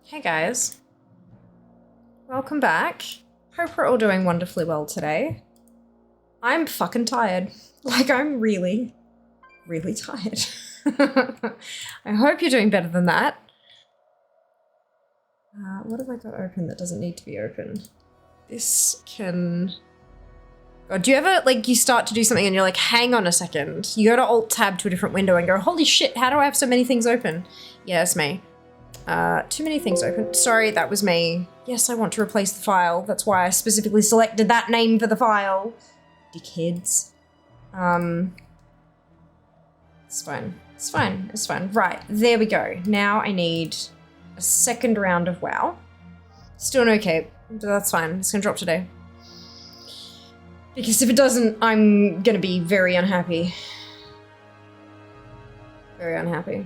Hey guys, welcome back. Hope we're all doing wonderfully well today. I'm fucking tired. Like, I'm really, really tired. I hope you're doing better than that. What have I got open that doesn't need to be open? This can... God, do you ever, like, you start to do something and you're like, hang on a second. You go to Alt-Tab to a different window and go, holy shit, how do I have so many things open? Yeah, it's me. Too many things open. Sorry, that was me. Yes, I want to replace the file. That's why I specifically selected that name for the file. Dickheads. It's fine. It's fine. It's fine. Right, there we go. Now I need a second round of WoW. Still no cape, but that's fine. It's gonna drop today. Because if it doesn't, I'm gonna be very unhappy. Very unhappy.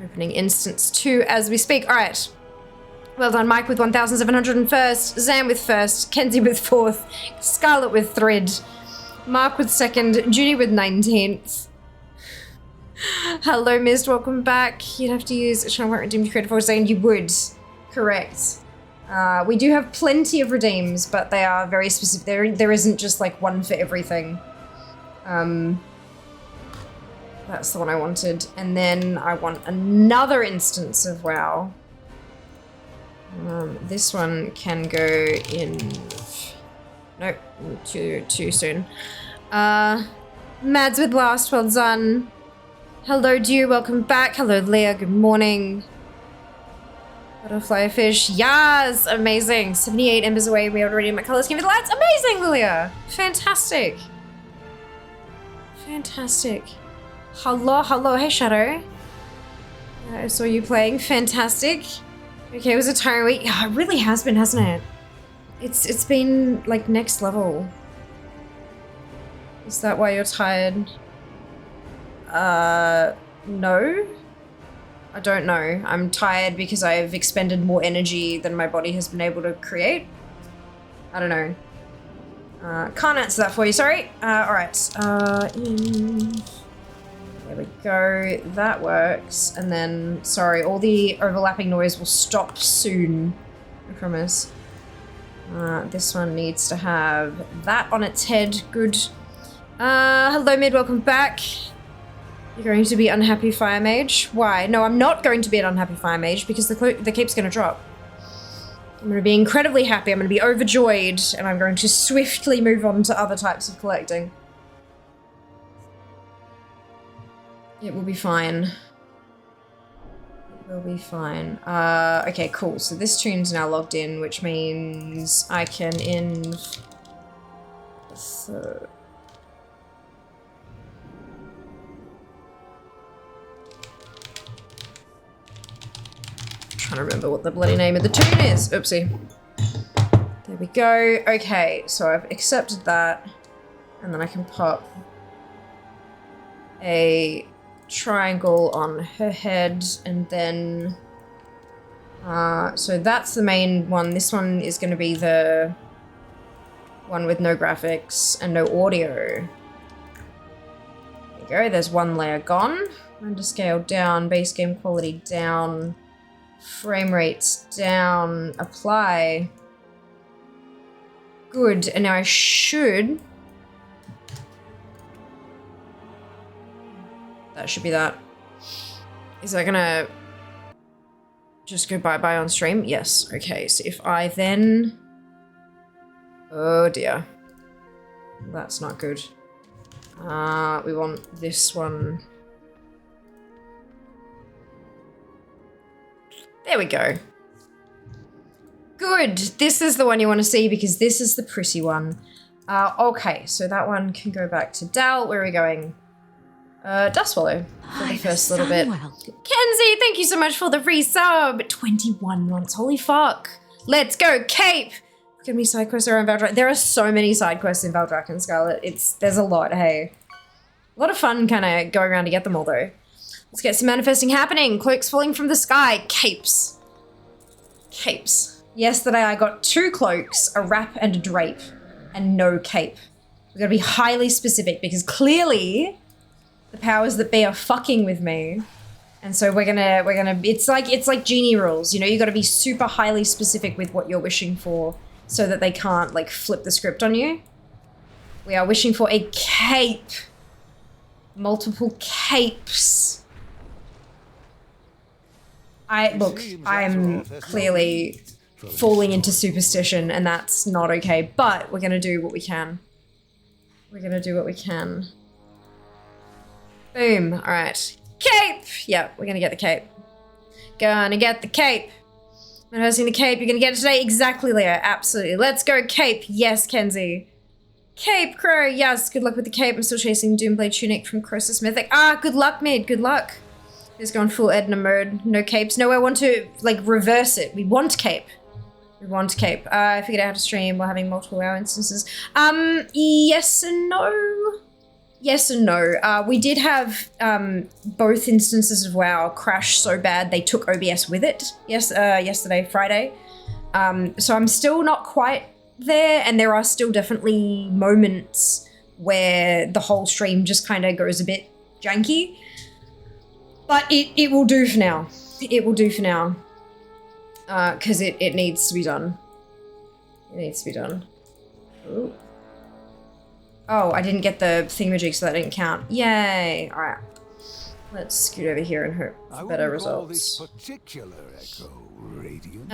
Opening instance 2 as we speak. All right. Well done, Mike with 1,701st, Zam with 1st, Kenzie with 4th, Scarlet with Thread, Mark with 2nd, Judy with 19th. Hello, Mist, welcome back. You'd have to use a channel where redeemed credit for saying you would. Correct. We do have plenty of redeems, but they are very specific. There isn't just like one for everything. That's the one I wanted. And then I want another instance of WoW. This one can go in... Nope, too soon. Mads with last, well done. Hello, Dew, welcome back. Hello, Leah, good morning. Butterfly fish, yes, amazing. 78 embers away, we already in my color scheme with the lights. Amazing, Lilia. Fantastic. Fantastic. Hello, hey Shadow. I saw you playing, fantastic. Okay, it was a tiring week. Yeah, it really has been, hasn't it? It's been like next level. Is that why you're tired? No. I don't know. I'm tired because I've expended more energy than my body has been able to create. I don't know. Can't answer that for you, sorry. Alright. There we go, that works. And then, sorry, all the overlapping noise will stop soon, I promise. This one needs to have that on its head, good. Hello Mid, welcome back. You're going to be unhappy Fire Mage? Why? No, I'm not going to be an unhappy Fire Mage because the cape's gonna drop. I'm gonna be incredibly happy, I'm gonna be overjoyed, and I'm going to swiftly move on to other types of collecting. It will be fine. It will be fine. Okay, cool. So this tune's now logged in, which means I can inv... So... I'm trying to remember what the bloody name of the tune is. Oopsie. There we go. Okay, so I've accepted that. And then I can pop a triangle on her head, and then so that's the main one. This one is going to be the one with no graphics and no audio. There you go, there's one layer gone. Render scale down, base game quality down, frame rates down, apply. Good, and now I should... That should be that. Is that gonna just go bye-bye on stream? Yes. Okay, so if I then... Oh dear. That's not good. We want this one. There we go. Good. This is the one you want to see because this is the pretty one. Okay, so that one can go back to Dal. Where are we going? Dustswallow for the first little bit. Kenzie, thank you so much for the resub. 21 months, holy fuck. Let's go, Cape! Give me side quests around Valdrak. There are so many side quests in Valdrak and Scarlet. There's a lot, hey. A lot of fun kind of going around to get them all though. Let's get some manifesting happening. Cloaks falling from the sky. Capes. Capes. Yesterday I got 2 cloaks, a wrap and a drape, and no cape. We've got to be highly specific because clearly the powers that be are fucking with me. And so we're gonna, it's like genie rules, you know, you gotta be super highly specific with what you're wishing for so that they can't like flip the script on you. We are wishing for a cape. Multiple capes. Look, I'm clearly falling into superstition and that's not okay, but we're gonna do what we can. We're gonna do what we can. Boom, all right. Cape! Yeah, we're gonna get the cape. Gonna get the cape. Manifesting the cape, you're gonna get it today. Exactly, Leah, absolutely. Let's go cape. Yes, Kenzie. Cape, Crow, yes, good luck with the cape. I'm still chasing Doomblade Tunic from Croesus Mythic. Ah, good luck, mid, good luck. He's going full Edna mode, no capes. No, I want to, like, reverse it. We want cape. We want cape. I figured out how to stream while having multiple WoW instances. Yes and no. Yes and no. We did have both instances of WoW crash so bad they took OBS with it. Yes, yesterday, Friday. So I'm still not quite there, and there are still definitely moments where the whole stream just kind of goes a bit janky. But it will do for now. It will do for now. Because it needs to be done. It needs to be done. Ooh. Oh, I didn't get the thingamajig, so that didn't count. Yay! Alright. Let's scoot over here and hope for better results. This particular echo radiant.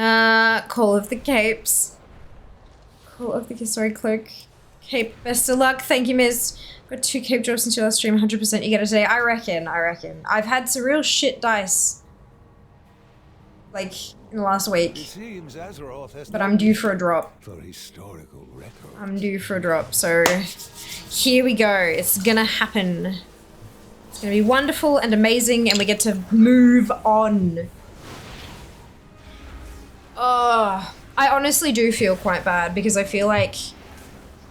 Call of the Capes. Call of the, sorry, Cloak. Cape, best of luck. Thank you, Miss. Got 2 Cape drops since your last stream, 100% you get it today. I reckon. I've had some real shit dice. Like, in the last week. But I'm due for a drop. For historical record. I'm due for a drop, so here we go. It's gonna happen. It's gonna be wonderful and amazing, and we get to move on. Oh, I honestly do feel quite bad because I feel like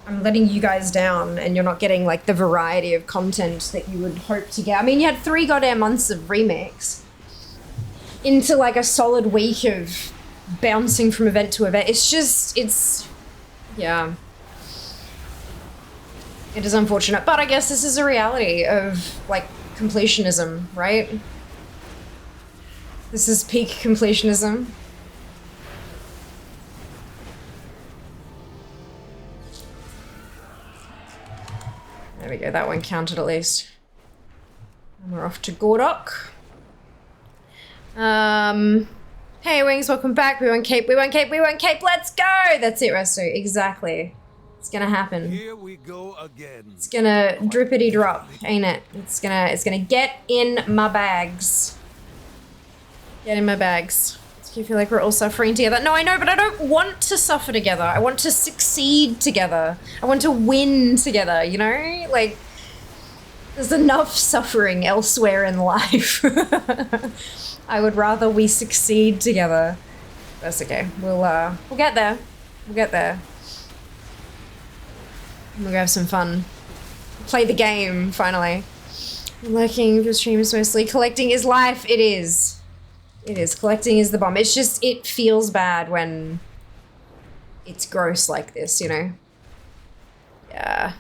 I'm letting you guys down and you're not getting like the variety of content that you would hope to get. I mean, you had 3 goddamn months of remakes into like a solid week of bouncing from event to event. It's just, yeah. It is unfortunate, but I guess this is a reality of like completionism, right? This is peak completionism. There we go, that one counted at least. And we're off to Gordok. Hey Wings, welcome back. We want cape, let's go! That's it, Resto, exactly. It's gonna happen. Here we go again. It's gonna drippity drop, ain't it? It's gonna get in my bags. Get in my bags. Do you feel like we're all suffering together? No, I know, but I don't want to suffer together. I want to succeed together. I want to win together, you know? Like, there's enough suffering elsewhere in life. I would rather we succeed together. That's okay. We'll get there. We'll get there. We'll have some fun. Play the game, finally. Lurking for streams mostly. Collecting is life. It is. It is. Collecting is the bomb. It's just, it feels bad when it's gross like this, you know? Yeah.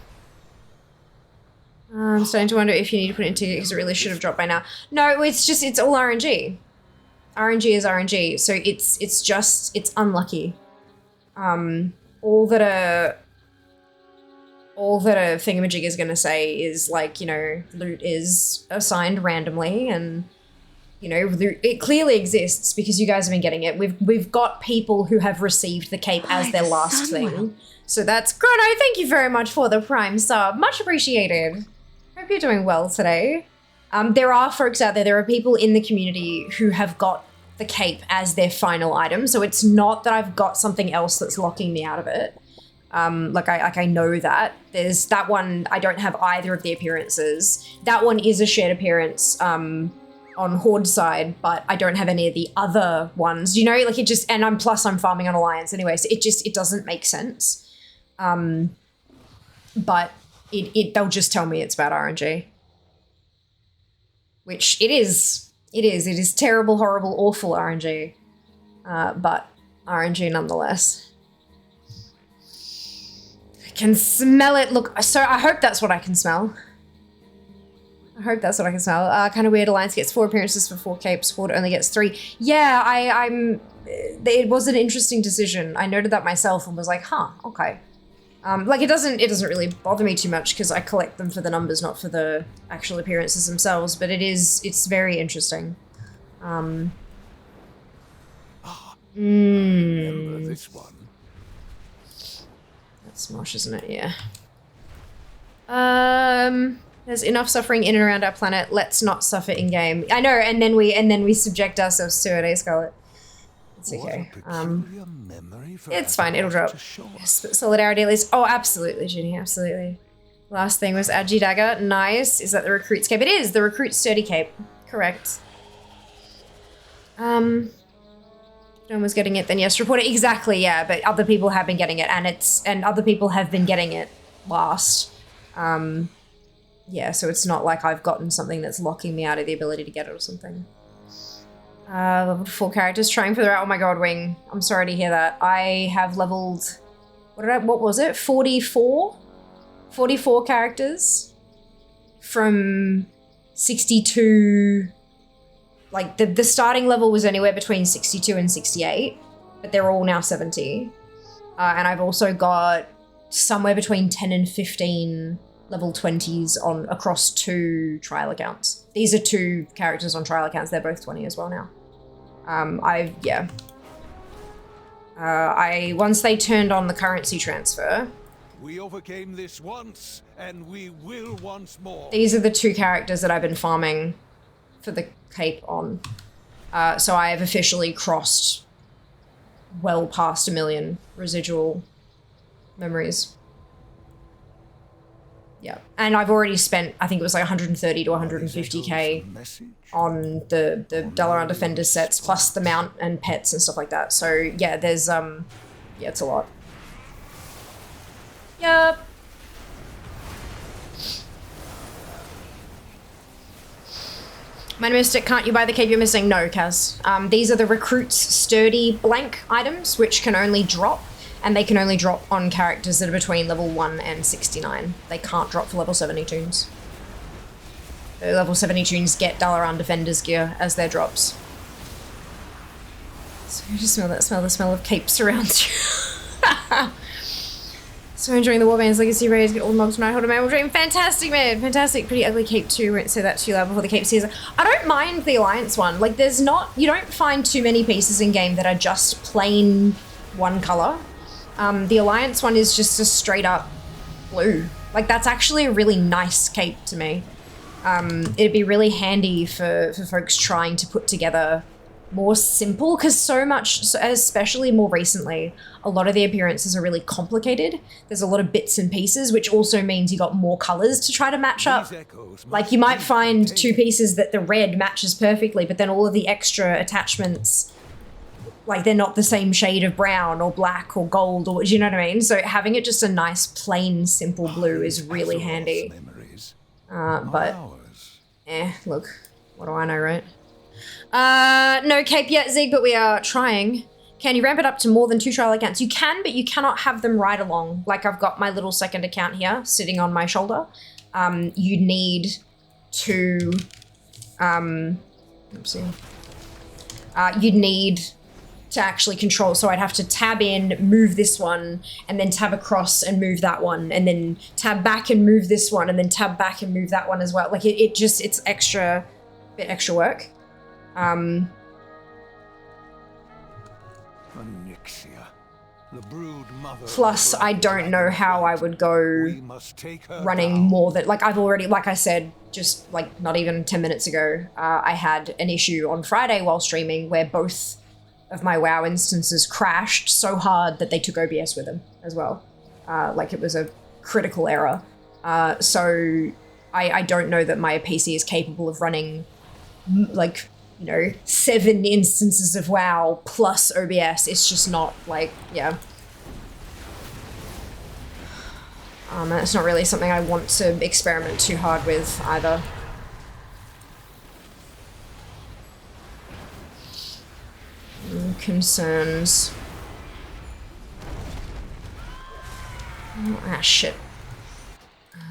I'm starting to wonder if you need to put it into because it really should have dropped by now. No, it's just, it's all RNG. RNG is RNG, so it's unlucky. All that a thingamajig is gonna say is like, you know, loot is assigned randomly and, you know, it clearly exists because you guys have been getting it. We've got people who have received the cape as their last thing. So that's Chrono, thank you very much for the Prime sub. Much appreciated. Hope you're doing well today. There are folks out there, there are people in the community who have got the cape as their final item. So it's not that I've got something else that's locking me out of it. Like I know that. There's that one, I don't have either of the appearances. That one is a shared appearance on Horde side, but I don't have any of the other ones. You know, like it just, and I'm farming on Alliance anyway, so it doesn't make sense. But they'll just tell me it's about RNG. Which it is. It is terrible, horrible, awful RNG. But RNG nonetheless. I can smell it. Look, so I hope that's what I can smell. I hope that's what I can smell. Kind of weird. Alliance gets 4 appearances for 4 capes. Horde only gets 3. Yeah, it was an interesting decision. I noted that myself and was like, huh, okay. Like it doesn't really bother me too much because I collect them for the numbers, not for the actual appearances themselves. But it's very interesting. Remember this one. That's Mosh, isn't it? Yeah. There's enough suffering in and around our planet. Let's not suffer in game. I know, and then we subject ourselves to it, eh, Scarlet? It's okay. It's fine. It'll drop. Yes, but solidarity at least. Oh, absolutely, Ginny. Absolutely. Last thing was Agi Dagger. Nice. Is that the recruit's cape? It is the recruit's sturdy cape. Correct. No one was getting it. Then yes, report it exactly. Yeah, but other people have been getting it, and other people have been getting it last. Yeah, so it's not like I've gotten something that's locking me out of the ability to get it or something. Level 4 characters trying for the route. Oh my god, Wing. I'm sorry to hear that. I have leveled, what was it? 44? 44 characters from 62. Like the starting level was anywhere between 62 and 68, but they're all now 70. And I've also got somewhere between 10 and 15 level 20s across 2 trial accounts. These are 2 characters on trial accounts. They're both 20 as well now. Once they turned on the currency transfer. We overcame this once, and we will once more. These are the 2 characters that I've been farming for the cape on. So I have officially crossed well past 1 million residual memories. Yeah, and I've already spent, I think it was like 130 to 150k on the Dalaran Defender sets, plus the mount and pets and stuff like that. So yeah, there's, yeah, it's a lot. Yup. My Mystic, can't you buy the cape you're missing? No, Kaz. These are the Recruit's Sturdy blank items, which can only drop. And they can only drop on characters that are between level 1 and 69. They can't drop for level 70 tunes. The level 70 tunes get Dalaran Defender's gear as their drops. So you just smell that the smell of capes around you. So enjoying the Warbands Legacy raids, get all the mobs from Nighthold and Mammal Dream. Fantastic, man. Fantastic. Pretty ugly cape too. Won't say that too loud before the cape season. I don't mind the Alliance one. Like you don't find too many pieces in game that are just plain one color. The Alliance one is just a straight up blue. Like that's actually a really nice cape to me. It'd be really handy for folks trying to put together more simple, because so much, especially more recently, a lot of the appearances are really complicated. There's a lot of bits and pieces, which also means you got more colors to try to match up. Like you might find 2 pieces that the red matches perfectly, but then all of the extra attachments, like they're not the same shade of brown or black or gold, or you know what I mean? So having it just a nice plain simple blue is really handy. But look, what do I know, right? No cape yet, Zig, but we are trying. Can you ramp it up to more than 2 trial accounts? You can, but you cannot have them ride along. Like I've got my little second account here sitting on my shoulder. You need to, you'd need to actually control. So I'd have to tab in, move this one, and then tab across and move that one, and then tab back and move this one, and then tab back and move that one as well. Like it's extra work. Plus, I don't know how I would go running more than, like I've already, like I said, just like not even 10 minutes ago, I had an issue on Friday while streaming where both of my WoW instances crashed so hard that they took OBS with them as well. Like it was a critical error. So I don't know that my PC is capable of running like, 7 instances of WoW plus OBS. It's just not like, yeah. It's not really something I want to experiment too hard with either. Concerns. Ah, shit.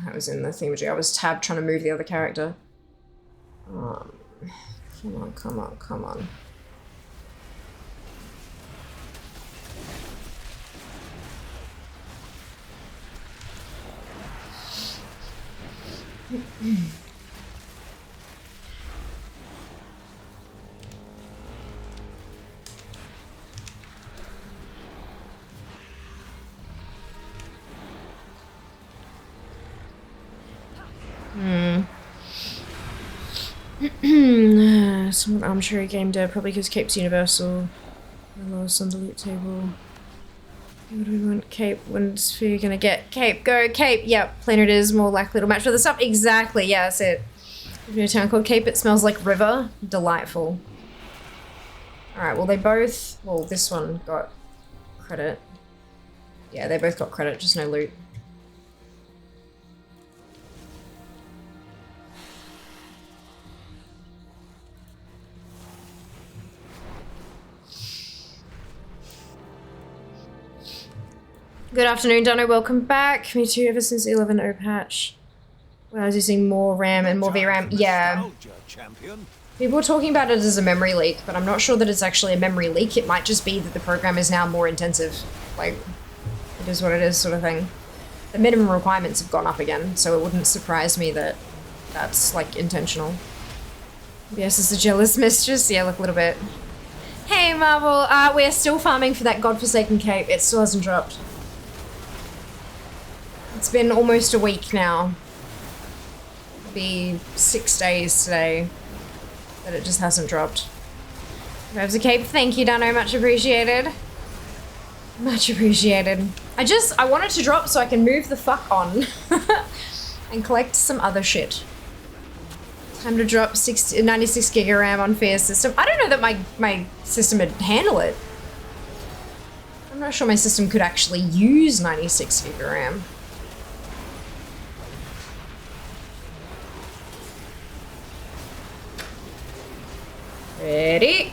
That was in the themagy. I was tabbed trying to move the other character. Come on, come on, come on. Some arbitrary game dev, probably because Cape's universal. The lowest on the loot table. What do we want? Cape, when's Sphere gonna get? Cape, go, Cape! Yep, Planet is more likely to match with the stuff. Exactly, yeah, that's it. There's a town called Cape, it smells like river. Delightful. Alright, well they both, well this one got credit. Yeah, they both got credit, just no loot. Good afternoon, Dono. Welcome back. Me too, ever since the 11.0 patch. When I was using more RAM and more VRAM. Yeah. People are talking about it as a memory leak, but I'm not sure that it's actually a memory leak. It might just be that the program is now more intensive. Like, it is what it is sort of thing. The minimum requirements have gone up again, so it wouldn't surprise me that that's, like, intentional. Yes, it's a jealous mistress. Yeah, look, a little bit. Hey, Marvel. We're still farming for that godforsaken cape. It still hasn't dropped. It's been almost a week now. It'll be 6 days today that it just hasn't dropped. Grabs a cape. Thank you, Dano. Much appreciated. Much appreciated. I want it to drop so I can move the fuck on and collect some other shit. Time to drop 96 gig of RAM on Fear's system. I don't know that my system would handle it. I'm not sure my system could actually use 96 gig of RAM. Ready?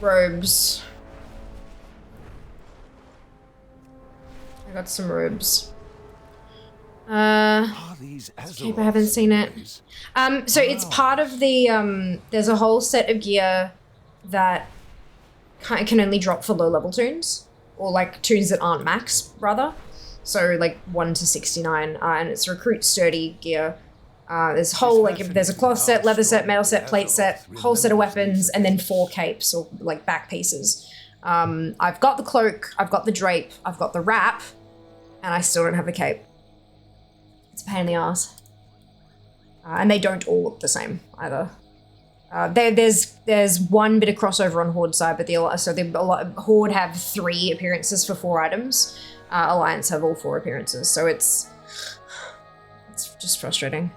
Robes. I got some robes. Cape, I haven't seen it. So it's part of the, there's a whole set of gear that can only drop for low-level tunes, or like tunes that aren't max, rather. So like 1 to 69, and it's recruit sturdy gear. There's whole, like, there's a cloth set, leather set, metal set, plate set, whole set of weapons, and then 4 capes, or like back pieces. I've got the cloak, I've got the drape, I've got the wrap, and I still don't have the cape. It's a pain in the ass. And they don't all look the same either. There's one bit of crossover on Horde side, but Horde have 3 appearances for 4 items. Alliance have all 4 appearances, so it's just frustrating.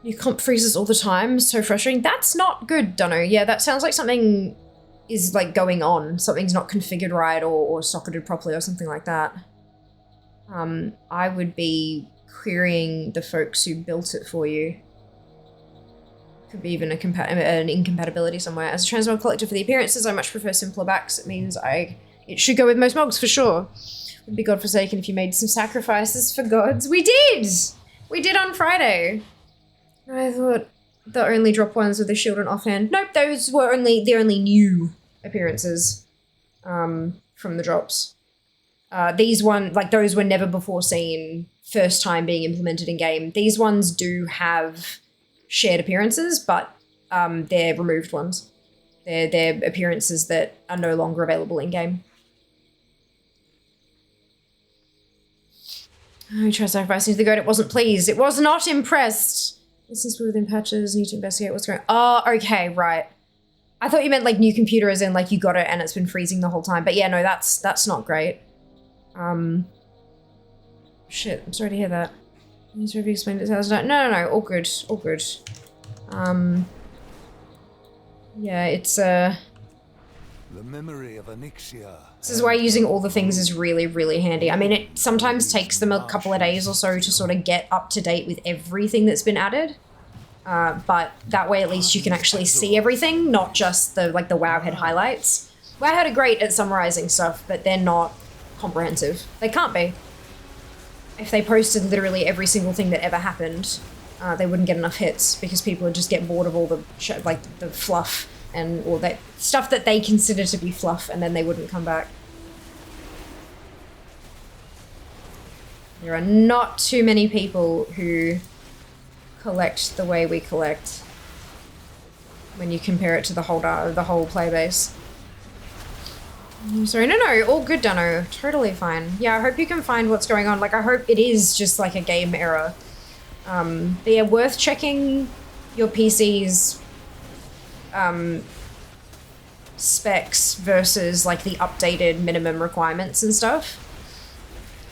New comp freezes all the time, so frustrating. That's not good, Dunno. Yeah, that sounds like something is like going on. Something's not configured right or socketed properly or something like that. I would be querying the folks who built it for you. Could be even an incompatibility somewhere. As a transmog collector for the appearances, I much prefer simpler backs. It means it should go with most mogs for sure. Would be godforsaken if you made some sacrifices for gods. We did! We did on Friday. I thought the only drop ones were the shield and offhand. Nope, those were the only new appearances from the drops. These those were never before seen, first time being implemented in game. These ones do have shared appearances, but they're removed ones. They're appearances that are no longer available in game. I tried sacrificing to the goat. It wasn't pleased. It was not impressed. Since we're within patches, need to investigate what's going on. Oh, okay, right. I thought you meant like new computer as in like you got it and it's been freezing the whole time. But yeah, no, that's not great. Shit, I'm sorry to hear that. Have you explained it? No, all good, all good. Yeah, it's the memory of Onyxia. This is why using all the things is really, really handy. I mean, it sometimes takes them a couple of days or so to sort of get up to date with everything that's been added. But that way at least you can actually see everything, not just the Wowhead highlights. Wowhead are great at summarizing stuff, but they're not comprehensive. They can't be. if they posted literally every single thing that ever happened, they wouldn't get enough hits because people would just get bored of all the like the fluff and all that stuff that they consider to be fluff, and then they wouldn't come back. There are not too many people who collect the way we collect when you compare it to the whole play base. Sorry, no, all good, Dunno. Totally fine. Yeah, I hope you can find what's going on. Like, I hope it is just like a game error. But yeah, worth checking your PC's specs versus like the updated minimum requirements and stuff.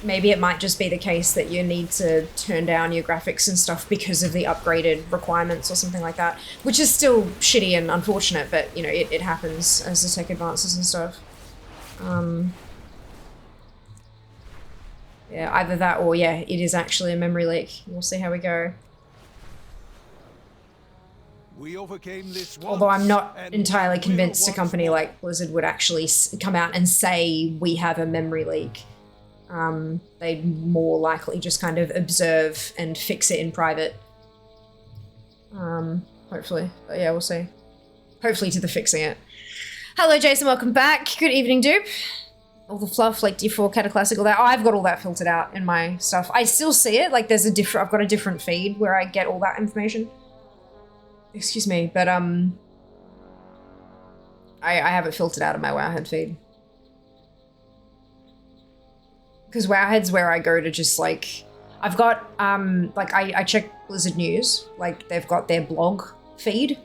Maybe it might just be the case that you need to turn down your graphics and stuff because of the upgraded requirements or something like that, which is still shitty and unfortunate, but you know, it happens as the tech advances and stuff. Yeah, either that or yeah, it is actually a memory leak. We'll see how we go. We overcame this once, although I'm not entirely convinced a company like Blizzard would actually come out and say we have a memory leak. They'd more likely just kind of observe and fix it in private. Hopefully. But yeah, we'll see. Hopefully to the fixing it. Hello, Jason. Welcome back. Good evening, dupe. All the fluff, like D4, Cataclassic, all that. Oh, I've got all that filtered out in my stuff. I still see it. Like, there's a different... I've got a different feed where I get all that information. Excuse me, but, I have it filtered out of my Wowhead feed. Because Wowhead's where I go to just, like... I've got, like, I check Blizzard News. Like, they've got their blog feed.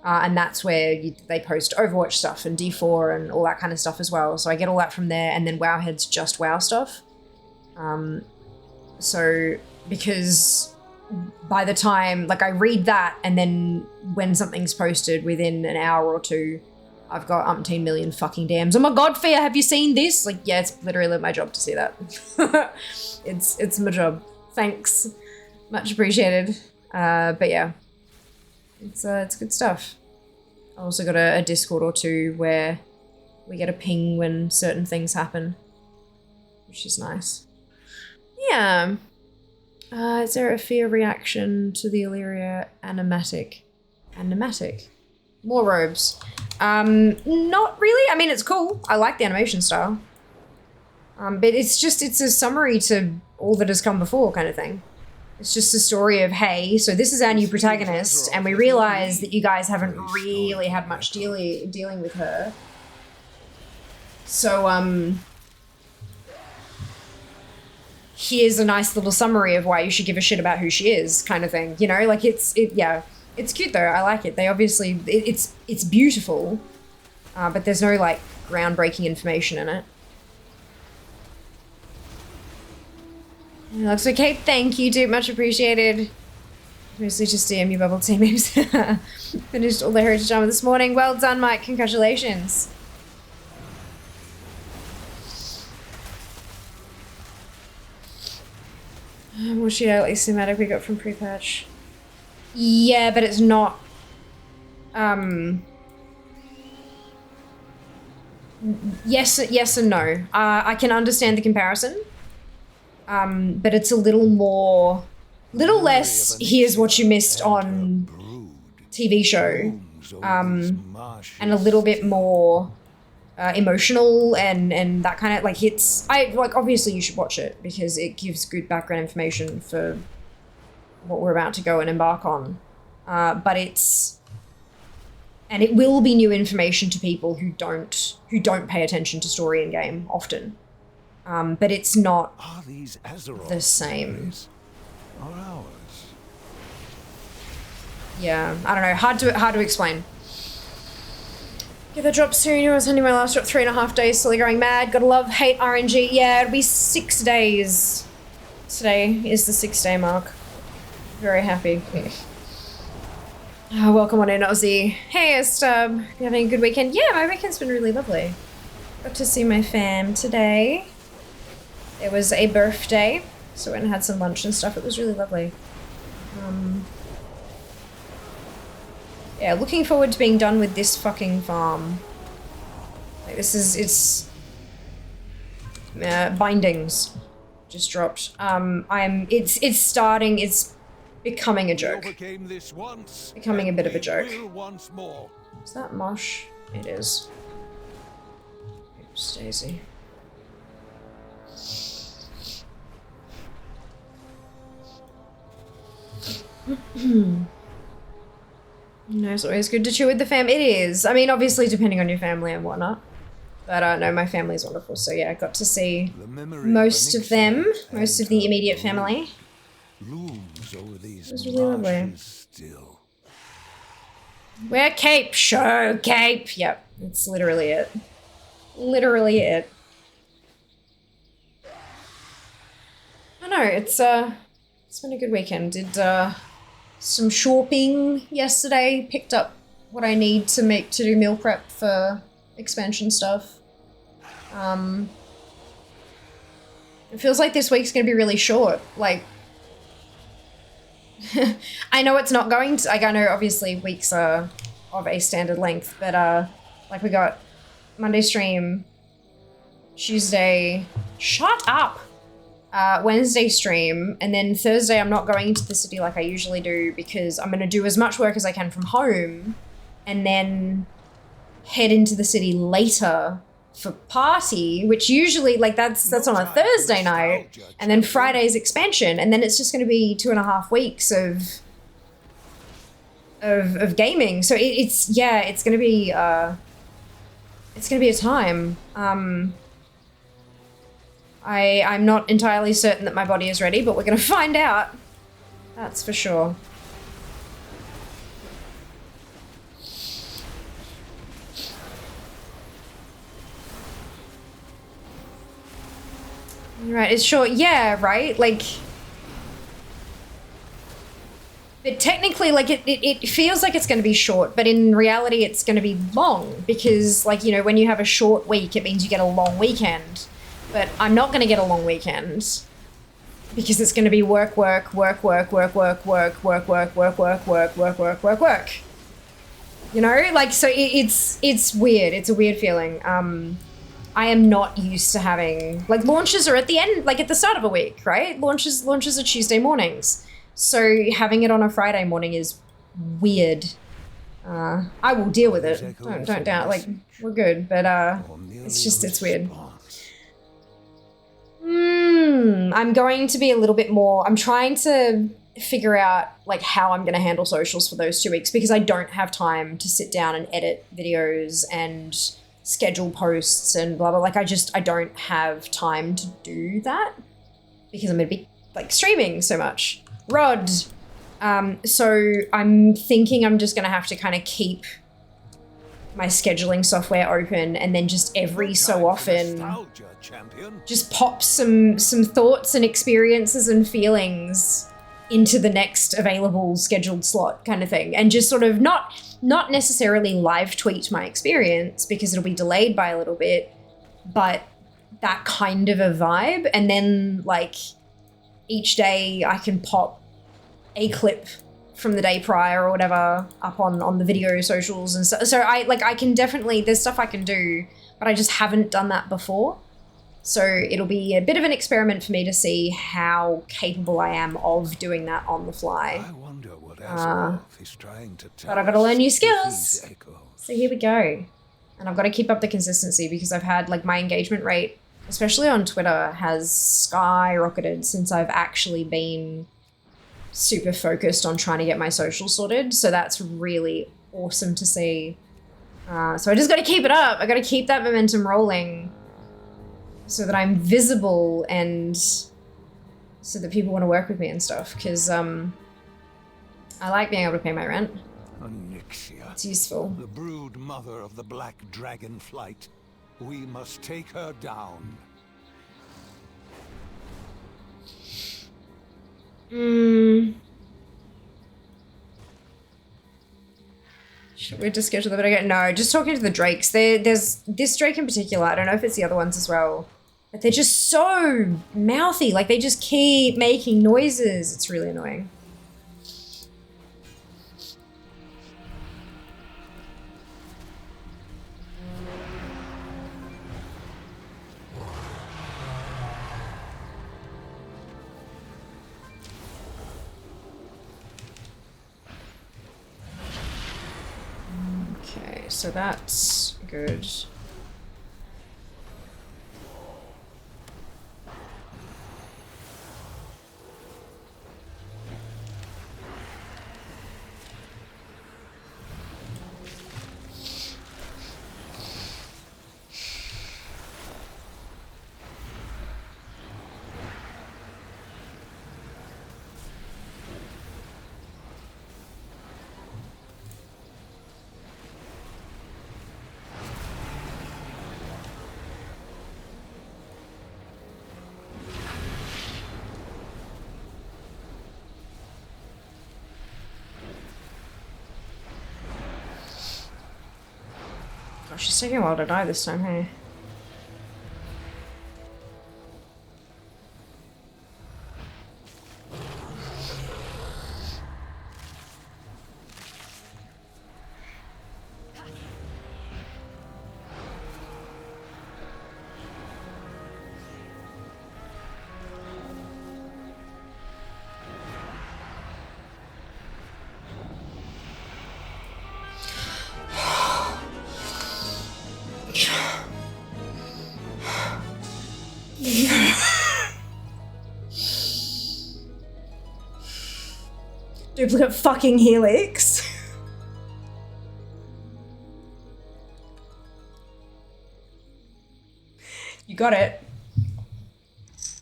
And that's where they post Overwatch stuff and D4 and all that kind of stuff as well. So I get all that from there, and then Wowhead's just WoW stuff. So, because by the time, like I read that, and then when something's posted within an hour or two, I've got umpteen million fucking dams. Oh my god, Fia, have you seen this? Like, yeah, it's literally my job to see that. It's my job. Thanks. Much appreciated. But yeah. It's good stuff. I also got a Discord or two where we get a ping when certain things happen, which is nice. Yeah. Is there a fear reaction to the Illyria animatic? Animatic? More robes. Not really. I mean, it's cool. I like the animation style. But it's a summary to all that has come before kind of thing. It's just a story of, hey, so this is our new protagonist, and we realize that you guys haven't really had much dealing with her. So, here's a nice little summary of why you should give a shit about who she is, kind of thing. You know, like, yeah. It's cute, though. I like it. They obviously... It's beautiful, but there's no, like, groundbreaking information in it. It looks okay. Thank you, dude. Much appreciated. Mostly just DMU bubble team memes. Finished all the heritage armor this morning. Well done, Mike. Congratulations. What should I like cinematic we got from Prepatch? Yeah, but it's not. Yes and no. I can understand the comparison. But it's a little less, here's what you missed on TV show, and a little bit more emotional and that kind of, like, obviously you should watch it because it gives good background information for what we're about to go and embark on. But it will be new information to people who don't pay attention to story in game often. But it's not the same. Are ours? Yeah, I don't know. Hard to explain. Get the drop soon. I was sending my last drop 3.5 days, slowly going mad. Gotta love, hate RNG. Yeah, it'll be 6 days. Today is the 6-day mark. Very happy. Oh, welcome on in, Aussie. Hey, Stub. You having a good weekend? Yeah, my weekend's been really lovely. Got to see my fam today. It was a birthday, so I went and had some lunch and stuff. It was really lovely. Yeah, looking forward to being done with this fucking farm. Like, it's bindings. just dropped. It's becoming a joke. Becoming a bit of a joke. Is that Mosh? It is. Oops, Daisy. No, it's always good to chill with the fam. It is. I mean, obviously, depending on your family and whatnot. But no, my family's wonderful. So yeah, I got to see most of them, most of the immediate family. It was really lovely. Wear cape, show cape. Yep, that's literally it. Literally it. I know, it's been a good weekend. Did some shopping yesterday, picked up what I need to do meal prep for expansion stuff. It feels like this week's gonna be really short. Like, I know it's not going to, like, I know obviously weeks are of a standard length, but like we got Monday stream, Tuesday, shut up, Wednesday stream, and then Thursday I'm not going into the city like I usually do because I'm gonna do as much work as I can from home and then head into the city later for party, which usually, like, that's on a Thursday night, and then Friday's expansion, and then it's just going to be 2.5 weeks of gaming. So it's going to be a time. I'm not entirely certain that my body is ready, but we're going to find out. That's for sure. Right, it's short. Yeah, right? Like, but technically, like, it feels like it's going to be short, but in reality, it's going to be long because, like, you know, when you have a short week, it means you get a long weekend. But I'm not going to get a long weekend because it's going to be work. You know, like, so it's weird. It's a weird feeling. I am not used to having, like, launches are at the end, like at the start of a week, right? Launches are Tuesday mornings. So having it on a Friday morning is weird. I will deal with it. Don't doubt, like, we're good, but it's weird. I'm going to be a little bit more, I'm trying to figure out, like, how I'm going to handle socials for those 2 weeks because I don't have time to sit down and edit videos and schedule posts and blah blah. Like, I don't have time to do that because I'm gonna be, like, streaming so much. Rod. So I'm thinking I'm just gonna have to kind of keep my scheduling software open and then just every so often just pop some thoughts and experiences and feelings into the next available scheduled slot kind of thing, and just sort of not necessarily live tweet my experience because it'll be delayed by a little bit, but that kind of a vibe. And then, like, each day I can pop a clip from the day prior or whatever up on the video socials and so I can definitely, there's stuff I can do, but I just haven't done that before. So it'll be a bit of an experiment for me to see how capable I am of doing that on the fly. But I've got to learn new skills. So here we go. And I've got to keep up the consistency because I've had, like, my engagement rate, especially on Twitter, has skyrocketed since I've actually been super focused on trying to get my social sorted. So that's really awesome to see. So I just got to keep it up. I got to keep that momentum rolling so that I'm visible and so that people want to work with me and stuff. Because I like being able to pay my rent. Onyxia, it's useful. The brood mother of the black dragon flight. We must take her down. Should we just schedule the video? No, just talking to the drakes. There's this drake in particular. I don't know if it's the other ones as well. But they're just so mouthy. Like, they just keep making noises. It's really annoying. so that's good. Oh, she's taking a while to die this time, hey? Duplicate fucking Helix. You got it.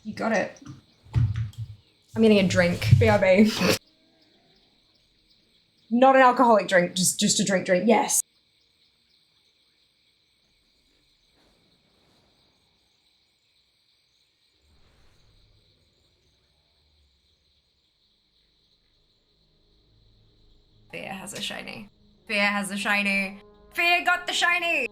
You got it. I'm getting a drink. BRB. Not an alcoholic drink, just a drink. Yes. Fear has a shiny. Fear has a shiny. Fear got the shiny!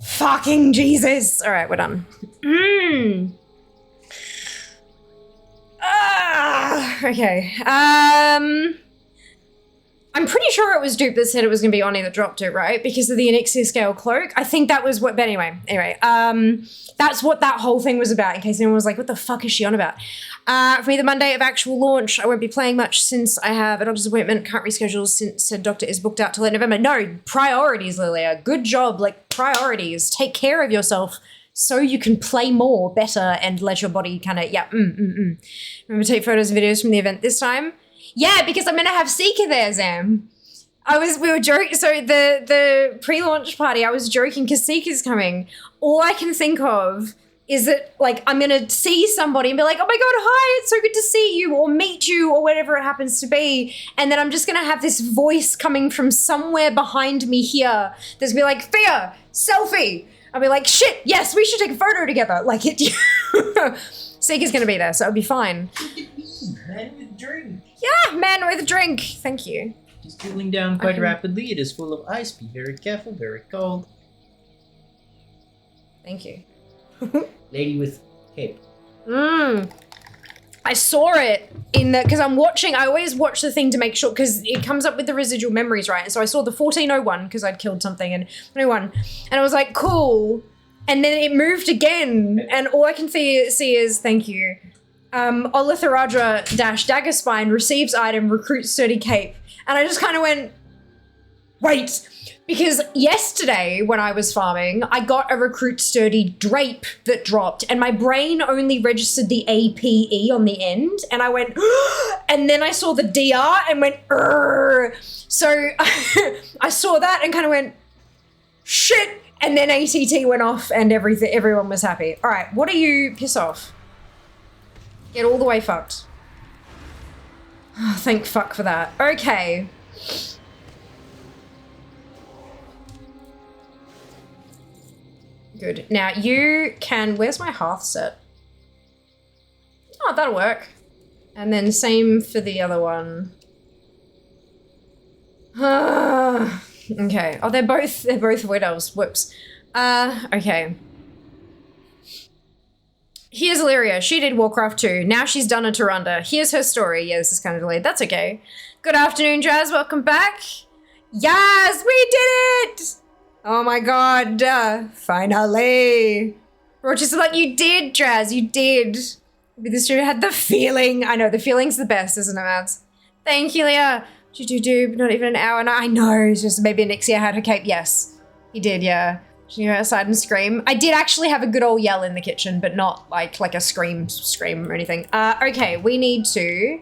Fucking Jesus! All right, we're done. Okay. I'm pretty sure it was Dupe that said it was going to be Oni that dropped it, right? Because of the Onyxia scale cloak. I think that was what, but anyway, that's what that whole thing was about, in case anyone was like, what the fuck is she on about? For me, the Monday of actual launch, I won't be playing much since I have a doctor's appointment, can't reschedule since said doctor is booked out till late November. No, priorities, Lilia. Good job, like, priorities. Take care of yourself so you can play more, better, and let your body kind of, Remember to take photos and videos from the event this time? Yeah, because I'm gonna have Seeker there, Zam. We were joking, so the pre-launch party, I was joking because Seeker's coming. All I can think of is that, like, I'm gonna see somebody and be like, oh my god, hi, it's so good to see you, or meet you, or whatever it happens to be, and then I'm just gonna have this voice coming from somewhere behind me here that's gonna be like, Fia, selfie! I'll be like, shit, yes, we should take a photo together. Like, Seeker's gonna be there, so it'll be fine. Man with drink. Yeah, man with a drink. Thank you. It's cooling down quite rapidly. It is full of ice. Be very careful, very cold. Thank you. Lady with cape. I saw it in the, because I'm watching, I always watch the thing to make sure, because it comes up with the residual memories, right? And so I saw the 1401, because I'd killed something, and 21, and I was like, cool. And then it moved again, and all I can see is, thank you. Olitharadra - Daggerspine receives item, recruits sturdy cape. And I just kind of went, wait, Because yesterday when I was farming, I got a recruit sturdy drape that dropped and my brain only registered the APE on the end and I went, and then I saw the DR and went, Urgh. So I saw that and kind of went, shit. And then ATT went off and everyone was happy. All right, what are you? Piss off. Get all the way fucked. Oh, thank fuck for that. Okay. Good. Now you can, where's my hearth set? Oh, that'll work. And then same for the other one. Okay. Oh, they're both wood elves. Whoops. Okay. Here's Illyria. She did Warcraft 2. Now she's done a Tarunda. Here's her story. Yeah, this is kind of delayed. That's okay. Good afternoon, Jazz. Welcome back. Yes, we did it! Oh my god, finally. Rochester's like, you did, Draz, you did. Maybe this dude had the feeling. I know, the feeling's the best, isn't it, Mads? Thank you, Leah. Do, not even an hour. And I know, it's just maybe Nixia had her cape. Yes, he did, yeah. She go outside and scream. I did actually have a good old yell in the kitchen, but not like a scream or anything. Okay, we need to,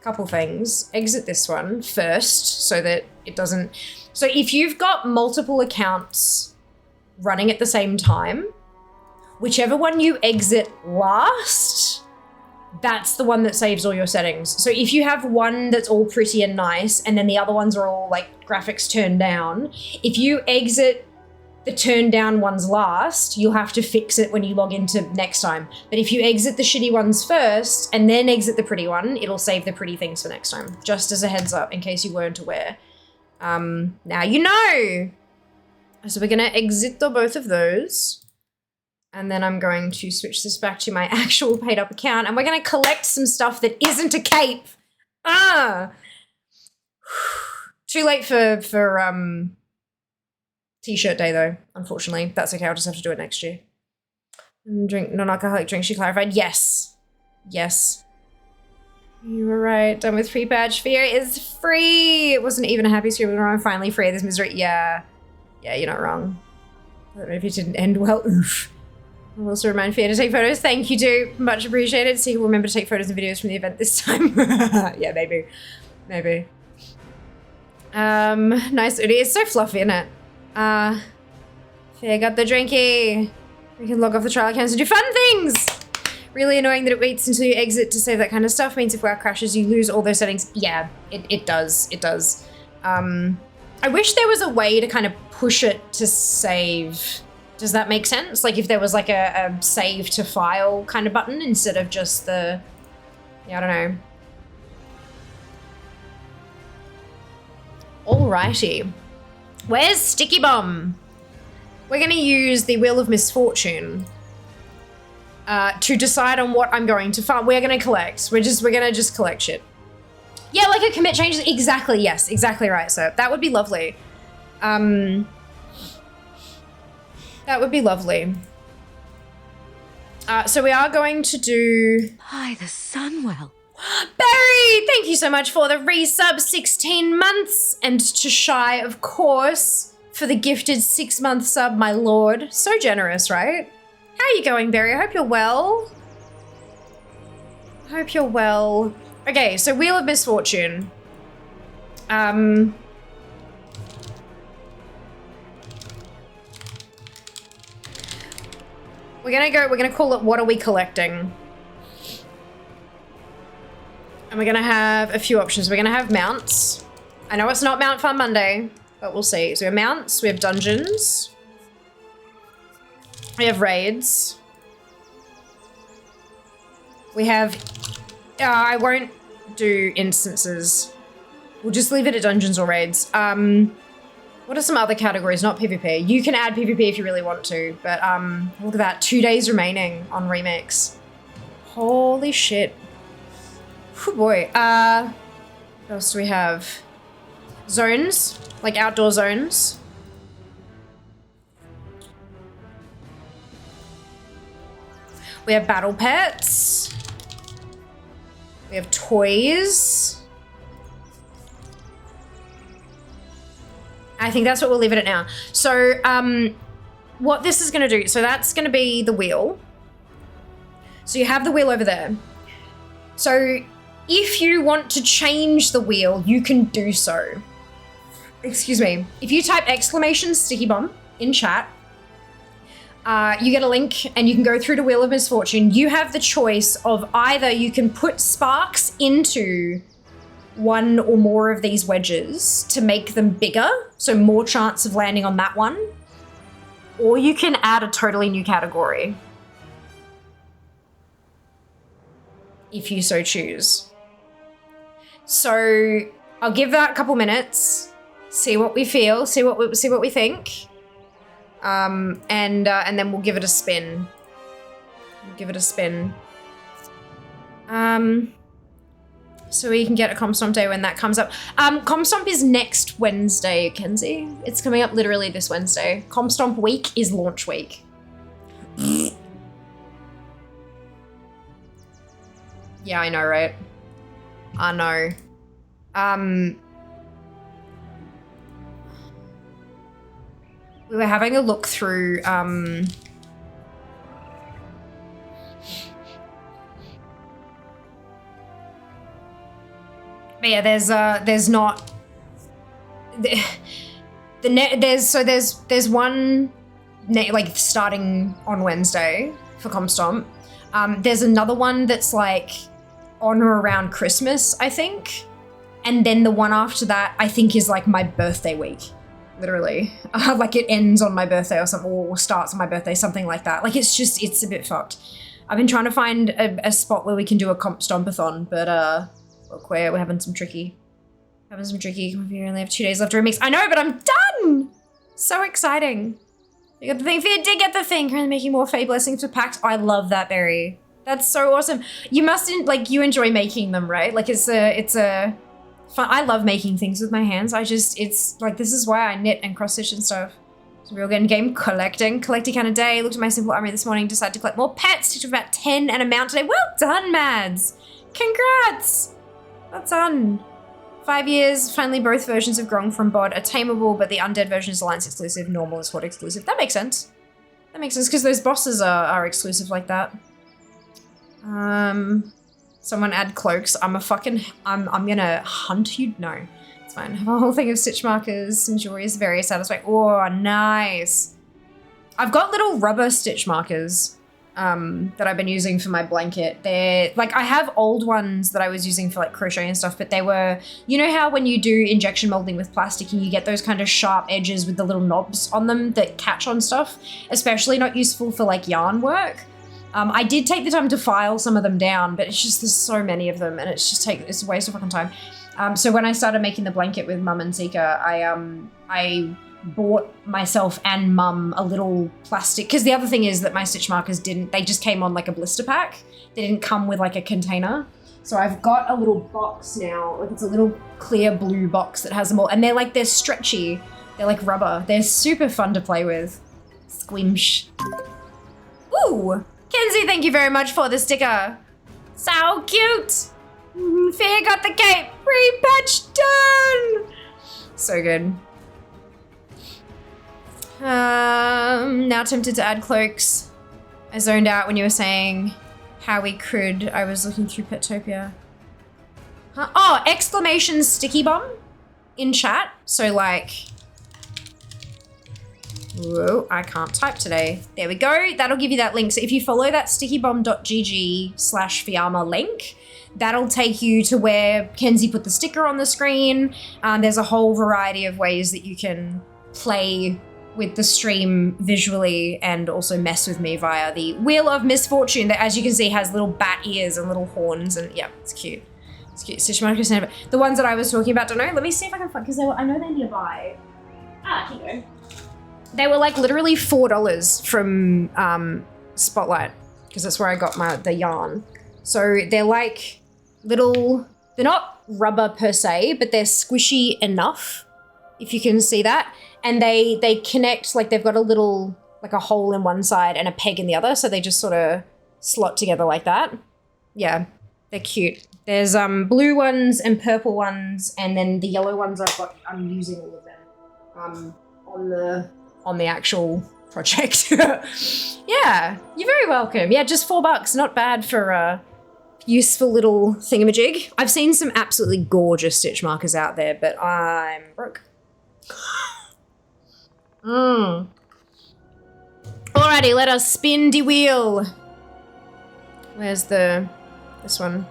couple things. Exit this one first so that it doesn't. So if you've got multiple accounts running at the same time, whichever one you exit last, that's the one that saves all your settings. So if you have one that's all pretty and nice, and then the other ones are all like graphics turned down, if you exit the turned down ones last, you'll have to fix it when you log into next time. But if you exit the shitty ones first and then exit the pretty one, it'll save the pretty things for next time. Just as a heads up in case you weren't aware. Now you know. So we're gonna exit both of those. And then I'm going to switch this back to my actual paid up account and we're gonna collect some stuff that isn't a cape. Too late for t-shirt day though, unfortunately. That's okay, I'll just have to do it next year. Drink non-alcoholic drink, she clarified. Yes. Yes. You were right. Done with Prepatch. Fear is free. It wasn't even a happy scream. I'm finally free of this misery. Yeah. Yeah, you're not wrong. I don't know if it didn't end well. Oof. I'll also remind Fear to take photos. Thank you, too. Much appreciated. See, we'll remember to take photos and videos from the event this time. Yeah, maybe. Maybe. Nice. It is so fluffy, isn't it? Fear got the drinky. We can log off the trial accounts and do fun things. Really annoying that it waits until you exit to save that kind of stuff. Means if WoW crashes, you lose all those settings. Yeah, it does. It does. I wish there was a way to kind of push it to save. Does that make sense? Like if there was like a save to file kind of button instead of just the, yeah, I don't know. Alrighty. Where's Sticky Bomb? We're gonna use the Wheel of Misfortune to decide on what I'm going to farm. We're gonna collect. We're gonna just collect shit. Yeah, like a commit changes. Exactly, yes, exactly right, sir. That would be lovely. That would be lovely. So we are going to do... Hi, the Sunwell. Barry, thank you so much for the resub, 16 months. And to Shy, of course, for the gifted 6-month sub, my lord. So generous, right? How are you going, Barry? I hope you're well. Hope you're well. Okay, so Wheel of Misfortune. We're gonna call it What Are We Collecting? And we're gonna have a few options. We're gonna have mounts. I know it's not Mount Fun Monday, but we'll see. So we have mounts, we have dungeons. We have raids. We have... I won't do instances. We'll just leave it at dungeons or raids. What are some other categories? Not PvP. You can add PvP if you really want to, but look at that. 2 days remaining on remix. Holy shit. Oh boy. What else do we have? Zones, like outdoor zones. We have battle pets. We have toys. I think that's what we'll leave it at now. So, what this is going to do, so that's going to be the wheel. So you have the wheel over there. So if you want to change the wheel, you can do so. Excuse me. If you type exclamation sticky bomb in chat, you get a link and you can go through to Wheel of Misfortune. You have the choice of either you can put sparks into one or more of these wedges to make them bigger, so more chance of landing on that one, or you can add a totally new category if you so choose. So I'll give that a couple minutes, see what we feel, see what we think, and then we'll give it a spin. So we can get a Comstomp day when that comes up. Comstomp is next Wednesday, Kenzie. It's coming up literally this Wednesday. Comstomp week is launch week. Yeah, I know, right? I know. We were having a look through, but yeah, there's not there's one like starting on Wednesday for Comstomp. There's another one that's like on or around Christmas, I think, and then the one after that I think is like my birthday week, literally. Like it ends on my birthday or something, or starts on my birthday, something like that. Like it's a bit fucked. I've been trying to find a spot where we can do a Comp-Stompathon, but look, we're having some tricky. We only have 2 days left to remix. I know, but I'm done! So exciting. You got the thing. If you did get the thing, currently making more Fey Blessings for packs. I love that berry. That's so awesome. You mustn't, like, you enjoy making them, right? Like, it's a fun. I love making things with my hands. It's like, this is why I knit and cross stitch and stuff. So real good in game collecting kind of day. Looked at my simple army this morning, decided to collect more pets. Took about 10 and a mount today. Well done, Mads. Congrats. Well done. 5 years, finally both versions of Grong from Bod are tameable, but the undead version is Alliance exclusive, normal is Horde exclusive. That makes sense. That makes sense, because those bosses are exclusive like that. Someone add cloaks. I'm gonna hunt you. No, it's fine. Have a whole thing of stitch markers. Some jewelry is very satisfying. Oh, nice. I've got little rubber stitch markers that I've been using for my blanket. They're like, I have old ones that I was using for like crochet and stuff, but they were, you know how when you do injection molding with plastic and you get those kind of sharp edges with the little knobs on them that catch on stuff, especially not useful for like yarn work. I did take the time to file some of them down, but it's just, there's so many of them and it's a waste of fucking time. So when I started making the blanket with Mum and Zika, I bought myself and Mum a little plastic, because the other thing is that my stitch markers they just came on like a blister pack. They didn't come with like a container. So I've got a little box now, like it's a little clear blue box that has them all, and they're stretchy. They're like rubber. They're super fun to play with. Squimsh. Ooh, Kenzie, thank you very much for the sticker. So cute. Fear got the cape. Prepatch done. So good. Now tempted to add cloaks. I zoned out when you were saying how we could. I was looking through Petopia. Huh? Oh, exclamation sticky bomb in chat. So like, whoa, I can't type today. There we go. That'll give you that link. So if you follow that stickybomb.gg/Fiamma link, that'll take you to where Kenzie put the sticker on the screen. There's a whole variety of ways that you can play with the stream visually and also mess with me via the Wheel of Misfortune that, as you can see, has little bat ears and little horns, and yeah, it's cute. It's cute. Stitch markers, the ones that I was talking about, don't know. Let me see if I can find, because I know they're nearby. Here you go. They were like literally $4 from Spotlight, because that's where I got the yarn. So they're like little, they're not rubber per se, but they're squishy enough, if you can see that. And they connect, like they've got a little, like a hole in one side and a peg in the other. So they just sort of slot together like that. Yeah, they're cute. There's blue ones and purple ones. And then the yellow ones I'm using all of them. on the actual project. Yeah, you're very welcome. Yeah, just $4, not bad for a useful little thingamajig. I've seen some absolutely gorgeous stitch markers out there, but I'm broke. Alrighty, let us spin the wheel. Where's this one?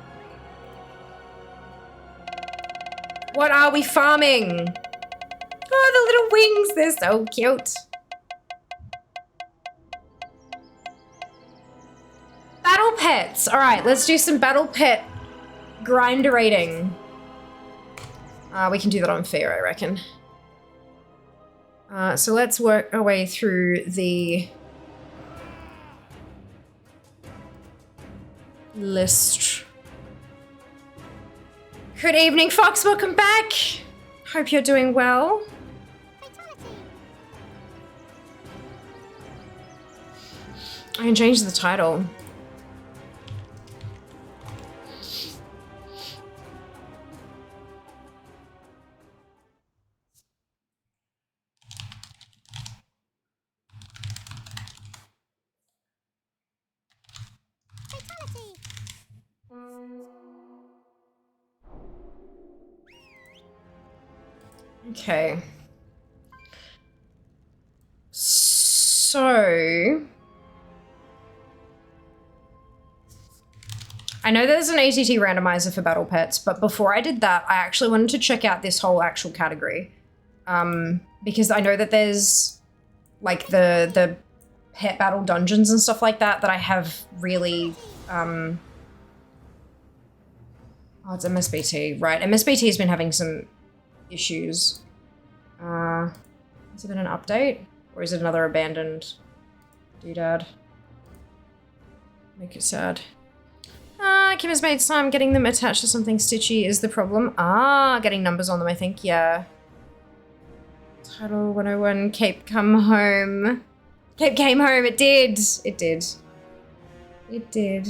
What are we farming? Oh, the little wings, they're so cute. Battle pets. All right, let's do some battle pet grinderating. We can do that on fair, I reckon. So let's work our way through the list. Good evening, Fox. Welcome back. Hope you're doing well. I can change the title. Okay. So I know there's an ATT randomizer for battle pets, but before I did that, I actually wanted to check out this whole actual category. Because I know that there's like the pet battle dungeons and stuff like that I have really oh, it's MSBT, right? MSBT has been having some issues. Has it been an update? Or is it another abandoned doodad? Make it sad. Kim has made some. Getting them attached to something stitchy is the problem. Getting numbers on them, I think, yeah. Title 101, Cape come home. Cape came home, it did. It did. It did.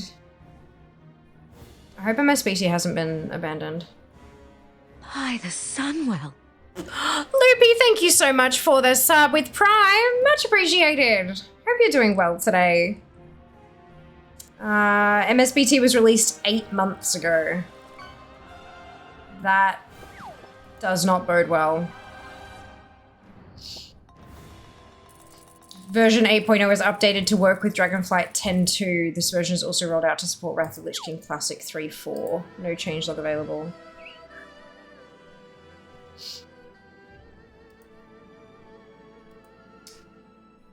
I hope MSBT hasn't been abandoned. By the Sunwell. Loopy, thank you so much for the sub with Prime. Much appreciated. Hope you're doing well today. MSBT was released 8 months ago. That does not bode well. Version 8.0 is updated to work with Dragonflight 10.2. This version is also rolled out to support Wrath of the Lich King Classic 3.4. No changelog available.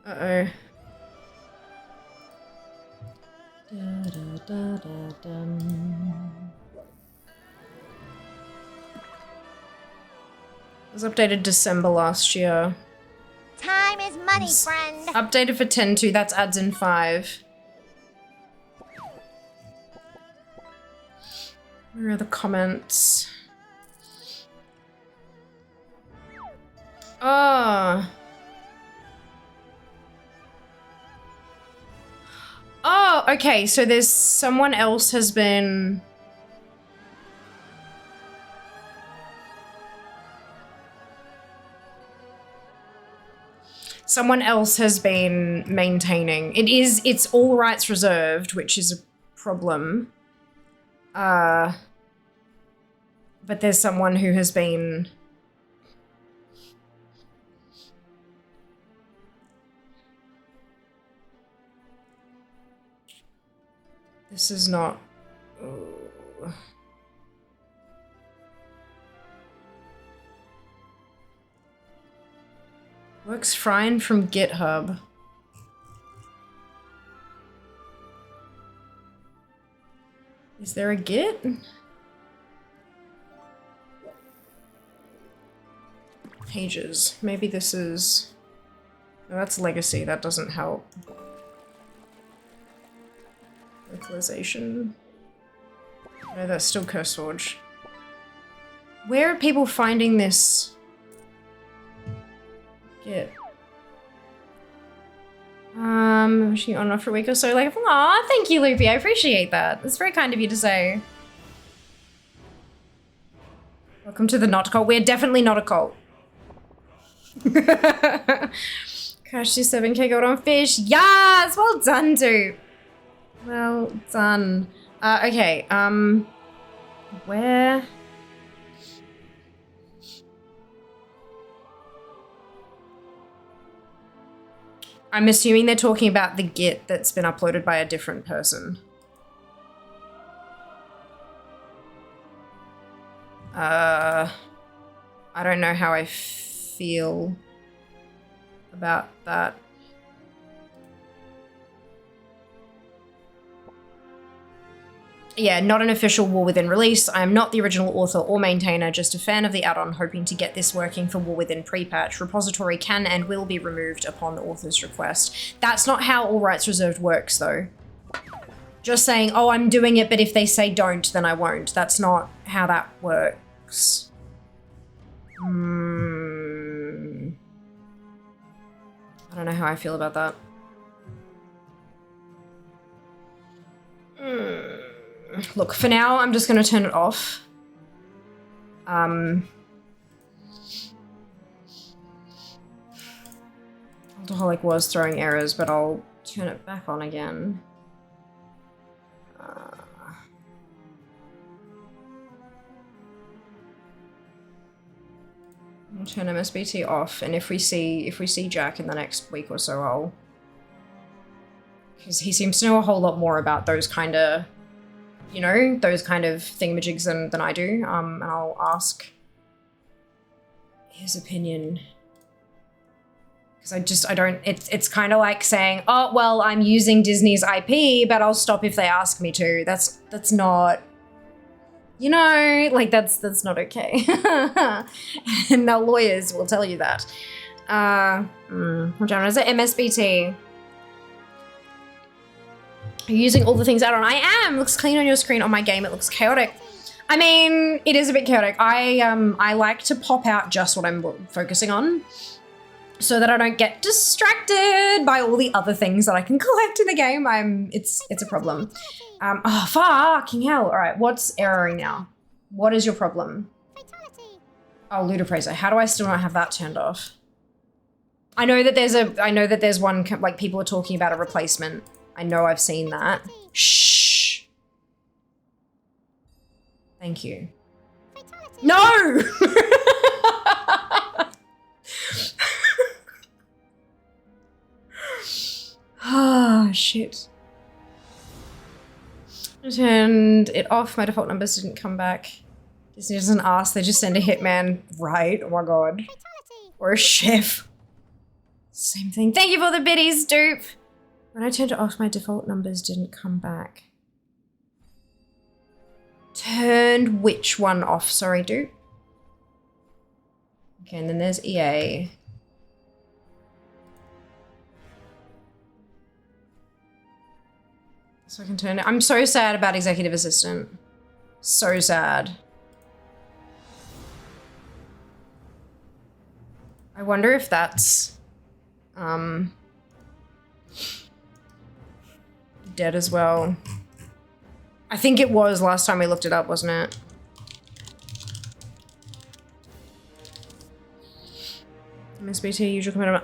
Uh-oh. It was updated December last year. Time is money, friend. Updated for 10.2, that's adds in 5. Where are the comments? Oh. Oh, okay, so there's someone else has been... Someone else has been maintaining. It's all rights reserved, which is a problem. But there's someone who has been... This is not... Oh. Works fine from GitHub. Is there a Git? Pages. Maybe this is... No, that's legacy. That doesn't help. Localization. No, that's still CurseForge. Where are people finding this? Git. Wishing you on and off for a week or so. Like, aw, thank you, Loopy. I appreciate that. It's very kind of you to say. Welcome to the not cult. We're definitely not a cult. Crash to 7k gold on fish. Yes! Well done, dude. Well done. Okay, where? I'm assuming they're talking about the Git that's been uploaded by a different person. I don't know how I feel about that. Yeah, not an official War Within release. I am not the original author or maintainer, just a fan of the add-on hoping to get this working for War Within Prepatch. Repository can and will be removed upon the author's request. That's not how All Rights Reserved works, though. Just saying, oh, I'm doing it, but if they say don't, then I won't. That's not how that works. I don't know how I feel about that. Look, for now, I'm just going to turn it off. Alcoholic was throwing errors, but I'll turn it back on again. I'll turn MSBT off, and if we see Jack in the next week or so, I'll... Because he seems to know a whole lot more about those kind of, you know, those kind of thingamajigs than I do, and I'll ask his opinion. Because I don't, it's kind of like saying, oh, well, I'm using Disney's IP, but I'll stop if they ask me to. That's not, you know, like that's not okay. And our lawyers will tell you that. What genre is it? MSBT. You're using all the things out on. I am. Looks clean on your screen. On my game, it looks chaotic. I mean, it is a bit chaotic. I like to pop out just what I'm focusing on, so that I don't get distracted by all the other things that I can collect in the game. It's a problem. Oh, fucking hell. All right, what's erroring now? What is your problem? Oh, Ludopraiser. How do I still not have that turned off? I know that there's one, like, people are talking about a replacement. I know I've seen that. Shh. Thank you. No! Ah, shit. I turned it off. My default numbers didn't come back. Disney doesn't ask, they just send a hitman. Right? Oh my god. Or a chef. Same thing. Thank you for the biddies, dupe. When I turned it off, my default numbers didn't come back. Turned which one off? Sorry, dupe. Okay, and then there's EA. So I can turn it. I'm so sad about Executive Assistant. So sad. I wonder if that's dead as well. I think it was last time we looked it up, wasn't it? MSBT, usual command.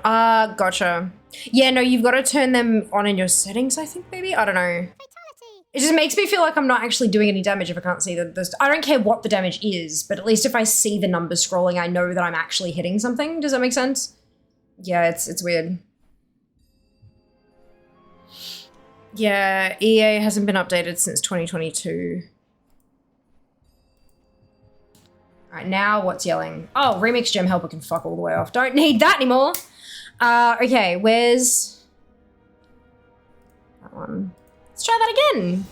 Gotcha. Yeah, no, you've got to turn them on in your settings, I think, maybe? I don't know. It just makes me feel like I'm not actually doing any damage if I can't see the I don't care what the damage is, but at least if I see the numbers scrolling, I know that I'm actually hitting something. Does that make sense? Yeah, it's weird. Yeah, EA hasn't been updated since 2022. Alright, now what's yelling? Oh, Remix Gem Helper can fuck all the way off. Don't need that anymore. Okay, where's that one? Let's try that again.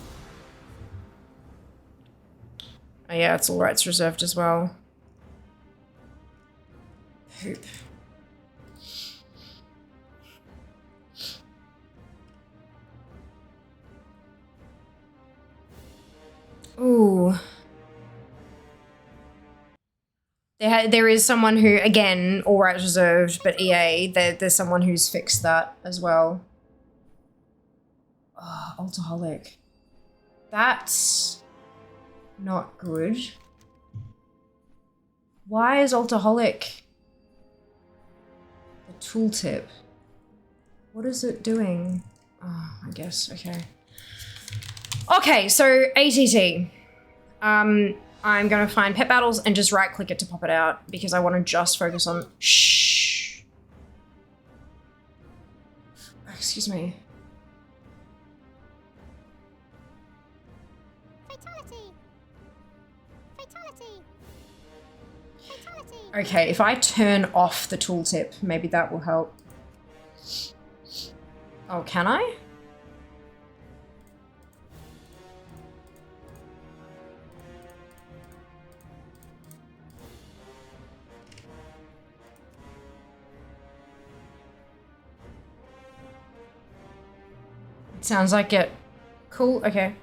Oh yeah, it's all rights reserved as well. Poop. Ooh. There is someone who, again, all rights reserved, but EA, there's someone who's fixed that as well. Oh, Alcoholic. That's not good. Why is Alcoholic tooltip. What is it doing? Oh, I guess, okay. Okay, so ATT. I'm gonna find pet battles and just right click it to pop it out because I want to just focus on, shh. Excuse me. Fatality. Fatality. Fatality. Okay, if I turn off the tooltip, maybe that will help. Oh, can I? Sounds like it. Cool, okay.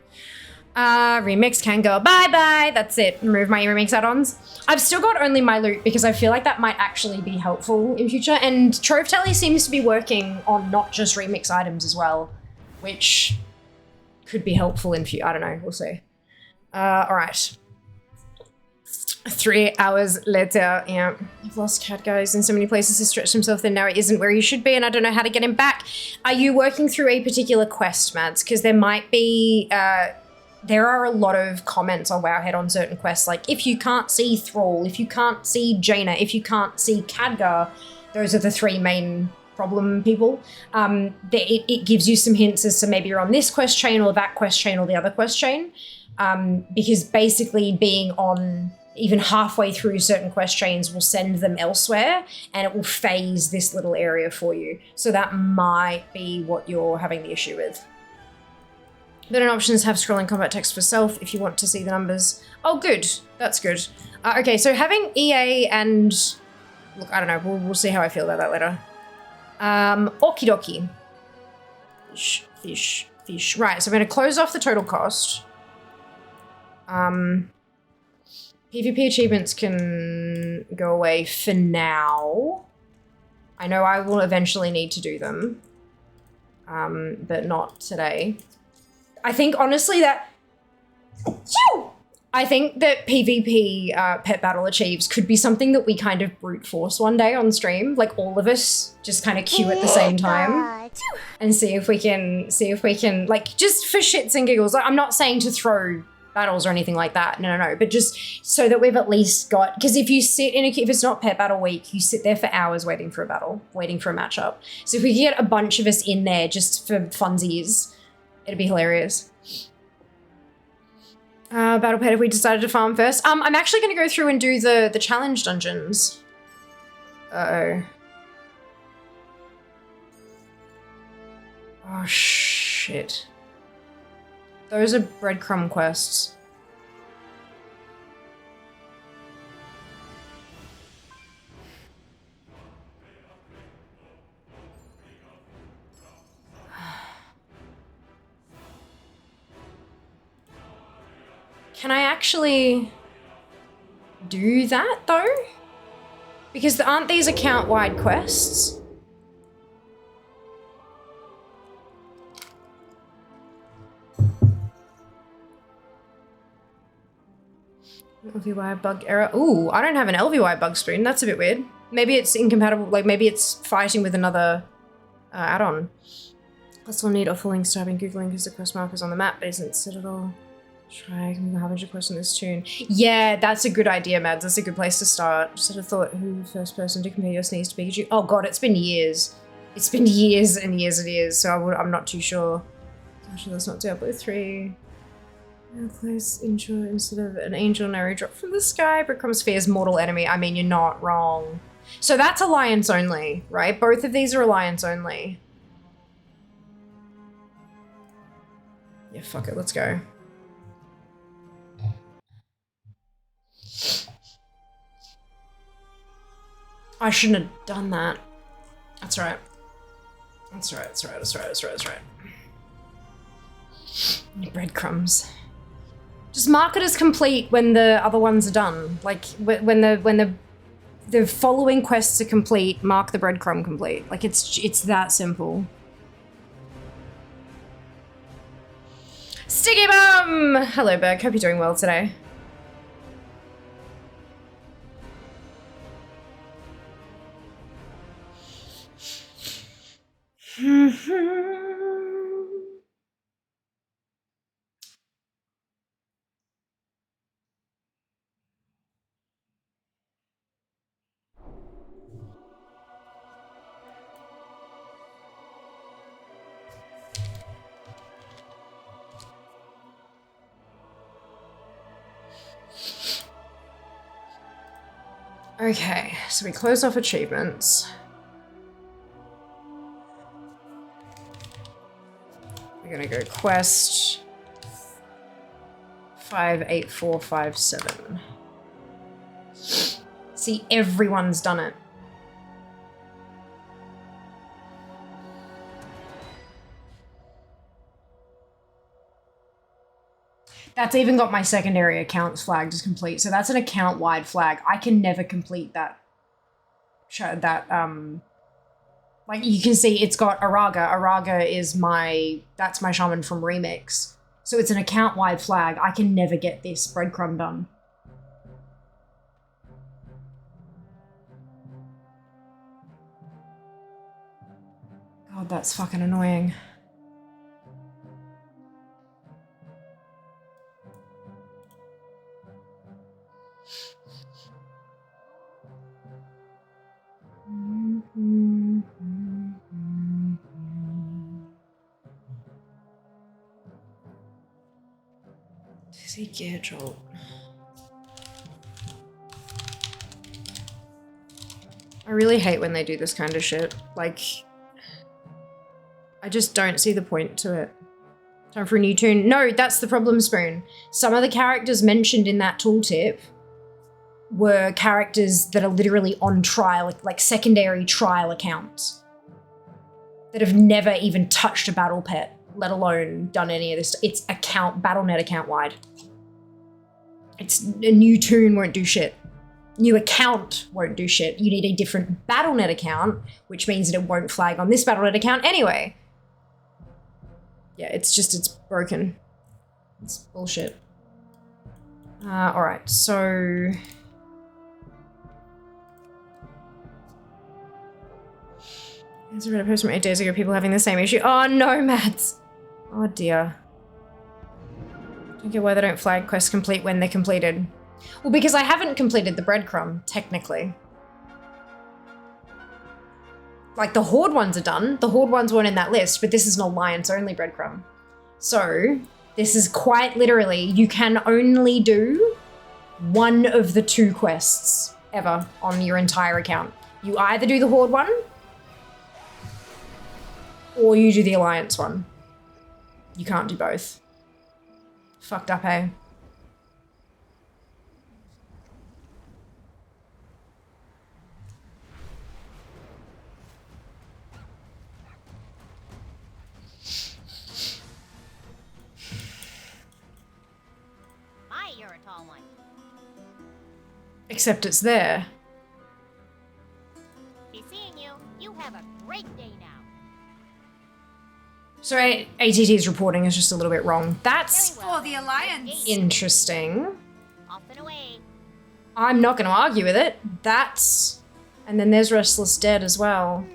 Remix can go bye-bye. That's it. Remove my remix add-ons. I've still got only my loot because I feel like that might actually be helpful in future. And Trove Tally seems to be working on not just remix items as well, which could be helpful in future. I don't know. We'll see. All right. 3 hours later, yeah. I've lost Cat, guys. In so many places he's stretched himself thin. Now he isn't where he should be and I don't know how to get him back. Are you working through a particular quest, Mads? Because there might be, there are a lot of comments on Wowhead on certain quests, like if you can't see Thrall, if you can't see Jaina, if you can't see Khadgar, those are the 3 main problem people. It gives you some hints as to maybe you're on this quest chain or that quest chain or the other quest chain. Because basically being on even halfway through certain quest chains will send them elsewhere and it will phase this little area for you. So that might be what you're having the issue with. Then options have scrolling combat text for self if you want to see the numbers. Oh, good. That's good. Okay, so having EA and... Look, I don't know. We'll see how I feel about that later. Okie dokie. Fish, fish, fish. Right, so I'm going to close off the total cost. PvP achievements can go away for now. I know I will eventually need to do them. But not today. I think, honestly, that... I think that PvP pet battle achieves could be something that we kind of brute force one day on stream. Like, all of us just kind of queue at the same time. And see if we can, like, just for shits and giggles. Like, I'm not saying to throw battles or anything like that. No. But just so that we've at least got... Because if you sit in if it's not pet battle week, you sit there for hours waiting for a battle, waiting for a matchup. So if we could get a bunch of us in there just for funsies, it'd be hilarious. Battle pet if we decided to farm first. I'm actually going to go through and do the challenge dungeons. Uh-oh. Oh, shit. Those are breadcrumb quests. Can I actually do that, though? Because aren't these account-wide quests? LVY bug error. Ooh, I don't have an LVY bug screen. That's a bit weird. Maybe it's incompatible. Like, maybe it's fighting with another add-on. Plus, we'll need awful links to having Googling because the quest markers on the map, but isn't set at all. Try a bunch of quests on this tune. Yeah, that's a good idea, Mads. That's a good place to start. Just had a thought, who first person to compare your sneeze to Pikachu? Oh god, it's been years. It's been years and years and years, so I'm not too sure. Actually, that's not Diablo 3. Close intro instead of an angel narrow drop from the sky. Breadcrumb Sphere's mortal enemy. I mean, you're not wrong. So that's alliance only, right? Both of these are alliance only. Yeah, fuck it, let's go. I shouldn't have done that. That's right. That's right, that's right, that's right, that's right, that's right. Breadcrumbs. Just mark it as complete when the other ones are done. Like, when the following quests are complete, mark the breadcrumb complete. Like, it's that simple. Sticky Bum! Hello, Berg. Hope you're doing well today. Okay, so we close off achievements. We're gonna go quest 58457. See, everyone's done it. That's even got my secondary accounts flagged as complete. So that's an account-wide flag. I can never complete that. Like you can see it's got Araga. Araga is that's my shaman from Remix. So it's an account-wide flag. I can never get this breadcrumb done. God, that's fucking annoying. Dizzy Gear Jolt. I really hate when they do this kind of shit. Like, I just don't see the point to it. Time for a new tune. No, that's the problem, Spoon. Some of the characters mentioned in that tooltip were characters that are literally on trial, like secondary trial accounts that have never even touched a battle pet, let alone done any of this. It's BattleNet account wide. It's a new tune won't do shit. New account won't do shit. You need a different BattleNet account, which means that it won't flag on this BattleNet account anyway. Yeah, it's broken. It's bullshit. All right, so I read a post from 8 days ago, people having the same issue. Oh no, Mads. Oh dear. Don't get why they don't flag quests complete when they're completed. Well, because I haven't completed the breadcrumb, technically. Like, the Horde ones are done. The Horde ones weren't in that list, but this is an Alliance-only breadcrumb. So, this is quite literally, you can only do one of the 2 quests ever on your entire account. You either do the Horde one, or you do the Alliance one. You can't do both. Fucked up, eh? You're a tall one. Except it's there. Be seeing you. You have a great day now. So ATT's reporting is just a little bit wrong. That's Very well. For the Alliance. interesting. Off and away. I'm not going to argue with it. That's... And then there's Restless Dead as well.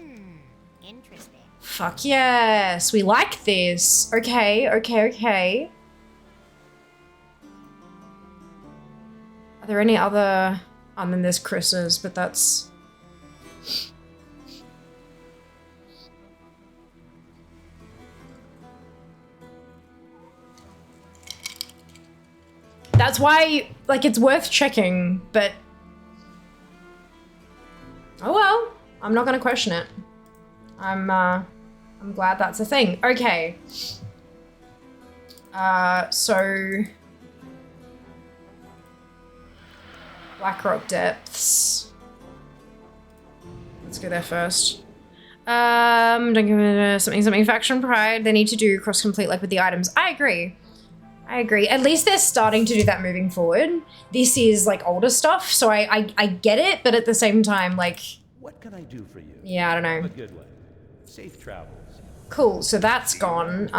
Interesting. Fuck yes. We like this. Okay, okay, okay. Are there any other... I mean, there's Chris's, but that's... That's why, like, it's worth checking, but... Oh well, I'm not gonna question it. I'm glad that's a thing. Okay. So... Blackrock Depths. Let's go there first. Don't give it something faction pride. They need to do cross complete like with the items. I agree. I agree. At least they're starting to do that moving forward. This is like older stuff, so I get it, but at the same time, like, What can I do for you? yeah, I don't Have know. a good one. Safe travels. Cool, so that's gone.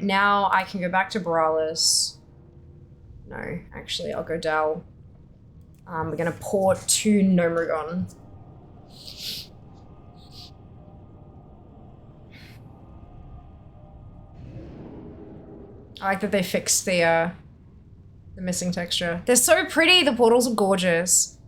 Now I can go back to Boralis. No, actually, I'll go Dal. We're gonna port to Nomragon. I like that they fixed the missing texture. They're so pretty. The portals are gorgeous.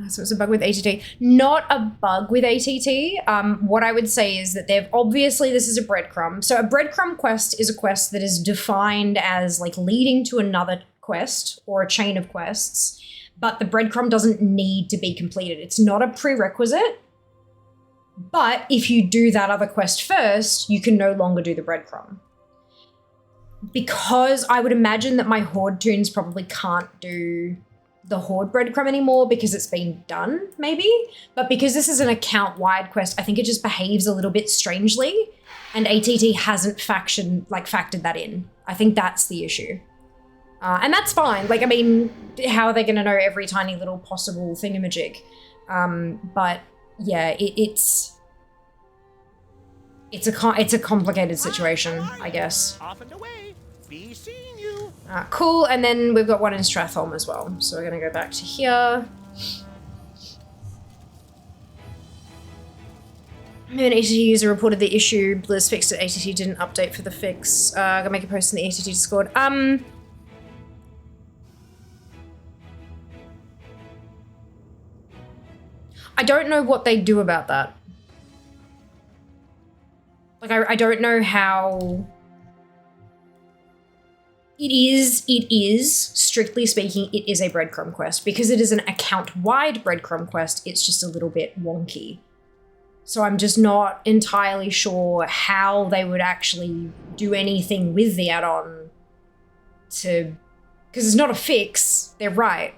So it's a bug with ATT. Not a bug with ATT. What I would say is that they've obviously, this is a breadcrumb. So a breadcrumb quest is a quest that is defined as like leading to another quest or a chain of quests, but the breadcrumb doesn't need to be completed. It's not a prerequisite, but if you do that other quest first, you can no longer do the breadcrumb. Because I would imagine that my Horde tunes probably can't do the Horde breadcrumb anymore because it's been done, maybe. But because this is an account-wide quest, I think it just behaves a little bit strangely, and ATT hasn't factored that in. I think that's the issue. And that's fine. Like, I mean, how are they going to know every tiny little possible thingamajig? But yeah, it's a complicated situation, I guess. Off and away. Be seeing you. Cool, and then we've got one in Stratholme as well. So we're going to go back to here. An ATT user reported the issue. Blizz fixed it. ATT didn't update for the fix. Gonna make a post in the ATT Discord. I don't know what they do about that. Like, I don't know how... It is, strictly speaking, it is a breadcrumb quest. Because it is an account-wide breadcrumb quest, it's just a little bit wonky. So I'm just not entirely sure how they would actually do anything with the add-on to... Because it's not a fix, they're right.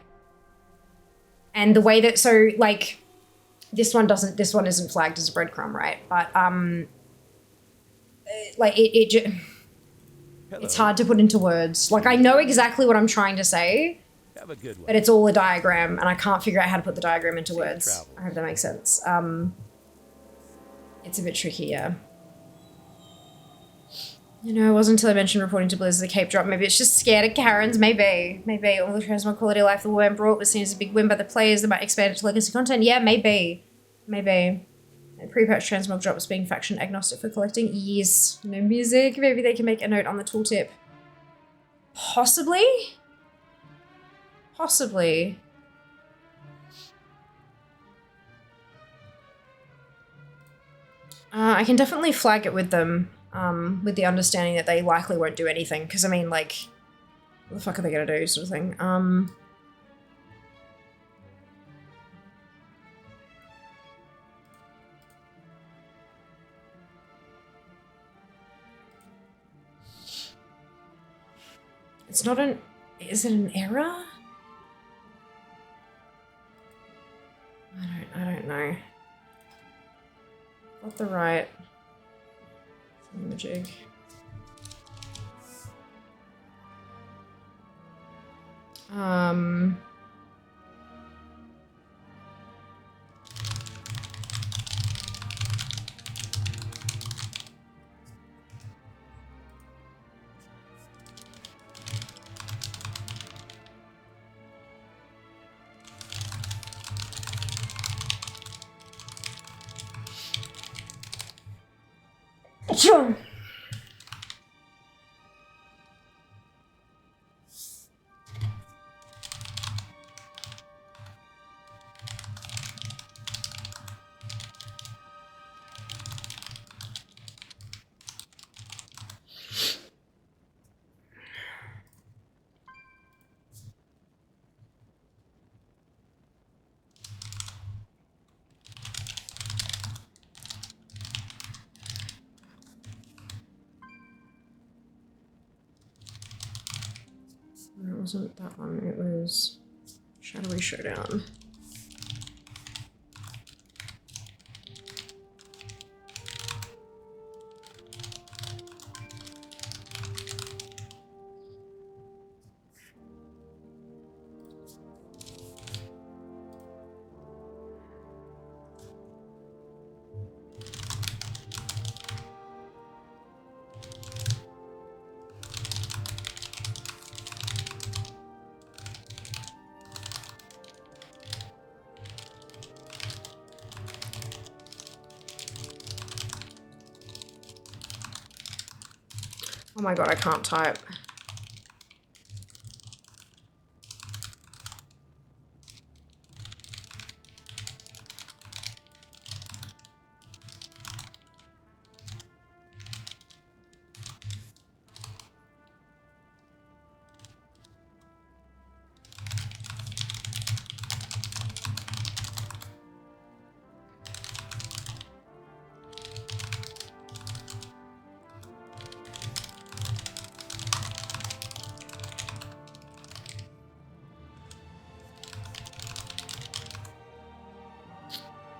And the way that, so, like, this one isn't flagged as a breadcrumb, right? But, like, it's hard to put into words. Like, I know exactly what I'm trying to say, Have a good one. but it's all a diagram, and I can't figure out how to put the diagram into words. I hope that makes sense. It's a bit tricky, yeah. You know, it wasn't until I mentioned reporting to Blizz the Cape drop. Maybe it's just scared of Karens. Maybe. Maybe all the transmog quality of life the war brought was seen as a big win by the players that might expand it to legacy content. Yeah, maybe. Maybe. And Prepatch transmog drop was being faction agnostic for collecting. Yes. No music. Maybe they can make a note on the tooltip. Possibly? Possibly. I can definitely flag it with them. With the understanding that they likely won't do anything. Because, I mean, like, what the fuck are they going to do, sort of thing. It's not an... Is it an error? I don't know. Got the right... Jig. Sure. It wasn't that one, it was Shadowy Showdown. Oh my god, I can't type.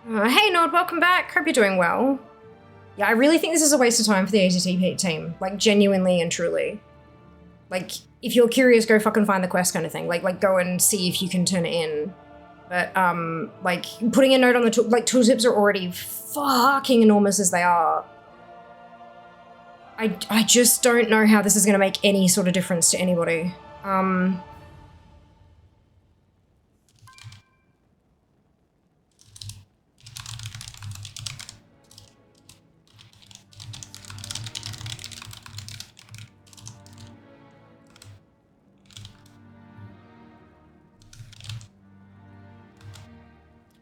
Hey Nord, welcome back. Hope you're doing well. Yeah, I really think this is a waste of time for the ATTP team. Like, genuinely and truly. Like, if you're curious, go fucking find the quest kind of thing. Like go and see if you can turn it in. But, like, putting a note on the tooltips are already fucking enormous as they are. I just don't know how this is going to make any sort of difference to anybody.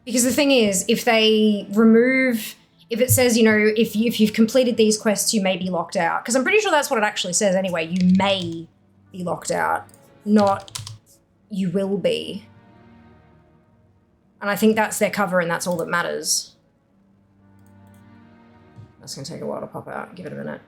Because the thing is, if they remove, if it says, you know, if you've completed these quests, you may be locked out. Because I'm pretty sure that's what it actually says anyway. You may be locked out, not you will be. And I think that's their cover and that's all that matters. That's going to take a while to pop out. Give it a minute.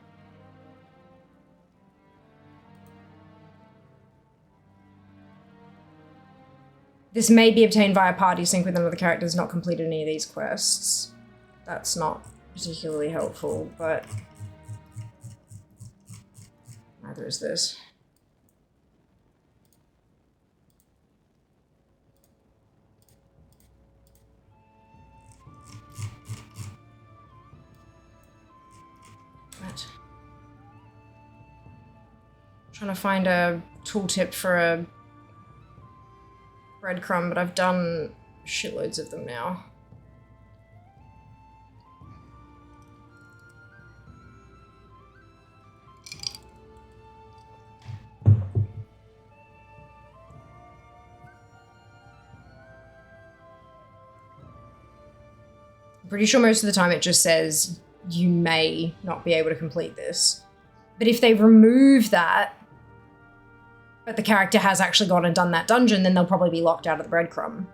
This may be obtained via party sync with another character who's not completed any of these quests. That's not particularly helpful, but neither is this. Right. Trying to find a tooltip for a breadcrumb, but I've done shitloads of them now. I'm pretty sure most of the time it just says you may not be able to complete this. But if they remove that, but the character has actually gone and done that dungeon, then they'll probably be locked out of the breadcrumb.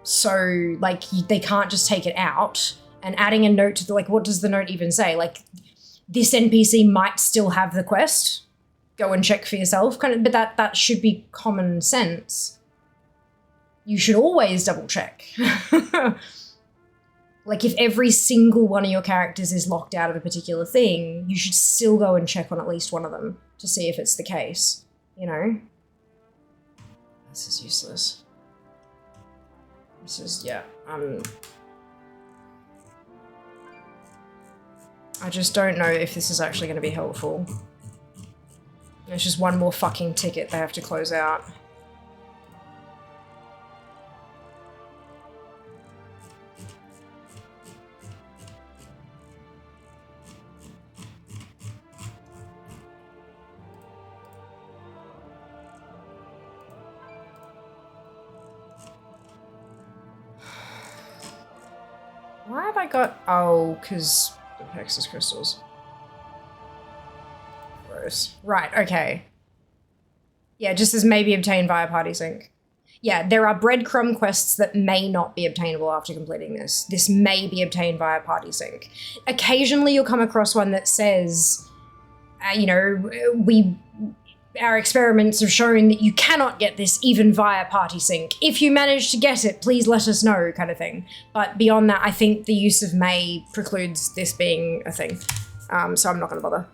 So, like, they can't just take it out. And adding a note to the, like, what does the note even say? Like, this NPC might still have the quest. Go and check for yourself. Kind of, but that should be common sense. You should always double check. Like, if every single one of your characters is locked out of a particular thing, you should still go and check on at least one of them to see if it's the case. You know? This is useless. This is, yeah, I just don't know if this is actually going to be helpful. It's just one more fucking ticket they have to close out. Why have I got... Oh, because the Pexus crystals. Gross. Right, okay. Yeah, just as maybe obtained via party sync. Yeah, there are breadcrumb quests that may not be obtainable after completing this. This may be obtained via party sync. Occasionally you'll come across one that says, you know, our experiments have shown that you cannot get this even via party sync. If you manage to get it, please let us know, kind of thing. But beyond that, I think the use of may precludes this being a thing. So I'm not going to bother.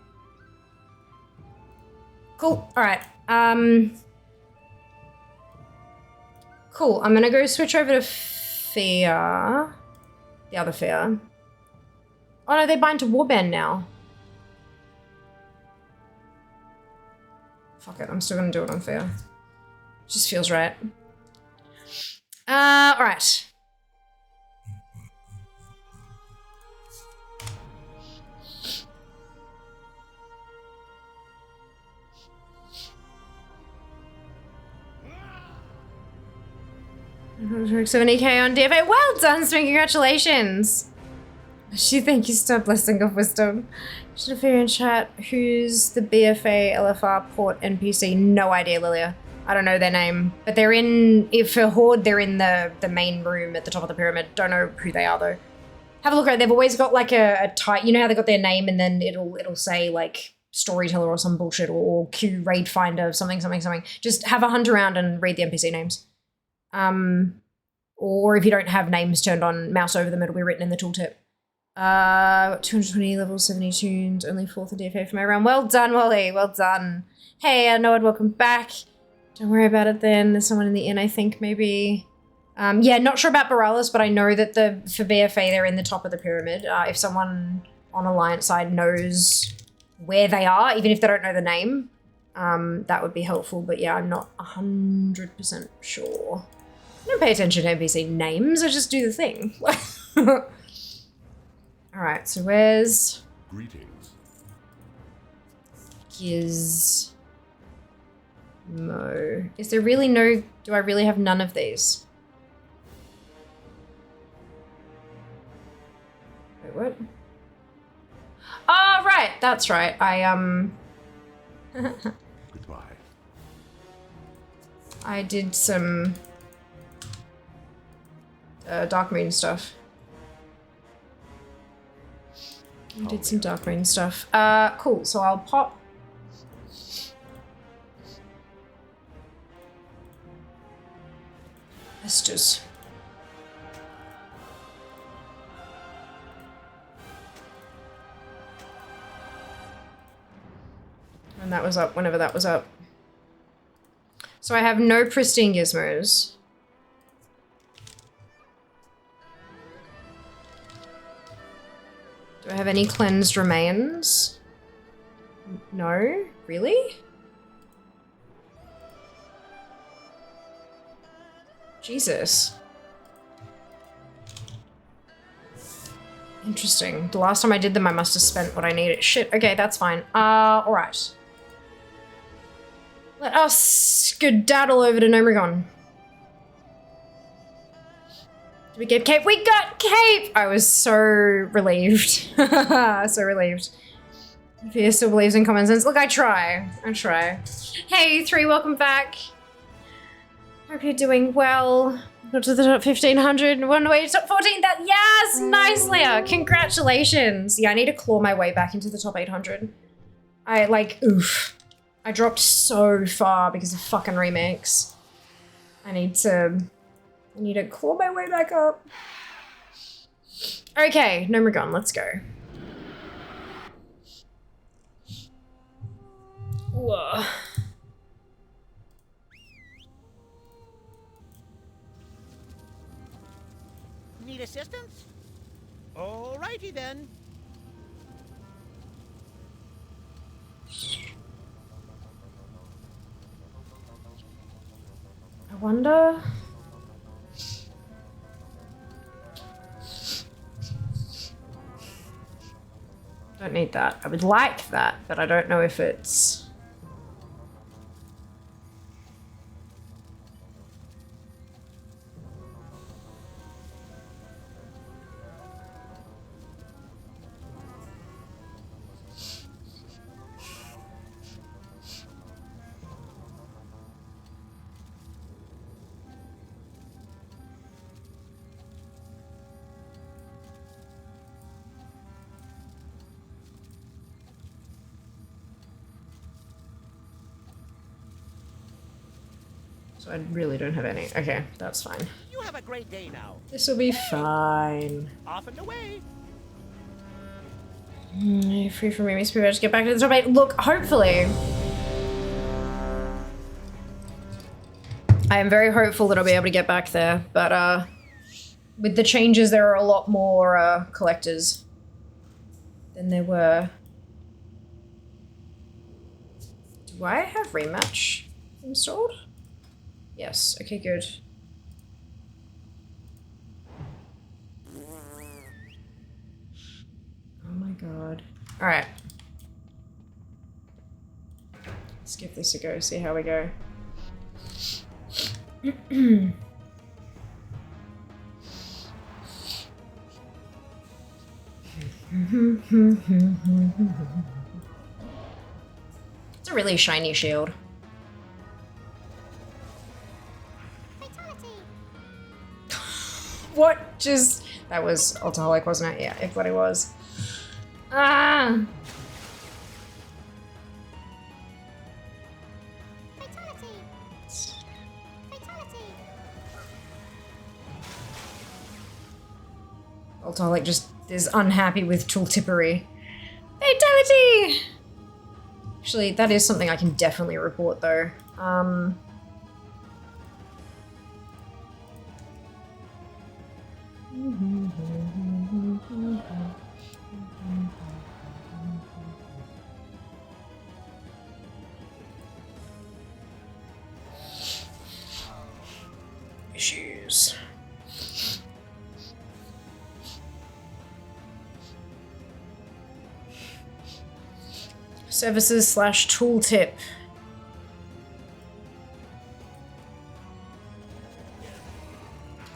Cool. All right. Cool. I'm going to go switch over to Fear. The other Fear. Oh no, they bind to Warband now. Fuck it, I'm still gonna do it on Fear. Just feels right. Alright. 70k on DFA. Well done, Swing. Congratulations. Thank you, stop blessing of wisdom. Should have in chat. Who's the BFA LFR port NPC? No idea, Lilia. I don't know their name, but they're in. If for Horde, they're in the main room at the top of the pyramid. Don't know who they are though. Have a look at it. They've always got like a type. You know how they got their name and then it'll say like storyteller or some bullshit or Q raid finder something. Just have a hunt around and read the NPC names. Or if you don't have names turned on, mouse over them. It'll be written in the tooltip. 220 level 70 tuned, only 4th of DFA for my round. Well done, Wally. Well done. Hey, Nod, welcome back. Don't worry about it then. There's someone in the inn, I think, maybe. Yeah, not sure about Borealis, but I know that for BFA, they're in the top of the pyramid. If someone on Alliance side knows where they are, even if they don't know the name, that would be helpful. But yeah, I'm not 100% sure. I don't pay attention to NPC names, I just do the thing. Alright, so where's... Greetings. Gizmo. Is there really no... Do I really have none of these? Wait, what? Oh, right, that's right. Goodbye. I did some... Dark Moon stuff. I did some Dark Moon stuff. Cool, so I'll pop... Estus. And that was up whenever that was up. So I have no pristine gizmos. Do I have any cleansed remains? No? Really? Jesus. Interesting. The last time I did them, I must have spent what I needed. Shit, okay, that's fine. Alright. Let us skedaddle over to Nomrigon. Did we get Cape? We got Cape! I was so relieved. So relieved. If he still believes in common sense. Look, I try. Hey, 3, welcome back. Hope you're doing well. Got to the top 1500. One way to top 14. That, yes! Nice, Leah. Congratulations. Yeah, I need to claw my way back into the top 800. Oof. I dropped so far because of fucking remakes. I need to claw my way back up. Okay, Nomrigon, let's go. Whoa. Need assistance? Alrighty then. I wonder... Don't need that. I would like that, but I don't know if it's... So I really don't have any. Okay, that's fine. You have a great day now. This will be fine. Off and away. Free from me, Miss Prepatch, get back to the top 8. Look, hopefully. I am very hopeful that I'll be able to get back there, but with the changes, there are a lot more collectors than there were. Do I have Rematch installed? Yes, okay, good. Oh my god. Alright. Let's give this a go, see how we go. It's a really shiny shield. Fatality. What? Just... That was Alcoholic, wasn't it? Yeah, it bloody was. Ah! Fatality. Fatality. Alcoholic just is unhappy with tooltippery. Fatality! Actually, that is something I can definitely report, though. Issues. Services / tooltip.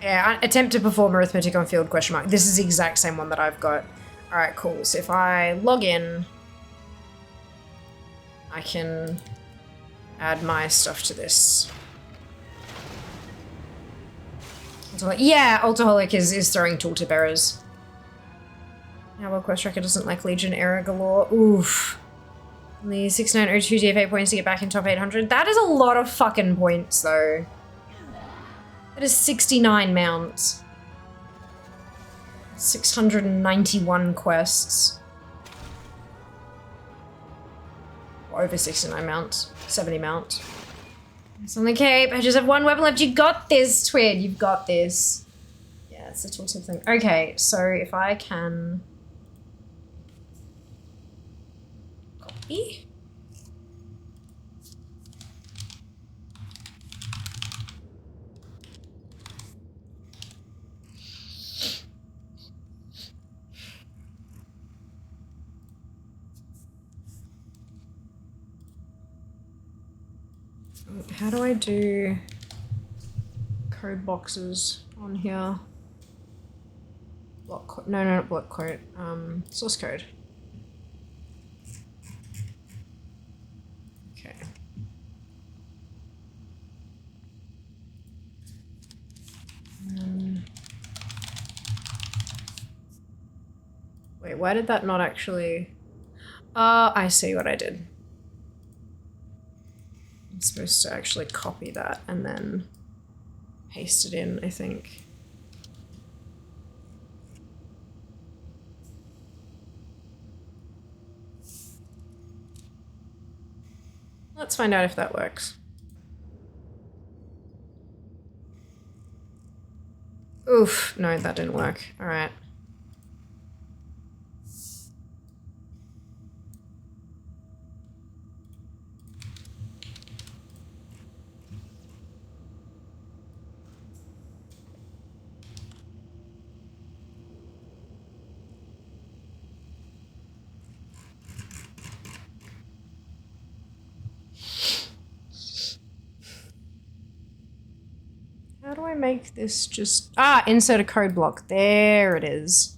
Yeah, attempt to perform arithmetic on field ? This is the exact same one that I've got. Alright, cool. So if I log in, I can add my stuff to this. Yeah, Alcoholic is throwing tooltip errors. Now, well, Quest Tracker doesn't like Legion error galore. Oof. Only 6902 GFA points to get back in top 800. That is a lot of fucking points, though. That is 69 mounts. 691 quests. Over 69 mounts. 70 mounts. It's on the cape. I just have one weapon left. You got this, Twid. You've got this. Yeah, it's a tooltip thing. Okay, so if I can... Copy. How do I do code boxes on here? Block code. No, not block code. Source code. Okay. Wait, why did that not actually... I see what I did. I'm supposed to actually copy that and then paste it in, I think. Let's find out if that works. Oof, no, that didn't work. All right. How do I make this just... Ah, insert a code block. There it is.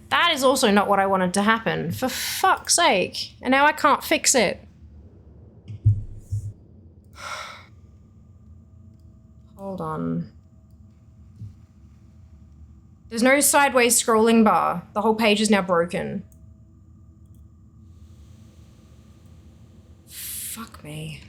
That is also not what I wanted to happen. For fuck's sake. And now I can't fix it. Hold on. There's no sideways scrolling bar. The whole page is now broken. Fuck me.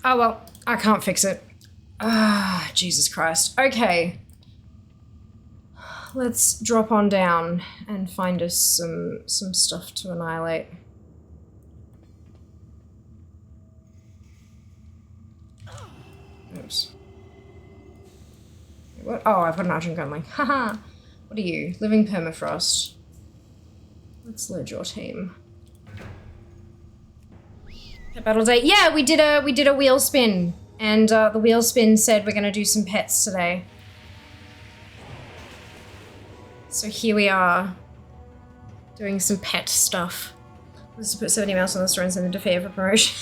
Oh well, I can't fix it. Ah, Jesus Christ. Okay. Let's drop on down and find us some stuff to annihilate. Oops. What? Oh, I've got an argent gun. Like, haha. What are you? Living permafrost. Let's load your team. Pet battle day. Yeah, we did a wheel spin, and the wheel spin said we're gonna do some pets today. So here we are, doing some pet stuff. Let's put 70 mouse on the store and send them to fair for promotion.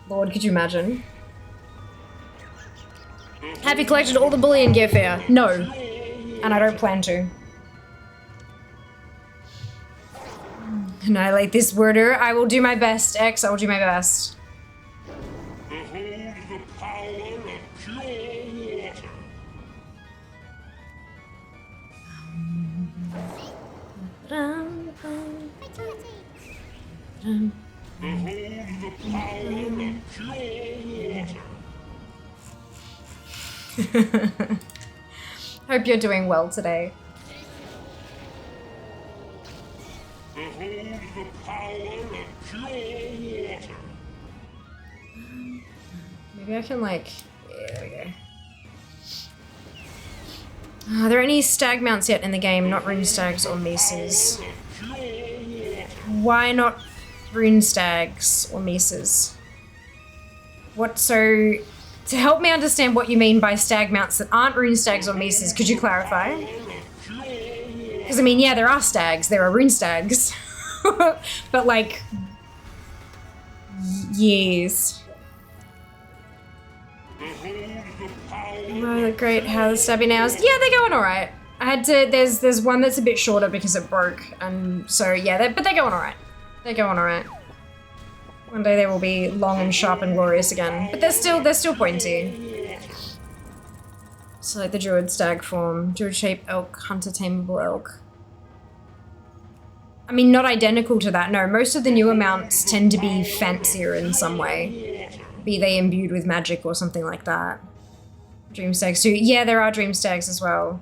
Lord, could you imagine? Have you collected all the bullion gear fair? No, and I don't plan to. Annihilate this worder. I will do my best, X. I will do my best. Behold the power of pure water. Behold the power of pure water. Hope you're doing well today. Behold the power of pure water. Maybe I can like, yeah, there we go. Are there any stag mounts yet in the game? Not rune stags or mesas. Why not rune stags or mesas? What, so, to help me understand what you mean by stag mounts that aren't rune stags or mesas, could you clarify? Because I mean, yeah, there are stags, there are rune stags. But like, yes. Oh, great, how the stabby nails? Yeah, they're going alright. I had to, there's one that's a bit shorter because it broke, and so yeah, but they're going alright. They're going alright. One day they will be long and sharp and glorious again, but they're still pointy. So like the druid stag form, druid shape elk, hunter tameable elk. I mean, not identical to that, no. Most of the newer mounts tend to be fancier in some way. Be they imbued with magic or something like that. Dream stags too. Yeah, there are dream stags as well.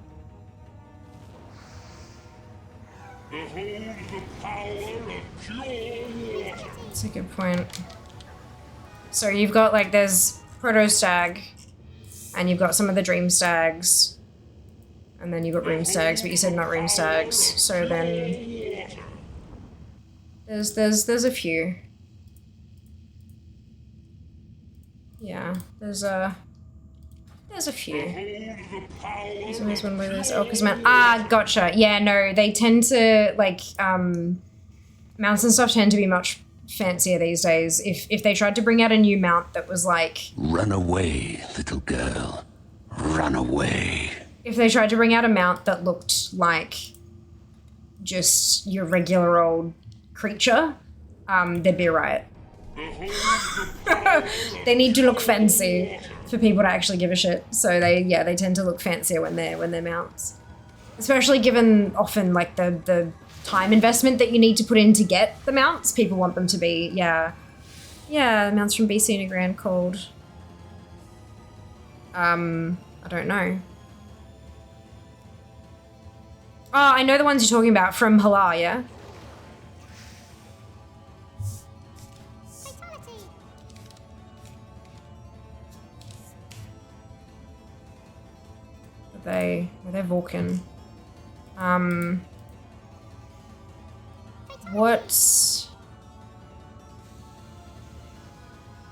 That's a good point. So you've got like, there's proto stag, and you've got some of the dream stags, and then you've got rune stags, but you said not rune stags. So then there's a few. Yeah, there's a few. There's always one where there's elk is mount. Ah, gotcha. Yeah, no, they tend to like mounts and stuff tend to be much fancier these days. If they tried to bring out a new mount that was like, run away, little girl. Run away. If they tried to bring out a mount that looked like just your regular old creature, there'd be a riot. They need to look fancy for people to actually give a shit. So they tend to look fancier when they're mounts. Especially given often like the time investment that you need to put in to get the mounts. People want them to be, yeah, mounts from BC in a grand called I don't know. Oh, I know the ones you're talking about from Halal, yeah? They're Vulcan. What's...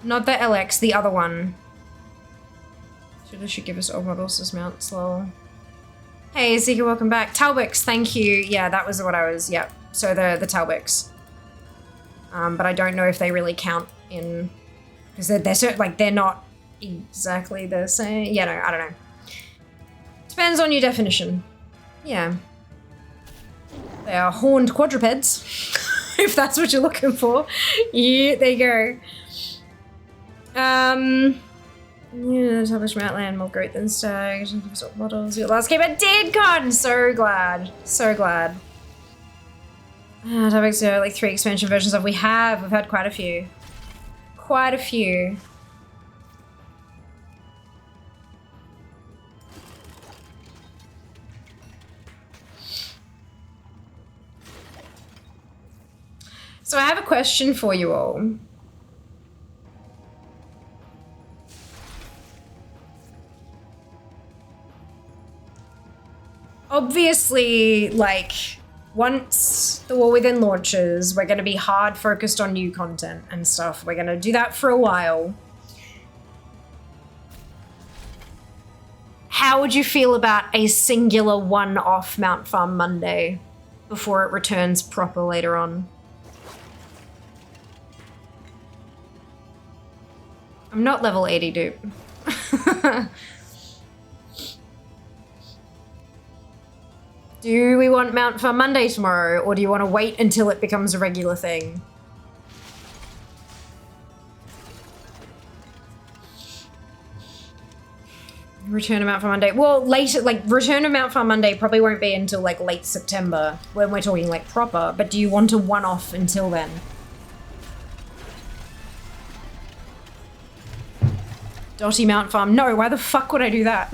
Not the LX, the other one. Should give us old models as mounts, lol. Hey, Zika, welcome back. Talbix, thank you. Yeah, that was what I was, yep. So the Talbix. But I don't know if they really count in... Because they're not exactly the same. Yeah, no, I don't know. Depends on your definition. Yeah. They are horned quadrupeds, if that's what you're looking for. Yeah, there you go. Yeah, published Outland, more great than Stag. Models. Your last game I did, Con! So glad. So glad. Topics are like 3 expansion versions of. We've had quite a few. Quite a few. So I have a question for you all. Obviously, like, once the War Within launches, we're going to be hard focused on new content and stuff. We're going to do that for a while. How would you feel about a singular one-off Mount Farm Monday before it returns proper later on? I'm not level 80, dupe. Do we want Mount Farm Monday tomorrow, or do you want to wait until it becomes a regular thing? Return of Mount Farm Monday. Well, later, like, Return of Mount Farm Monday probably won't be until, like, late September, when we're talking, like, proper, but do you want a one-off until then? Dotty Mount Farm. No, why the fuck would I do that?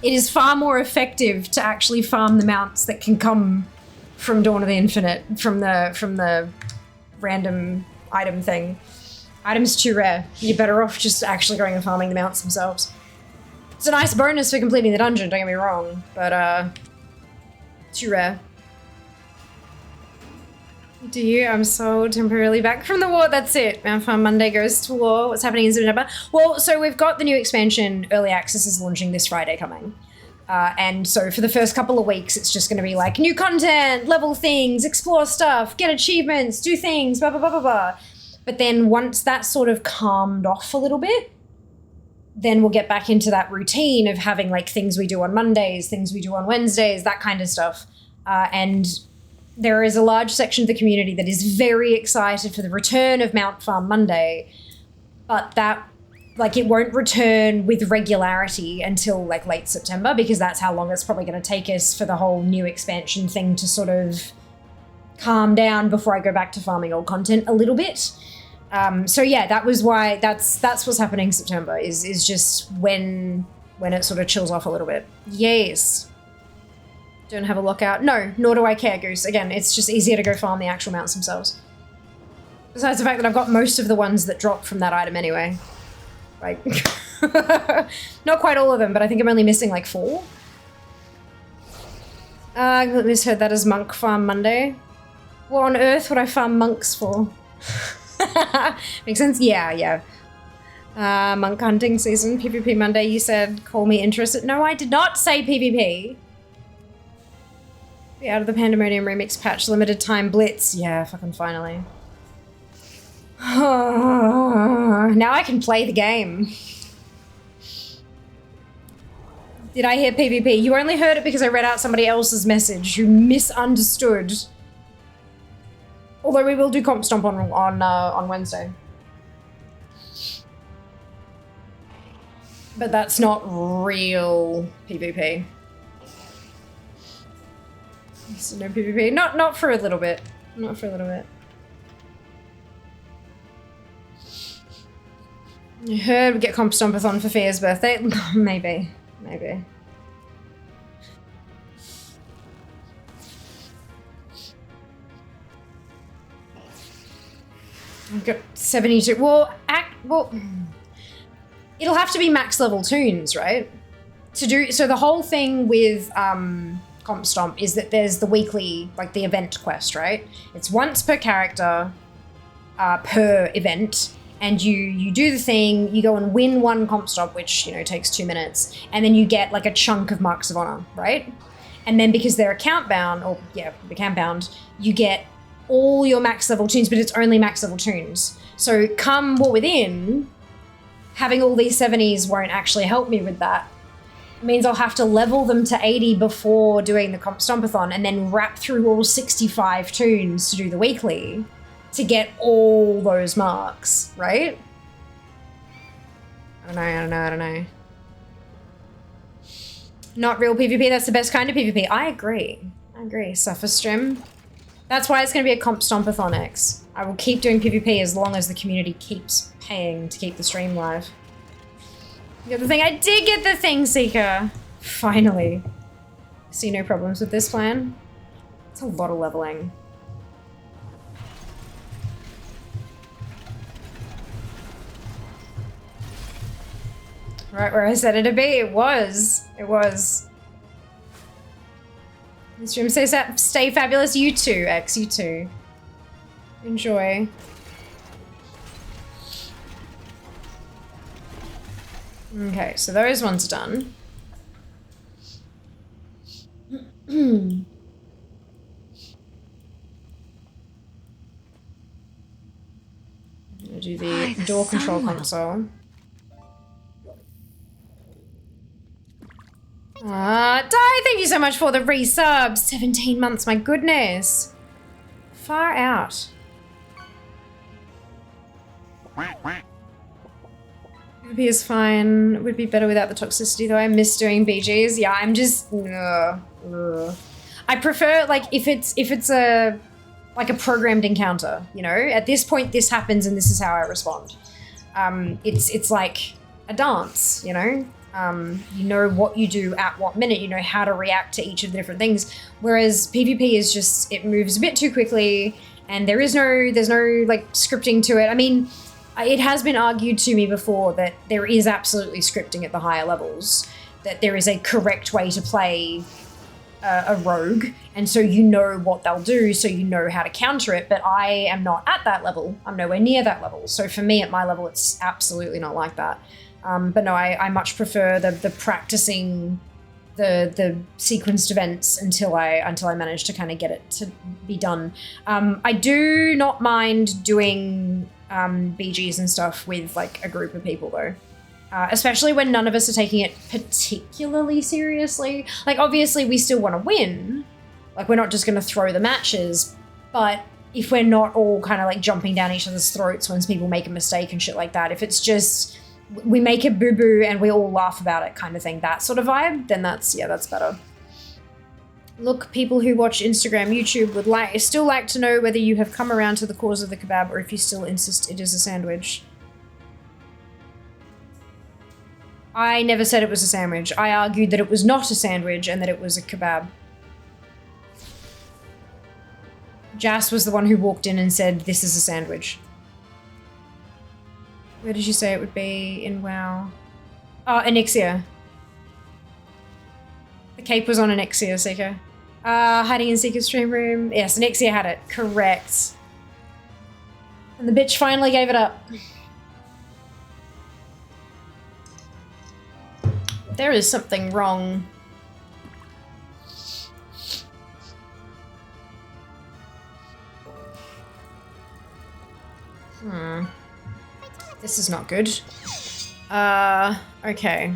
It is far more effective to actually farm the mounts that can come from Dawn of the Infinite, from the random item thing. Items too rare. You're better off just actually going and farming the mounts themselves. It's a nice bonus for completing the dungeon, don't get me wrong, but too rare. Do you? I'm so temporarily back from the war. That's it. Mount Farm Monday goes to war. What's happening in September? Well, so we've got the new expansion, Early Access is launching this Friday coming. And so for the first couple of weeks, it's just going to be like new content, level things, explore stuff, get achievements, do things, blah, blah, blah, blah, blah. But then once that's sort of calmed off a little bit, then we'll get back into that routine of having like things we do on Mondays, things we do on Wednesdays, that kind of stuff. And there is a large section of the community that is very excited for the return of Mount Farm Monday, but that, like, it won't return with regularity until, like, late September, because that's how long it's probably going to take us for the whole new expansion thing to sort of calm down before I go back to farming old content a little bit. So yeah, that was why, that's what's happening in September, is just when it sort of chills off a little bit. Yes. Don't have a lockout. No, nor do I care, Goose. Again, it's just easier to go farm the actual mounts themselves. Besides the fact that I've got most of the ones that drop from that item anyway. Like, not quite all of them, but I think I'm only missing like 4. I misheard that as Monk Farm Monday. What on earth would I farm monks for? Makes sense? Yeah. Monk hunting season, PvP Monday, you said, call me interested. No, I did not say PvP. Out of the Pandemonium Remix patch, limited time blitz. Yeah, fucking finally. Now I can play the game. Did I hear PvP? You only heard it because I read out somebody else's message who misunderstood. Although we will do Comp Stomp on Wednesday. But that's not real PvP. So no PvP. Not for a little bit. Not for a little bit. I heard we get Comp Stompathon for Fia's birthday. Maybe. I've got 72. Well, it'll have to be max level toons, right? So the whole thing with Comp Stomp is that there's the weekly, like the event quest, right? It's once per character, per event, and you do the thing, you go and win one Comp Stomp, which, you know, takes 2 minutes, and then you get like a chunk of Marks of Honor, right? And then because they're account bound, you get all your max level toons, but it's only max level toons. So come War Within, having all these 70s won't actually help me with that. Means I'll have to level them to 80 before doing the Comp Stompathon and then wrap through all 65 toons to do the weekly to get all those marks, right? I don't know. Not real PvP, that's the best kind of PvP. I agree. Suffer Stream. That's why it's going to be a Comp Stompathon X. I will keep doing PvP as long as the community keeps paying to keep the stream live. You got the thing? I did get the thing, Seeker! Finally. See no problems with this plan. It's a lot of leveling. Right where I said it'd be, it was. Stream, stay fabulous. You too, X. You too. Enjoy. Okay, so those ones are done. I'm gonna do the door control console. Di, thank you so much for the resub. 17 months, my goodness. Far out. BB is fine. It would be better without the toxicity though. I miss doing BGs. Yeah, I'm just I prefer like if it's a like a programmed encounter, you know? At this point this happens and this is how I respond. It's like a dance, you know? You know what you do at what minute, you know how to react to each of the different things. Whereas PvP is just, it moves a bit too quickly and there's no like scripting to it. I mean, it has been argued to me before that there is absolutely scripting at the higher levels, that there is a correct way to play a rogue, and so you know what they'll do, so you know how to counter it, but I am not at that level. I'm nowhere near that level. So for me, at my level, it's absolutely not like that. But no, I much prefer the practicing the sequenced events until I manage to kind of get it to be done. I do not mind doing BGs and stuff with like a group of people though. Especially when none of us are taking it particularly seriously. Like obviously we still want to win. Like we're not just going to throw the matches, but if we're not all kind of like jumping down each other's throats when people make a mistake and shit like that, if it's just we make a boo-boo and we all laugh about it kind of thing, that sort of vibe, then that's better. Look, people who watch Instagram, YouTube would still like to know whether you have come around to the cause of the kebab or if you still insist it is a sandwich. I never said it was a sandwich. I argued that it was not a sandwich and that it was a kebab. Jas was the one who walked in and said, this is a sandwich. Where did you say it would be in WoW? Oh, Anixia. The cape was on Anixia, Seeker. Hiding in Seeker's stream room. Yes, Anixia had it. Correct. And the bitch finally gave it up. There is something wrong. This is not good. Okay.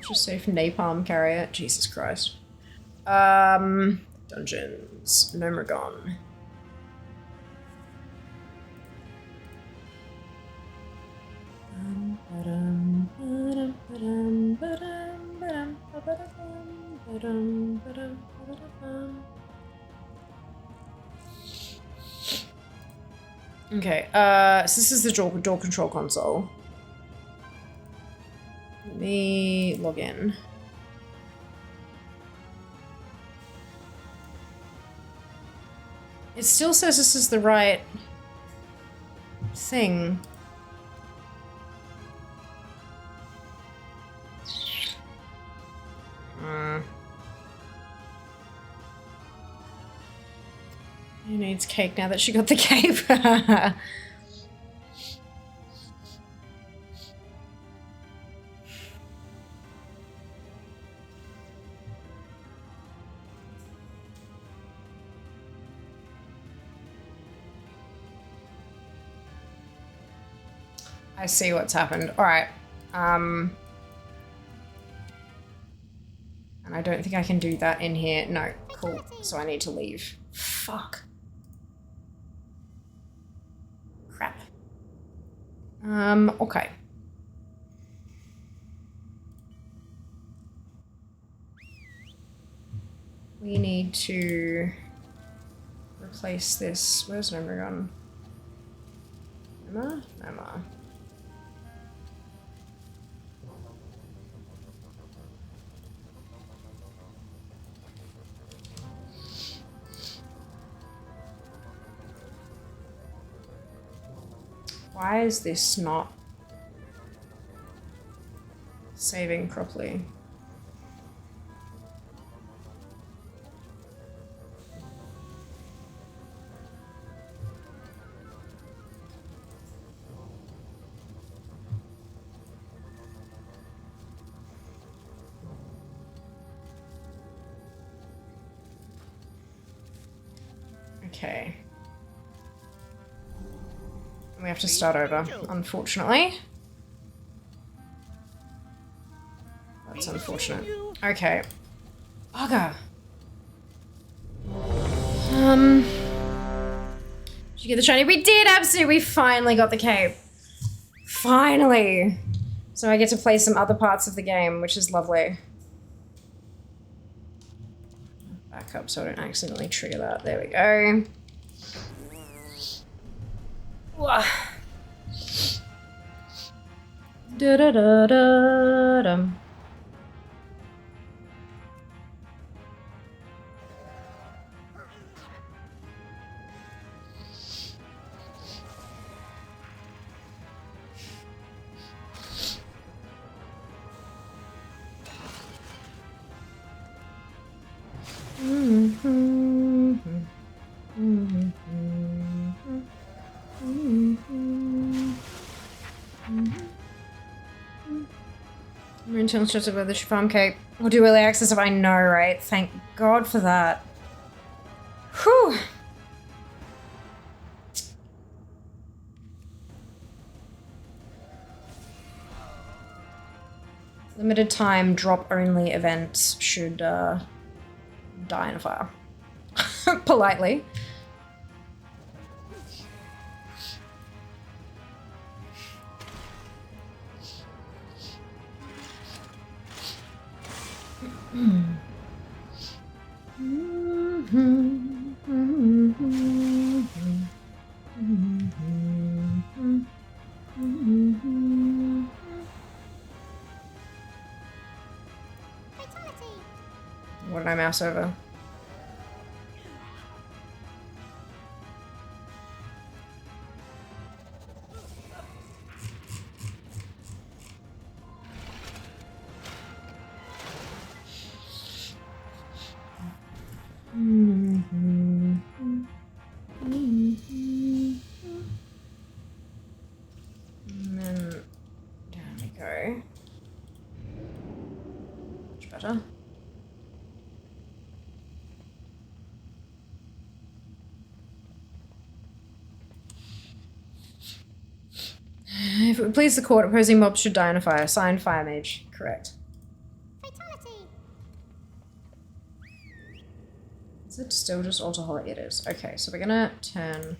Just safe napalm carrier. Jesus Christ. Dungeons. Nomergon. Okay, so this is the door control console. Let me log in. It still says this is the right thing. Who needs cake now that she got the cape? I see what's happened. All right. And I don't think I can do that in here. No, cool. So I need to leave. Fuck. Crap. Okay. We need to replace this. Where's Nomergon? Emma? Emma. Why is this not? saving properly. Okay. We have to start over, unfortunately. That's unfortunate. Okay. Bugger. Did you get the shiny? We did, absolutely. We finally got the cape. Finally. So I get to play some other parts of the game, which is lovely. Back up so I don't accidentally trigger that. There we go. Wah. Da da da da dum. I'm internal stress about the farm cape. We'll do early access if I know, right? Thank God for that. Whew. Limited time drop only events should die in a fire. Politely. What did I mouse over? And then down we go. Much better. If it would please the court, opposing mobs should die in a fire. Signed, Fire Mage. Correct. Fatality. Is it still just Alcoholic? It is. Okay, so we're gonna turn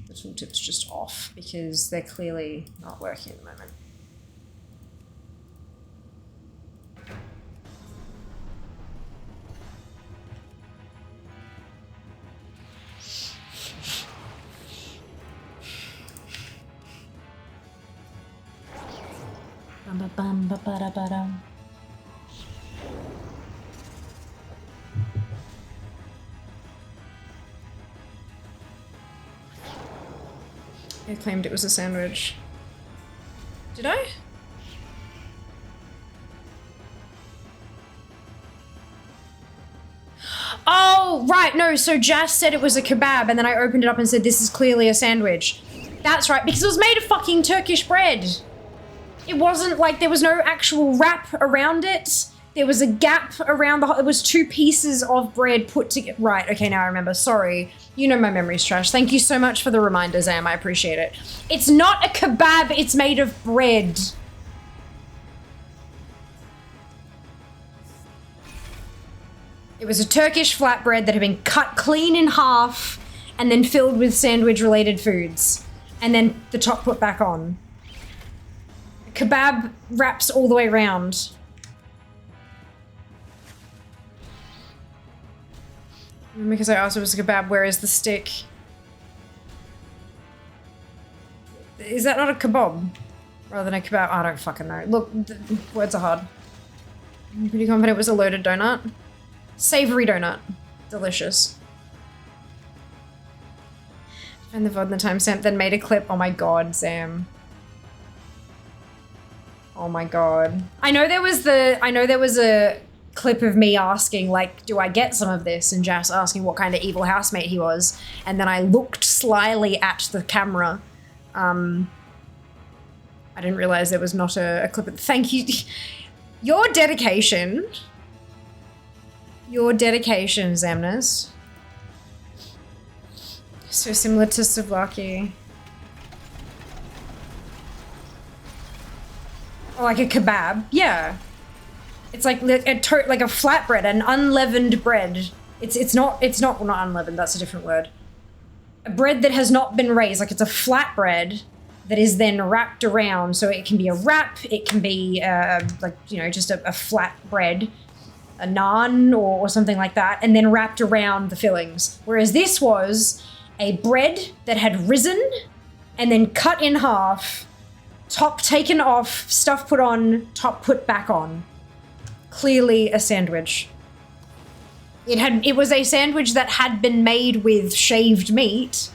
the tooltips just off because they're clearly not working at the moment. Bum ba bum ba ba da ba dum. I claimed it was a sandwich. Did I? Oh, right, no, so Jas said it was a kebab and then I opened it up and said this is clearly a sandwich. That's right, because it was made of fucking Turkish bread. It wasn't like there was no actual wrap around it. There was a gap around the whole, it was two pieces of bread put together. Right, okay, now I remember, sorry. You know my memory's trash. Thank you so much for the reminder, Zam, I appreciate it. It's not a kebab, it's made of bread. It was a Turkish flatbread that had been cut clean in half and then filled with sandwich-related foods. And then the top put back on. Kebab wraps all the way around. Because I asked if it was a kebab, where is the stick? Is that not a kebab? Rather than a kebab? I don't fucking know. Look, words are hard. I'm pretty confident it was a loaded donut. Savory donut. Delicious. And the VOD and the timestamp, then made a clip. Oh my god, Sam. Oh my god. I know there was a clip of me asking, like, do I get some of this? And Jas asking what kind of evil housemate he was. And then I looked slyly at the camera. I didn't realize there was not a clip of, thank you. Your dedication, Zamnus. So similar to Savlaki. Or like a kebab, yeah. It's like like a flatbread, an unleavened bread. It's not well, not unleavened. That's a different word. A bread that has not been raised, like it's a flatbread that is then wrapped around. So it can be a wrap, it can be like, you know, just a flat bread, a naan or something like that, and then wrapped around the fillings. Whereas this was a bread that had risen and then cut in half. Top taken off, stuff put on, top put back on. Clearly a sandwich. It was a sandwich that had been made with shaved meat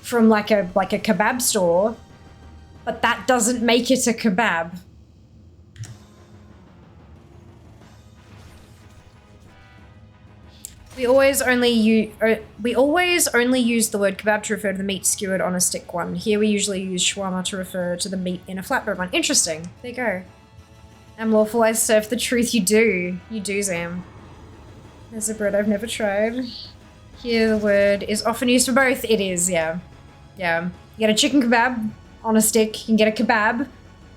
from like a kebab store, but that doesn't make it a kebab. We always only use the word kebab to refer to the meat skewered on a stick one. Here we usually use shawarma to refer to the meat in a flatbread one. Interesting. There you go. I'm lawful, I serve the truth. You do. You do, Zam. There's a bread I've never tried. Here the word is often used for both. It is, yeah. Yeah. You get a chicken kebab on a stick. You can get a kebab.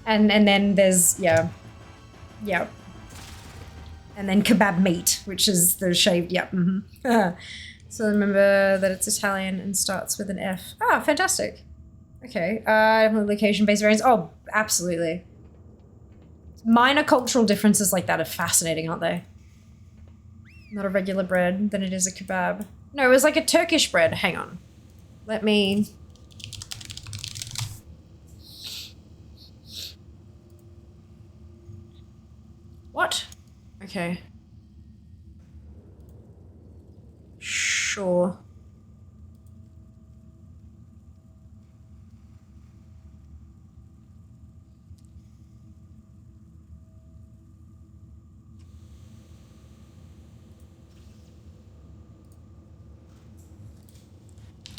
And then there's, yeah. Yeah. And then kebab meat, which is the shaved, yep. So remember that it's Italian and starts with an F. Ah, fantastic. Okay, location-based variants. Oh, absolutely. Minor cultural differences like that are fascinating, aren't they? Not a regular bread, then it is a kebab. No, it was like a Turkish bread. Hang on. Let me... What? Okay. Sure.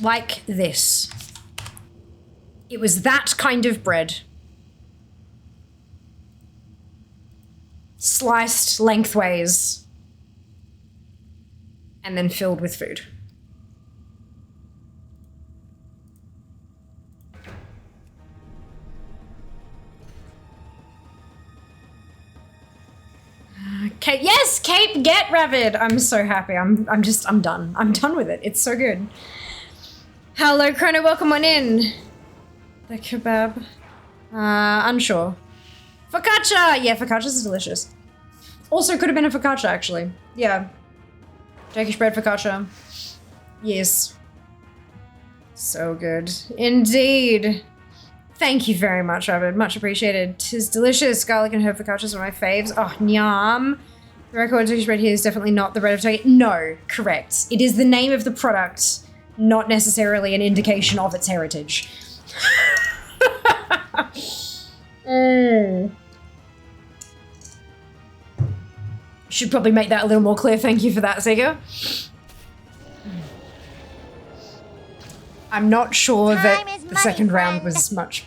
Like this. It was that kind of bread. Sliced lengthways and then filled with food. Cape, yes, Cape, get Ravid. I'm so happy. I'm done. I'm done with it. It's so good. Hello, Chrono. Welcome on in. The kebab. Unsure. Focaccia! Yeah, focaccia is delicious. Also could have been a focaccia, actually. Yeah. Turkish bread focaccia. Yes. So good. Indeed. Thank you very much, Robert. Much appreciated. 'Tis delicious. Garlic and herb focaccias are my faves. Oh, nyam. The record Turkish bread here is definitely not the bread of Turkey. No, correct. It is the name of the product, not necessarily an indication of its heritage. Should probably make that a little more clear. Thank you for that, Sega. I'm not sure that the second round was much.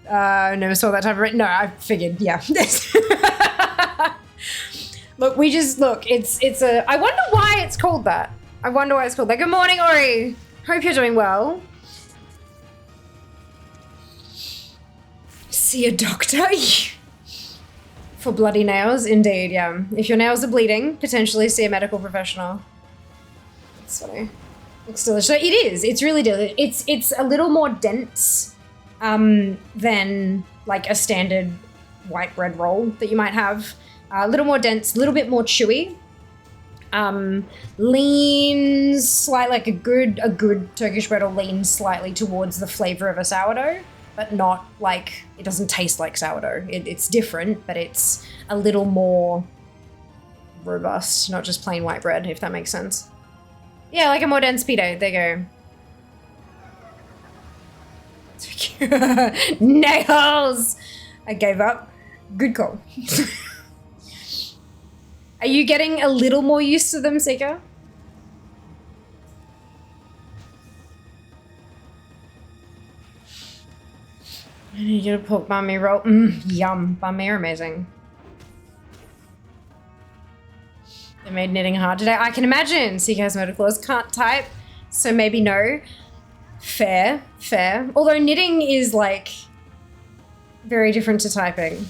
Never saw that type of. No, I figured. Yeah. Look, it's a. I wonder why it's called that. I wonder why it's called that. Good morning, Ori. Hope you're doing well. See a doctor? For bloody nails, indeed, yeah. If your nails are bleeding, potentially see a medical professional. That's funny. It's delicious. It is. It's really delicious. It's a little more dense than like a standard white bread roll that you might have. A little more dense, a little bit more chewy. Leans slightly, like a good Turkish bread will lean slightly towards the flavor of a sourdough, but not like, it doesn't taste like sourdough. It's different, but it's a little more robust, not just plain white bread, if that makes sense. Yeah, like a more dense pita. There you go. Nails! I gave up. Good call. Are you getting a little more used to them, Seeker? I need to get a pork banh mi roll. Yum. Banh mi are amazing. They made knitting hard today. I can imagine. Seeker's motor clause can't type, so maybe no. Fair, fair. Although knitting is like very different to typing.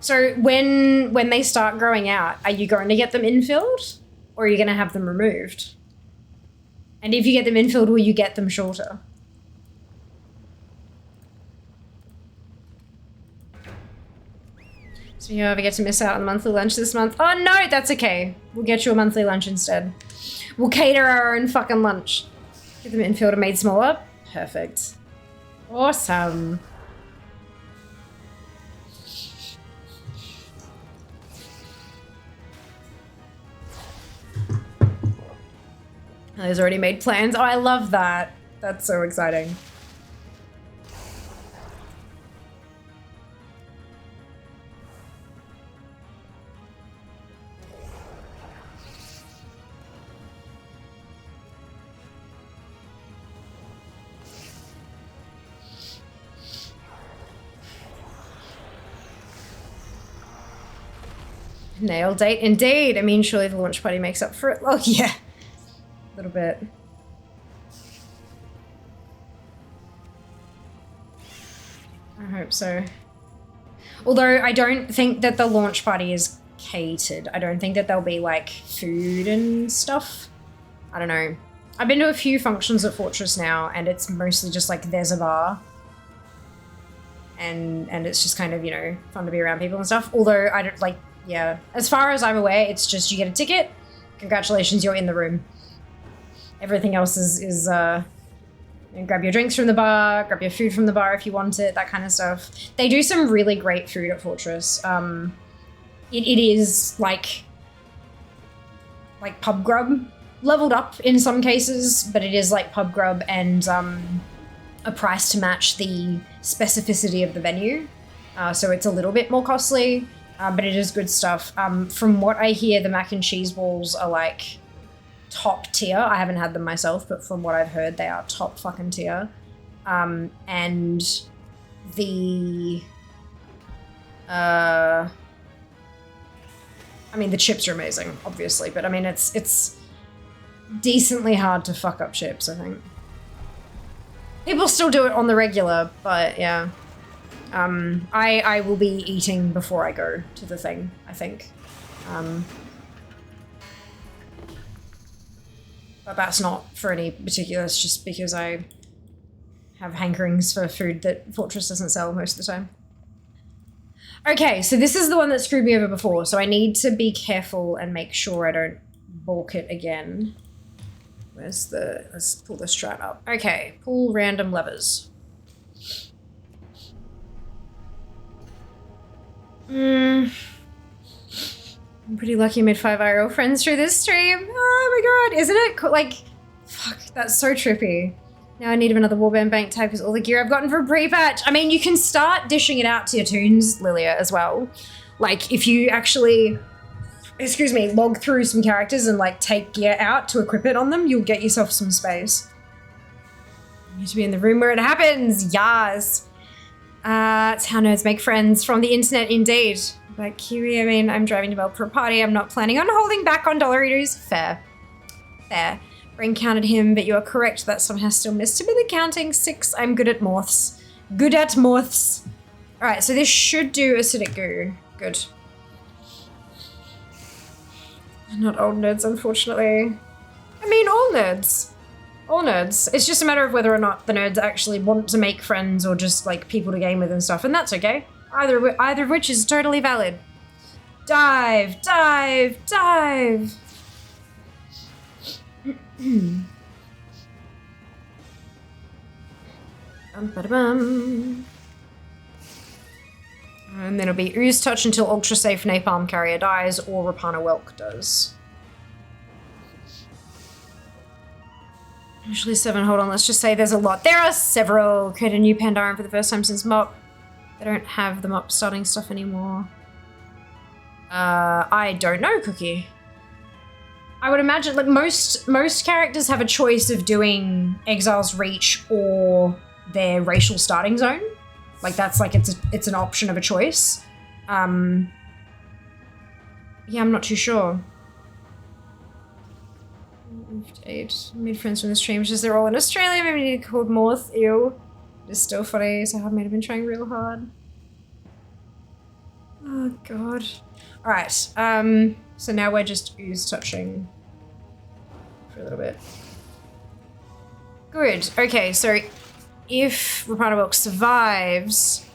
So when they start growing out, are you going to get them infilled or are you going to have them removed? And if you get them infilled, will you get them shorter? So you ever get to miss out on monthly lunch this month? Oh no, that's okay. We'll get you a monthly lunch instead. We'll cater our own fucking lunch. Get them infilled and made smaller. Perfect. Awesome. There's already made plans. Oh, I love that. That's so exciting. Nail date indeed. I mean, surely the launch party makes up for it. Oh, yeah. A little bit. I hope so. Although I don't think that the launch party is catered. I don't think that there'll be like food and stuff. I don't know. I've been to a few functions at Fortress now and it's mostly just like there's a bar. And it's just kind of, you know, fun to be around people and stuff. Although I don't like, yeah. As far as I'm aware, it's just you get a ticket. Congratulations, you're in the room. Everything else is you know, grab your drinks from the bar, grab your food from the bar if you want it, that kind of stuff. They do some really great food at Fortress. It is like pub grub, leveled up in some cases, but it is like pub grub and a price to match the specificity of the venue. So it's a little bit more costly, but it is good stuff. From what I hear, the mac and cheese balls are like top tier. I haven't had them myself, but from what I've heard, they are top fucking tier. And the I mean, the chips are amazing, obviously, but I mean, it's decently hard to fuck up chips, I think. People still do it on the regular, but yeah. I will be eating before I go to the thing, I think. But that's not for any particular, it's just because I have hankerings for food that Fortress doesn't sell most of the time. Okay, so this is the one that screwed me over before, so I need to be careful and make sure I don't balk it again. Where's the... let's pull the strat up. Okay, pull random levers. I'm pretty lucky I made 5 IRL friends through this stream. Oh my god, isn't it like... fuck, that's so trippy. Now I need another warband bank tab because all the gear I've gotten from Prepatch. I mean, you can start dishing it out to your toons, Lilia, as well. Like, if you actually, excuse me, log through some characters and, like, take gear out to equip it on them, you'll get yourself some space. You need to be in the room where it happens. Yas. It's how nerds make friends from the internet, indeed. But Kiwi, I mean, I'm driving to Melbourne for a party. I'm not planning on holding back on Dollaritos. Fair. Fair. Brain counted him, but you are correct. That somehow still missed him in the counting. 6. I'm good at morphs. Good at morphs. Alright, so this should do acidic goo. Good. Not old nerds, unfortunately. I mean, all nerds. All nerds. It's just a matter of whether or not the nerds actually want to make friends or just, like, people to game with and stuff, and that's okay. Either of which is totally valid. Dive! Dive! Dive! And then it'll be Ooze Touch until Ultra Safe Napalm Carrier dies or Rapana Welk does. Usually 7, hold on, let's just say there's a lot. There are several. Create a new Pandaren for the first time since MOP. They don't have the MOP starting stuff anymore. I don't know, Cookie. I would imagine, like, most characters have a choice of doing Exile's Reach or their racial starting zone. Like, that's like, it's an option of a choice. Yeah, I'm not too sure. 8. Made friends from the stream, just they're all in Australia, maybe need to call Morth, ew. It's still funny, so I might have been trying real hard. Oh god. Alright, so now we're just ooze touching for a little bit. Good, okay, so if Rapana Wilk survives,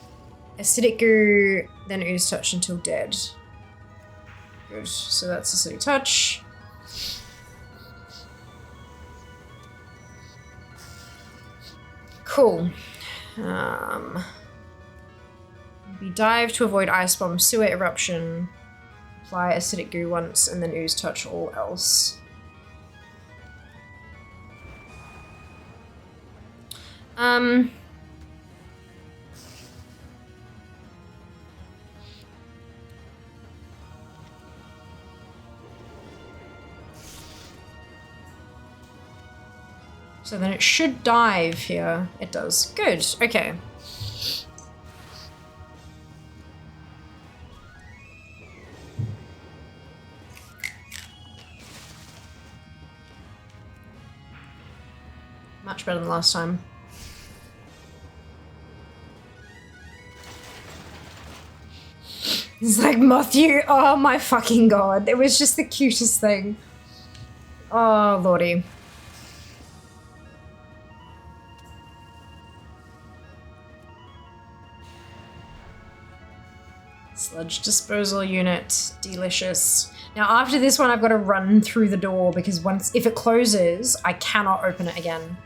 acidic goo, then ooze touch until dead. Good, so that's acidic touch. Cool. We dive to avoid ice bomb, sewer eruption, apply acidic goo once, and then ooze touch all else. So then it should dive here. It does. Good. Okay. Much better than last time. It's like Matthew. Oh my fucking god. It was just the cutest thing. Oh lordy. Sludge disposal unit. Delicious. Now after this one I've got to run through the door because if it closes, I cannot open it again.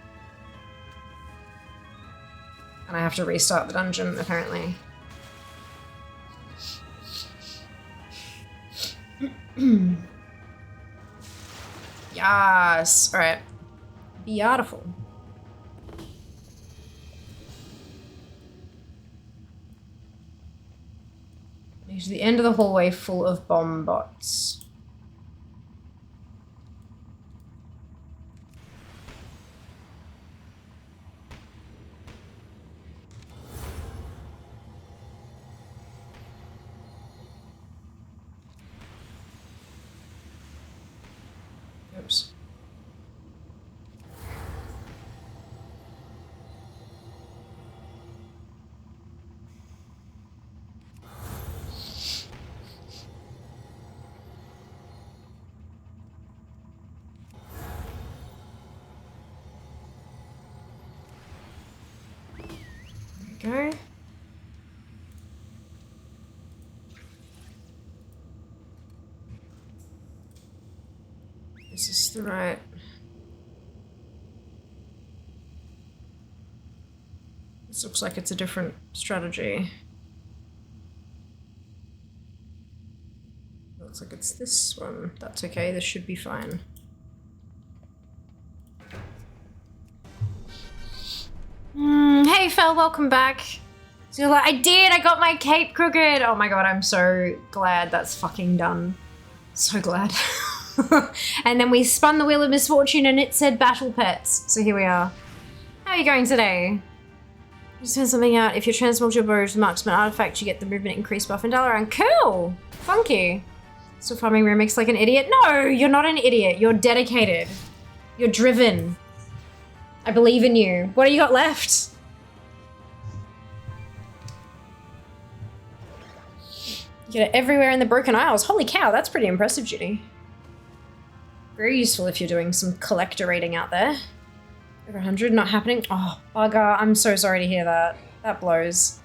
And I have to restart the dungeon, apparently. Yes! Alright. Beautiful. To the end of the hallway full of bomb bots. Oops. Go. Is this the right? This looks like it's a different strategy. Looks like it's this one. That's okay, this should be fine. Hey Phil, welcome back. So you're like, I did, I got my cape crooked. Oh my god, I'm so glad that's fucking done. So glad. And then we spun the wheel of misfortune and it said battle pets. So here we are. How are you going today? Just found something out. If you transmog your bow to marksman artifact, you get the movement increase buff in Dalaran. Cool! Funky. Still farming remix like an idiot? No, you're not an idiot. You're dedicated. You're driven. I believe in you. What do you got left? You get it everywhere in the Broken Isles. Holy cow, that's pretty impressive, Judy. Very useful if you're doing some collector raiding out there. Over 100, not happening. Oh, bugger, I'm so sorry to hear that. That blows.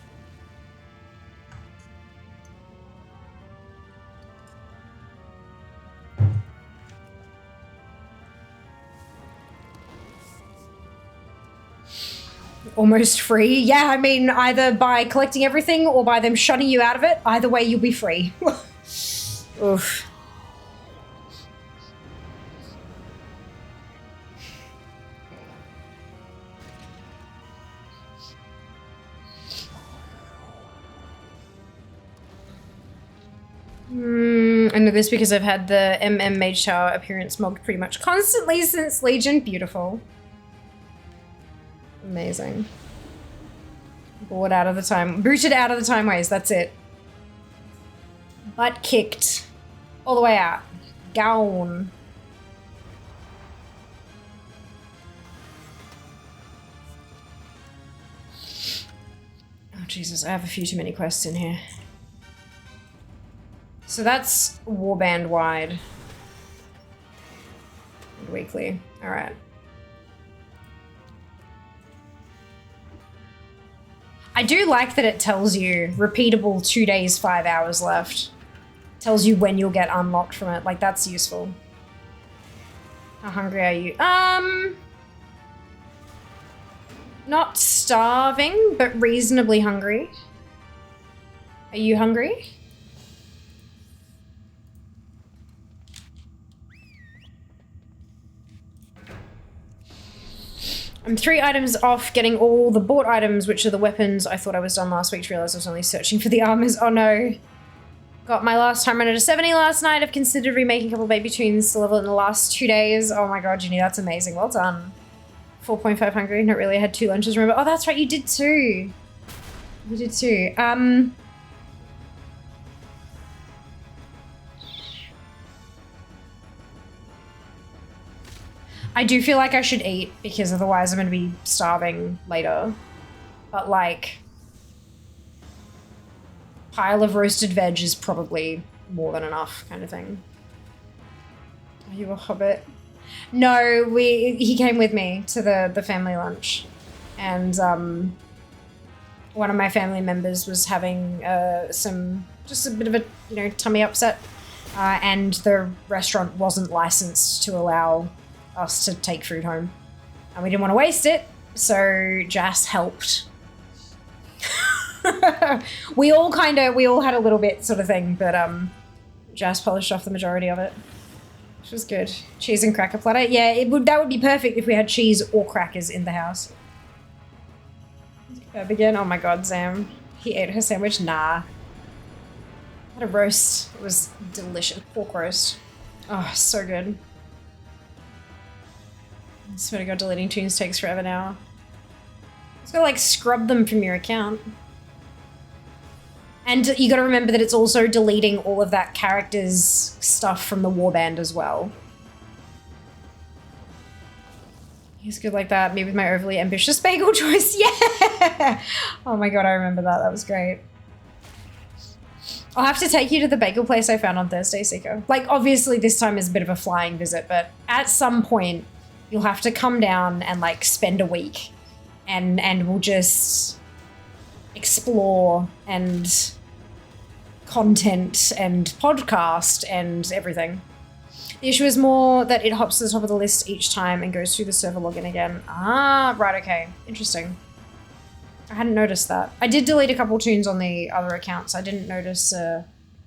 Almost free. Yeah, I mean, either by collecting everything or by them shutting you out of it. Either way, you'll be free. Oof. I know this because I've had the MM Mage Tower appearance mocked pretty much constantly since Legion. Beautiful. Amazing. Booted out of the timeways, that's it. Butt kicked. All the way out. Gone. Oh Jesus, I have a few too many quests in here. So that's warband wide. And weekly. Alright. I do like that it tells you repeatable 2 days, 5 hours left. Tells you when you'll get unlocked from it. Like, that's useful. How hungry are you? Not starving, but reasonably hungry. Are you hungry? I'm 3 items off getting all the bought items, which are the weapons. I thought I was done last week to realize I was only searching for the armors. Oh no. Got my last time runner to 70 last night. I've considered remaking a couple baby tunes to level in the last 2 days. Oh my god, Ginny, that's amazing. Well done. 4.5 hungry. Not really. I had 2 lunches, remember? Oh, that's right. You did too. You did too. I do feel like I should eat because otherwise I'm going to be starving later. But like, pile of roasted veg is probably more than enough kind of thing. Are you a hobbit? No, he came with me to the family lunch. And one of my family members was having just a bit of a, tummy upset. And the restaurant wasn't licensed to allow us to take food home. And we didn't want to waste it, so Jas helped. we all had a little bit sort of thing, but Jas polished off the majority of it. Which was good. Cheese and cracker platter. Yeah, that would be perfect if we had cheese or crackers in the house. Again, oh my god, Sam. He ate her sandwich? Nah. What a roast. It was delicious. Pork roast. Oh, so good. I swear to god, deleting tunes takes forever now. It's gotta like scrub them from your account. And you gotta remember that it's also deleting all of that character's stuff from the warband as well. He's good like that. Me with my overly ambitious bagel choice. Yeah! Oh my god, I remember that. That was great. I'll have to take you to the bagel place I found on Thursday, Seiko. Like, obviously this time is a bit of a flying visit, but at some point you'll have to come down and like spend a week and we'll just explore and content and podcast and everything. The issue is more that it hops to the top of the list each time and goes through the server login again. Ah, right, okay. Interesting. I hadn't noticed that. I did delete a couple tunes on the other accounts. I didn't notice the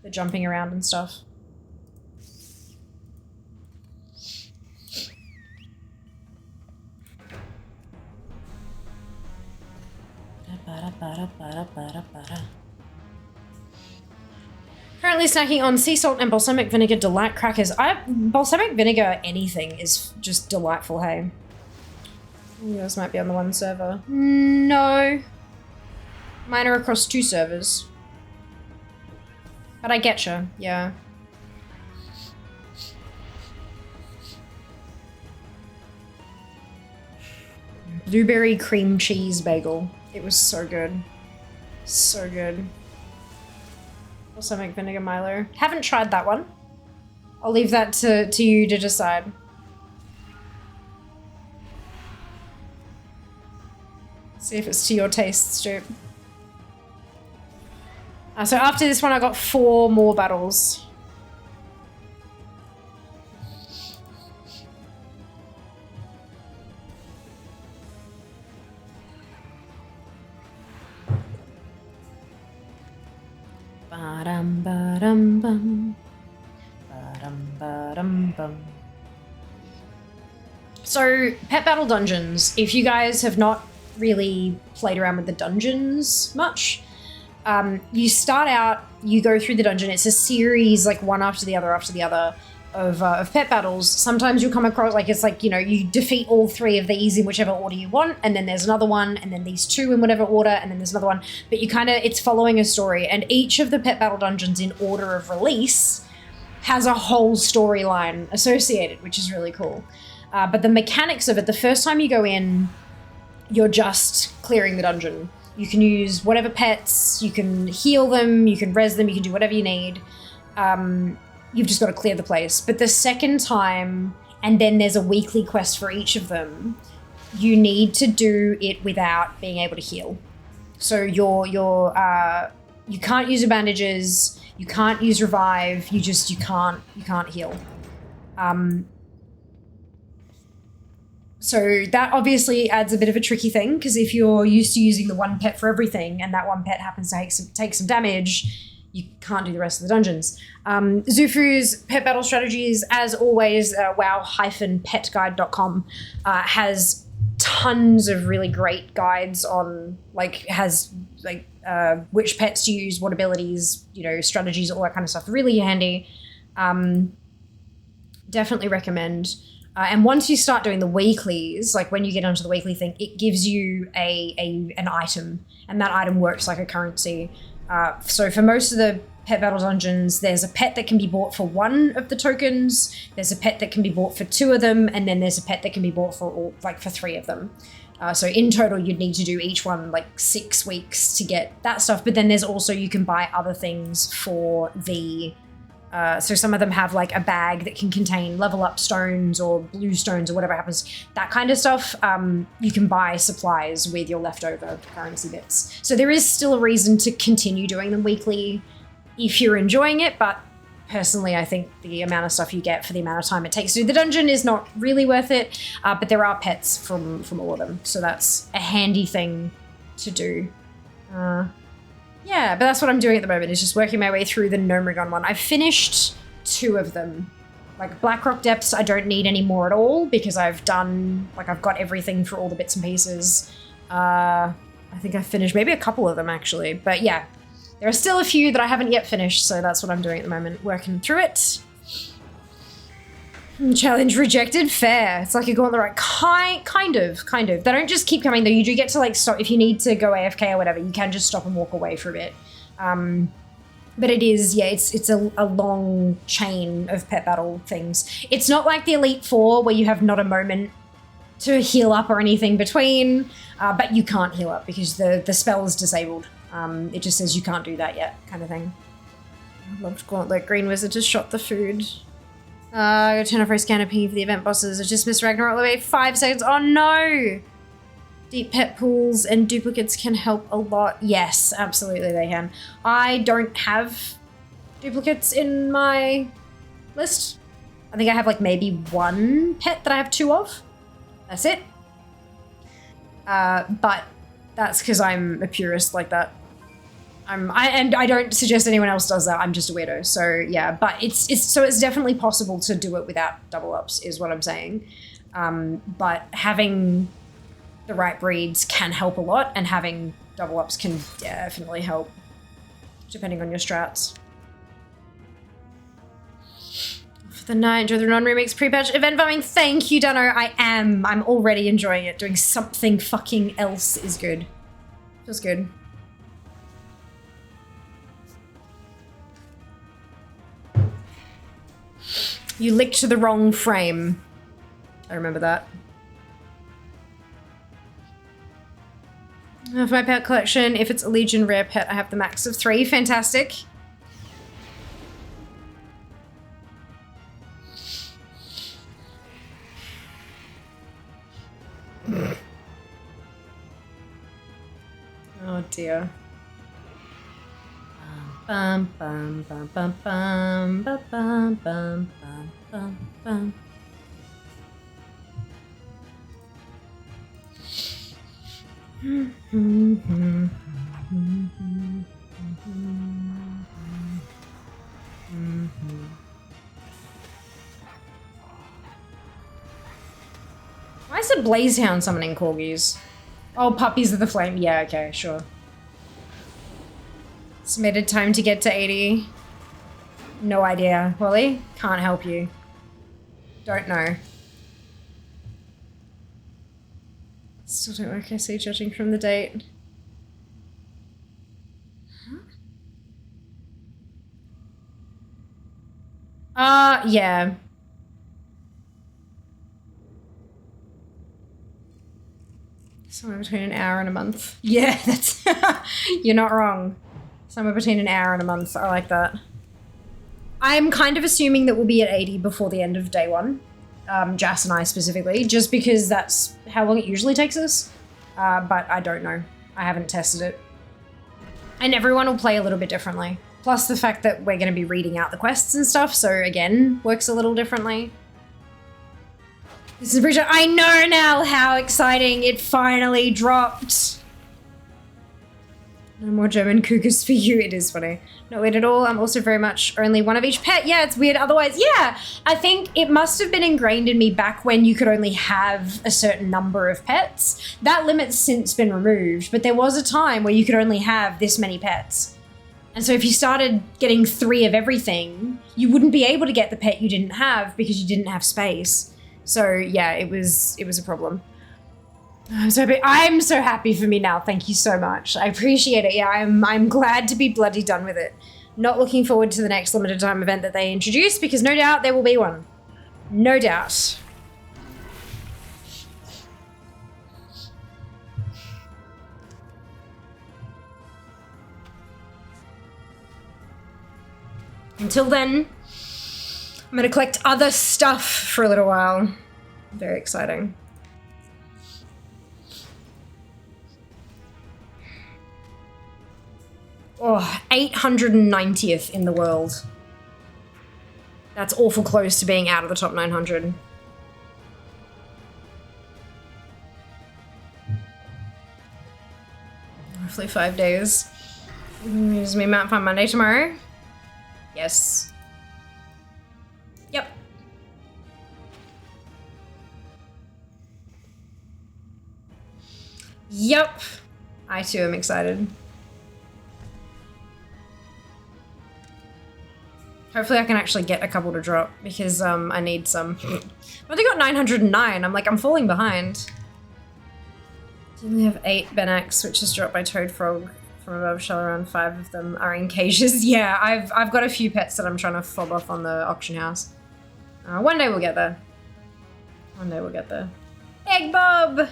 jumping around and stuff. Currently snacking on sea salt and balsamic vinegar delight crackers. Balsamic vinegar anything is just delightful, hey? You guys might be on the one server. No. Mine are across 2 servers. But I getcha, yeah. Blueberry cream cheese bagel. It was so good. So good. Balsamic vinegar Milo. Haven't tried that one. I'll leave that to you to decide. See if it's to your taste, Stoop. So after this one, I got 4 more battles. Ba-dum, ba-dum, bum. Ba-dum, ba-dum, bum. So, Pet Battle Dungeons. If you guys have not really played around with the dungeons much, You start out, you go through the dungeon. It's a series, like one after the other of pet battles. Sometimes you'll come across, like, it's like, you know, you defeat all 3 of these in whichever order you want, and then there's another one, and then these 2 in whatever order, and then there's another one. But you kind of, it's following a story, and each of the pet battle dungeons in order of release has a whole storyline associated, which is really cool. But the mechanics of it, the first time you go in, you're just clearing the dungeon. You can use whatever pets, you can heal them, you can res them, you can do whatever you need. You've just got to clear the place. But the second time, and then there's a weekly quest for each of them, you need to do it without being able to heal. So you can't use your bandages, you can't use revive, you can't heal. So that obviously adds a bit of a tricky thing, because if you're used to using the one pet for everything and that one pet happens to take some damage, you can't do the rest of the dungeons. Zufu's pet battle strategies, as always, wow-petguide.com has tons of really great guides on, which pets to use, what abilities, you know, strategies, all that kind of stuff. Really handy. Definitely recommend. And once you start doing the weeklies, like when you get onto the weekly thing, it gives you an item, and that item works like a currency. So for most of the pet battle dungeons, there's a pet that can be bought for 1 of the tokens, there's a pet that can be bought for 2 of them, and then there's a pet that can be bought for for 3 of them. So in total, you'd need to do each one like 6 weeks to get that stuff. But then there's also, you can buy other things for the... so some of them have like a bag that can contain level up stones or blue stones or whatever happens. That kind of stuff, you can buy supplies with your leftover currency bits. So there is still a reason to continue doing them weekly if you're enjoying it, but personally I think the amount of stuff you get for the amount of time it takes to do the dungeon is not really worth it, but there are pets from all of them, so that's a handy thing to do. Yeah, but that's what I'm doing at the moment, is just working my way through the Gnomrigon one. I've finished 2 of them. Like Blackrock Depths, I don't need any more at all because I've got everything for all the bits and pieces. I think I finished maybe a couple of them actually, but yeah. There are still a few that I haven't yet finished, so that's what I'm doing at the moment, working through it. Challenge rejected, fair. It's like you're going the right kind of. They don't just keep coming though. You do get to like stop if you need to go AFK or whatever. You can just stop and walk away for a bit. But it is, yeah, it's a long chain of pet battle things. It's not like the Elite Four where you have not a moment to heal up or anything between, but you can't heal up because the spell is disabled. It just says you can't do that yet, kind of thing. I loved Gauntlet. Green Wizard just shot the food. I gotta turn off Race Canopy for the event bosses. I just missed Ragnar all the way 5 seconds. Oh no! Deep pet pools and duplicates can help a lot. Yes, absolutely they can. I don't have duplicates in my list. I think I have like maybe 1 pet that I have 2 of. That's it. But that's because I'm a purist like that. And I don't suggest anyone else does that. I'm just a weirdo. So yeah, but it's definitely possible to do it without double ups is what I'm saying. But having the right breeds can help a lot, and having double ups can definitely help, depending on your strats. For the night, enjoy the non-remix pre-patch event farming. Thank you, Dano. I'm already enjoying it. Doing something fucking else is good. Feels good. You licked the wrong frame. I remember that. For my pet collection, if it's a Legion rare pet, I have the max of 3. Fantastic. Oh dear. Bum bum bum bum bum bum bum bum bum bum. Why is a Blazehound summoning corgis? Oh, puppies of the flame. Yeah, okay, sure. Estimated time to get to 80. No idea. Wally? Can't help you. Don't know. Still don't work, I see, judging from the date. Yeah. Somewhere between an hour and a month. Yeah, that's... You're not wrong. Somewhere between an hour and a month. I like that. I'm kind of assuming that we'll be at 80 before the end of day one. Jas and I specifically, just because that's how long it usually takes us. But I don't know. I haven't tested it. And everyone will play a little bit differently. Plus the fact that we're going to be reading out the quests and stuff, so again, works a little differently. This is Bridget. I know now how exciting it finally dropped. No more German cougars for you. It is funny. Not weird at all. I'm also very much only one of each pet. Yeah, it's weird otherwise. Yeah, I think it must have been ingrained in me back when you could only have a certain number of pets. That limit's since been removed, but there was a time where you could only have this many pets. And so if you started getting 3 of everything, you wouldn't be able to get the pet you didn't have because you didn't have space. So yeah, it was a problem. I'm so happy for me now. Thank you so much. I appreciate it. Yeah, I'm glad to be bloody done with it. Not looking forward to the next limited time event that they introduce because no doubt there will be one. No doubt. Until then, I'm gonna collect other stuff for a little while. Very exciting. Oh, 890th in the world. That's awful close to being out of the top 900. Roughly 5 days. Use me map on Monday tomorrow. Yes. Yep. Yep. I too am excited. Hopefully I can actually get a couple to drop because I need some. I've only got 909. I'm falling behind. I only have 8 Benax, which is dropped by Toad Frog from above shell. Around 5 of them are in cages. Yeah, I've got a few pets that I'm trying to fob off on the auction house. One day we'll get there. One day we'll get there. Egg Bob!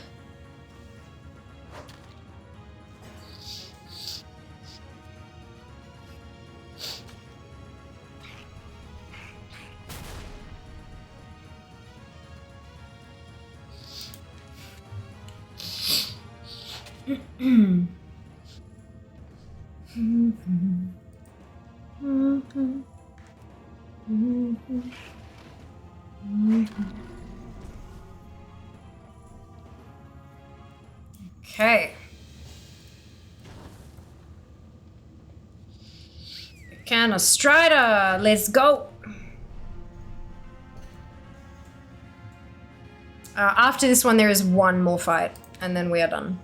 Okay. Can of Strider, let's go. After this one, there is one more fight, and then we are done.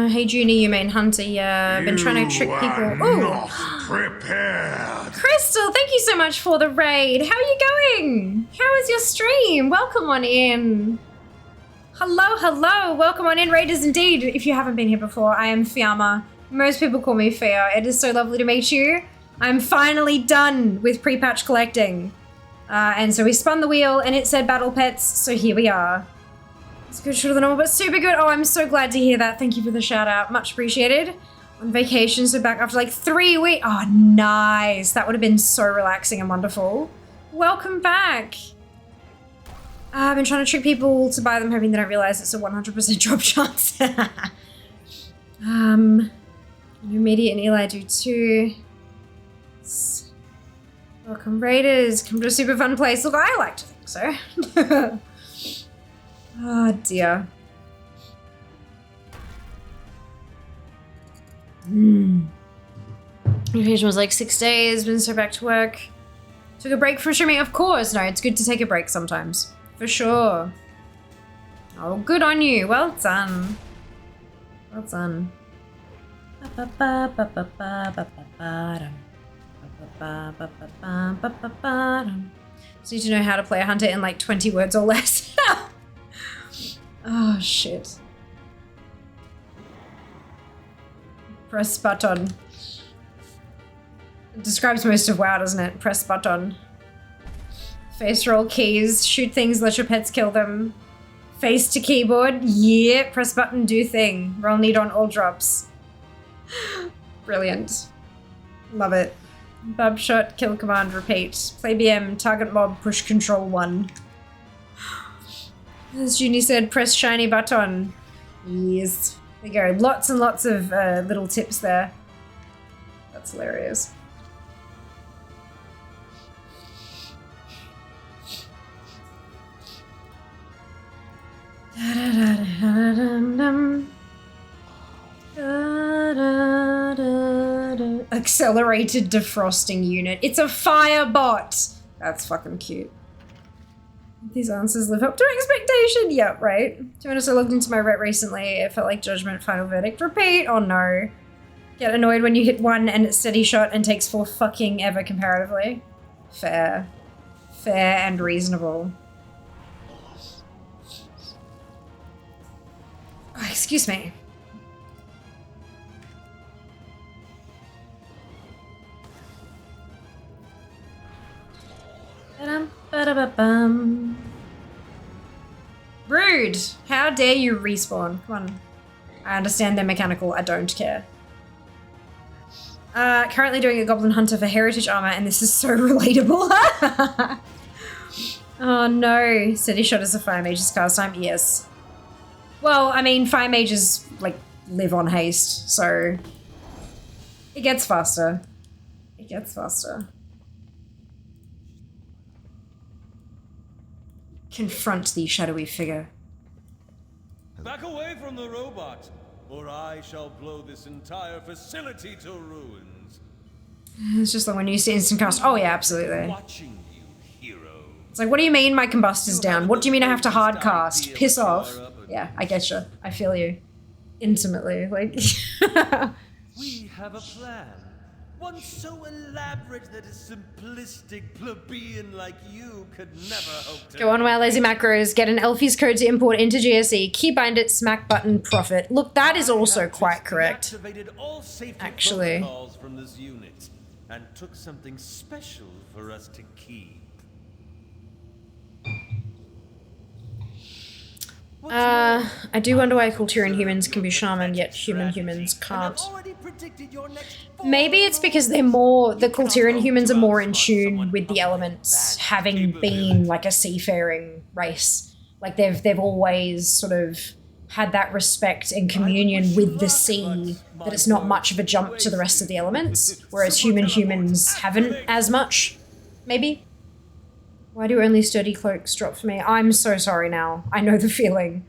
Hey Junie, you main hunter, yeah. I've been trying to trick people. Ooh! Not prepared. Crystal, thank you so much for the raid. How are you going? How is your stream? Welcome on in. Hello, hello. Welcome on in, raiders indeed. If you haven't been here before, I am Fiamma. Most people call me Fia. It is so lovely to meet you. I'm finally done with pre-patch collecting. And so we spun the wheel and it said battle pets, so here we are. It's good, shorter than normal, but super good. Oh, I'm so glad to hear that. Thank you for the shout out. Much appreciated. On vacation, so back after like 3 weeks. Oh, nice. That would have been so relaxing and wonderful. Welcome back. I've been trying to trick people to buy them, hoping they don't realize it's a 100% drop chance. Immediate and Eli do too. Welcome raiders. Come to a super fun place. Look, I like to think so. Oh dear. Vacation was like 6 days, been so back to work. Took a break from streaming, of course. No, it's good to take a break sometimes. For sure. Oh, good on you. Well done. Well done. Just need to know how to play a hunter in like 20 words or less. Oh shit. Press button. It describes most of WoW, doesn't it? Press button. Face roll keys. Shoot things, let your pets kill them. Face to keyboard. Yeah. Press button, do thing. Roll need on all drops. Brilliant. Love it. Bub shot, kill command, repeat. Play BM, target mob, push control 1. As Junie said, press shiny button. Yes. There you go. Lots and lots of little tips there. That's hilarious. Accelerated defrosting unit. It's a fire bot. That's fucking cute. These answers live up to expectation. Yep, right. To be honest, I logged into my ret recently. It felt like judgment, final verdict, repeat. Oh no. Get annoyed when you hit 1 and it's steady shot and takes 4 fucking ever comparatively. Fair. Fair and reasonable. Oh, excuse me. Ba-dum. Rude! How dare you respawn? Come on. I understand they're mechanical. I don't care. Currently doing a Goblin Hunter for Heritage Armor, and this is so relatable. Oh no. Steady shot is a Fire Mage's cast time? Yes. Well, I mean, Fire Mages, like, live on haste, so... It gets faster. It gets faster. Confront the shadowy figure. Back away from the robot, or I shall blow this entire facility to ruins. It's just like when you used to instant cast. Oh yeah, absolutely. Watching you, hero. It's like, what do you mean my combustor's down? What do you mean I have to hard cast? Piss off. Yeah, I get you. I feel you. Intimately, like. We have a plan. One so elaborate that a simplistic plebeian like you could never hope to. Go on WoW Lazy Macros, get an Elfie's code to import into GSE, keybind it, smack button, profit. Look, that is also quite correct. Actually. From this unit and took something special for us to keep. I do wonder why Kulturian humans can be shaman, yet humans can't. Maybe it's because they're more, the Kulturian humans are more in tune with the elements, having been like a seafaring race. Like they've always sort of had that respect and communion with the sea, that it's not much of a jump to the rest of the elements, whereas humans haven't as much, maybe. Why do only sturdy cloaks drop for me? I'm so sorry now. I know the feeling.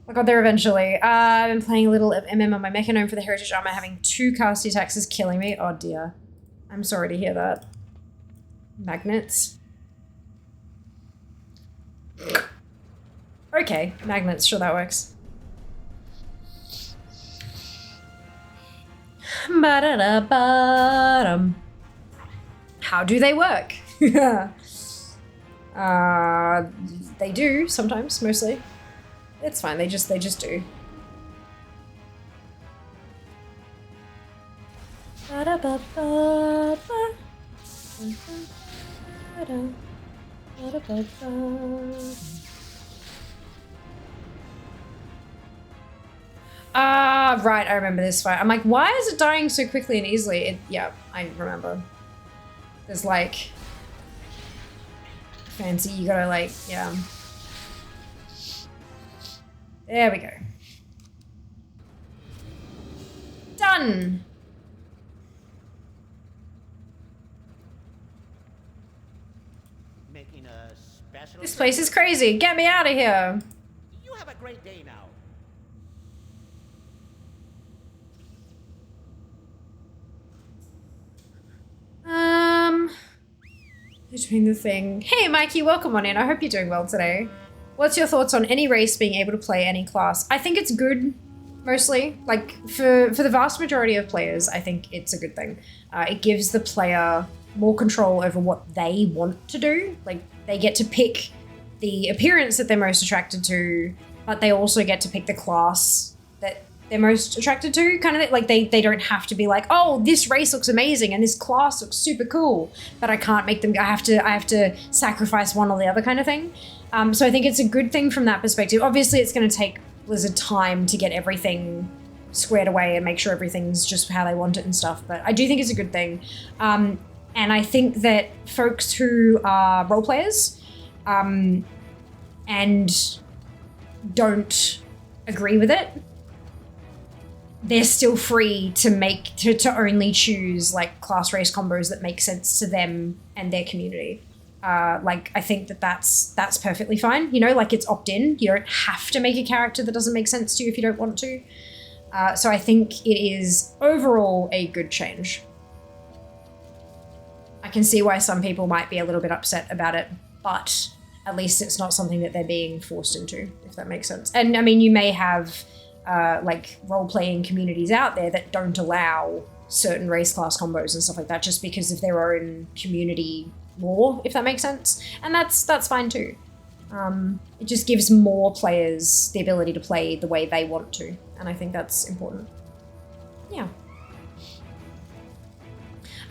I got there eventually. I've been playing a little MM on my Mechanome for the Heritage Armor. Having 2 casty attacks is killing me. Oh dear. I'm sorry to hear that. Magnets. Okay, magnets. Sure, that works. Ba-da-da-ba-dum. How do they work? They do sometimes, mostly. It's fine. They just do. Right. I remember this fight. I'm like, why is it dying so quickly and easily? Yeah, I remember. There's like. Fancy, you gotta like, yeah. There we go. Done! Making a special. This place is crazy. Get me out of here. You have a great day now. Between the thing. Hey Mikey, welcome on in. I hope you're doing well today. What's your thoughts on any race being able to play any class? I think it's good mostly. Like, for the vast majority of players, I think it's a good thing. It gives the player more control over what they want to do. Like, they get to pick the appearance that they're most attracted to, but they also get to pick the class that they're most attracted to, kind of like they don't have to be like, oh, this race looks amazing and this class looks super cool, but I can't make them, I have to sacrifice one or the other kind of thing. So I think it's a good thing from that perspective. Obviously, it's going to take Blizzard time to get everything squared away and make sure everything's just how they want it and stuff, but I do think it's a good thing. And I think that folks who are role players and don't agree with it, they're still free to only choose like class race combos that make sense to them and their community. Like, I think that's perfectly fine. You know, like, it's opt-in. You don't have to make a character that doesn't make sense to you if you don't want to. So I think it is overall a good change. I can see why some people might be a little bit upset about it, but at least it's not something that they're being forced into, if that makes sense. And I mean, you may have like role-playing communities out there that don't allow certain race class combos and stuff like that just because of their own community law, if that makes sense. And that's fine too. It just gives more players the ability to play the way they want to, and I think that's important. Yeah.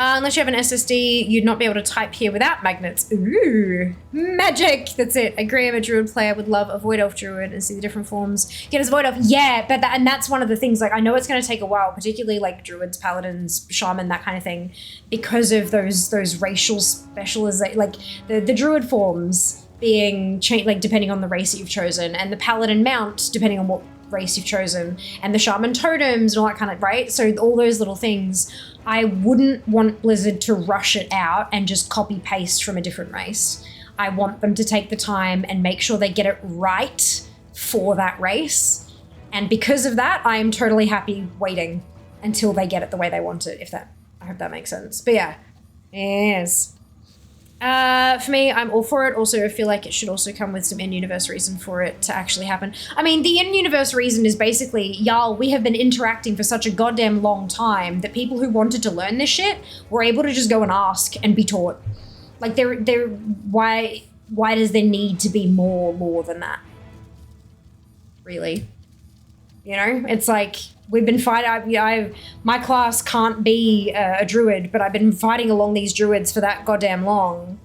Unless you have an SSD, you'd not be able to type here without magnets. Ooh, magic! That's it. I agree, I'm a druid player, would love a Void Elf druid and see the different forms. Get as Void Elf, yeah, but that's one of the things, like, I know it's going to take a while, particularly like druids, paladins, shaman, that kind of thing, because of those racial specializations, like the druid forms being changed, like, depending on the race that you've chosen, and the paladin mount, depending on what race you've chosen, and the shaman totems and all that kind of, right? So all those little things, I wouldn't want Blizzard to rush it out and just copy paste from a different race. I want them to take the time and make sure they get it right for that race. And because of that, I am totally happy waiting until they get it the way they want it, I hope that makes sense. But yeah, yes. For me, I'm all for it. Also, I feel like it should also come with some in-universe reason for it to actually happen. I mean, the in-universe reason is basically, y'all, we have been interacting for such a goddamn long time that people who wanted to learn this shit were able to just go and ask and be taught. Like, why does there need to be more than that? Really? You know, it's like, we've been fighting, my class can't be a druid, but I've been fighting along these druids for that goddamn long.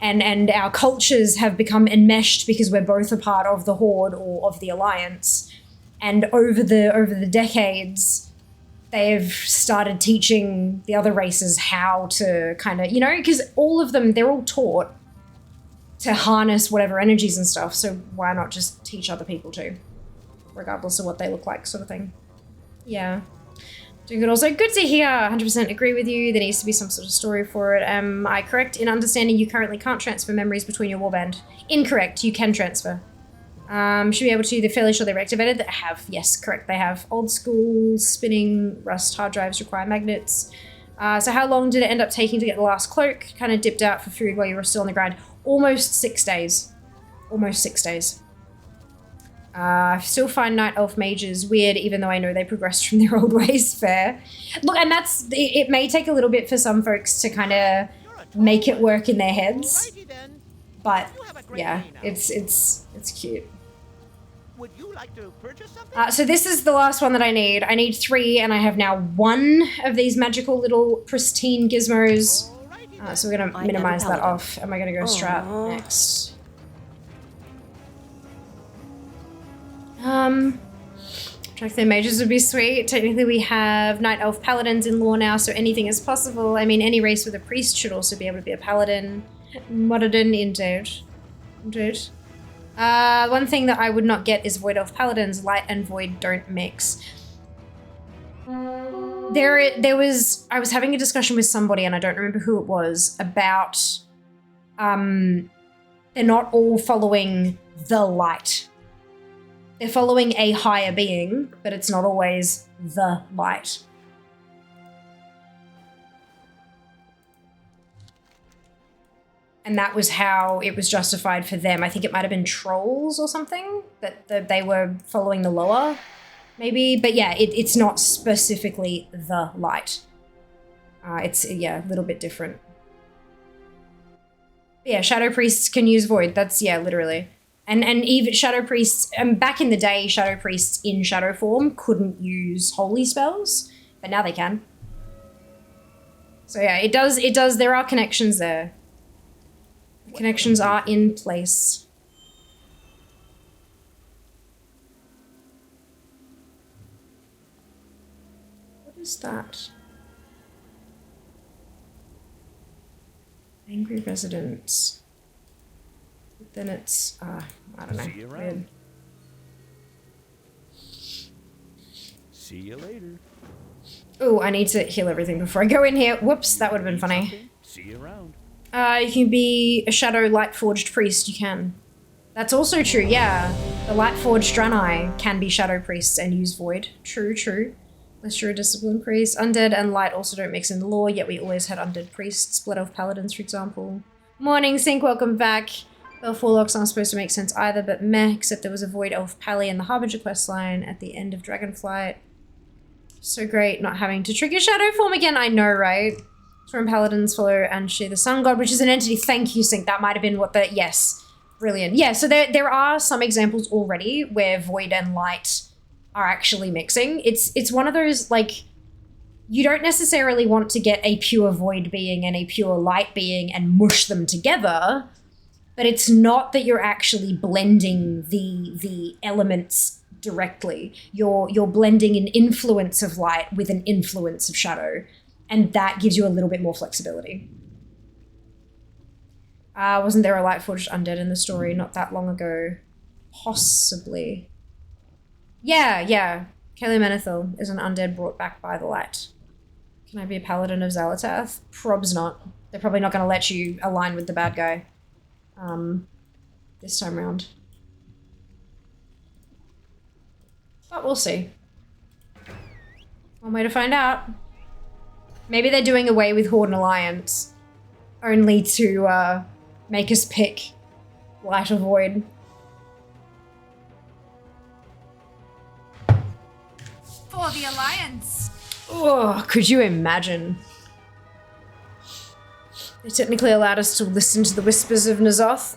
And our cultures have become enmeshed because we're both a part of the Horde or of the Alliance. And over the decades, they've started teaching the other races how to kind of, you know, because all of them, they're all taught to harness whatever energies and stuff. So why not just teach other people too? Regardless of what they look like, sort of thing. Yeah. Doing good also. Good to hear. 100% agree with you. There needs to be some sort of story for it. Am I correct in understanding you currently can't transfer memories between your warband? Incorrect. You can transfer. Should be able to. They're fairly sure they reactivated. They have. Yes, correct. They have. Old school spinning Rust hard drives require magnets. So how long did it end up taking to get the last cloak? Kind of dipped out for food while you were still on the grind. Almost 6 days. Almost 6 days. I still find Night Elf mages weird, even though I know they progressed from their old ways. Fair. Look, and it may take a little bit for some folks to kind of make it work in their heads. But yeah, it's cute. Would you like to purchase something? So this is the last one that I need. I need 3, and I have now 1 of these magical little pristine gizmos. So we're gonna minimize that off. Am I gonna go strat next? Track their mages would be sweet. Technically we have Night Elf Paladins in lore now, so anything is possible. I mean, any race with a priest should also be able to be a Paladin. Modern indeed. One thing that I would not get is Void Elf Paladins. Light and Void don't mix. I was having a discussion with somebody, and I don't remember who it was, about they're not all following the light. They're following a higher being, but it's not always the light. And that was how it was justified for them. I think it might have been trolls or something, that they were following the lower maybe, but yeah, it's not specifically the light. It's, yeah, a little bit different. Yeah, Shadow Priests can use Void. That's, yeah, literally. And even Shadow Priests, back in the day, Shadow Priests in Shadow form couldn't use holy spells, but now they can. So yeah, it does, there are connections there. The connections are in place. What is that? Angry residents. But then it's, I don't know. See you around. Weird. See you later. Oh, I need to heal everything before I go in here. Whoops, that would have been funny. See you around. You can be a Shadow Lightforged Priest, you can. That's also true, yeah. The Lightforged Draenei can be Shadow Priests and use Void. True, true. Unless you're a Disciplined Priest. Undead and Light also don't mix in the lore, yet we always had Undead Priests. Blood Elf Paladins, for example. Morning, Sync, welcome back. Elf Warlocks aren't supposed to make sense either, but meh, except there was a Void Elf Pally in the Harbinger questline at the end of Dragonflight. So great not having to trigger Shadow form again, I know, right? From Paladins follow and share the Sun God, which is an entity. Thank you, Sync. That might have been what the, yes. Brilliant. Yeah, so there are some examples already where Void and Light are actually mixing. It's one of those, like, you don't necessarily want to get a pure Void being and a pure Light being and mush them together, but it's not that you're actually blending the elements directly. You're blending an influence of Light with an influence of Shadow, and that gives you a little bit more flexibility. Wasn't there a Lightforged Undead in the story not that long ago? Possibly. Yeah. Kelly Menethil is an undead brought back by the light. Can I be a paladin of Xalatath? Probs not. They're probably not going to let you align with the bad guy. This time around. But we'll see. One way to find out. Maybe they're doing away with Horde and Alliance only to make us pick Light or Void. For the Alliance. Oh, could you imagine? They technically allowed us to listen to the whispers of N'Zoth.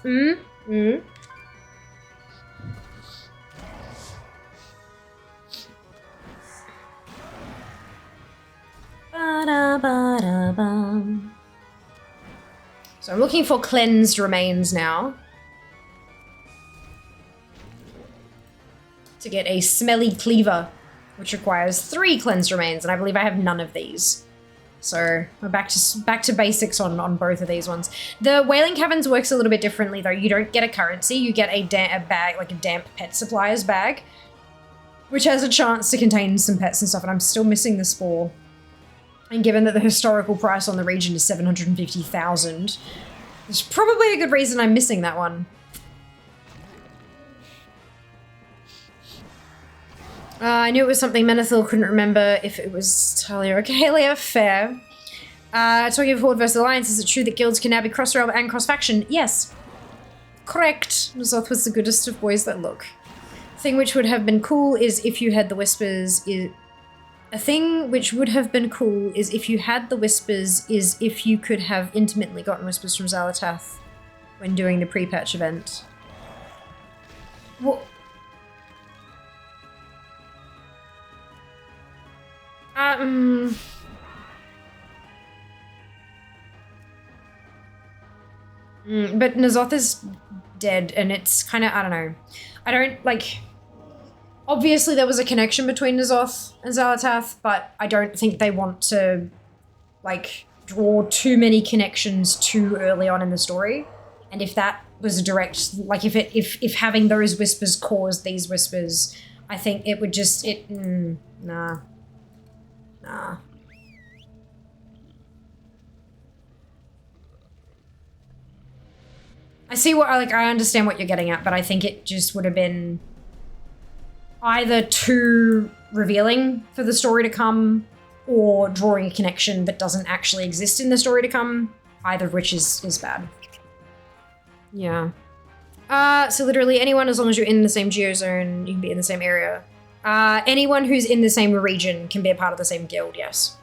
So I'm looking for cleansed remains now. To get a smelly cleaver, which requires 3 cleansed remains, and I believe I have none of these. So we're back to basics on both of these ones. The Wailing Caverns works a little bit differently though. You don't get a currency, you get a bag, like a damp pet suppliers bag, which has a chance to contain some pets and stuff, and I'm still missing the spore. And given that the historical price on the region is 750,000, there's probably a good reason I'm missing that one. I knew it was something Menethil couldn't remember if it was Talia or Kaelia. Fair. Talking of Horde versus Alliance, is it true that guilds can now be cross-realm and cross-faction? Yes. Correct. N'Zoth was the goodest of boys that look. Thing which would have been cool is if you had the whispers is if you could have intimately gotten whispers from Xalatath when doing the pre-patch event. What? But N'Zoth is dead, and it's kind of, I don't know. I don't, like... Obviously there was a connection between N'Zoth and Xalatath, but I don't think they want to, like, draw too many connections too early on in the story. And if that was a direct, like, if having those whispers caused these whispers, I think it would just, nah. I see what, like, I understand what you're getting at, but I think it just would have been either too revealing for the story to come or drawing a connection that doesn't actually exist in the story to come, either of which is bad. Yeah. So literally anyone, as long as you're in the same geozone, you can be in the same area. Anyone who's in the same region can be a part of the same guild, yes.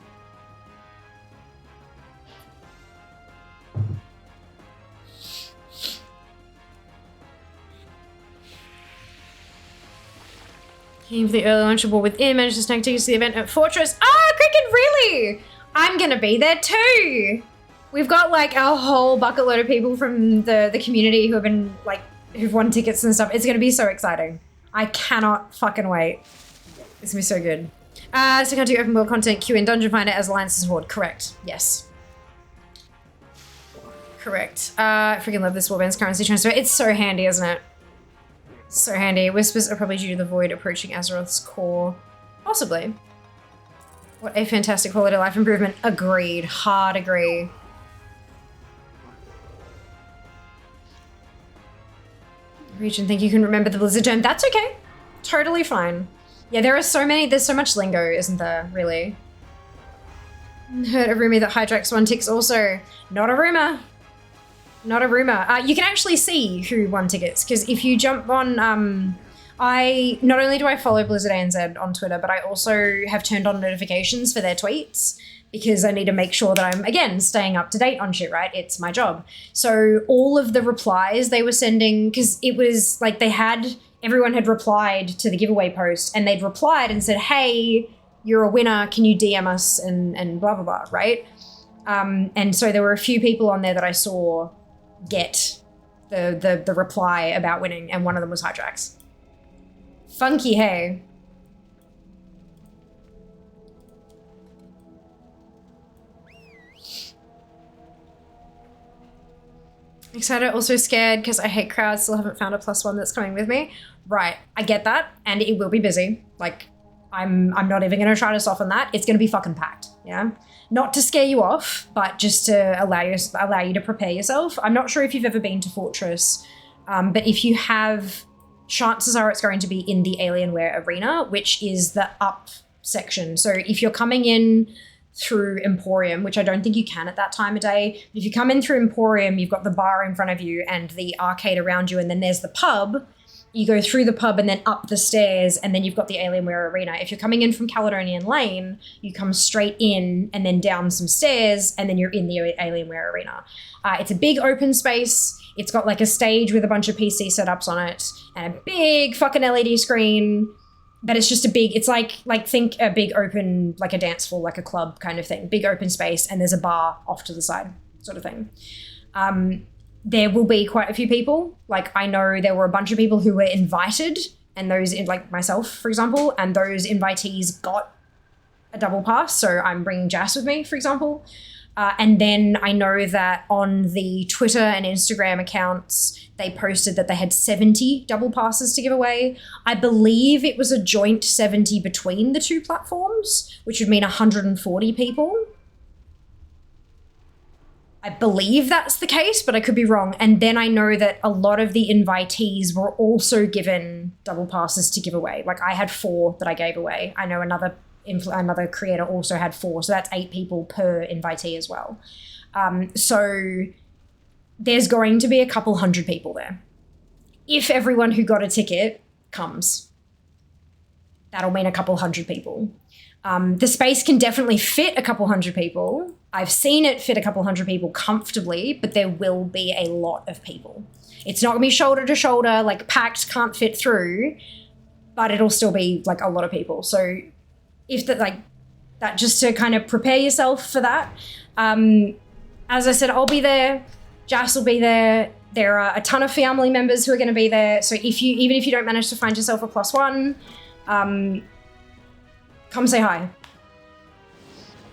Came for the early launch ball within, managed to snag tickets to the event at Fortress. Ah, Cricket, really? I'm gonna be there too. We've got like a whole bucket load of people from the community who have been like, who've won tickets and stuff. It's gonna be so exciting. I cannot fucking wait. It's gonna be so good. So can't do open world content, queue in Dungeon Finder as Alliance's Horde. Correct, yes. Correct. I freaking love this Warband's currency transfer. It's so handy, isn't it? So handy. Whispers are probably due to the void approaching Azeroth's core. Possibly. What a fantastic quality of life improvement. Agreed. Hard agree. Region, think you can remember the Blizzard term. That's okay. Totally fine. Yeah, there's so much lingo, isn't there, really? Heard a rumor that Hydrax won ticks also. Not a rumor. Not a rumor. You can actually see who won tickets, because if you jump on, not only do I follow Blizzard ANZ on Twitter, but I also have turned on notifications for their tweets, because I need to make sure that I'm, again, staying up to date on shit, right? It's my job. So all of the replies they were sending, because it was like everyone had replied to the giveaway post, and they'd replied and said, hey, you're a winner, can you DM us, and blah, blah, blah, right? And so there were a few people on there that I saw get the reply about winning, and one of them was Hydrax. Funky, hey. Excited, also scared because I hate crowds, still haven't found a +1 that's coming with me. Right, I get that, and it will be busy. Like, I'm not even gonna try to soften that. It's gonna be fucking packed, yeah? Not to scare you off, but just to allow you to prepare yourself. I'm not sure if you've ever been to Fortress, but if you have, chances are it's going to be in the Alienware Arena, which is the up section. So if you're coming in through Emporium, which I don't think you can at that time of day, if you come in through Emporium, you've got the bar in front of you and the arcade around you, and then there's the pub. You go through the pub and then up the stairs, and then you've got the Alienware Arena. If you're coming in from Caledonian Lane, you come straight in and then down some stairs, and then you're in the Alienware Arena. It's a big open space. It's got like a stage with a bunch of PC setups on it, and a big fucking LED screen. But it's just it's like think a big open, like a dance floor, like a club kind of thing. Big open space, and there's a bar off to the side, sort of thing. There will be quite a few people. Like, I know there were a bunch of people who were invited, and those, like myself, for example, and those invitees got a double pass. So I'm bringing Jas with me, for example. And then I know that on the Twitter and Instagram accounts, they posted that they had 70 double passes to give away. I believe it was a joint 70 between the two platforms, which would mean 140 people. I believe that's the case, but I could be wrong. And then I know that a lot of the invitees were also given double passes to give away. Like, I had 4 that I gave away. I know another creator also had 4, so that's 8 people per invitee as well. So there's going to be a couple hundred people there. If everyone who got a ticket comes, that'll mean a couple hundred people. The space can definitely fit a couple hundred people. I've seen it fit a couple hundred people comfortably, but there will be a lot of people. It's not gonna be shoulder to shoulder, like packed, can't fit through, but it'll still be like a lot of people. So if that, just to kind of prepare yourself for that. As I said, I'll be there. Jas will be there. There are a ton of family members who are going to be there. So even if you don't manage to find yourself a +1, come say hi.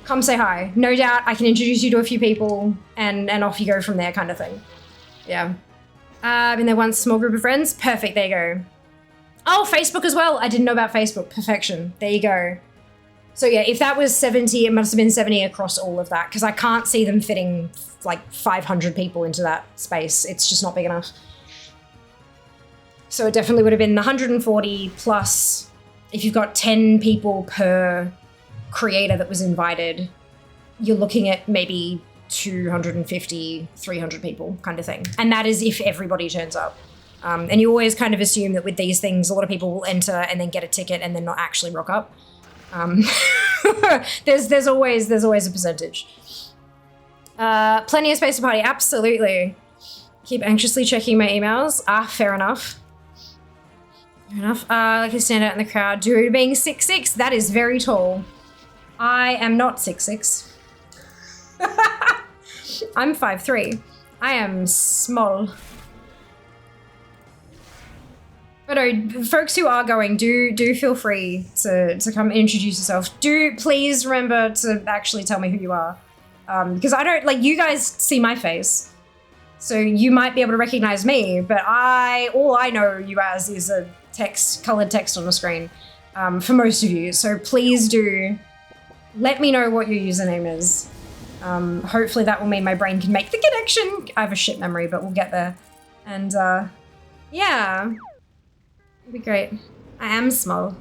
Come say hi. No doubt I can introduce you to a few people, and off you go from there, kind of thing. Yeah. Been there once, small group of friends. Perfect. There you go. Oh, Facebook as well. I didn't know about Facebook. Perfection. There you go. So yeah, if that was 70, it must have been 70 across all of that, because I can't see them fitting like 500 people into that space. It's just not big enough. So it definitely would have been 140 plus, if you've got 10 people per creator that was invited, you're looking at maybe 250, 300 people kind of thing. And that is if everybody turns up. And you always kind of assume that with these things, a lot of people will enter and then get a ticket and then not actually rock up. There's always a percentage. Plenty of space to party, absolutely. Keep anxiously checking my emails. Fair enough. Fair enough. Like to stand out in the crowd. Dude, being 6'6", that is very tall. I am not 6'6". I'm 5'3". I am small. But no, folks who are going, do feel free to come introduce yourself. Do please remember to actually tell me who you are. Because I don't, like, you guys see my face. So you might be able to recognize me, but all I know you as is a colored text on the screen for most of you. So please do let me know what your username is. Hopefully that will mean my brain can make the connection. I have a shit memory, but we'll get there. And yeah, it'll be great. I am small.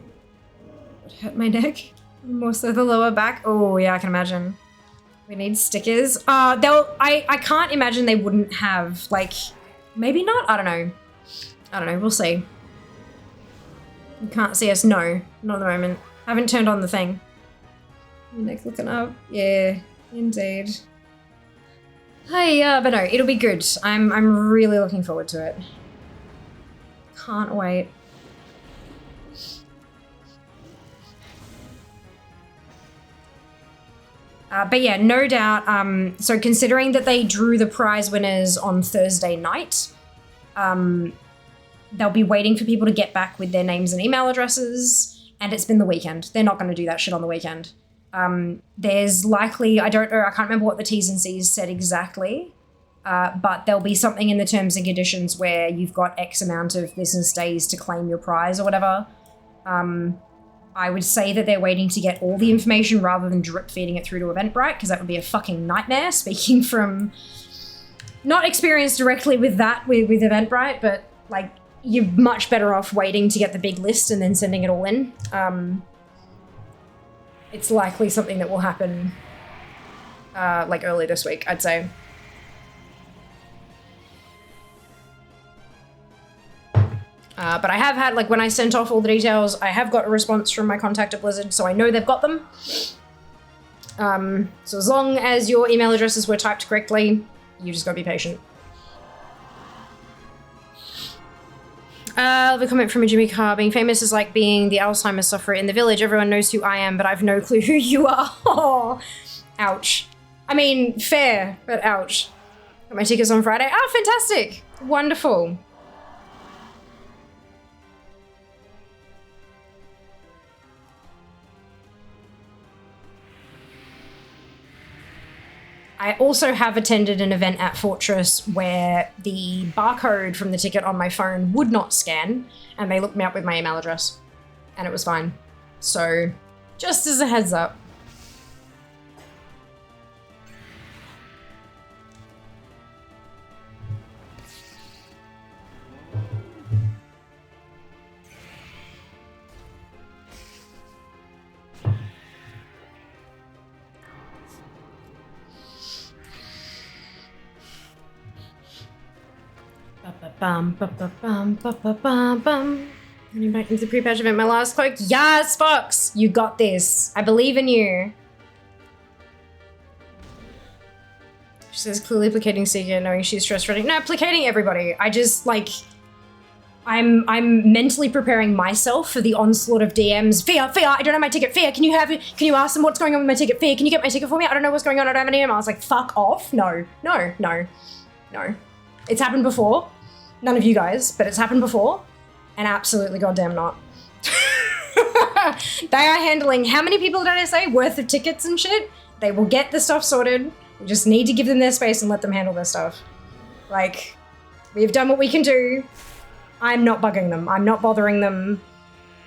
It hurt my neck. More so the lower back. Oh yeah, I can imagine. We need stickers. I can't imagine they wouldn't have, like, maybe not. I don't know. We'll see. You can't see us. No, not at the moment. Haven't turned on the thing. Your neck looking up. Yeah. Indeed. Hey, but no, it'll be good. I'm really looking forward to it. Can't wait. But yeah, no doubt. So considering that they drew the prize winners on Thursday night, they'll be waiting for people to get back with their names and email addresses, and it's been the weekend. They're not going to do that shit on the weekend. There's likely, I don't know, I can't remember what the T's and C's said exactly, but there'll be something in the terms and conditions where you've got X amount of business days to claim your prize or whatever. I would say that they're waiting to get all the information rather than drip feeding it through to Eventbrite, because that would be a fucking nightmare, speaking from not experience directly with that with Eventbrite, but like you're much better off waiting to get the big list and then sending it all in. It's likely something that will happen like early this week, I'd say. But I have had, like, when I sent off all the details, I have got a response from my contact at Blizzard, so I know they've got them. So as long as your email addresses were typed correctly, you just gotta be patient. The comment from a Jimmy Carr, being famous is like being the Alzheimer's sufferer in the village. Everyone knows who I am, but I've no clue who you are. Oh, ouch. I mean, fair, but ouch. Got my tickets on Friday. Oh, fantastic. Wonderful. I also have attended an event at Fortress where the barcode from the ticket on my phone would not scan, and they looked me up with my email address, and it was fine. So, just as a heads up. Bum, bum, bum, bum, bum, bum, bum, bum. Running back into the pre-patch event, my last cloak. Yes, Fox! You got this. I believe in you. She says, clearly placating Seeker, knowing she's stress-running. No, placating everybody. I just, like... I'm mentally preparing myself for the onslaught of DMs. Fia, I don't have my ticket. Fia, can you ask them what's going on with my ticket? Fia, can you get my ticket for me? I don't know what's going on. I don't have an email. I was like, fuck off. No. It's happened before. None of you guys, but it's happened before. And absolutely goddamn not. They are handling, how many people did I say, worth of tickets and shit? They will get the stuff sorted. We just need to give them their space and let them handle their stuff. Like, we've done what we can do. I'm not bugging them. I'm not bothering them.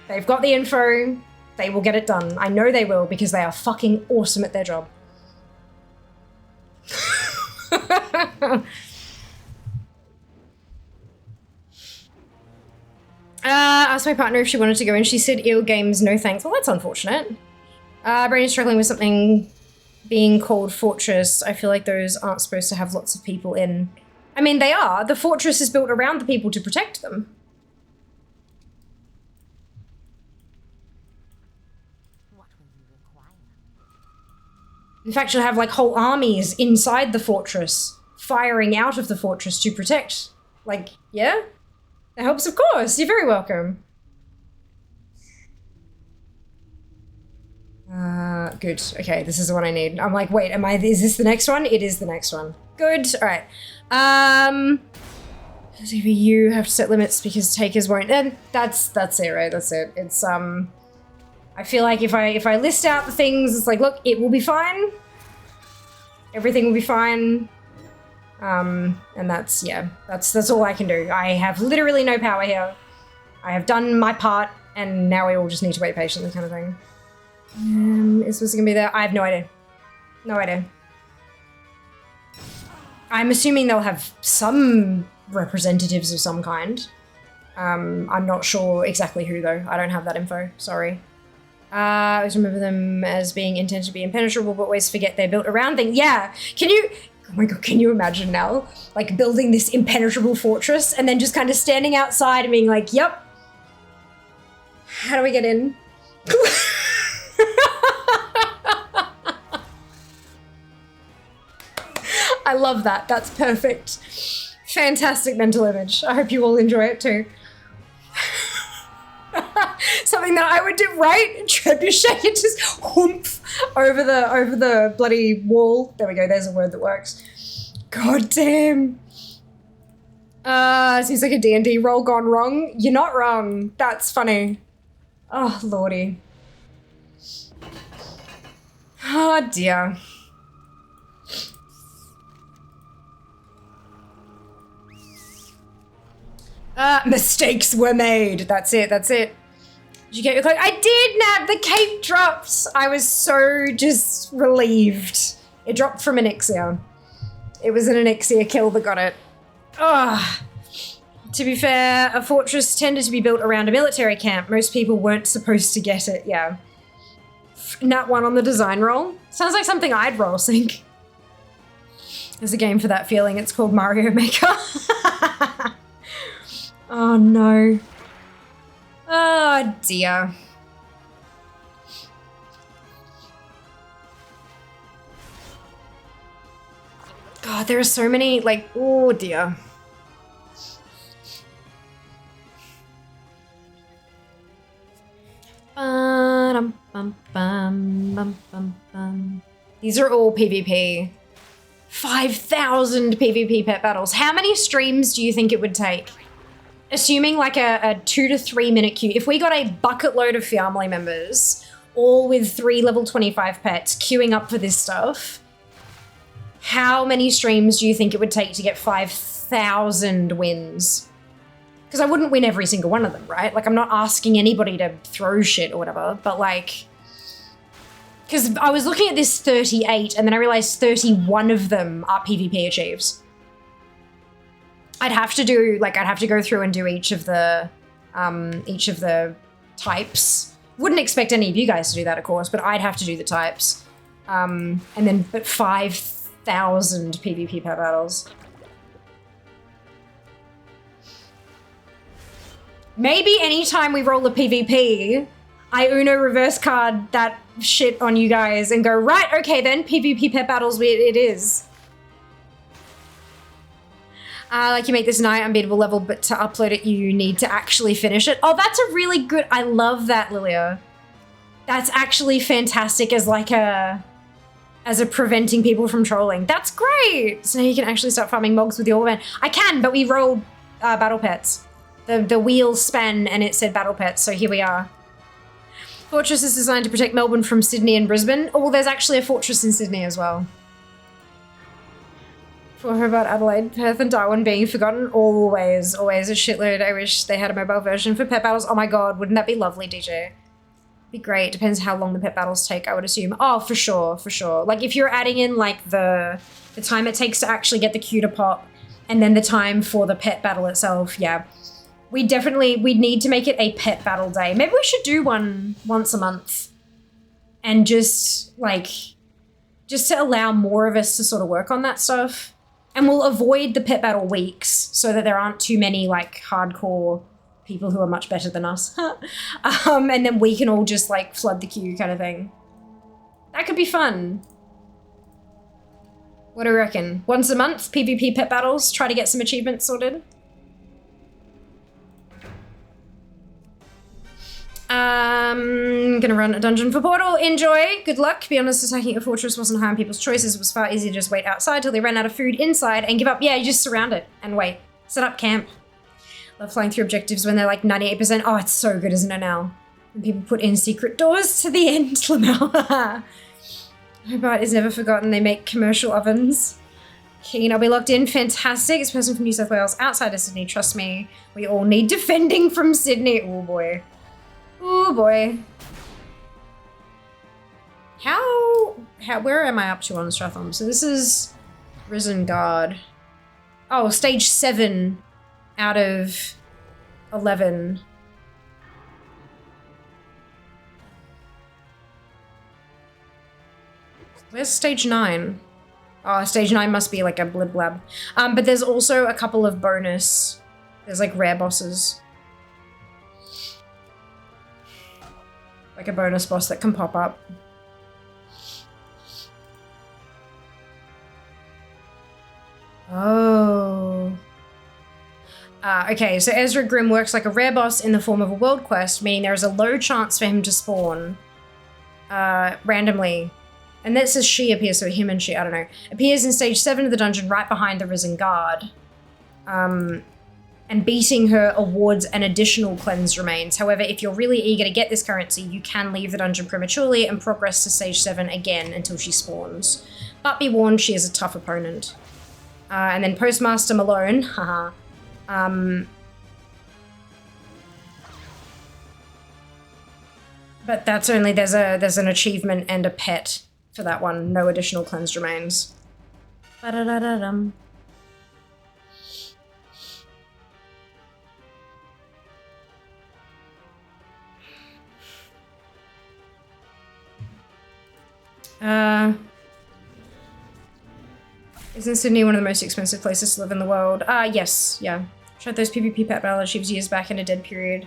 They've got the info. They will get it done. I know they will because they are fucking awesome at their job. Asked my partner if she wanted to go and she said, "Ill games, no thanks." Well, that's unfortunate. Brain is struggling with something being called Fortress. I feel like those aren't supposed to have lots of people in. I mean, they are. The fortress is built around the people to protect them. In fact, you'll have like whole armies inside the fortress, firing out of the fortress to protect. Like, yeah? That helps, of course. You're very welcome. Good. Okay, this is the one I need. I'm like, wait, is this the next one? It is the next one. Good. All right. You have to set limits because takers won't. And that's it, right? That's it. It's I feel like if I list out the things, it's like, look, it will be fine. Everything will be fine. And that's all I can do. I have literally no power here. I have done my part, and now we all just need to wait patiently, kind of thing. Is this gonna be there? I have no idea. No idea. I'm assuming they'll have some representatives of some kind. I'm not sure exactly who though. I don't have that info. Sorry. I always remember them as being intended to be impenetrable, but always forget they're built around things. Yeah. Oh my god, can you imagine now? Like building this impenetrable fortress and then just kind of standing outside and being like, yep. How do we get in? I love that. That's perfect. Fantastic mental image. I hope you all enjoy it too. Something that I would do, right? Trebuchet and just whoomph over the bloody wall. There we go. There's a word that works. God damn. Seems like a D&D roll gone wrong. You're not wrong. That's funny. Oh, lordy. Oh, dear. Mistakes were made. That's it. That's it. Did you get your cloak? I did, Nat. The cape dropped. I was so just relieved. It dropped from Onyxia. It was an Onyxia kill that got it. Ugh. To be fair, a fortress tended to be built around a military camp. Most people weren't supposed to get it, yeah. Nat 1 on the design roll. Sounds like something I'd roll sync. There's a game for that feeling. It's called Mario Maker. Oh no. Oh dear. God, there are so many, like, oh dear. These are all PvP. 5,000 PvP pet battles. How many streams do you think it would take? Assuming like a 2 to 3 minute queue. If we got a bucket load of family members, all with 3 level 25 pets queuing up for this stuff, how many streams do you think it would take to get 5,000 wins? Because I wouldn't win every single one of them, right? Like, I'm not asking anybody to throw shit or whatever, but like... Because I was looking at this 38, and then I realized 31 of them are PvP achieves. I'd have to go through and do each of the types. Wouldn't expect any of you guys to do that, of course, but I'd have to do the types. But 5,000 PvP pet battles. Maybe anytime we roll a PvP, I Uno reverse card that shit on you guys and go, right, okay then, PvP pet battles it is. Like you make this nigh unbeatable level, but to upload it, you need to actually finish it. Oh, that's a really good, I love that, Lilia. That's actually fantastic as like a preventing people from trolling. That's great. So now you can actually start farming mogs with your man. I can, but we rolled battle pets. The wheels span and it said battle pets, so here we are. Fortress is designed to protect Melbourne from Sydney and Brisbane. Oh, well, there's actually a fortress in Sydney as well. For her about Adelaide, Perth and Darwin being forgotten, always a shitload. I wish they had a mobile version for pet battles. Oh my god, wouldn't that be lovely, DJ? Be great. Depends how long the pet battles take, I would assume. Oh, for sure. Like if you're adding in like the time it takes to actually get the queue to pop and then the time for the pet battle itself, yeah. We'd need to make it a pet battle day. Maybe we should do one once a month and just to allow more of us to sort of work on that stuff. And we'll avoid the pet battle weeks so that there aren't too many like hardcore people who are much better than us. And then we can all just like flood the queue kind of thing. That could be fun. What do you reckon? Once a month, PvP pet battles, try to get some achievements sorted. Gonna run a dungeon for Portal. Enjoy. Good luck. Be honest, attacking a fortress wasn't high on people's choices. It was far easier to just wait outside till they ran out of food inside and give up. Yeah, you just surround it and wait. Set up camp. Love flying through objectives when they're like 98%. Oh, it's so good, isn't it now? When people put in secret doors to the end, Lamel. Hobart is never forgotten. They make commercial ovens. Keen, I'll be locked in. Fantastic. It's a person from New South Wales outside of Sydney. Trust me. We all need defending from Sydney. Oh, boy. Oh, boy. Where am I up to on Stratham? So this is Risen Guard. Oh, stage 7 out of 11. Where's stage 9? Oh, stage 9 must be like a blib blab. But there's also a couple of bonus. There's like rare bosses. Like a bonus boss that can pop up. Oh. Okay, so Ezra Grimm works like a rare boss in the form of a world quest, meaning there is a low chance for him to spawn randomly. And that says she appears, so him and she, I don't know. Appears in stage 7 of the dungeon right behind the Risen Guard. And beating her awards an additional cleansed remains. However, if you're really eager to get this currency, you can leave the dungeon prematurely and progress to stage 7 again until she spawns. But be warned, she is a tough opponent. And then Postmaster Malone, haha. But that's only, there's an achievement and a pet for that one. No additional cleansed remains. Ba-da-da-da-dum. Isn't Sydney one of the most expensive places to live in the world? Yes, yeah. Tried those PvP pet battle archives years back in a dead period.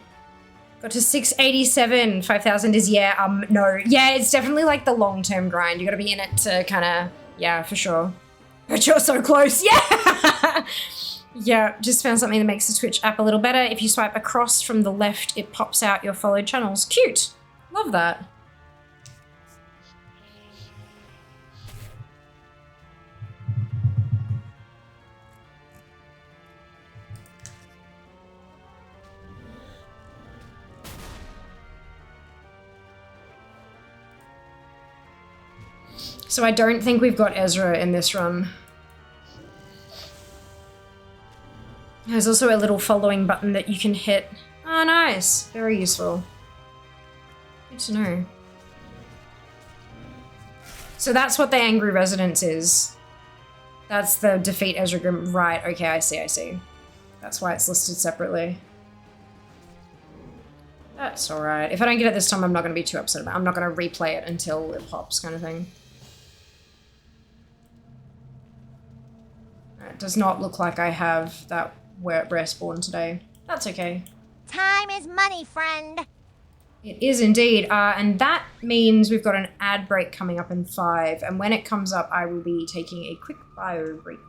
Got to 687. 5,000 is, yeah, no. Yeah, it's definitely like the long-term grind. You gotta be in it to kind of, yeah, for sure. But you're so close, yeah! Yeah, just found something that makes the Twitch app a little better. If you swipe across from the left, it pops out your followed channels. Cute. Love that. So I don't think we've got Ezra in this run. There's also a little following button that you can hit. Oh, nice. Very useful. Good to know. So that's what the Angry Residence is. That's the defeat Ezra Grimm. Right, okay, I see. That's why it's listed separately. That's alright. If I don't get it this time, I'm not going to be too upset about it. I'm not going to replay it until it pops kind of thing. It does not look like I have that rare spawn today. That's okay. Time is money, friend. It is indeed. And that means we've got an ad break coming up in 5. And when it comes up, I will be taking a quick bio break.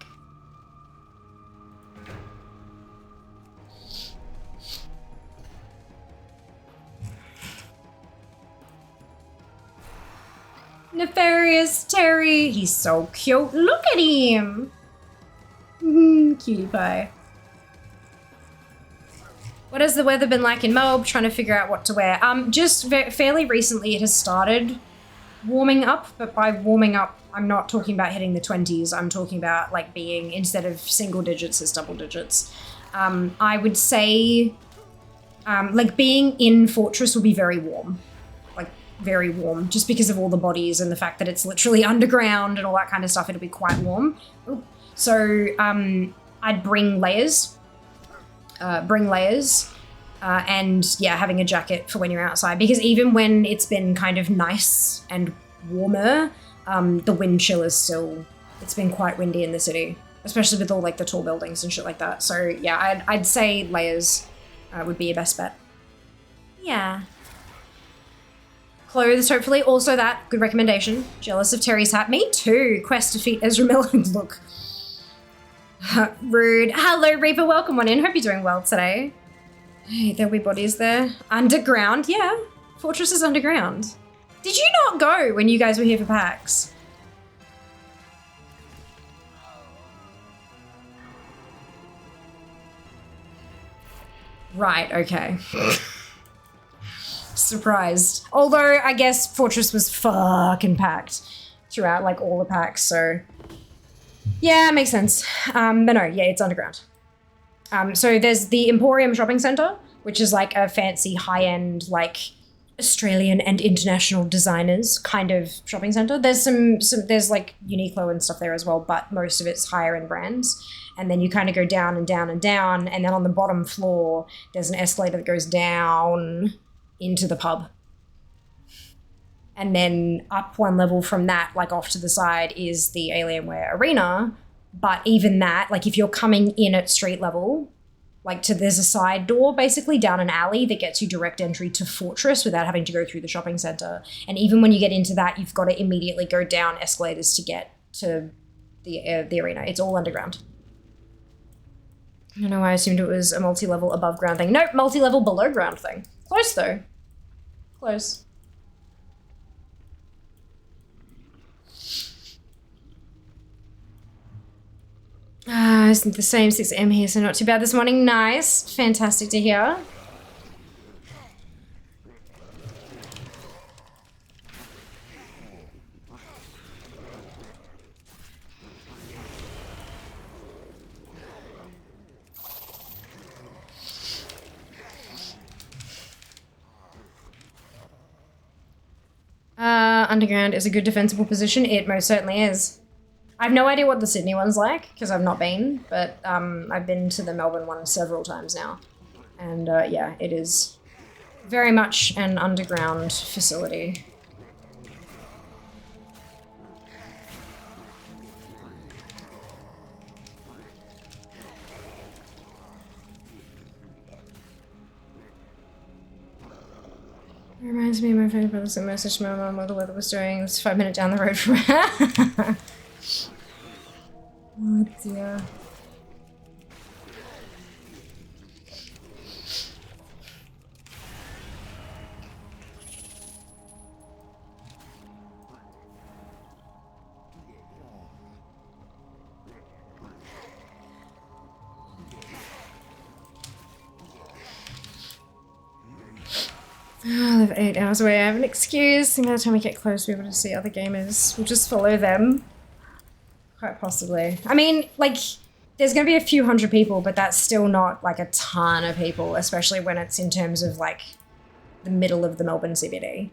Nefarious Terry. He's so cute. Look at him. Cutie pie. What has the weather been like in Melbourne? Trying to figure out what to wear. Just fairly recently it has started warming up, but by warming up, I'm not talking about hitting the 20s. I'm talking about like being, instead of single digits, as double digits. I would say like being in Fortress will be very warm. Like very warm, just because of all the bodies and the fact that it's literally underground and all that kind of stuff. It'll be quite warm. Ooh. So I'd bring layers. And yeah, having a jacket for when you're outside, because even when it's been kind of nice and warmer, the wind chill is still, it's been quite windy in the city, especially with all like the tall buildings and shit like that. So yeah, I'd say layers would be your best bet. Yeah. Clothes, hopefully. Also that, good recommendation. Jealous of Terry's hat. Me too. Quest defeat Ezra Miller. Look. Rude. Hello, Reaper. Welcome on in. Hope you're doing well today. Hey, there'll be bodies there. Underground? Yeah. Fortress is underground. Did you not go when you guys were here for PAX? Right, okay. Surprised. Although, I guess Fortress was fucking packed throughout, like, all the packs, so... Yeah, makes sense. But no, yeah, it's underground. So there's the Emporium Shopping Centre, which is like a fancy, high-end, like, Australian and international designers kind of shopping centre. There's there's like Uniqlo and stuff there as well, but most of it's higher-end brands. And then you kind of go down and down and down, and then on the bottom floor, there's an escalator that goes down into the pub. And then up one level from that, like off to the side, is the Alienware Arena. But even that, like if you're coming in at street level, like there's a side door basically down an alley that gets you direct entry to Fortress without having to go through the shopping centre. And even when you get into that, you've got to immediately go down escalators to get to the arena. It's all underground. I don't know why I assumed it was a multi-level above ground thing. Nope, multi-level below ground thing. Close though. Close. Isn't the same 6 AM here, so not too bad this morning. Nice. Fantastic to hear. Underground is a good defensible position. It most certainly is. I have no idea what the Sydney one's like, because I've not been, but I've been to the Melbourne one several times now. And yeah, it is very much an underground facility. It reminds me of my favorite brother sent a message to my mum while the weather was doing. It's 5 minutes down the road from her. Oh dear. I live 8 hours away. I have an excuse. By the time we get close, we'll be able to see other gamers. We'll just follow them. Quite possibly. I mean, like, there's going to be a few hundred people, but that's still not, like, a ton of people, especially when it's in terms of, like, the middle of the Melbourne CBD.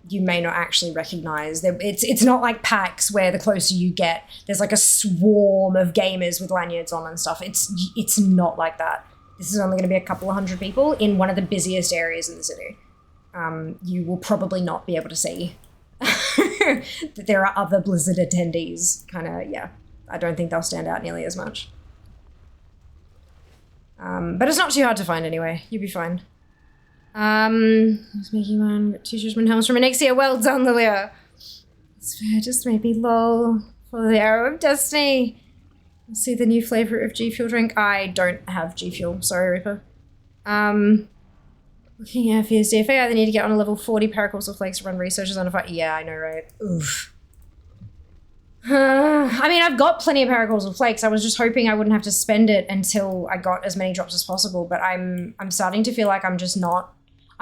You may not actually recognise. It's not like PAX where the closer you get, there's, like, a swarm of gamers with lanyards on and stuff. It's not like that. This is only going to be a couple of hundred people in one of the busiest areas in the city. You will probably not be able to see that there are other Blizzard attendees. Kind of, yeah. I don't think they'll stand out nearly as much. But it's not too hard to find anyway. You'll be fine. I was making one, got 2 judgment helms from next year. Well done, Lilia. It's fair, just maybe lol. For the Arrow of Destiny. See the new flavour of G Fuel drink. I don't have G Fuel. Sorry, Reaper. Looking at Fears DFA, I either need to get on a level 40 Paracausal Flakes to run researchers on a fight. Yeah, I know, right? Oof. I mean, I've got plenty of Paracausal Flakes. I was just hoping I wouldn't have to spend it until I got as many drops as possible, but I'm starting to feel like I'm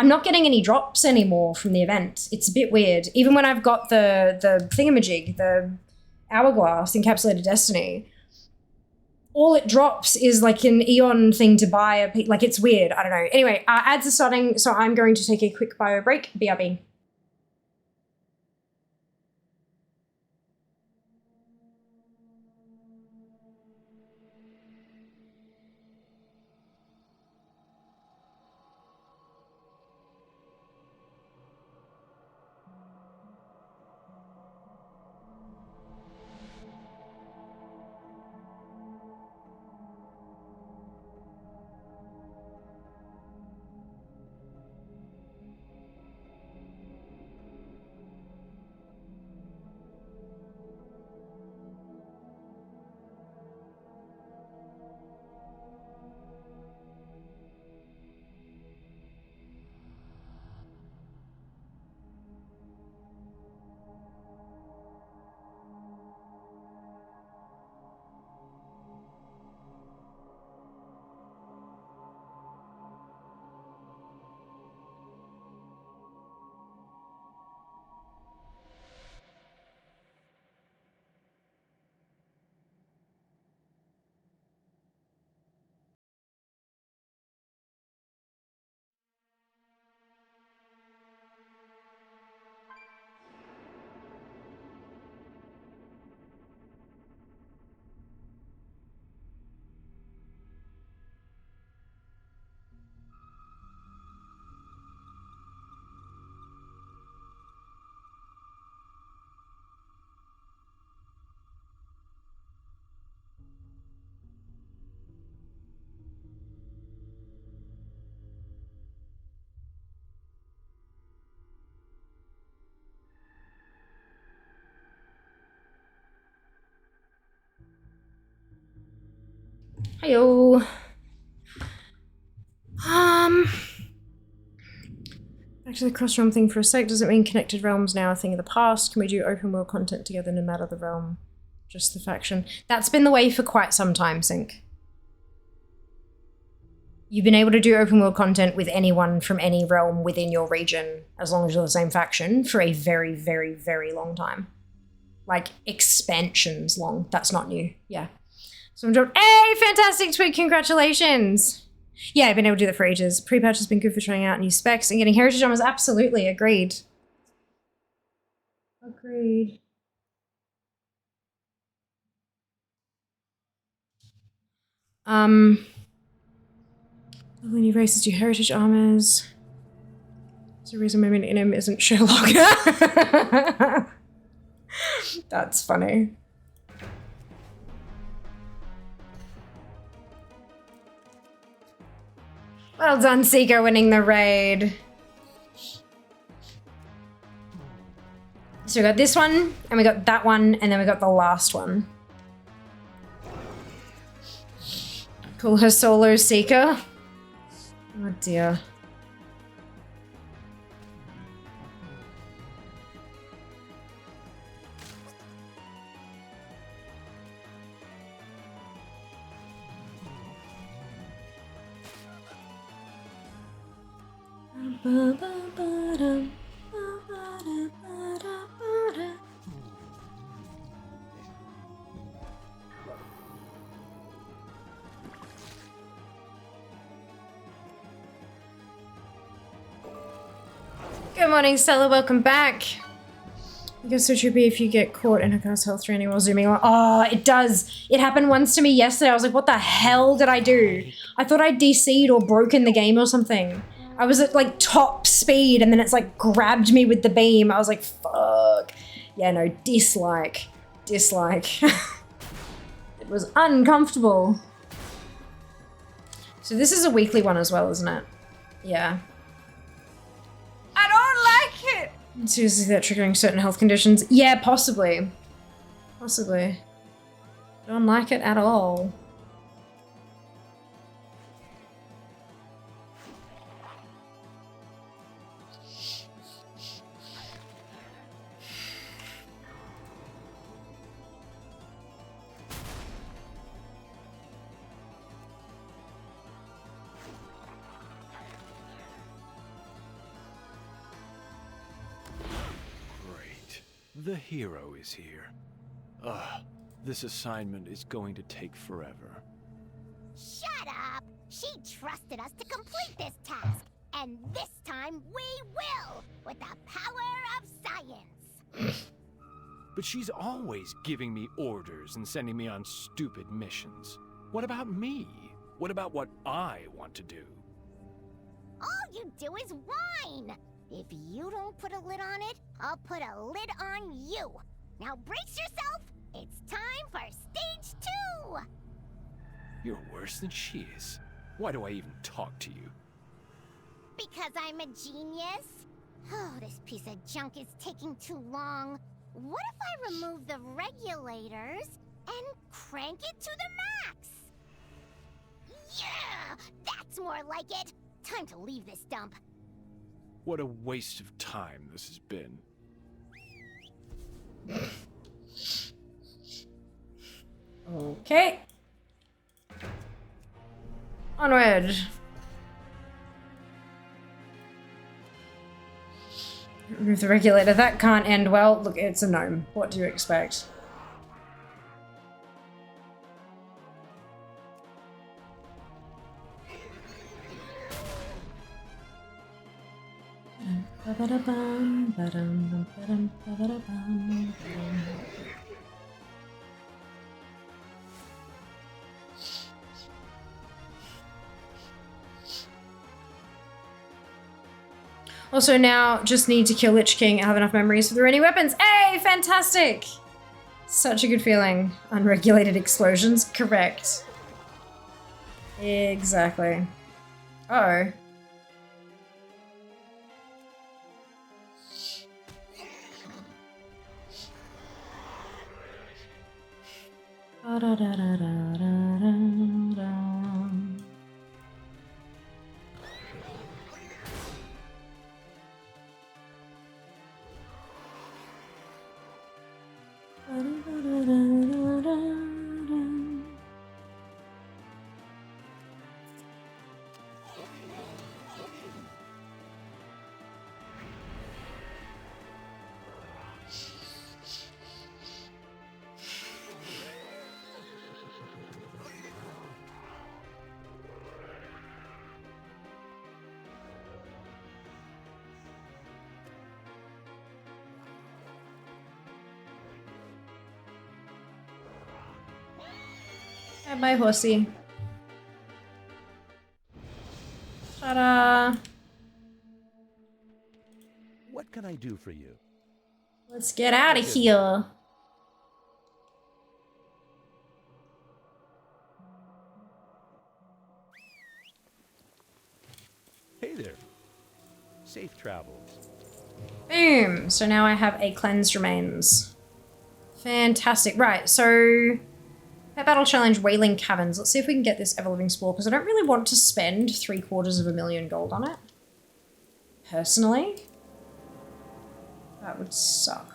not getting any drops anymore from the event. It's a bit weird. Even when I've got the thingamajig, the Hourglass Encapsulated Destiny, all it drops is like an Eon thing to buy. Like, it's weird. I don't know. Anyway, ads are starting, so I'm going to take a quick bio break. BRB. Heyo. Back to the cross-realm thing for a sec. Does it mean connected realms now a thing of the past? Can we do open world content together no matter the realm? Just the faction. That's been the way for quite some time, Sync. You've been able to do open world content with anyone from any realm within your region, as long as you're the same faction, for a very, very, very long time. Like, expansions long. That's not new. Yeah. So I'm doing, hey, fantastic tweet, congratulations! Yeah, I've been able to do that for ages. Prepatch has been good for trying out new specs and getting heritage armors. Absolutely, agreed. Agreed. When he races do heritage armors. There's a reason my main name isn't Sherlock. That's funny. Well done, Seeker, winning the raid. So we got this one, and we got that one, and then we got the last one. Call her solo Seeker. Oh dear. Good morning, Stella. Welcome back. I guess so trippy if you get caught in a car's health training while zooming on. Oh, it does. It happened once to me yesterday. I was like, what the hell did I do? I thought I DC'd or broken the game or something. I was at like top speed and then it's like grabbed me with the beam. I was like, fuck. Yeah, no, dislike. Dislike. It was uncomfortable. So this is a weekly one as well, isn't it? Yeah. I don't like it. Seriously, that triggering certain health conditions? Yeah, possibly. Possibly. Don't like it at all. The hero is here. Ugh, this assignment is going to take forever. Shut up! She trusted us to complete this task, and this time we will, with the power of science. But she's always giving me orders and sending me on stupid missions. What about me? What about what I want to do? All you do is whine. If you don't put a lid on it, I'll put a lid on you. Now brace yourself. It's time for stage 2. You're worse than she is. Why do I even talk to you? Because I'm a genius. Oh, this piece of junk is taking too long. What if I remove the regulators and crank it to the max? Yeah, that's more like it. Time to leave this dump. What a waste of time this has been. Okay. Onward. Remove the regulator. That can't end well. Look, it's a gnome. What do you expect? Also now, just need to kill Lich King and have enough memories for the running weapons. Hey, fantastic! Such a good feeling. Unregulated explosions, correct. Exactly. Uh-oh. Bye, horsey. Ta-da! What can I do for you? Let's get out of here. Hey there. Safe travels. Boom! So now I have a cleansed remains. Fantastic. Right, so Pet Battle Challenge Wailing Caverns. Let's see if we can get this ever-living spore, because I don't really want to spend 750,000 gold on it. Personally. That would suck.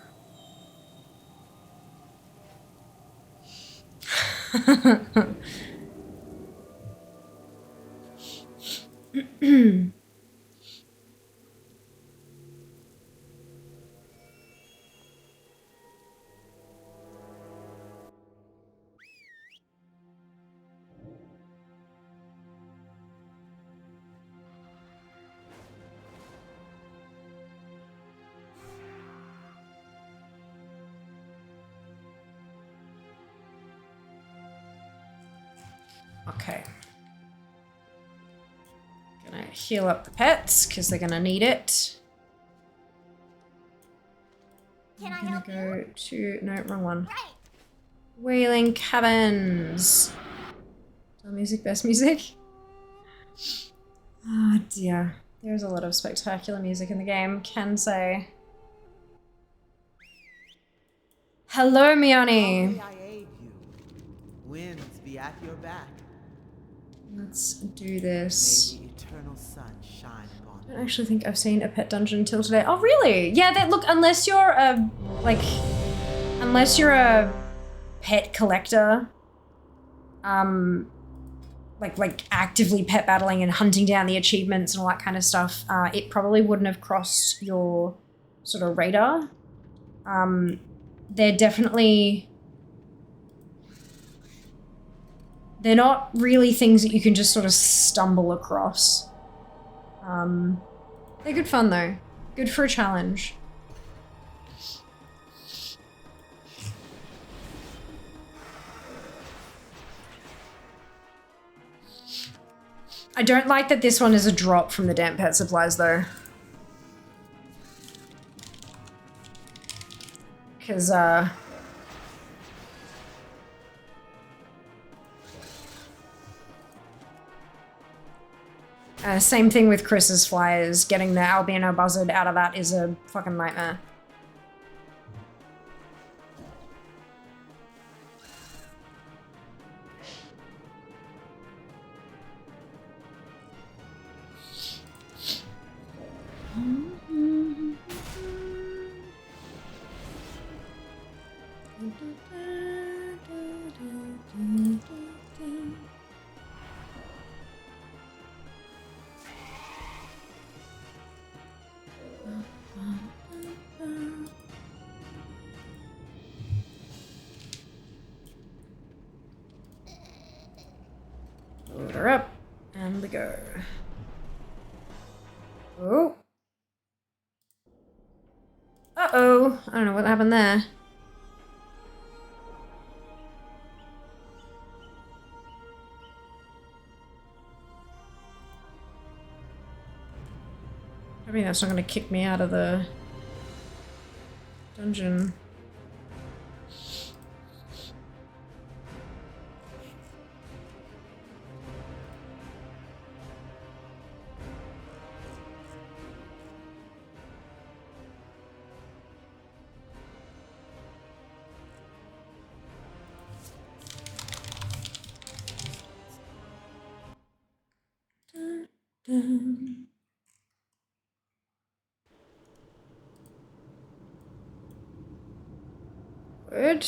Okay. Gonna heal up the pets, because they're gonna need it. Can I I'm help gonna go to... No, wrong one. Right. Wailing Caverns. Is music best music? Oh dear. There's a lot of spectacular music in the game, can say. Hello, Miani. I aid you. Winds be at your back. Let's do this. May the eternal sun shine upon I don't actually think I've seen a pet dungeon until today. Oh, really? Yeah, that look, unless you're a, unless you're a pet collector, like actively pet battling and hunting down the achievements and all that kind of stuff, it probably wouldn't have crossed your sort of radar. They're definitely... They're not really things that you can just sort of stumble across. They're good fun though. Good for a challenge. I don't like that this one is a drop from the damp pet supplies though. Because, same thing with Chris's flyers. Getting the albino buzzard out of that is a fucking nightmare. Load her up, and we go. Oh. Uh-oh. I don't know what happened there. I mean, that's not going to kick me out of the dungeon. Good.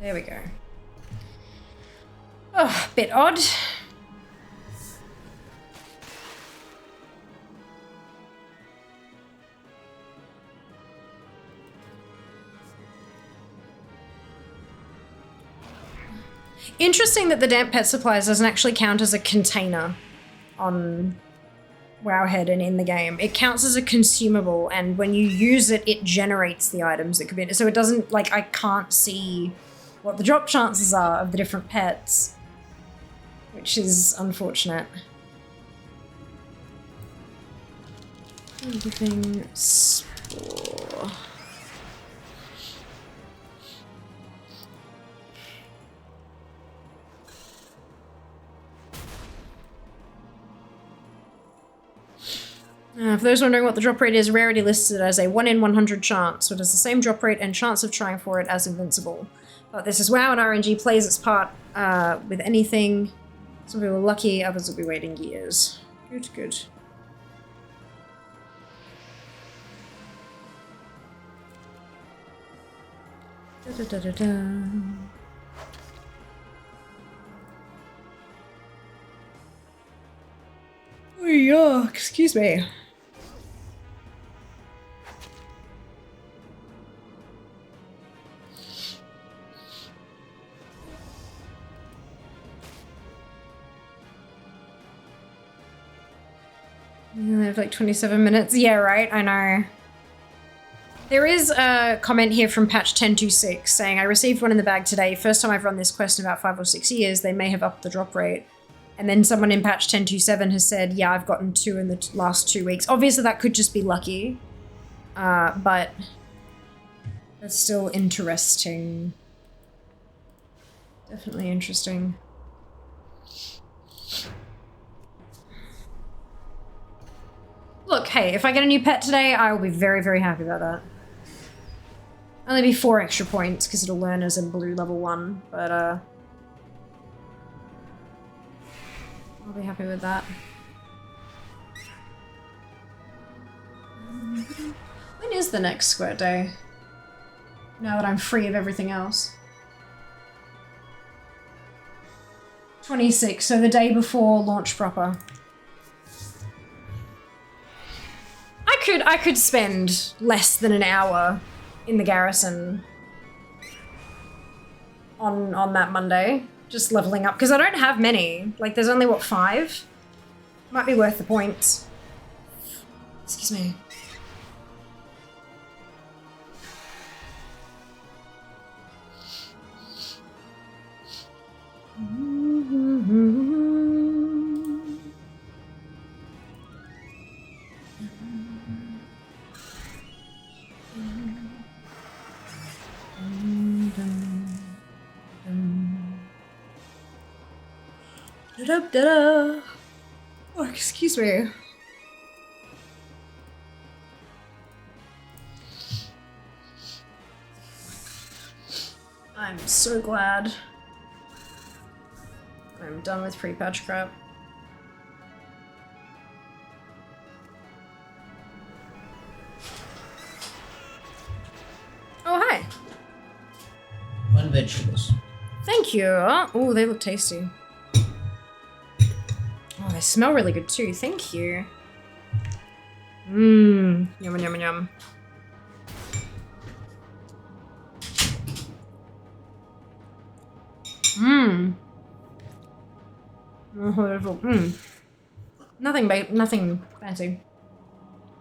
There we go. Oh, bit odd. Interesting that the damp pet supplies doesn't actually count as a container on Wowhead and in the game. It counts as a consumable, and when you use it, it generates the items that could be in it. So it doesn't, like, I can't see what the drop chances are of the different pets, which is unfortunate. Everything spore. For those wondering what the drop rate is, rarity listed as a 1 in 100 chance, so it has the same drop rate and chance of trying for it as Invincible. But this is WoW, and RNG plays its part with anything. Some people are lucky, others will be waiting years. Good, good. Da-da-da-da-da. Oh yeah, excuse me. I have like 27 minutes. Yeah, right, I know. There is a comment here from patch 10.26 saying, I received one in the bag today. First time I've run this quest in about 5 or 6 years. They may have upped the drop rate. And then someone in patch 10.27 has said, yeah, I've gotten 2 in the last 2 weeks. Obviously that could just be lucky. But that's still interesting. Definitely interesting. Look, hey, if I get a new pet today, I will be very, very happy about that. Only be 4 extra points, because it'll learn as a blue level 1, but I'll be happy with that. When is the next squirt day? Now that I'm free of everything else. 26, so the day before launch proper. I could spend less than an hour in the garrison on that Monday, just leveling up, because I don't have many. Like, there's only, what, 5? Might be worth the points. Excuse me. Da-da-da-da. Oh, excuse me. I'm so glad I'm done with pre-patch crap. Oh, hi. 1 vegetables. Thank you. Oh, they look tasty. Oh, they smell really good too. Thank you. Mmm. Yum, yum, yum. Mmm. Mmm. Nothing fancy.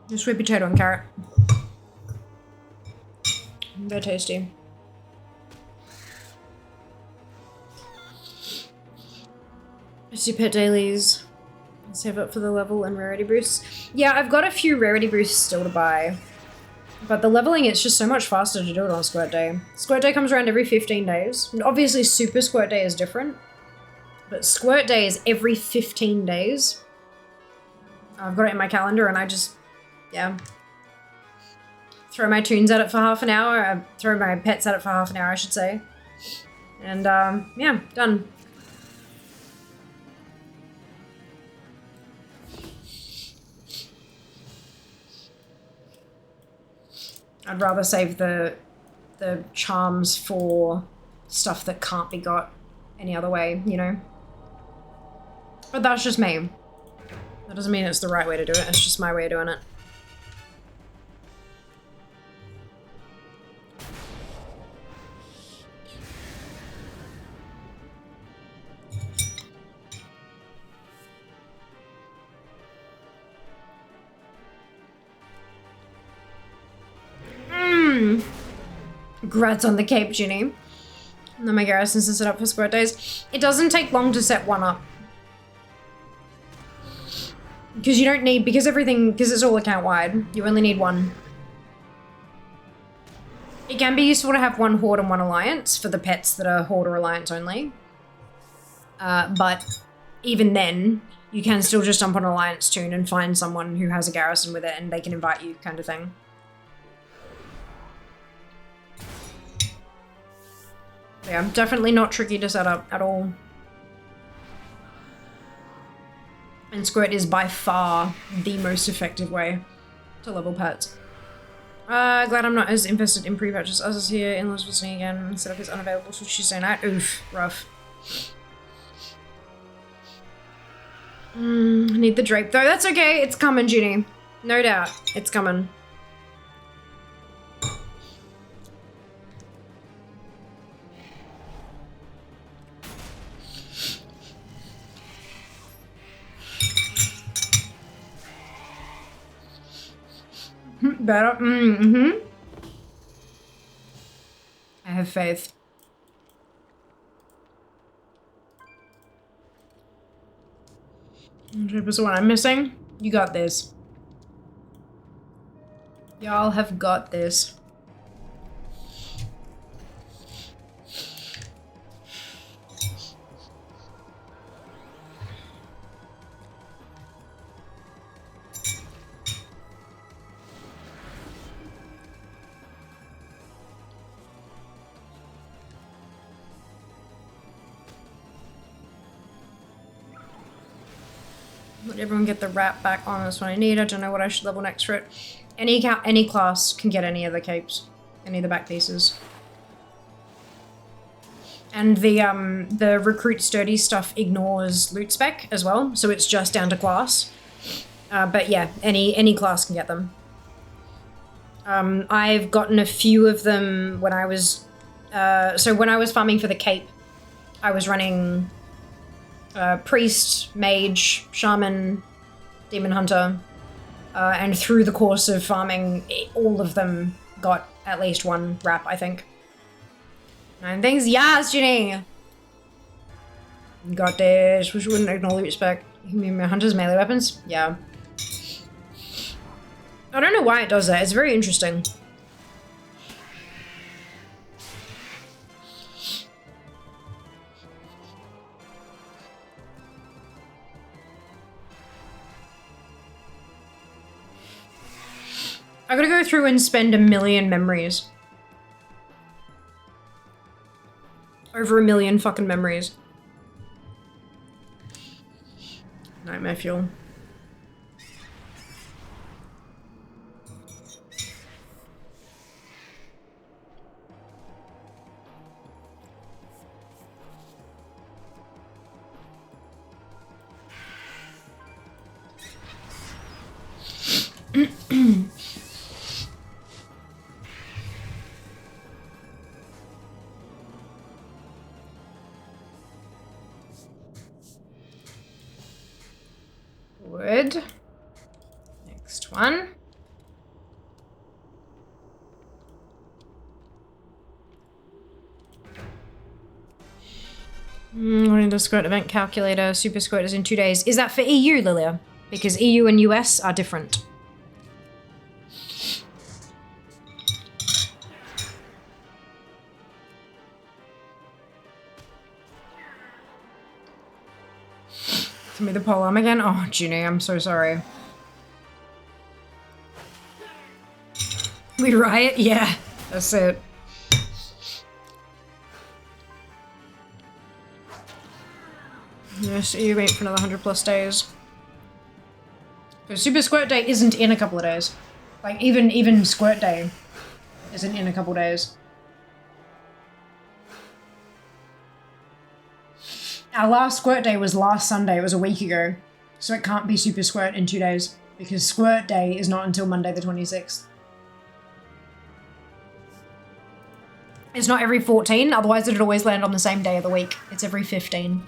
Just sweet potato and carrot. Very tasty. Just do pet dailies. Save up for the level and rarity boosts. Yeah, I've got a few rarity boosts still to buy. But the leveling, it's just so much faster to do it on Squirt Day. Squirt Day comes around every 15 days. And obviously, Super Squirt Day is different. But Squirt Day is every 15 days. I've got it in my calendar and I just, yeah. Throw my tunes at it for half an hour. Throw my pets at it for half an hour, I should say. And, yeah, done. I'd rather save the charms for stuff that can't be got any other way, you know? But that's just me. That doesn't mean it's the right way to do it, it's just my way of doing it. Congrats on the cape, Ginny. And then my garrisons to set up for squirt days. It doesn't take long to set one up. Because you don't need, because it's all account wide, you only need one. It can be useful to have one Horde and one Alliance for the pets that are Horde or Alliance only. But even then, you can still just jump on Alliance Toon and find someone who has a garrison with it and they can invite you, kind of thing. Yeah, definitely not tricky to set up at all. And Squirt is by far the most effective way to level pets. Glad I'm not as invested in Prepatch as us here. In-laws listening again. Setup is unavailable till Tuesday night. Oof, rough. Need the drape though. That's okay. It's coming, Ginny. No doubt. It's coming. Better. I have faith. Drape is the one I'm missing. You got this. Y'all have got this. Let everyone get the wrap back on this one I need. I don't know what I should level next for it. Any class can get any of the capes, any of the back pieces. And the recruit sturdy stuff ignores loot spec as well, so it's just down to class. But yeah, any class can get them. I've gotten a few of them when I was when I was farming for the cape, I was running priest, mage, shaman, demon hunter, and through the course of farming, all of them got at least one wrap, I think. 9 things, yes, Ginny! Got this, which wouldn't ignore loot spec. You mean my hunter's melee weapons? Yeah. I don't know why it does that, it's very interesting. I gotta go through and spend 1 million memories. Over 1 million fucking memories. Nightmare fuel. Wood. Next one. Running the Squirt event calculator. Super Squirt is in 2 days. Is that for EU, Lilia? Because EU and US are different. Tell me the polearm again? Oh, Ginny, I'm so sorry. We riot? Yeah, that's it. Yes, you wait for another 100+ days. Because Super Squirt Day isn't in a couple of days. Like, even Squirt Day isn't in a couple of days. Our last squirt day was last Sunday. It was a week ago. So it can't be super squirt in 2 days. Because squirt day is not until Monday the 26th. It's not every 14, otherwise it'd always land on the same day of the week. It's every 15.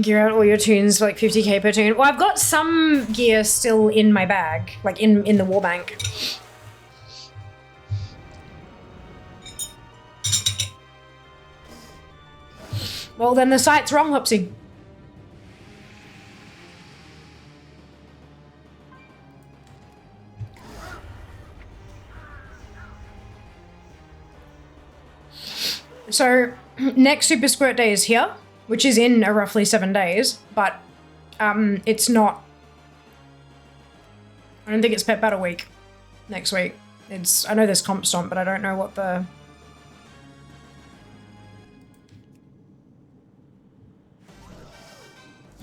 Gear out all your tunes for like 50k per tune. Well, I've got some gear still in my bag, like in the war bank. Well, then the site's wrong, Hopsy. So, next Super Squirt Day is here, which is in roughly 7 days, but it's not... I don't think it's Pet Battle Week next week. I know there's Comp Stomp, but I don't know what the...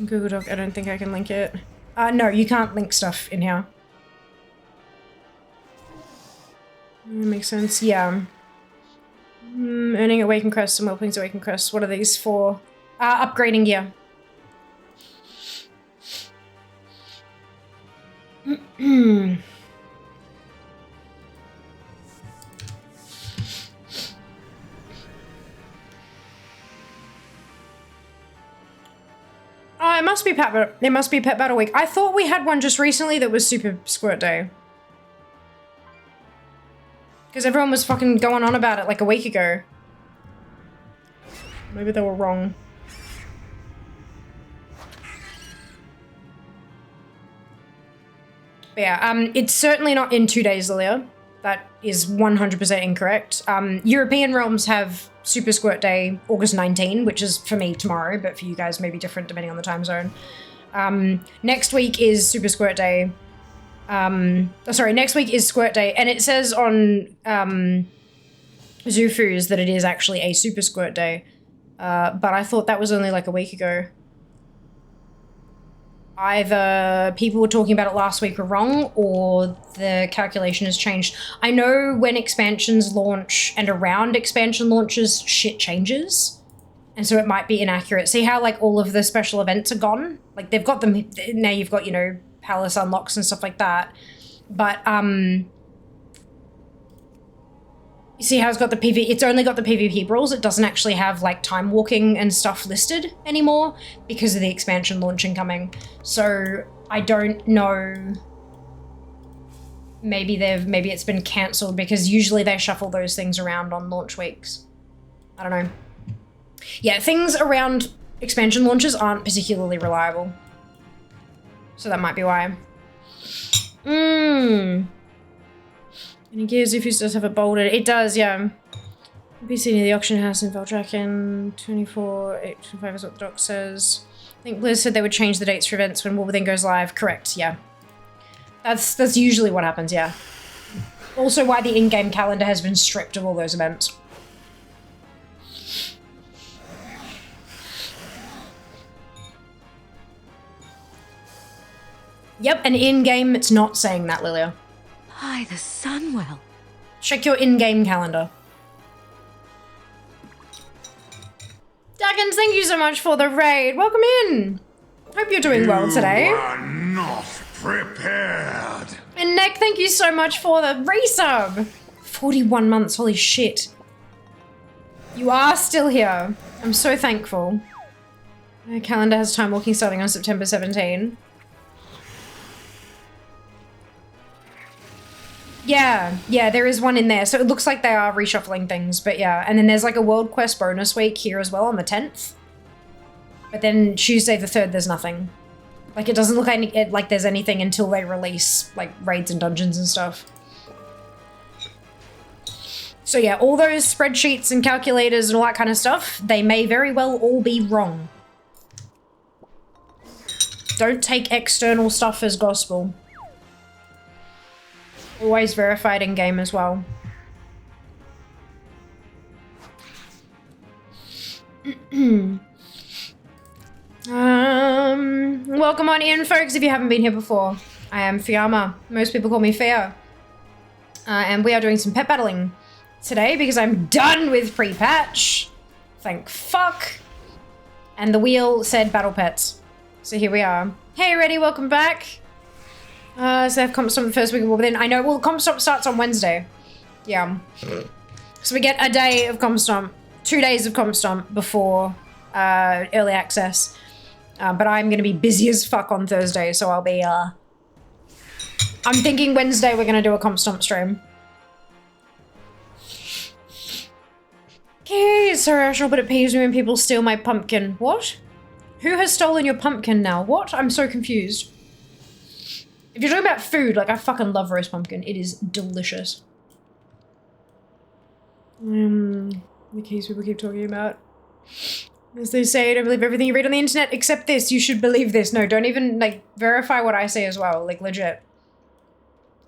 Google Doc, I don't think I can link it. No, you can't link stuff in here. That makes sense, yeah. Earning Awaken Crest and Whelpling's Awaken Crest. What are these for? Upgrading gear. Oh, it must be Pet Battle Week. I thought we had one just recently that was Super Squirt Day. Because everyone was fucking going on about it like a week ago. Maybe they were wrong. But yeah, it's certainly not in 2 days, Lilia. That is 100% incorrect. European realms have Super Squirt Day August 19, which is for me tomorrow, but for you guys may be different depending on the time zone. Next week is Super Squirt Day. Sorry, next week is Squirt Day, and it says on Zufu's that it is actually a Super Squirt Day, but I thought that was only like a week ago. Either people were talking about it last week were wrong, or the calculation has changed. I know when expansions launch and around expansion launches, shit changes, and so it might be inaccurate. See how like all of the special events are gone? Like they've got them, now you've got, you know, palace unlocks and stuff like that, but you see how it's got the PV, it's only got the PvP brawls, it doesn't actually have like time walking and stuff listed anymore because of the expansion launching coming. So I don't know, maybe it's been cancelled because usually they shuffle those things around on launch weeks. I don't know. Yeah, things around expansion launches aren't particularly reliable. So that might be why. And Gears if you does have it bolded. It does, yeah. PC near the auction house in Valdraken. 24/8/25 is what the doc says. I think Blizz said they would change the dates for events when War Within goes live. Correct, yeah. That's usually what happens, yeah. Also why the in-game calendar has been stripped of all those events. Yep, and in-game it's not saying that, Lilia. By the Sunwell. Check your in-game calendar. Daggins, thank you so much for the raid. Welcome in. Hope you're doing well today. You are not prepared. And Nick, thank you so much for the resub. 41 months, holy shit. You are still here. I'm so thankful. My calendar has time walking starting on September 17. Yeah, there is one in there. So it looks like they are reshuffling things, but yeah. And then there's like a World Quest bonus week here as well on the 10th. But then Tuesday the 3rd, there's nothing. Like it doesn't look like there's anything until they release like raids and dungeons and stuff. So yeah, all those spreadsheets and calculators and all that kind of stuff, they may very well all be wrong. Don't take external stuff as gospel. Always verified in game as well. Welcome on in, folks, if you haven't been here before. I am Fiamma. Most people call me Fia. And we are doing some pet battling today because I'm done with Prepatch. Thank fuck. And the wheel said battle pets. So here we are. Hey, Reddy, welcome back. So I have comp stomp the first week of War Within. I know, well, comp stomp starts on Wednesday. Yeah. So we get a day of comp stomp, 2 days of comp stomp before early access. But I'm gonna be busy as fuck on Thursday, so I'll be, I'm thinking Wednesday we're gonna do a comp stomp stream. Okay, so rational, but it peeves me when people steal my pumpkin. What? Who has stolen your pumpkin now? What? I'm so confused. If you're talking about food, like, I fucking love roast pumpkin. It is delicious. The keys people keep talking about. As they say, don't believe everything you read on the internet except this. You should believe this. No, don't even, like, verify what I say as well. Like, legit.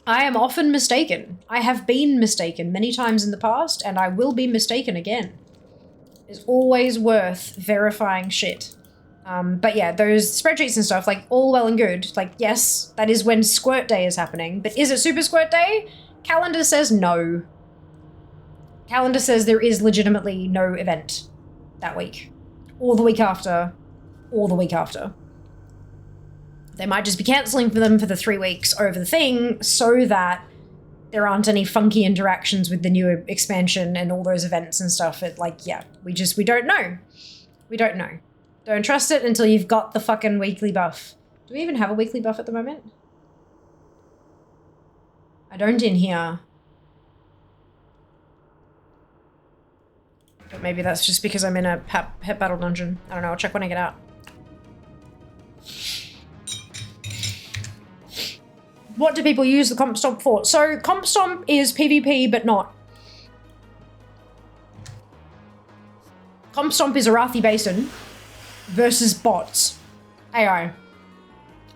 I am often mistaken. I have been mistaken many times in the past, and I will be mistaken again. It's always worth verifying shit. But yeah, those spreadsheets and stuff, like, all well and good. Like, yes, that is when Squirt Day is happening, but is it Super Squirt Day? Calendar says no. Calendar says there is legitimately no event that week. Or the week after. Or the week after. They might just be cancelling for them for the 3 weeks over the thing so that there aren't any funky interactions with the new expansion and all those events and stuff. It, like, yeah, we don't know. We don't know. Don't trust it until you've got the fucking weekly buff. Do we even have a weekly buff at the moment? I don't in here. But maybe that's just because I'm in a pet battle dungeon. I don't know, I'll check when I get out. What do people use the comp stomp for? So comp stomp is PvP, but not. Comp stomp is Arathi Basin versus bots. AI.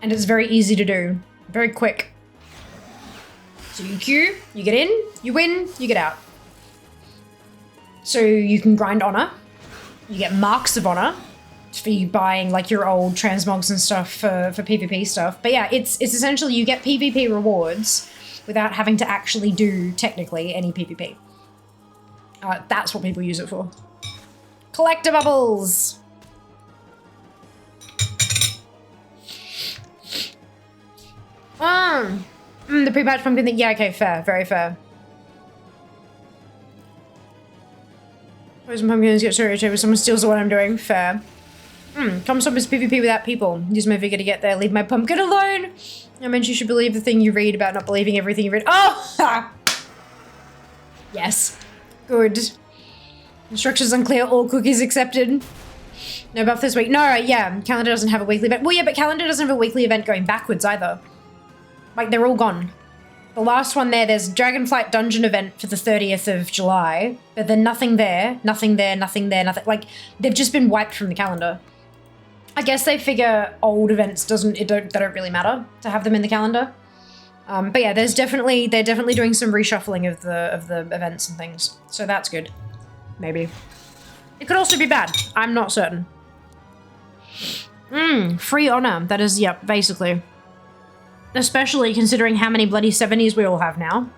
And it's very easy to do. Very quick. So you queue, you get in, you win, you get out. So you can grind honor. You get marks of honor for you buying like your old transmogs and stuff for PvP stuff. But yeah, it's essentially you get PvP rewards without having to actually do technically any PvP. That's what people use it for. Collector bubbles. The pre-patch pumpkin thing. Yeah, okay, fair, very fair. Poison pumpkins get irritated if someone steals the one I'm doing. Fair. Comp stomp is PvP without people. Use my vigor to get there. Leave my pumpkin alone. I meant you should believe the thing you read about not believing everything you read. Oh! Yes. Good. Instructions unclear. All cookies accepted. No buff this week. No, yeah. Calendar doesn't have a weekly event. Well, yeah, but calendar doesn't have a weekly event going backwards either. Like, they're all gone. The last one there's Dragonflight Dungeon event for the 30th of July, but then nothing there, nothing there, nothing there, nothing. Like, they've just been wiped from the calendar. I guess they figure old events they don't really matter to have them in the calendar. But yeah, they're definitely doing some reshuffling of the events and things. So that's good. Maybe. It could also be bad. I'm not certain. Free honor. That is, yep, basically. Especially considering how many bloody 70s we all have now.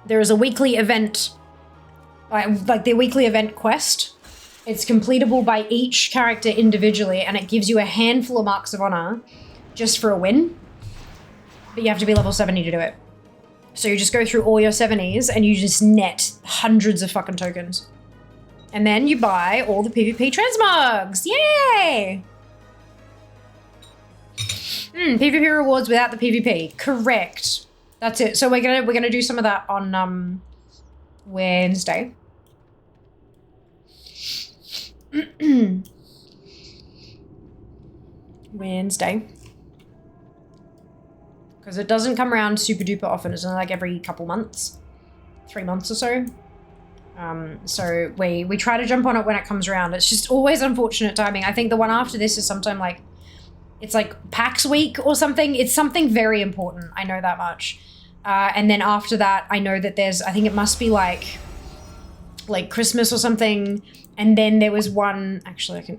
There is a weekly event, like the weekly event quest. It's completable by each character individually, and it gives you a handful of marks of honor just for a win. But you have to be level 70 to do it. So you just go through all your 70s and you just net hundreds of fucking tokens. And then you buy all the PvP transmogs. Yay! PvP rewards without the PvP. Correct. That's it. So we're gonna do some of that on Wednesday. Wednesday. Because it doesn't come around super duper often. It's only like every couple months. 3 months or so. So we try to jump on it when it comes around. It's just always unfortunate timing. I think the one after this is sometime like, it's like PAX week or something. It's something very important. I know that much. And then after that, I know that I think it must be like Christmas or something. And then there was one, actually what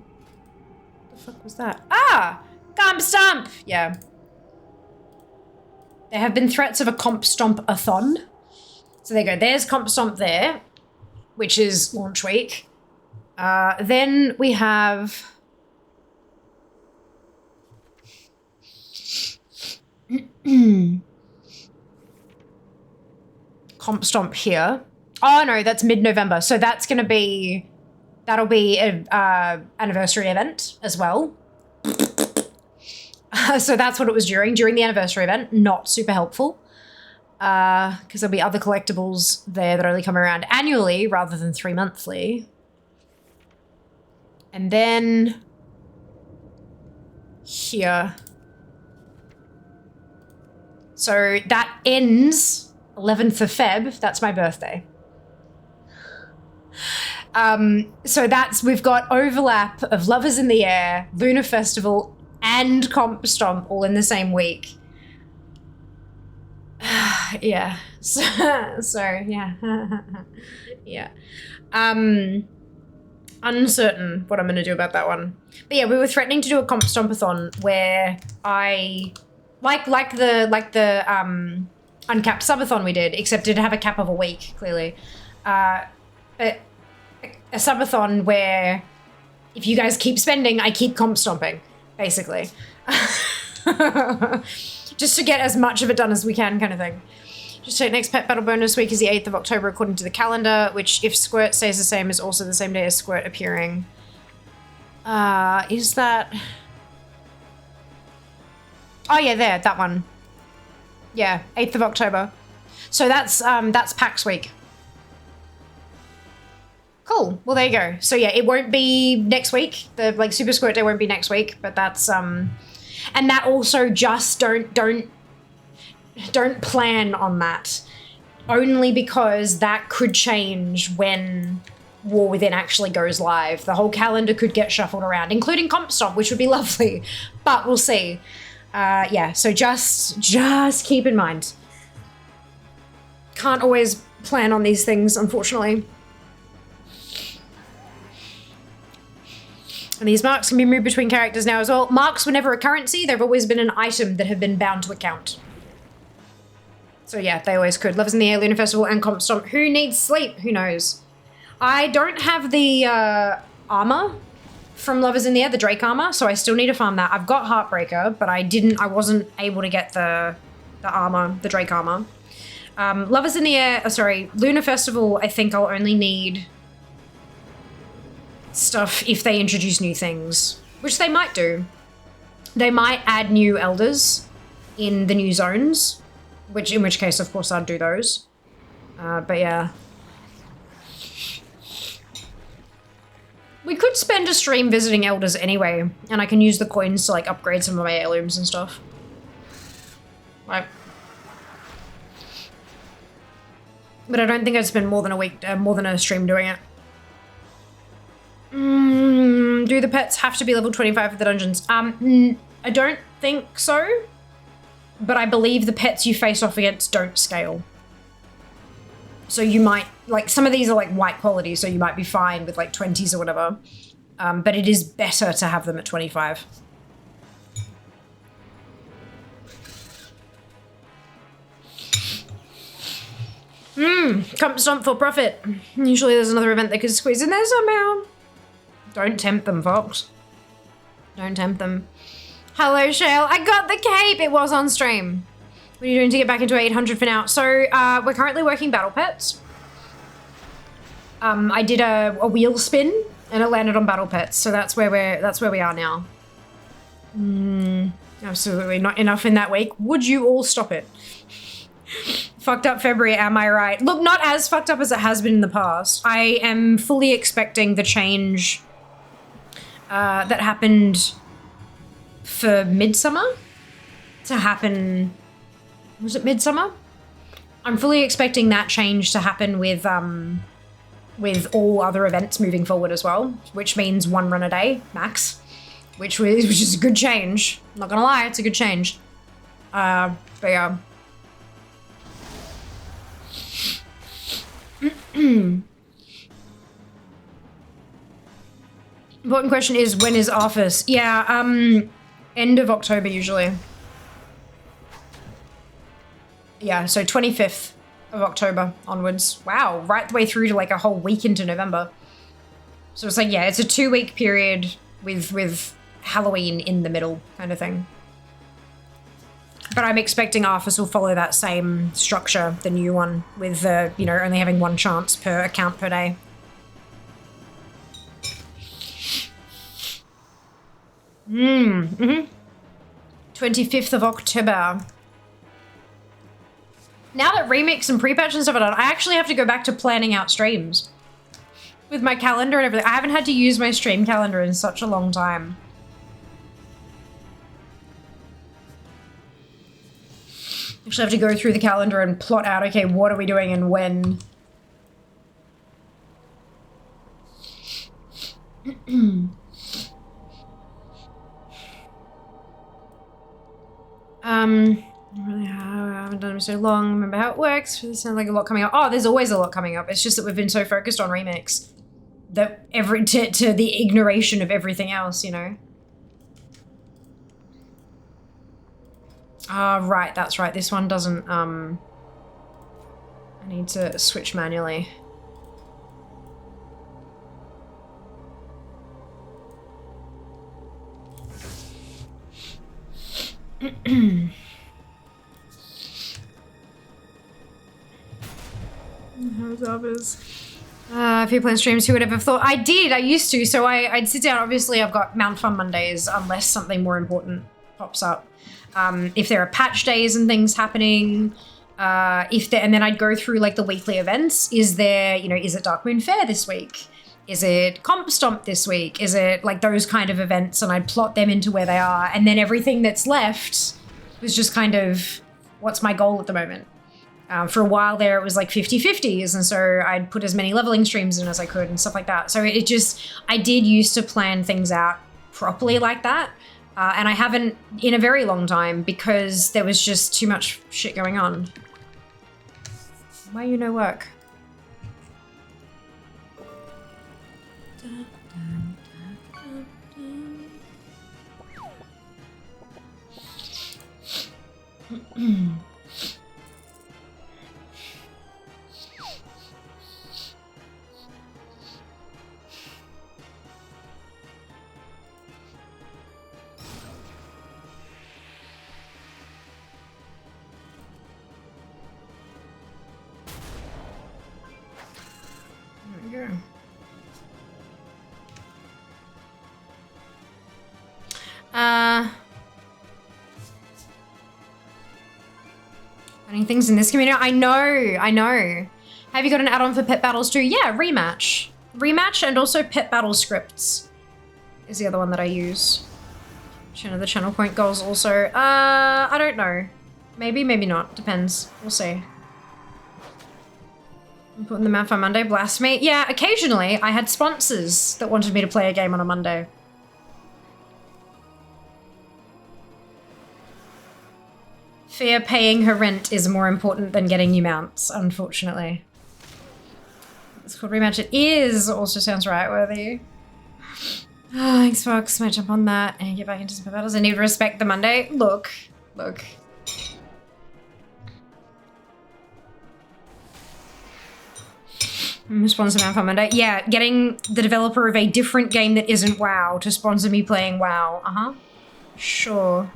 the fuck was that? Ah! Comp Stomp! Yeah. There have been threats of a Comp Stomp-a-thon. So there you go. There's Comp Stomp there, which is launch week. Then we have... Comp Stomp here. Oh no, that's mid-November. So that's going to be... That'll be an anniversary event as well. So that's what it was during the anniversary event. Not super helpful. Because there'll be other collectibles there that only come around annually rather than 3 monthly. And then here. So that ends 11th of Feb. That's my birthday. So we've got overlap of Lovers in the Air, Lunar Festival, and Comp Stomp all in the same week. Yeah. So yeah. Yeah. Uncertain what I'm gonna do about that one. But yeah, we were threatening to do a Comp Stompathon where I like the uncapped subathon we did, except it did have a cap of a week, clearly. But a subathon where if you guys keep spending, I keep comp stomping, basically. Just to get as much of it done as we can, kind of thing. Just take next pet battle bonus week is the 8th of October according to the calendar, which if Squirt stays the same is also the same day as Squirt appearing. Is that... Oh yeah, there, that one. Yeah, 8th of October. So that's PAX week. Cool. Well, there you go. So yeah, it won't be next week. The Super Squirt Day won't be next week, but that's and that also just don't plan on that. Only because that could change when War Within actually goes live. The whole calendar could get shuffled around, including Comp Stomp, which would be lovely. But we'll see. Yeah, so just keep in mind. Can't always plan on these things, unfortunately. And these marks can be moved between characters now as well. Marks were never a currency. They've always been an item that have been bound to account. So yeah, they always could. Lovers in the Air, Lunar Festival, and Comp Stomp. Who needs sleep? Who knows? I don't have the armor from Lovers in the Air, the Drake armor, so I still need to farm that. I've got Heartbreaker, but I wasn't able to get the armor, the Drake armor. Lovers in the Air, sorry, Lunar Festival, I think I'll only need stuff if they introduce new things, which they might do. They might add new elders in the new zones, in which case, of course, I'd do those. But yeah. We could spend a stream visiting elders anyway, and I can use the coins to like upgrade some of my heirlooms and stuff. Right. But I don't think I'd spend more than a stream doing it. Do the pets have to be level 25 for the dungeons? I don't think so. But I believe the pets you face off against don't scale. So you might, like, some of these are like white quality, so you might be fine with like 20s or whatever. But it is better to have them at 25. Comp Stomp for profit. Usually there's another event they could squeeze in there somehow. Don't tempt them, Fox. Don't tempt them. Hello, Shale. I got the cape. It was on stream. What are you doing to get back into 800 for now? So we're currently working battle pets. I did a wheel spin and it landed on battle pets. So that's where we are now. Absolutely not enough in that week. Would you all stop it? Fucked up February, am I right? Look, not as fucked up as it has been in the past. I am fully expecting the change that happened for Midsummer to happen. Was it Midsummer? I'm fully expecting that change to happen with all other events moving forward as well, which means 1 run a day max, which is a good change. I'm not gonna lie, it's a good change. But yeah. Important question is, when is Arthas? Yeah, end of October usually. Yeah, so 25th of October onwards. Wow, right the way through to like a whole week into November. So it's like, yeah, it's a 2-week period with Halloween in the middle kind of thing. But I'm expecting Arthas will follow that same structure, the new one, with, you know, only having 1 chance per account per day. Mm-hmm. 25th of October. Now that Remix and Prepatch and stuff are done, I actually have to go back to planning out streams. With my calendar and everything. I haven't had to use my stream calendar in such a long time. Actually have to go through the calendar and plot out, okay, what are we doing and when? Really, I haven't done it so long. Remember how it works? It sounds like a lot coming up. Oh, there's always a lot coming up. It's just that we've been so focused on Remix that to the ignoration of everything else, you know. Right, that's right. This one doesn't, I need to switch manually. How's others? If you plan streams, who would ever have thought? I did, I used to, so I'd sit down. Obviously, I've got Mount Fun Mondays, unless something more important pops up. If there are patch days and things happening, and then I'd go through like the weekly events. Is there, you know, is it Dark Moon Fair this week? Is it Comp Stomp this week? Is it like those kind of events? And I'd plot them into where they are. And then everything that's left was just kind of, what's my goal at the moment? For a while there, it was like 50-50s. And so I'd put as many leveling streams in as I could and stuff like that. So it just, I did used to plan things out properly like that. And I haven't in a very long time because there was just too much shit going on. Why you no work? There we go. Finding things in this community. I know. Have you got an add-on for pet battles too? Yeah, rematch. Rematch and also pet battle scripts is the other one that I use. The channel point goals also. I don't know. Maybe, maybe not. Depends. We'll see. I'm putting them out for Monday. Blast me. Yeah, occasionally I had sponsors that wanted me to play a game on a Monday. Fear paying her rent is more important than getting new mounts, unfortunately. It's called rematch. It is. Also sounds right worthy. Oh, thanks, Fox. Might jump on that and get back into some battles. I need to respect the Monday. Look. Sponsor man for Monday. Yeah, getting the developer of a different game that isn't WoW to sponsor me playing WoW. Sure.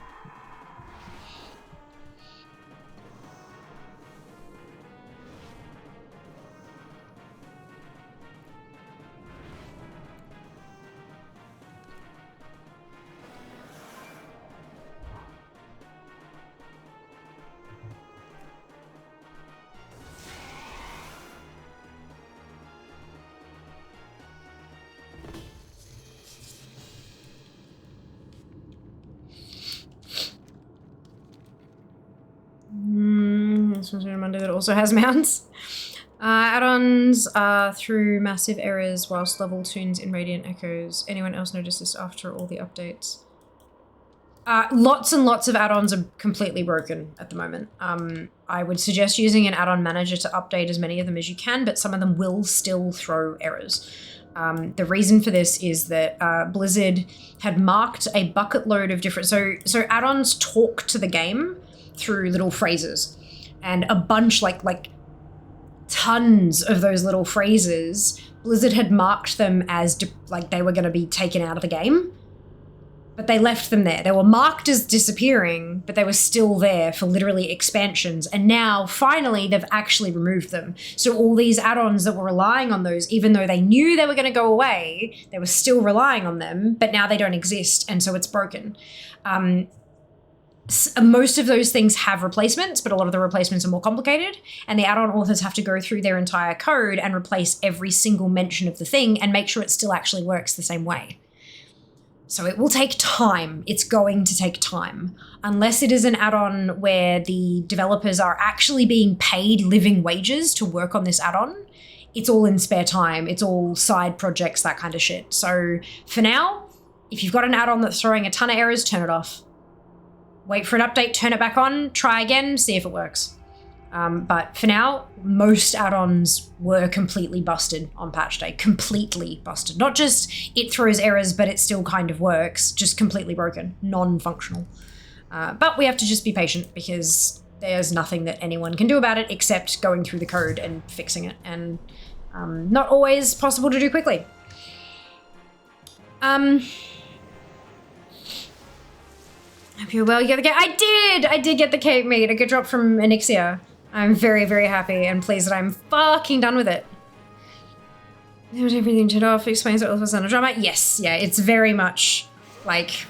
This one's on Monday that also has mounts. Add-ons through massive errors whilst level tunes in Radiant Echoes. Anyone else notice this after all the updates? Lots and lots of add-ons are completely broken at the moment. I would suggest using an add-on manager to update as many of them as you can, but some of them will still throw errors. The reason for this is that Blizzard had marked a bucket load of different... So add-ons talk to the game through little phrases. And a bunch, like tons of those little phrases, Blizzard had marked them as like they were going to be taken out of the game. But they left them there. They were marked as disappearing, but they were still there for literally expansions. And now, finally, they've actually removed them. So all these add-ons that were relying on those, even though they knew they were going to go away, they were still relying on them, but now they don't exist, and so it's broken. Most of those things have replacements, but a lot of the replacements are more complicated, and the add-on authors have to go through their entire code and replace every single mention of the thing and make sure it still actually works the same way. So it will take time. It's going to take time. Unless it is an add-on where the developers are actually being paid living wages to work on this add-on, it's all in spare time. It's all side projects, that kind of shit. So for now, if you've got an add-on that's throwing a ton of errors, turn it off. Wait for an update, turn it back on, try again, see if it works. But for now, most add-ons were completely busted on patch day. Completely busted. Not just it throws errors, but it still kind of works. Just completely broken. Non-functional. But we have to just be patient because there's nothing that anyone can do about it except going through the code and fixing it. And not always possible to do quickly. Hope you're well. You got the cape. I did get the cape, mate. A good drop from Anixia. I'm very, very happy and pleased that I'm fucking done with it. Not everything turned off explains what was on a drama. Yes, yeah, it's very much like,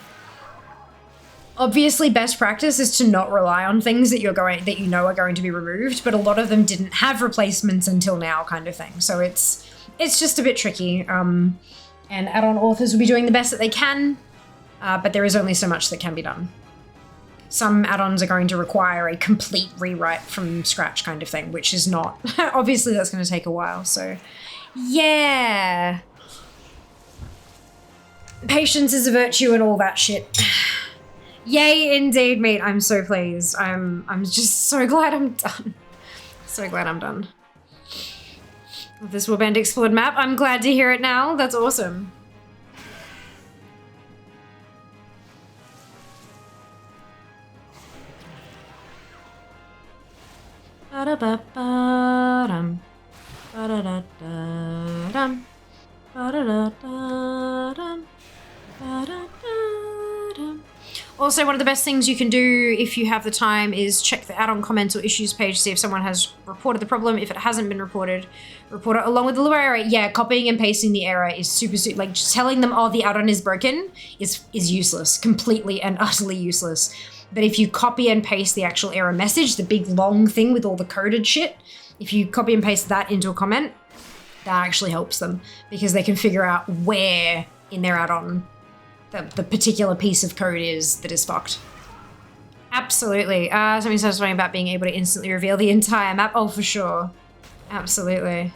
obviously best practice is to not rely on things that you know are going to be removed, but a lot of them didn't have replacements until now, kind of thing. So it's just a bit tricky. And add-on authors will be doing the best that they can, but there is only so much that can be done. Some add-ons are going to require a complete rewrite from scratch kind of thing, which is not. Obviously, that's going to take a while, so yeah. Patience is a virtue and all that shit. Yay, indeed, mate. I'm so pleased. I'm just so glad I'm done. So glad I'm done. This Warband Explored map, I'm glad to hear it now. That's awesome. Ba-da-ba-ba-dum. Ba-da-da-da-dum. Ba-da-da-da-dum. Ba-da-da-dum. Also, one of the best things you can do if you have the time is check the add-on comments or issues page, see if someone has reported the problem. If it hasn't been reported, report it along with the error. Yeah, copying and pasting the error is super, like just telling them, oh, the add-on is broken is useless, completely and utterly useless. But if you copy and paste the actual error message, the big long thing with all the coded shit, if you copy and paste that into a comment, that actually helps them because they can figure out where in their add-on the particular piece of code is that is fucked. Absolutely. Something satisfying about being able to instantly reveal the entire map. Oh, for sure. Absolutely.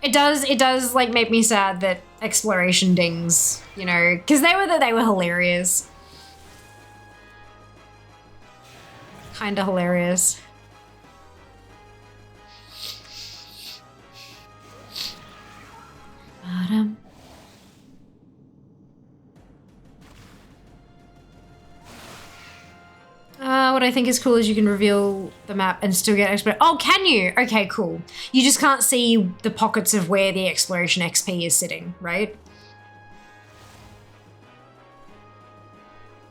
It does like make me sad that exploration dings, you know, because they were hilarious. Kinda hilarious. What I think is cool is you can reveal the map and still get exploration. Oh, can you? Okay, cool. You just can't see the pockets of where the exploration XP is sitting, right?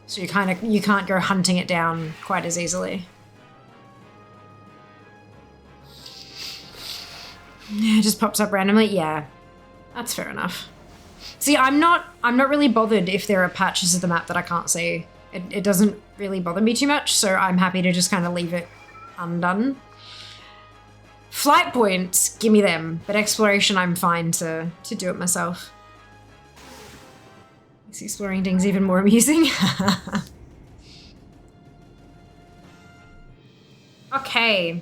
So you can't go hunting it down quite as easily. Yeah, it just pops up randomly. Yeah, that's fair enough. See, I'm not really bothered if there are patches of the map that I can't see. It doesn't really bother me too much, so I'm happy to just kind of leave it undone. Flight points, give me them, but exploration, I'm fine to do it myself. Makes exploring things even more amusing. Okay.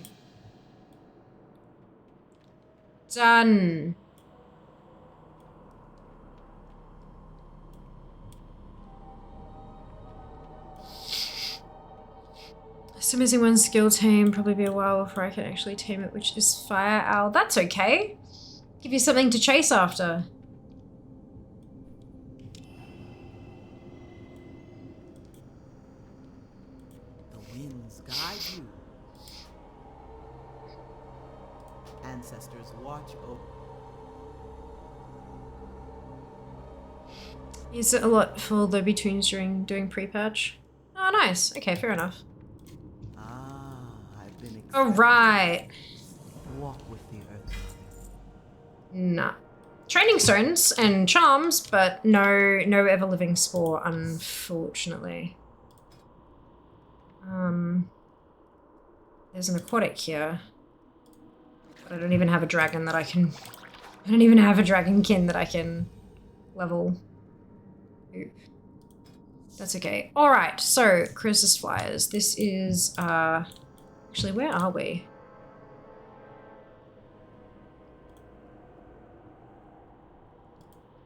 Done. So missing one skill tame, probably be a while before I can actually tame it, which is Fire Owl. That's okay. Give you something to chase after. The winds guide you. ancestors watch over. Is it a lot for Lobby tunes during doing pre-patch? Oh, nice. Okay, fair enough. I've been Oh, right. Walk with the earth. Nah. Training stones and charms, but no ever-living spore, unfortunately. There's an aquatic here. But I don't even have a dragon that I can... I don't even have a dragonkin that I can level. Oop. That's okay. Alright, so, Chris's flyers. This is, actually, where are we?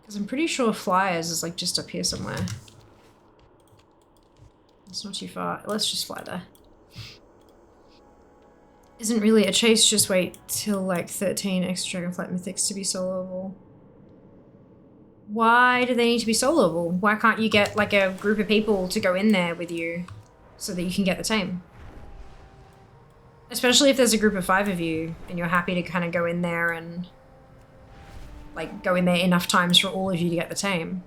Because I'm pretty sure flyers is, like, just up here somewhere. It's not too far. Let's just fly there. Isn't really a chase, just wait till, like, 13 extra Dragonflight Mythics to be soloable. Why do they need to be soloable? Why can't you get, like, a group of people to go in there with you so that you can get the tame? Especially if there's a group of 5 of you and you're happy to kind of go in there and, like, go in there enough times for all of you to get the tame.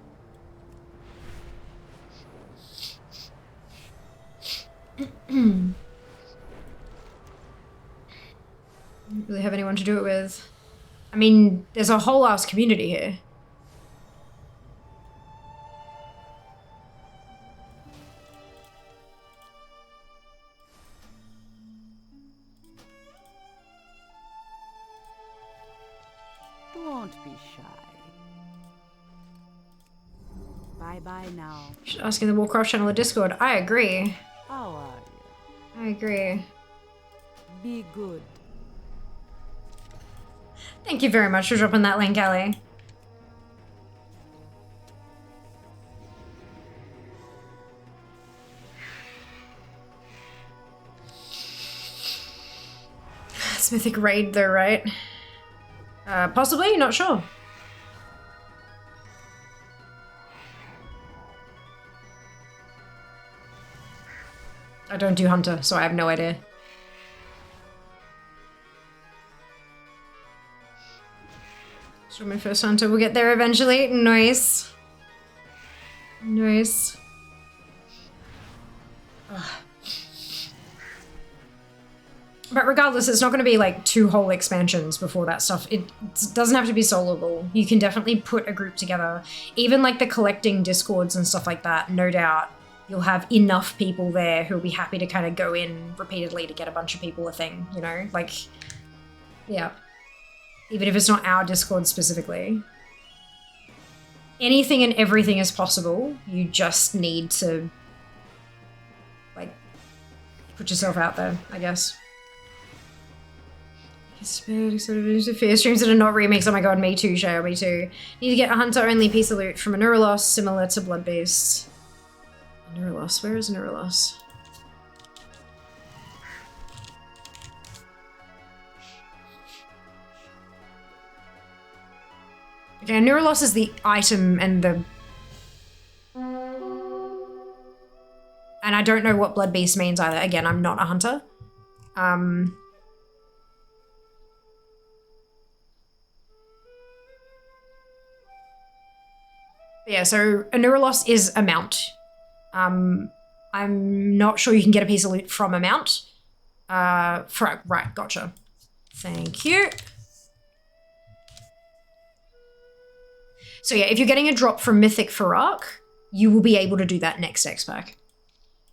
Don't really have anyone to do it with. I mean, there's a whole ass community here. Don't be shy. Bye-bye now. Should ask in the Warcraft channel or Discord. I agree. How are you? I agree. Be good. Thank you very much for dropping that link, Ellie. It's Mythic Raid though, right? Possibly, not sure. I don't do Hunter, so I have no idea. So my first Hunter will get there eventually. Nice. Nice. Ugh. But regardless, it's not going to be like 2 whole expansions before that stuff. It doesn't have to be soloable. You can definitely put a group together. Even like the collecting discords and stuff like that, no doubt you'll have enough people there who'll be happy to kind of go in repeatedly to get a bunch of people a thing, you know? Like, yeah. Even if it's not our Discord specifically. Anything and everything is possible. You just need to, like, put yourself out there, I guess. Fear streams that are not remakes. Oh my god, me too, Shale, me too. Need to get a hunter-only piece of loot from a Neurolos similar to Bloodbeast. Neurolos, where is Neurolos? Okay, Neurolos is the item and the... And I don't know what Bloodbeast means either. Again, I'm not a hunter. Yeah, so a Neurolos is a mount. I'm not sure you can get a piece of loot from a mount. Right, gotcha. Thank you. So yeah, if you're getting a drop from Mythic Farak, you will be able to do that next X pack.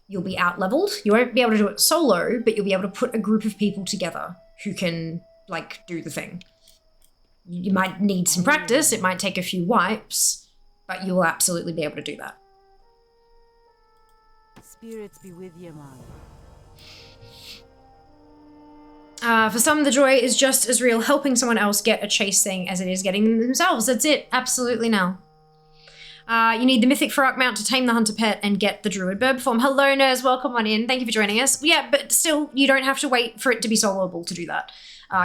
You'll be out-leveled. You won't be able to do it solo, but you'll be able to put a group of people together who can, like, do the thing. You might need some practice, it might take a few wipes, but you will absolutely be able to do that. Spirits be with you, man. For some, the joy is just as real helping someone else get a chase thing as it is getting them themselves. That's it. Absolutely now. You need the Mythic Farak mount to tame the hunter pet and get the druid bird form. Hello, Ners. Welcome on in. Thank you for joining us. Yeah, but still, you don't have to wait for it to be soloable to do that.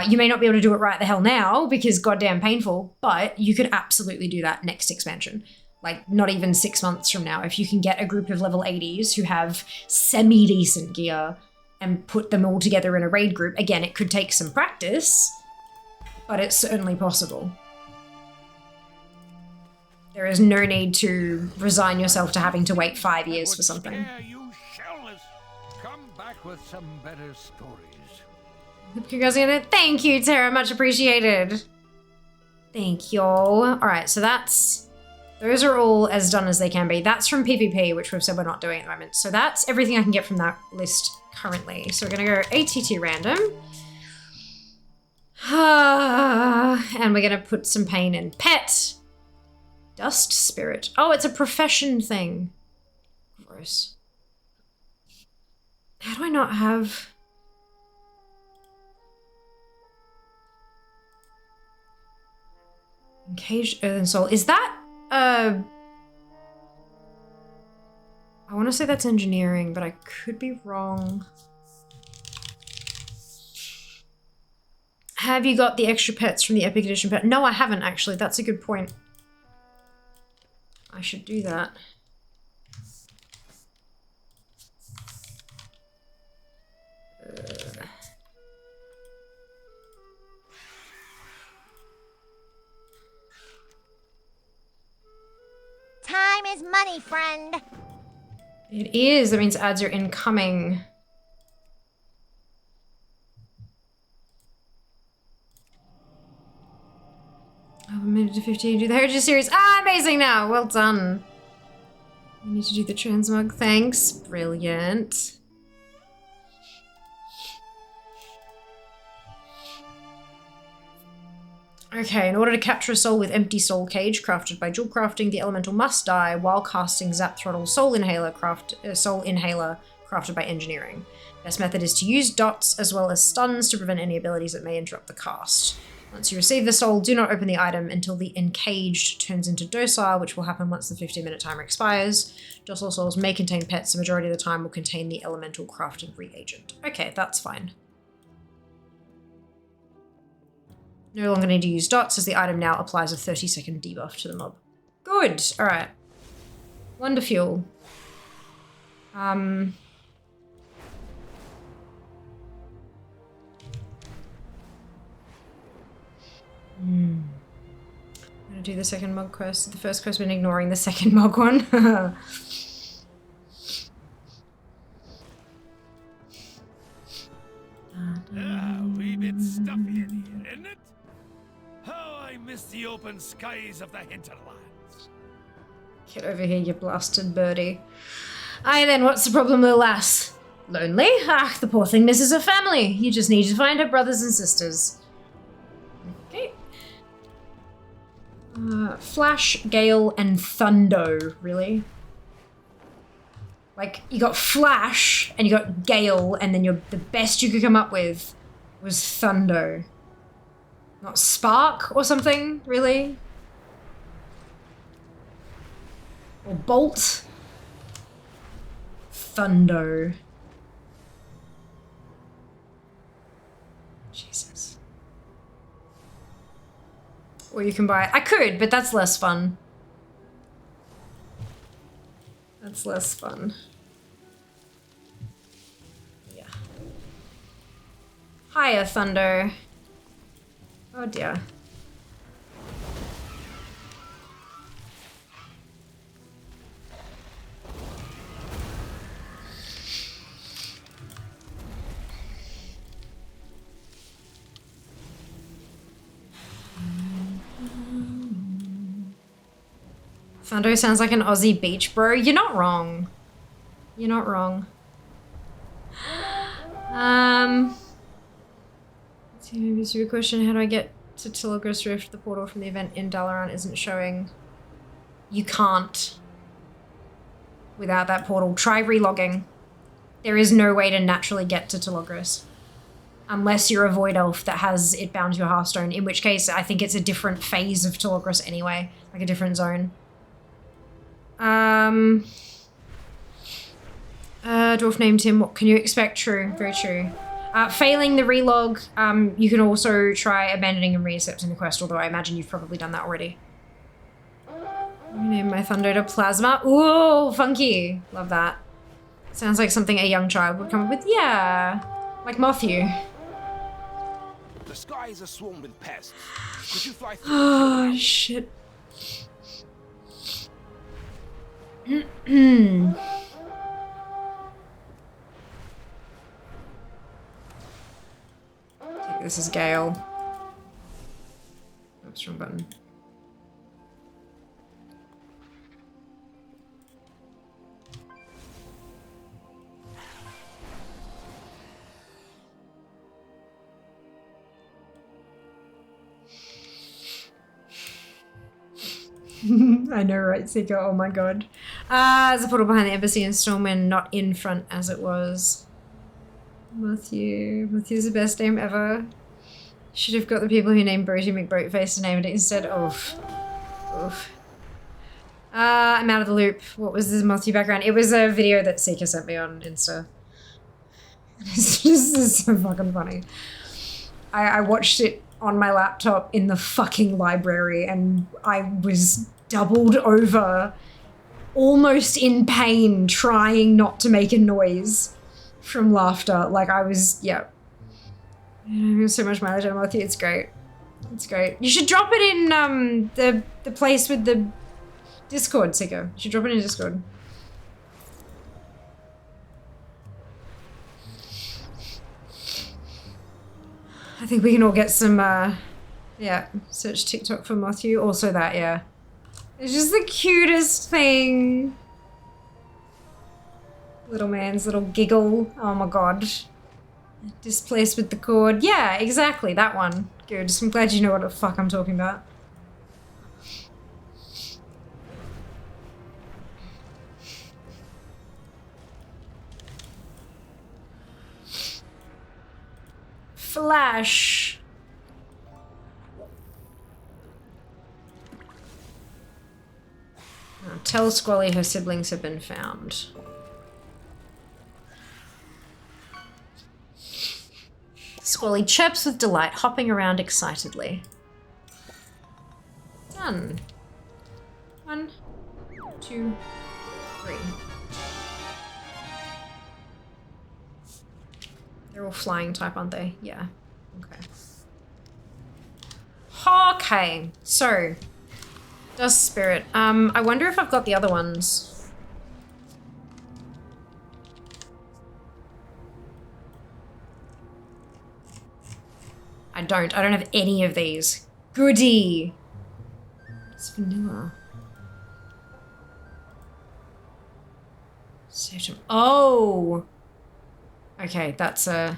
You may not be able to do it right the hell now because goddamn painful, but you could absolutely do that next expansion. Like, not even 6 months from now. If you can get a group of level 80s who have semi-decent gear and put them all together in a raid group, again, it could take some practice, but it's certainly possible. There is no need to resign yourself to having to wait 5 years for something. You shellless. Come back with some better stories. Congratulations. Thank you, Tara. Much appreciated. Thank you. Alright, so those are all as done as they can be. That's from PvP, which we've said we're not doing at the moment. So that's everything I can get from that list currently. So we're gonna go ATT random. And we're gonna put some pain in pet. Dust spirit. Oh, it's a profession thing. Gross. How do I not have... Encaged Earthen Soul. Is that, I want to say that's engineering, but I could be wrong. Have you got the extra pets from the Epic Edition pet? No, I haven't, actually. That's a good point. I should do that. Time is money, friend. It is. That means ads are incoming. Oh, a minute to 15 to do the Heritage Series. Ah, amazing now. Well done. We need to do the transmog. Thanks. Brilliant. Okay, in order to capture a soul with empty soul cage crafted by dual crafting, the elemental must die while casting Zap Throttle soul inhaler crafted by engineering. Best method is to use dots as well as stuns to prevent any abilities that may interrupt the cast. Once you receive the soul, do not open the item until the encaged turns into docile, which will happen once the 15-minute timer expires. Docile souls may contain pets, the majority of the time will contain the elemental crafting reagent. Okay, that's fine. No longer need to use dots as the item now applies a 30-second debuff to the mob. Good, alright. Wonder Fuel. I'm gonna do the second mog quest. The first quest, been ignoring the second mog one. A wee bit stuffy in here, isn't it? How I miss the open skies of the hinterlands. Get over here, you blasted birdie. Aye then, what's the problem, little lass? Lonely? Ah, the poor thing misses her family. You just need to find her brothers and sisters. Okay. Flash, Gale, and Thundo, really? Like, you got Flash, and you got Gale, and then the best you could come up with was Thundo. Not Spark or something, really? Or Bolt? Thundo. Jesus. Or you can buy it. I could, but that's less fun. That's less fun. Yeah. Hiya, Thunder. Oh dear. Thunder sounds like an Aussie beach bro. You're not wrong. You're not wrong. Let's see, maybe it's a good question. How do I get to Tilogris Rift? The portal from the event in Dalaran isn't showing. You can't. Without that portal. Try relogging. There is no way to naturally get to Tilogris. Unless you're a Void Elf that has it bound to your Hearthstone, in which case I think it's a different phase of Tilogris anyway. Like a different zone. Dwarf named him. What can you expect? True. Very true. Failing the relog, you can also try abandoning and reaccepting the quest, although I imagine you've probably done that already. I'm gonna name my Thunder to Plasma. Ooh, funky. Love that. Sounds like something a young child would come up with. Yeah. Like Matthew. The skies are swarmed with pests. Could you fly through? Oh, shit. This is Gale. Oops, wrong button. I know, right, Seeker? Oh my god. There's a portal behind the embassy in Stormwind, not in front as it was. Matthew. Matthew's the best name ever. Should have got the people who named Broty McBroatface to name it instead. Oof. Oof. I'm out of the loop. What was this Matthew background? It was a video that Seeker sent me on Insta. This is so fucking funny. I watched it on my laptop in the fucking library and I was doubled over, almost in pain, trying not to make a noise from laughter. Like I was, yeah. I'm having so much marriage on Matthew. It's great. It's great. You should drop it in the place with the Discord, Sicko. You should drop it in Discord. I think we can all get some, yeah, search TikTok for Matthew. Also that, yeah. It's just the cutest thing. Little man's little giggle. Oh my god. Displaced with the cord. Yeah, exactly, that one. Good. I'm glad you know what the fuck I'm talking about. Flash. Oh, tell Squally her siblings have been found. Squally chirps with delight, hopping around excitedly. Done. 1, 2, 3. They're all flying type, aren't they? Yeah. Okay. Okay, so Dust Spirit. I wonder if I've got the other ones. I don't have any of these. Goody. It's vanilla. Oh. Okay, that's a...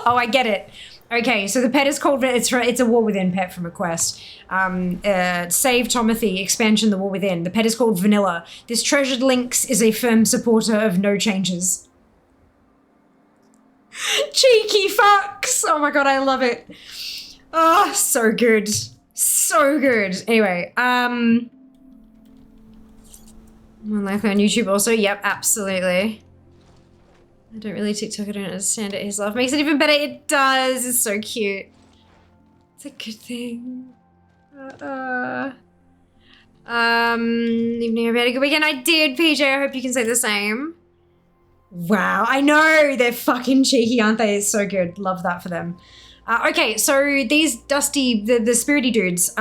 Oh, I get it. Okay, so the pet is called... It's a War Within pet from a quest. Save Tomothy, expansion The War Within. The pet is called Vanilla. This treasured lynx is a firm supporter of no changes. Cheeky fucks! Oh my god, I love it. Oh, so good. So good. Anyway, one likely on YouTube also. Yep, absolutely. I don't really TikTok, I don't understand it. His love makes it even better. It does. It's so cute. It's a good thing. Evening, hope you had a good weekend. I did, PJ. I hope you can say the same. Wow, I know. They're fucking cheeky, aren't they? It's so good. Love that for them. Okay, so these dusty, the spirity dudes,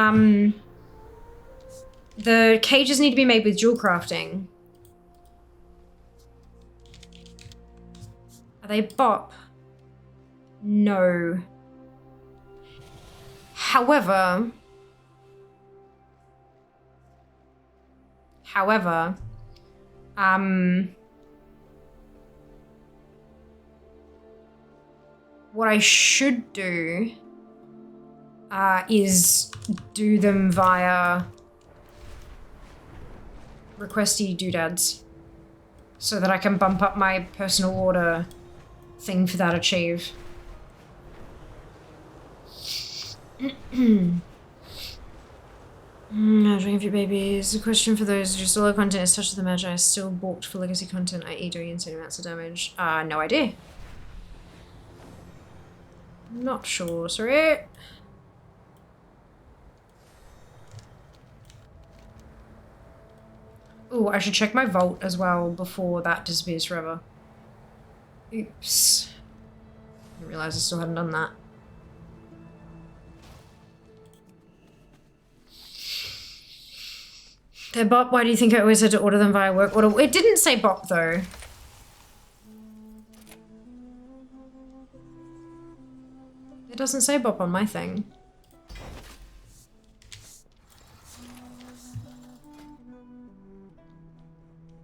the cages need to be made with jewel crafting. Are they bop? No. However, what I should do is do them via requesty doodads so that I can bump up my personal order thing for that achieve. Drinking for your babies. A question for those who solo content is touch of the Magi still balked for legacy content, i.e. doing insane amounts of damage. No idea. Not sure, sorry. Ooh, I should check my vault as well before that disappears forever. Oops. I didn't realize I still hadn't done that. They're bop. Why do you think I always had to order them via work order? It didn't say bop though. It doesn't say bop on my thing.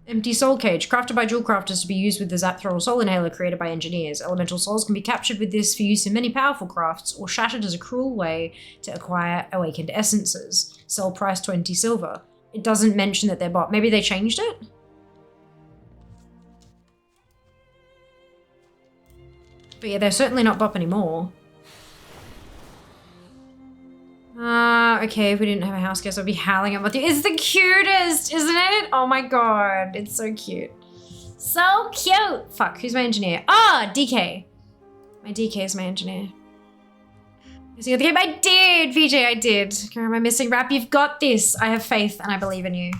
Empty soul cage. Crafted by jewel crafters to be used with the Zap Thrall soul inhaler created by engineers. Elemental souls can be captured with this for use in many powerful crafts or shattered as a cruel way to acquire awakened essences. Sell price 20 silver. It doesn't mention that they're bop. Maybe they changed it? But yeah, they're certainly not bop anymore. Okay, if we didn't have a house guest, I'd be howling at Matthew. It's the cutest, isn't it? Oh my god, it's so cute. So cute! Fuck, who's my engineer? Ah, DK. My DK is my engineer. Is he at the game? I did, VJ, I did. Okay, am I missing rap? You've got this. I have faith and I believe in you.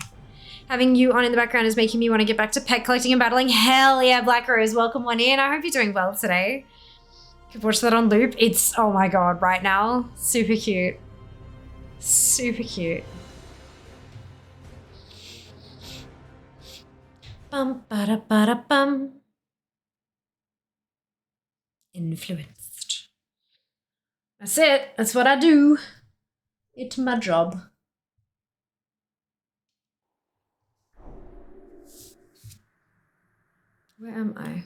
Having you on in the background is making me want to get back to pet collecting and battling. Hell yeah, Black Rose, welcome one in. I hope you're doing well today. You can watch that on loop. It's, oh my god, right now. Super cute. Super cute. Bum ba da ba da bum. Influenced. That's it. That's what I do. It's my job. Where am I?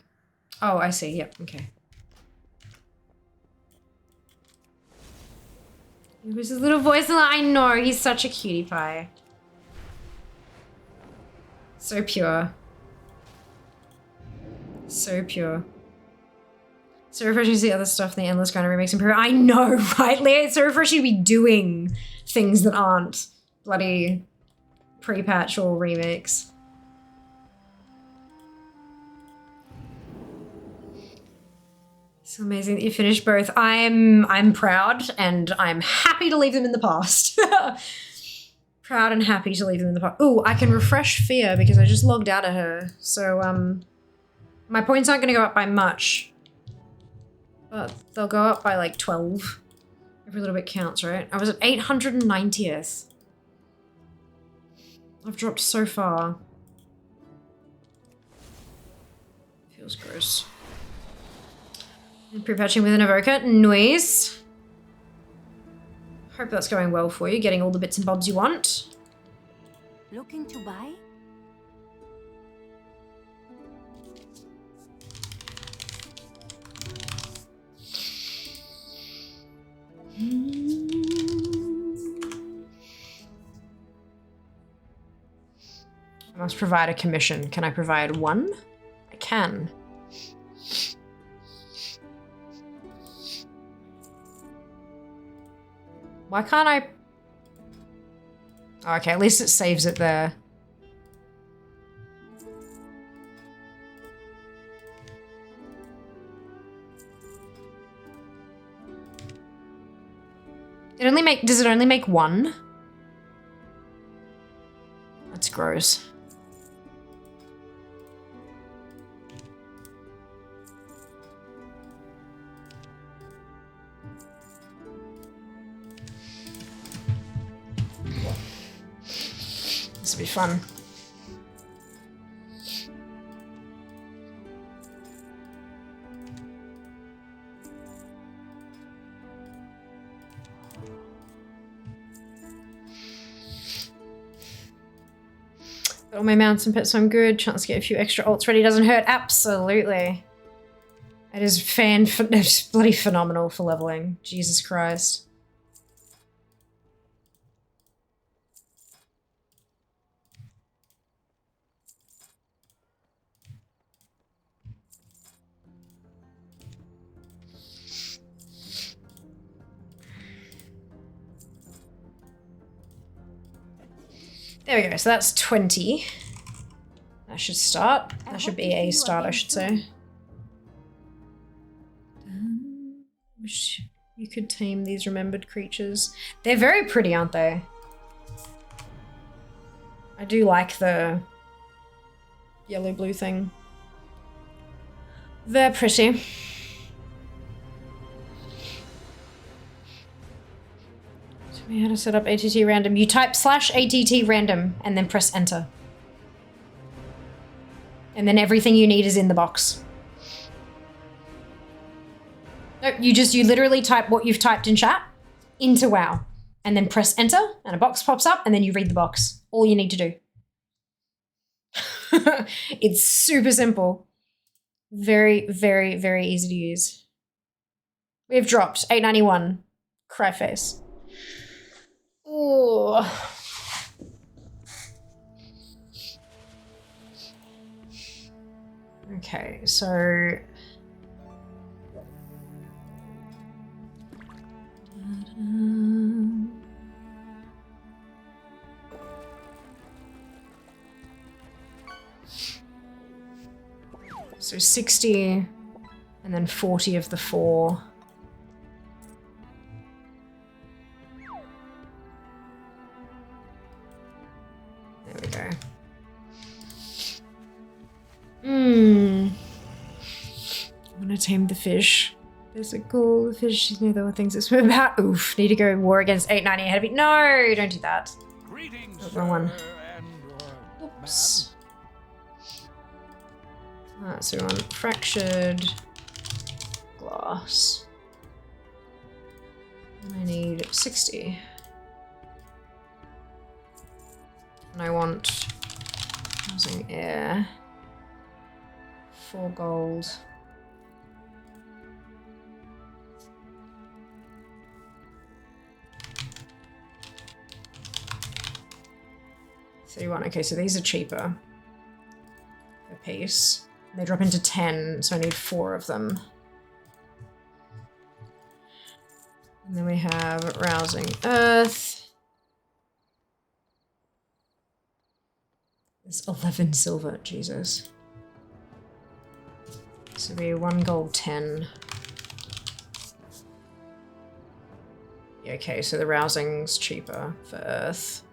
Oh, I see. Yep. Okay. It was his little voice. I know. He's such a cutie pie. So pure. So pure. So refreshing to see other stuff in the Endless Grinder remakes improve. I know, right, Leah? It's so refreshing to be doing things that aren't bloody pre-patch or remakes. So amazing that you finished both. I'm proud and I'm happy to leave them in the past. Proud and happy to leave them in the past. Ooh, I can refresh Fear because I just logged out of her. So my points aren't gonna go up by much. But they'll go up by like 12. Every little bit counts, right? I was at 890th. I've dropped so far. Feels gross. Pre-patching with an Evoker. Nice. Hope that's going well for you, getting all the bits and bobs you want. Looking to buy? I must provide a commission. Can I provide one? I can. Why can't I? Oh, okay, at least it saves it there. Does it only make one? That's gross. This will be fun. Got all my mounts and pets, so I'm good. Chance to get a few extra ults ready doesn't hurt. Absolutely. It is it's bloody phenomenal for leveling. Jesus Christ. There we go, so that's 20. That should start. That should be a start, I should say. Wish you could tame these remembered creatures. They're very pretty, aren't they? I do like the yellow-blue thing. They're pretty. Show me how to set up ATT random. You type /ATT random and then press enter. And then everything you need is in the box. No, you literally type what you've typed in chat into WoW. And then press enter and a box pops up and then you read the box. All you need to do. It's super simple. Very, very, very easy to use. We've dropped 891. Cry face. Ooh. Okay, so so 60 and then 40 of the 4. There we go. I want to tame the fish. There's a cool fish. You know, there were things that swim about. Oof, need to go war against 890 ahead of me. No, don't do that. Oh, wrong one. Oops. So we're on fractured glass. And I need 60. And I want housing air. 4 gold. Okay, so these are cheaper a piece. They drop into 10, so I need 4 of them. And then we have Rousing Earth. There's 11 silver, Jesus. So we 1 gold 10. Yeah, okay, so the Rousing's cheaper for Earth.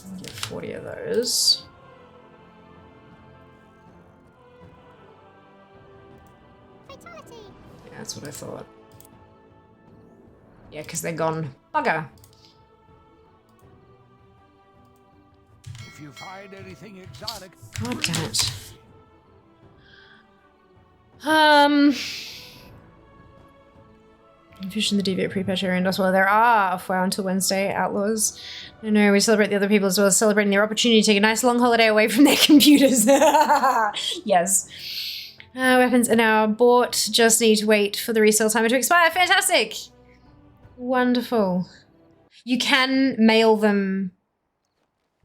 I'll get 40 of those. Fatality. Yeah, that's what I thought. Yeah, because they're gone. Bugger. If you find anything exotic, God damn it. Fish in the deviate pre-patch area and well, there are off WoW until Wednesday, outlaws. No, we celebrate the other people as well as celebrating their opportunity to take a nice long holiday away from their computers. Yes. Weapons are now bought, just need to wait for the resale timer to expire. Fantastic! Wonderful. You can mail them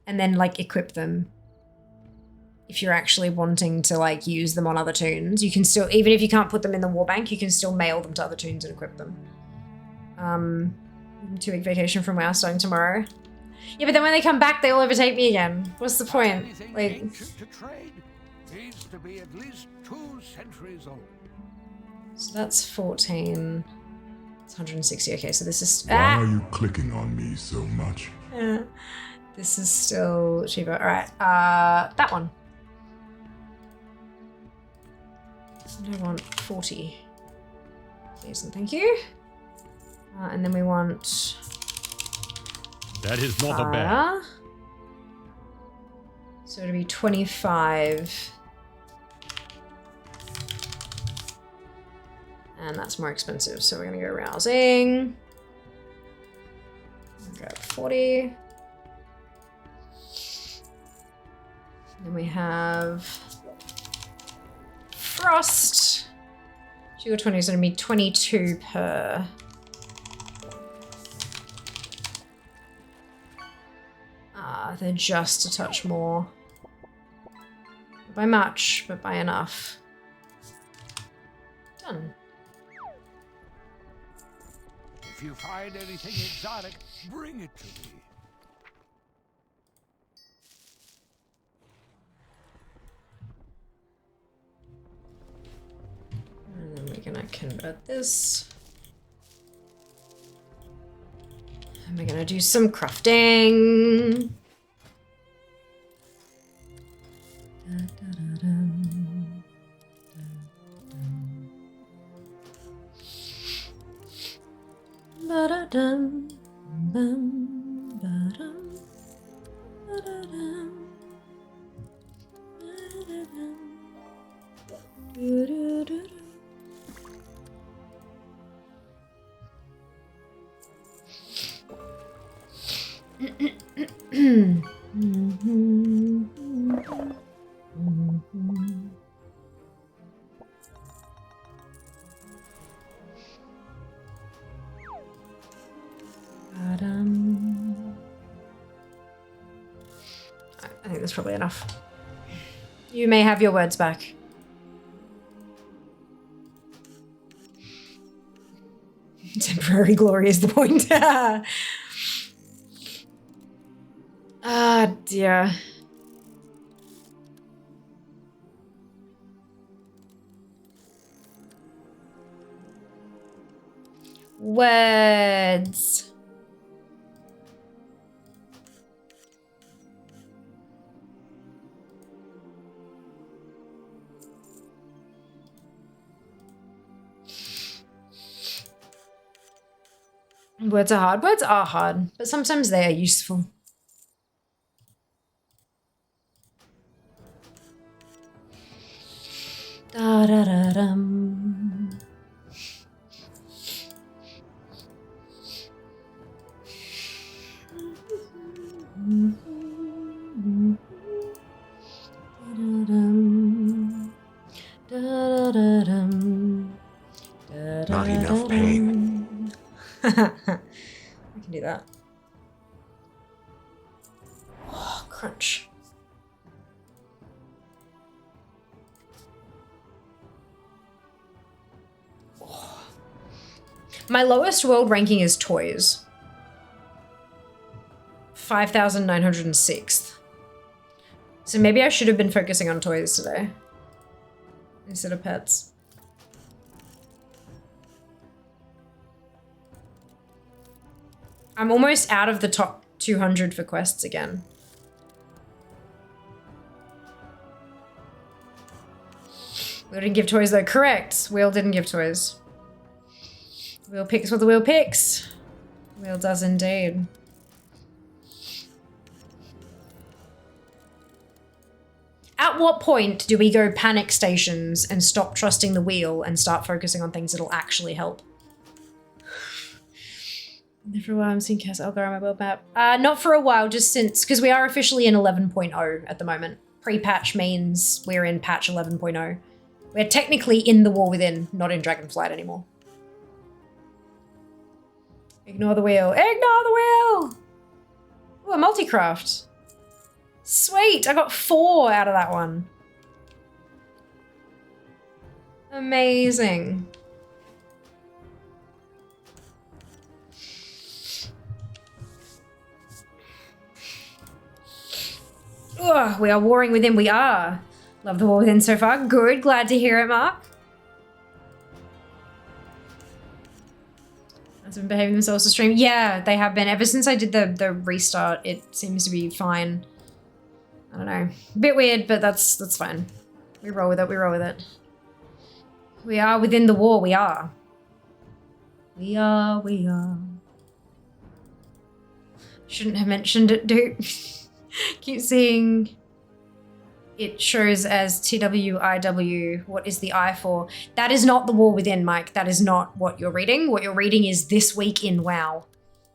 and then like equip them. If you're actually wanting to like use them on other toons, you can still, even if you can't put them in the warbank, you can still mail them to other toons and equip them. 2-week vacation from WoW starting tomorrow. Yeah, but then when they come back, they all overtake me again. What's the point? Like, to trade needs to be at least 2 centuries old. So that's 14. It's 160. Okay, so this is. Why are you clicking on me so much? This is still cheaper. All right, that one. I want 40. Please and thank you. And then we want. That is not a bad. So it'll be 25. And that's more expensive. So we're gonna go rousing. Grab 40. Then we have Frost. Sugar 20 is going to be 22 per. They're just a touch more. Not by much, but by enough. Done. If you find anything exotic, bring it to me. And then we're gonna convert this. And we're gonna do some crafting. Ba-da-dum, bum, ba-dum, ba-da-dum, ba-da-dum, do-do-do-do. I think that's probably enough. You may have your words back. Temporary glory is the point. Ah, dear. Words. Words are hard. Words are hard, but sometimes they are useful. Da da da dum. Not enough pain. I can do that. Oh, crunch. Oh. My lowest world ranking is toys. 5,906th. So maybe I should have been focusing on toys today instead of pets. I'm almost out of the top 200 for quests again. Wheel didn't give toys though. Correct. Wheel didn't give toys. Wheel picks what the wheel picks. Wheel does indeed. At what point do we go panic stations and stop trusting the wheel and start focusing on things that'll actually help? For a while, I'm seeing Cass Elgar on my world map. Not for a while, just since, because we are officially in 11.0 at the moment. Pre-patch means we're in patch 11.0. We're technically in the War Within, not in Dragonflight anymore. Ignore the wheel. Ignore the wheel! Ooh, a multi-craft. Sweet, I got 4 out of that one. Amazing. Ugh, we are warring within, we are. Love the War Within so far. Good, glad to hear it, Mark. Has been behaving themselves to stream. Yeah, they have been. Ever since I did the restart, it seems to be fine. I don't know. A bit weird, but that's fine. We roll with it, we roll with it. We are within the war, we are. We are. Shouldn't have mentioned it, dude. Keep seeing it shows as TWIW. What is the I for? That is not the War Within, Mike. That is not what you're reading. What you're reading is This Week in WoW.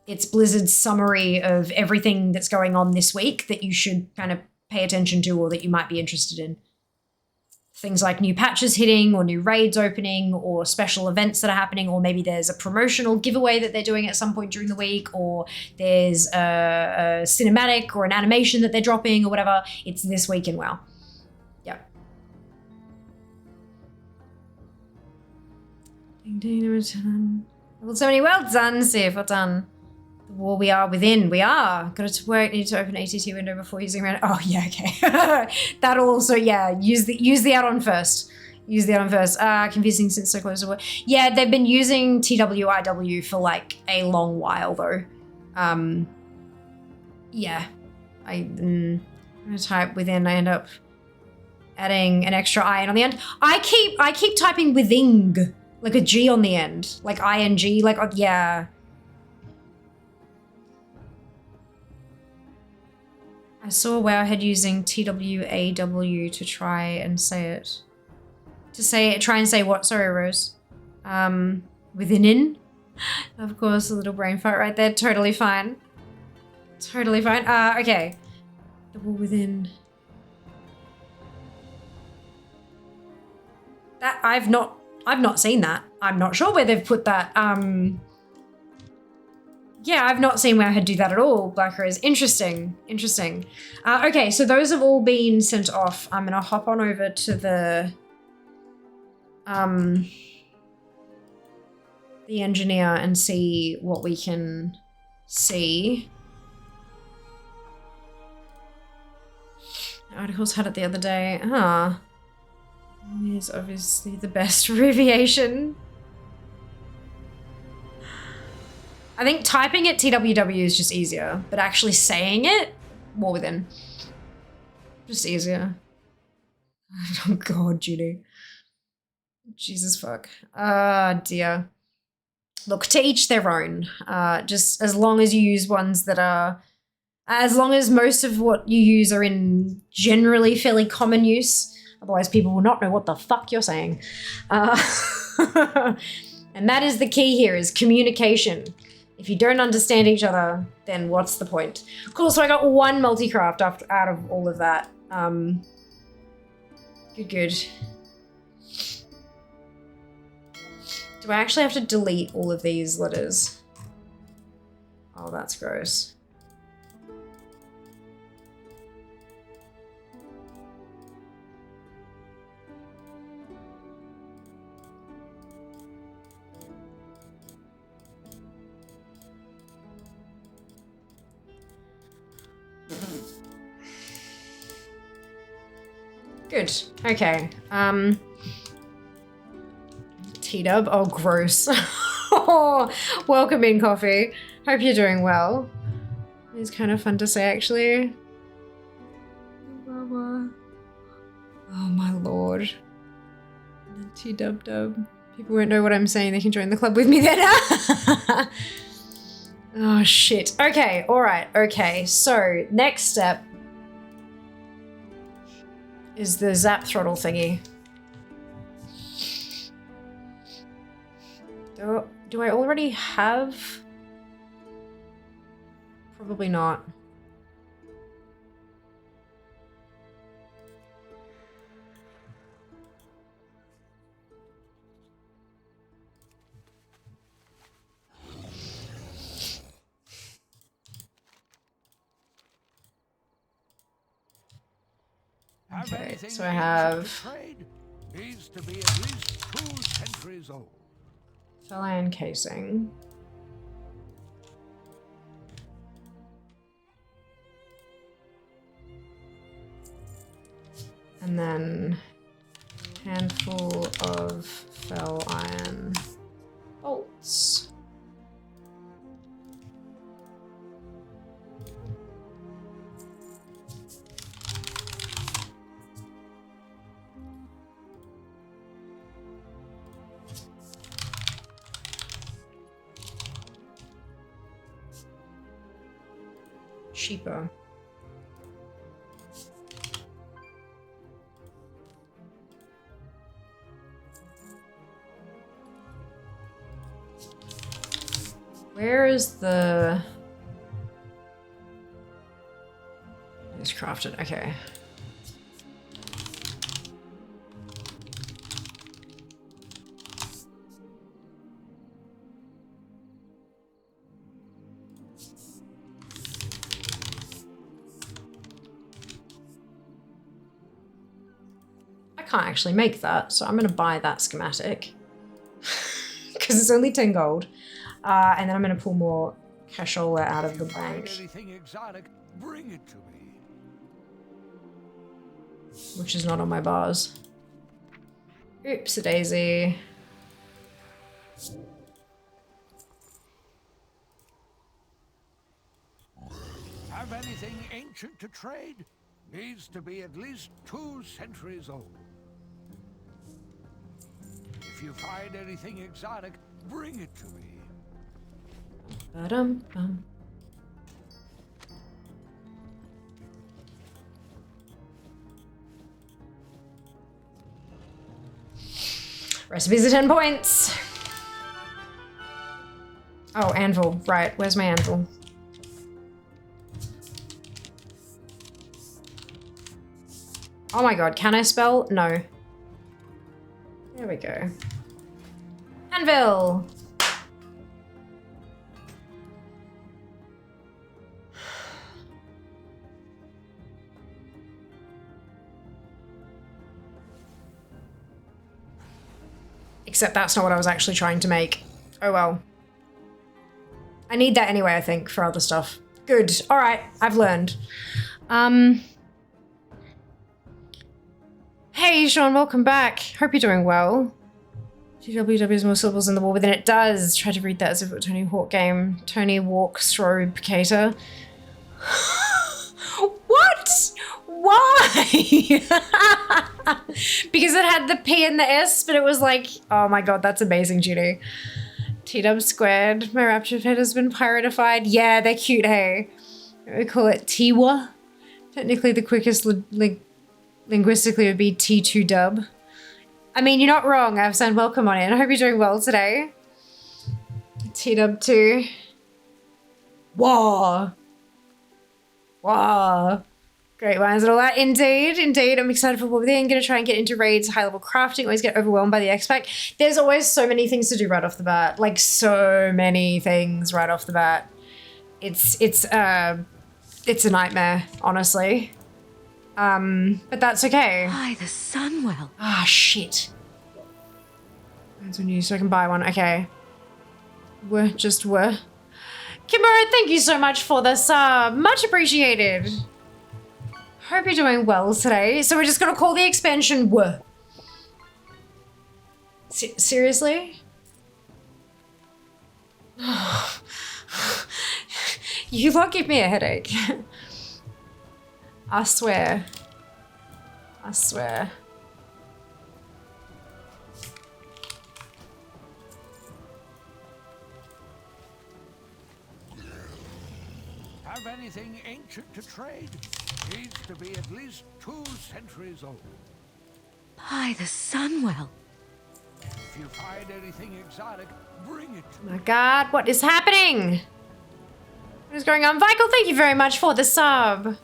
It's Blizzard's summary of everything that's going on this week that you should kind of pay attention to or that you might be interested in. Things like new patches hitting or new raids opening or special events that are happening, or maybe there's a promotional giveaway that they're doing at some point during the week, or there's a cinematic or an animation that they're dropping or whatever. It's This Week in WoW. Yep. Ding ding return. Well, so many well done, Sif. Well done. The war we are within. We are. Got it to work. Need to open ATT window before using around. Oh yeah, okay. That'll also, yeah. Use the add-on first. Use the add-on first. Confusing since so close to work. Yeah, they've been using TWIW for like a long while though. Yeah. I'm gonna type within. I end up adding an extra I on the end. I keep typing withing, like a G on the end, like ing, like yeah. I saw Wowhead using TWAW to try and say it. Try and say what? Sorry, Rose. With an in? Of course, a little brain fart right there. Totally fine. Totally fine. Okay. Double within. That I've not seen that. I'm not sure where they've put that. Yeah, I've not seen Wowhead do that at all, Black Rose. Interesting. Interesting. Okay, so those have all been sent off. I'm gonna hop on over to the engineer and see what we can see. Articles had it the other day. Is obviously the best abbreviation. I think typing it TWW is just easier, but actually saying it, more within. Just easier. Oh god, Judy. Jesus fuck. Dear. Look, to each their own. Just as long as you use ones that are, as long as most of what you use are in generally fairly common use, otherwise people will not know what the fuck you're saying. And that is the key here, is communication. If you don't understand each other, then what's the point? Cool, so I got one multi-craft out of all of that. Good. Do I actually have to delete all of these letters? Oh, that's gross. Good. Okay. T-Dub. Oh, gross. Oh, welcome in, Coffee. Hope you're doing well. It's kind of fun to say, actually. Oh, my lord. T-Dub-Dub. People won't know what I'm saying. They can join the club with me then. Oh, shit. Okay, alright, okay. So, next step is the zap throttle thingy. Do I already have? Probably not. Okay, so I have needs to be at least 2 centuries old. fell iron casing. And then handful of fell iron bolts. Cheaper. Where is the... It's crafted, okay. I can't actually make that, so I'm gonna buy that schematic. Because it's only 10 gold. And then I'm gonna pull more cashola out of the bank. Anything exotic, bring it to me. Which is not on my bars. Oops, a daisy. Have anything ancient to trade? Needs to be at least 2 centuries old. If you find anything exotic, bring it to me. Ba-dum-bum. Recipes are 10 points. Oh, anvil. Right, where's my anvil? Oh my god, can I spell? No. There we go. Anvil! Except that's not what I was actually trying to make. Oh well. I need that anyway, I think, for other stuff. Good. Alright, I've learned. Hey Sean, welcome back. Hope you're doing well. TWW has more syllables in the wall, but then it does. Try to read that as if it were a Tony Hawk game. Tony Walk Strobe Cater. What? Why? Because it had the P and the S, but it was like, oh my god, that's amazing, Judy. TW squared. My rapture pet has been piratified. Yeah, they're cute, hey. We call it Tiwa. Technically, the quickest linguistically would be T2 dub. I mean, you're not wrong. I've signed welcome on it. I hope you're doing well today. TW2. Whoa. Wow. Great wines and all that. Indeed, indeed. I'm excited for what we're doing. I'm going to try and get into raids, high-level crafting. Always get overwhelmed by the X-Pack. There's always so many things to do right off the bat. Like, so many things right off the bat. It's a nightmare, honestly. But that's okay. By the Sunwell. Ah, shit. That's when you so I can buy one. Okay. Just were. Kimura, thank you so much for the sub. Much appreciated. Hope you're doing well today. So we're just gonna call the expansion "were." Seriously? You lot give me a headache. I swear. I swear. Have anything ancient to trade? Needs to be at least 2 centuries old. By the Sunwell. If you find anything exotic, bring it. Oh my god, what is happening? What is going on? Michael, thank you very much for the sub.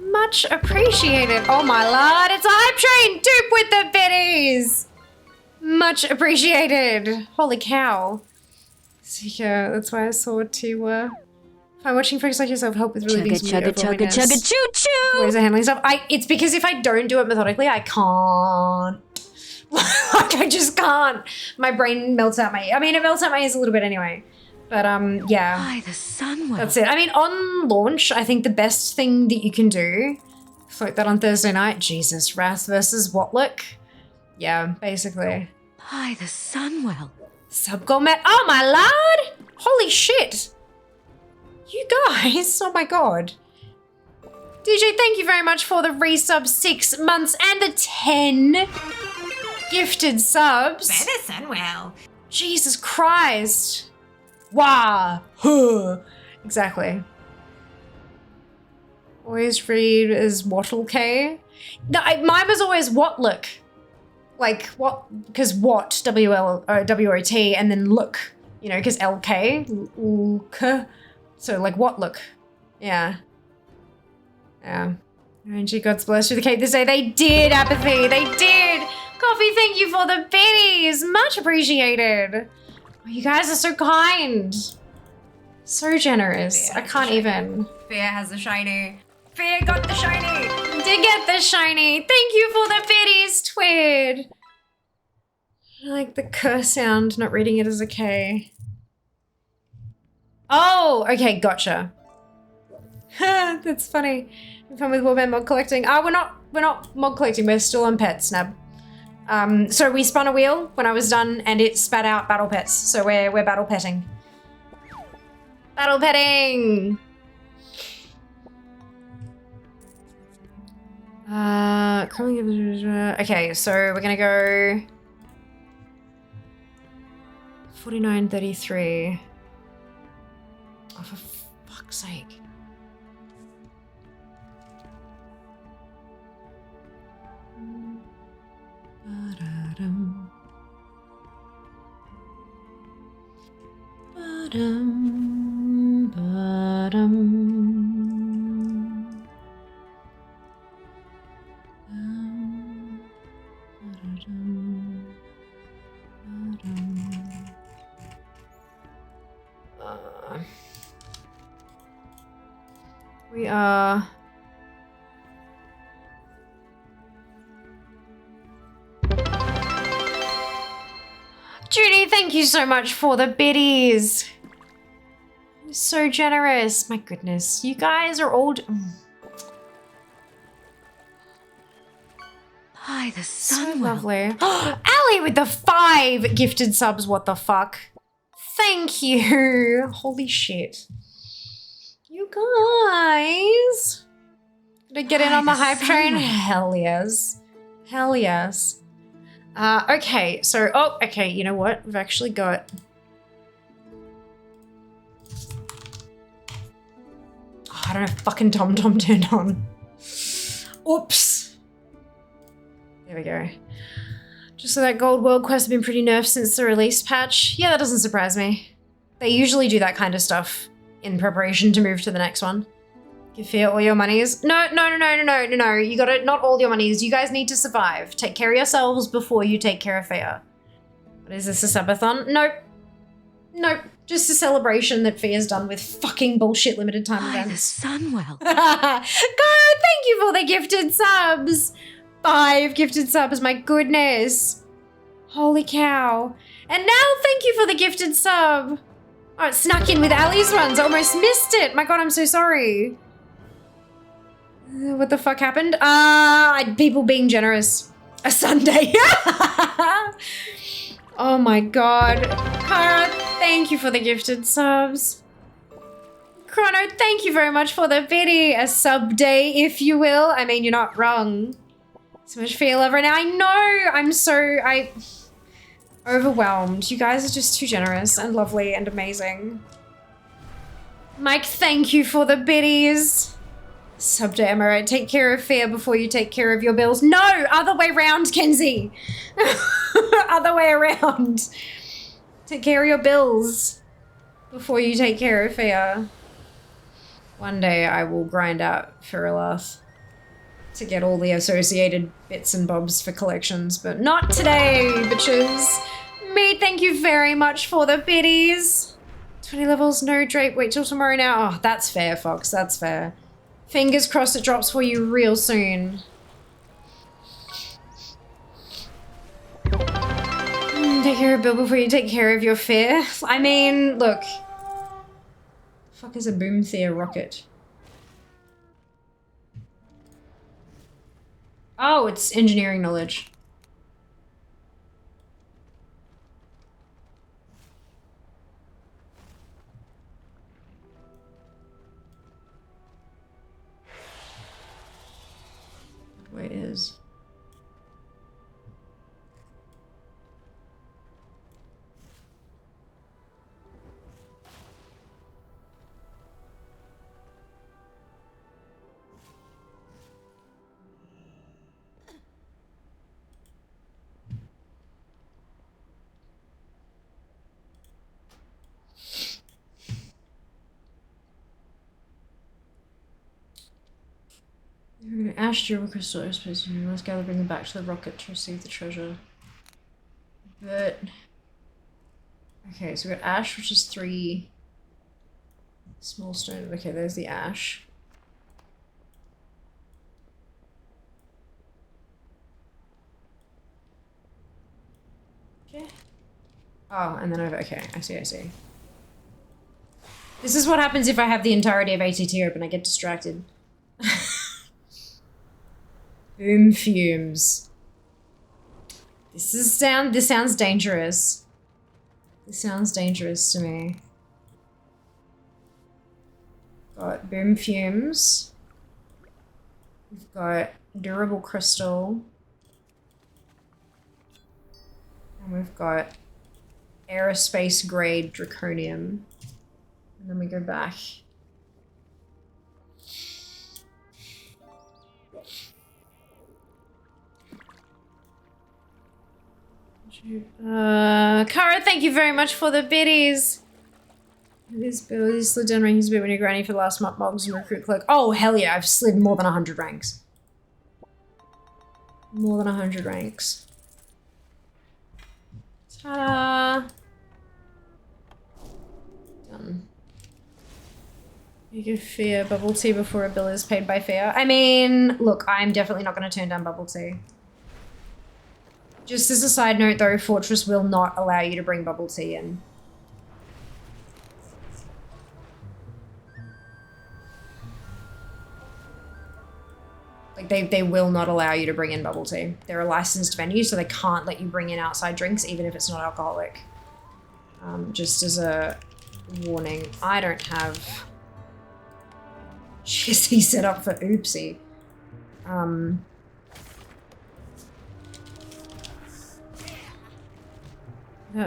Much appreciated. Oh my lord, it's a hype train! Dupe with the biddies! Much appreciated. Holy cow. So yeah, that's why I saw Tiwa. If I'm watching folks like yourself help with relieving some of the overwhelmingness. Chugga choo choo! Ways of handling stuff. It's because if I don't do it methodically, I can't. Like, I just can't. My brain melts out my ear. I mean, it melts out my ears a little bit anyway. But, yeah. By the Sunwell. That's it. I mean, on launch, I think the best thing that you can do, float that on Thursday night, Jesus, Wrath versus Whatlook. Yeah, basically. By the Sunwell. Subgourmet. Oh my lord! Holy shit! You guys, oh my god. DJ, thank you very much for the resub 6 months and the 10 gifted subs. By the Sunwell. Jesus Christ. Wow. Huh. Exactly. Always read as Wattle K. No, mine was always Whatlook. Like, what, because what, W-O-T, and then look, you know, because L-K, L-K. So, like, Whatlook. Yeah. Yeah. RNG God's blessed with the cake this day. They did, Apathy. They did. Coffee, thank you for the biddies. Much appreciated. Oh, you guys are so kind. So generous. I can't even. Fear has the shiny. Fear got the shiny. Did get the shiny. Thank you for the biddies, Twid. I like the K sound, not reading it as a K. Oh, okay, gotcha. That's funny. Have fun with Warband mod collecting. We're not mod collecting, we're still on pets, Snap. So we spun a wheel when I was done and it spat out battle pets. So we're battle petting. Battle petting! Okay, so we're gonna go 49.33. Oh, for fuck's sake. Ba-dum, ba-dum. We are... Judy, thank you so much for the biddies. You're so generous. My goodness, you guys are all... By the So sun lovely. Ali with the 5 gifted subs, what the fuck? Thank you. Holy shit. You guys. Gonna get in on the hype train? Hell yes. Hell yes. Okay, so, okay, you know what? We've actually got... Oh, I don't know, fucking TomTom turned on. Oops. There we go. Just so that gold world quest have been pretty nerfed since the release patch. Yeah, that doesn't surprise me. They usually do that kind of stuff in preparation to move to the next one. Give Fear all your monies. No. You gotta, not all your monies. You guys need to survive. Take care of yourselves before you take care of Fear. What is this, a subathon? Nope. Just a celebration that Fear's done with fucking bullshit limited time events. By the Sunwell. God, thank you for the gifted subs. 5 gifted subs, my goodness. Holy cow. And now thank you for the gifted sub. Oh, it snuck in with Ali's runs. I almost missed it. My God, I'm so sorry. What the fuck happened? People being generous. A Sunday. Oh my God. Kara, thank you for the gifted subs. Chrono, thank you very much for the biddy. A sub day, if you will. I mean, you're not wrong. So much fear love right now. I know. I'm overwhelmed. You guys are just too generous and lovely and amazing. Mike, thank you for the biddies. Sub day, am I right? Take care of Fear before you take care of your bills. No, other way around, Kenzie. Other way around. Take care of your bills before you take care of Fear. One day I will grind out Firilath to get all the associated bits and bobs for collections, but not today, bitches. Me, thank you very much for the biddies. 20 levels, no Drape, wait till tomorrow now. Oh, that's fair, Fox, that's fair. Fingers crossed it drops for you real soon. Take care of Bill before you take care of your fear. I mean, look. Fuck is a boom Thea rocket? Oh, it's engineering knowledge. What way is? Ash Jewel Crystal Aerospace Union. Let's gather, bring them back to the rocket to receive the treasure. But okay, so we got Ash, which is 3 small stone. Okay, there's the Ash. Okay. Oh, and then over. Okay, I see. This is what happens if I have the entirety of ATT open. I get distracted. Boom fumes. This sounds dangerous. This sounds dangerous to me. Got boom fumes. We've got durable crystal. And we've got aerospace grade draconium. And then we go back. Kara, thank you very much for the biddies. This Billy slid down rankings a bit when you're grinding for the last mogs and recruit clerk. Oh, hell yeah, I've slid more than 100 ranks. More than 100 ranks. Ta-da! Done. You give Fear bubble tea before a bill is paid by Fear. I mean, look, I'm definitely not going to turn down bubble tea. Just as a side note though, Fortress will not allow you to bring bubble tea in. Like, they will not allow you to bring in bubble tea. They're a licensed venue, so they can't let you bring in outside drinks, even if it's not alcoholic. Just as a warning, I don't have Chizzy set up for Oopsie.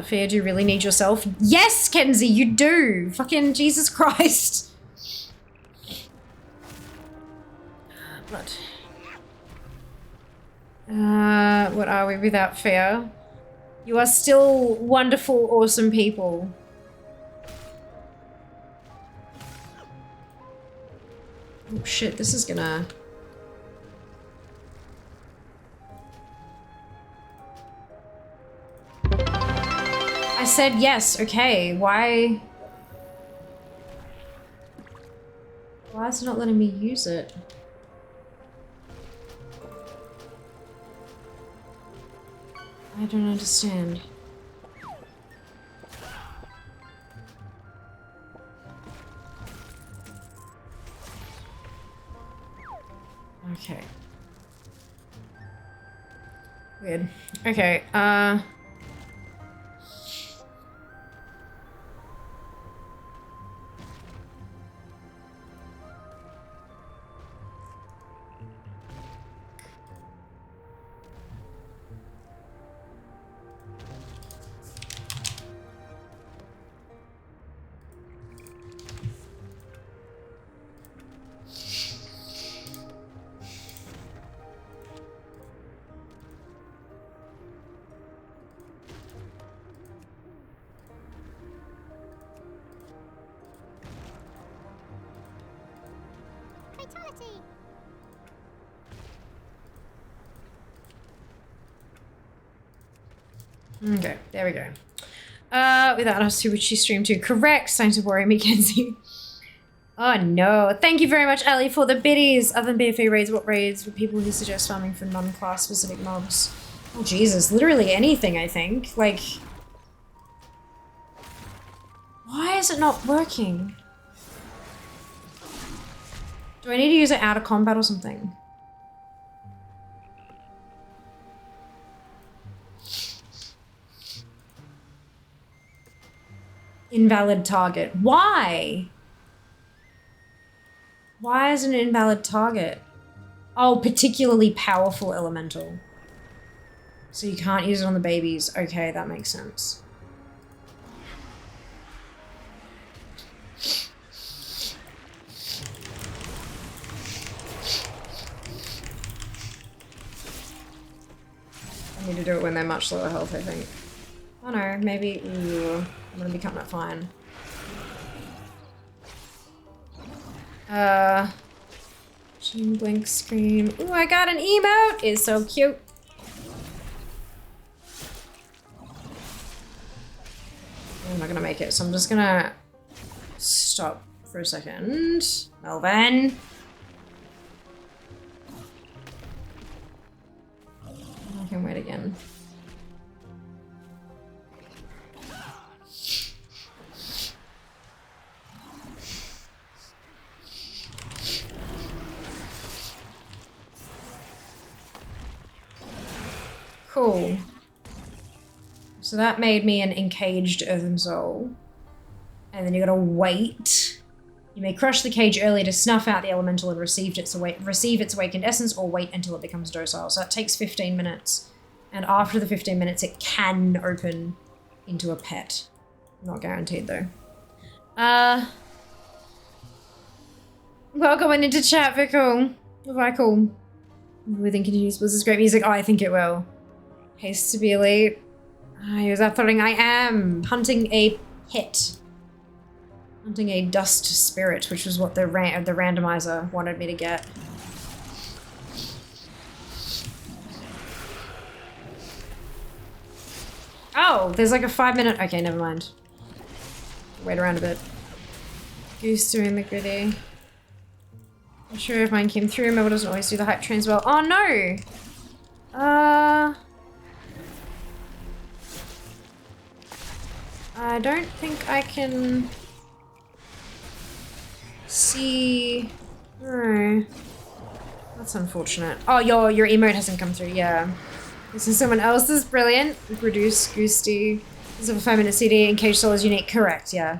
Fear, do you really need yourself? Yes, Kenzie, you do! Fucking Jesus Christ. Blood. What are we without Fear? You are still wonderful, awesome people. Oh shit, this is gonna... I said yes, okay, why... Why is it not letting me use it? I don't understand. Okay. Weird. Okay, okay, there we go. Without us, who would she stream to? Correct, starting to worry me, Kenzie. Oh no. Thank you very much, Ellie, for the biddies. Other than BFA raids, what raids would people who suggest farming for non-class specific mobs? Oh Jesus, literally anything, I think. Like... Why is it not working? Do I need to use it out of combat or something? Invalid target. Why? Why is it an invalid target? Oh, particularly powerful elemental. So you can't use it on the babies. Okay, that makes sense. I need to do it when they're much lower health, I think. Oh no, maybe... Ooh, I'm gonna become that fine. Blink scream. Ooh, I got an emote! It's so cute. I'm not gonna make it, so I'm just gonna stop for a second. Melvin! I can wait again. Cool. So that made me an encaged earthen soul. And then you gotta wait. You may crush the cage early to snuff out the elemental and receive its awakened essence, or wait until it becomes docile. So that takes 15 minutes. And after the 15 minutes, it can open into a pet. Not guaranteed though. Welcome into chat, Vickle. Very cool. Within continuous bliss is great music. Oh, I think it will. Haste to be elite. He was uploading. I am hunting a pet. Hunting a dust spirit, which was what the randomizer wanted me to get. Oh, there's like a 5-minute. Okay, never mind. Wait around a bit. Goose doing the gritty. Not sure if mine came through. Mabel doesn't always do the hype trains well. Oh no! I don't think I can see. No. That's unfortunate. Oh, your emote hasn't come through. Yeah. This is someone else's. Brilliant. Reduce Goosty. This is a 5-minute CD and Cage Soul is unique. Correct. Yeah.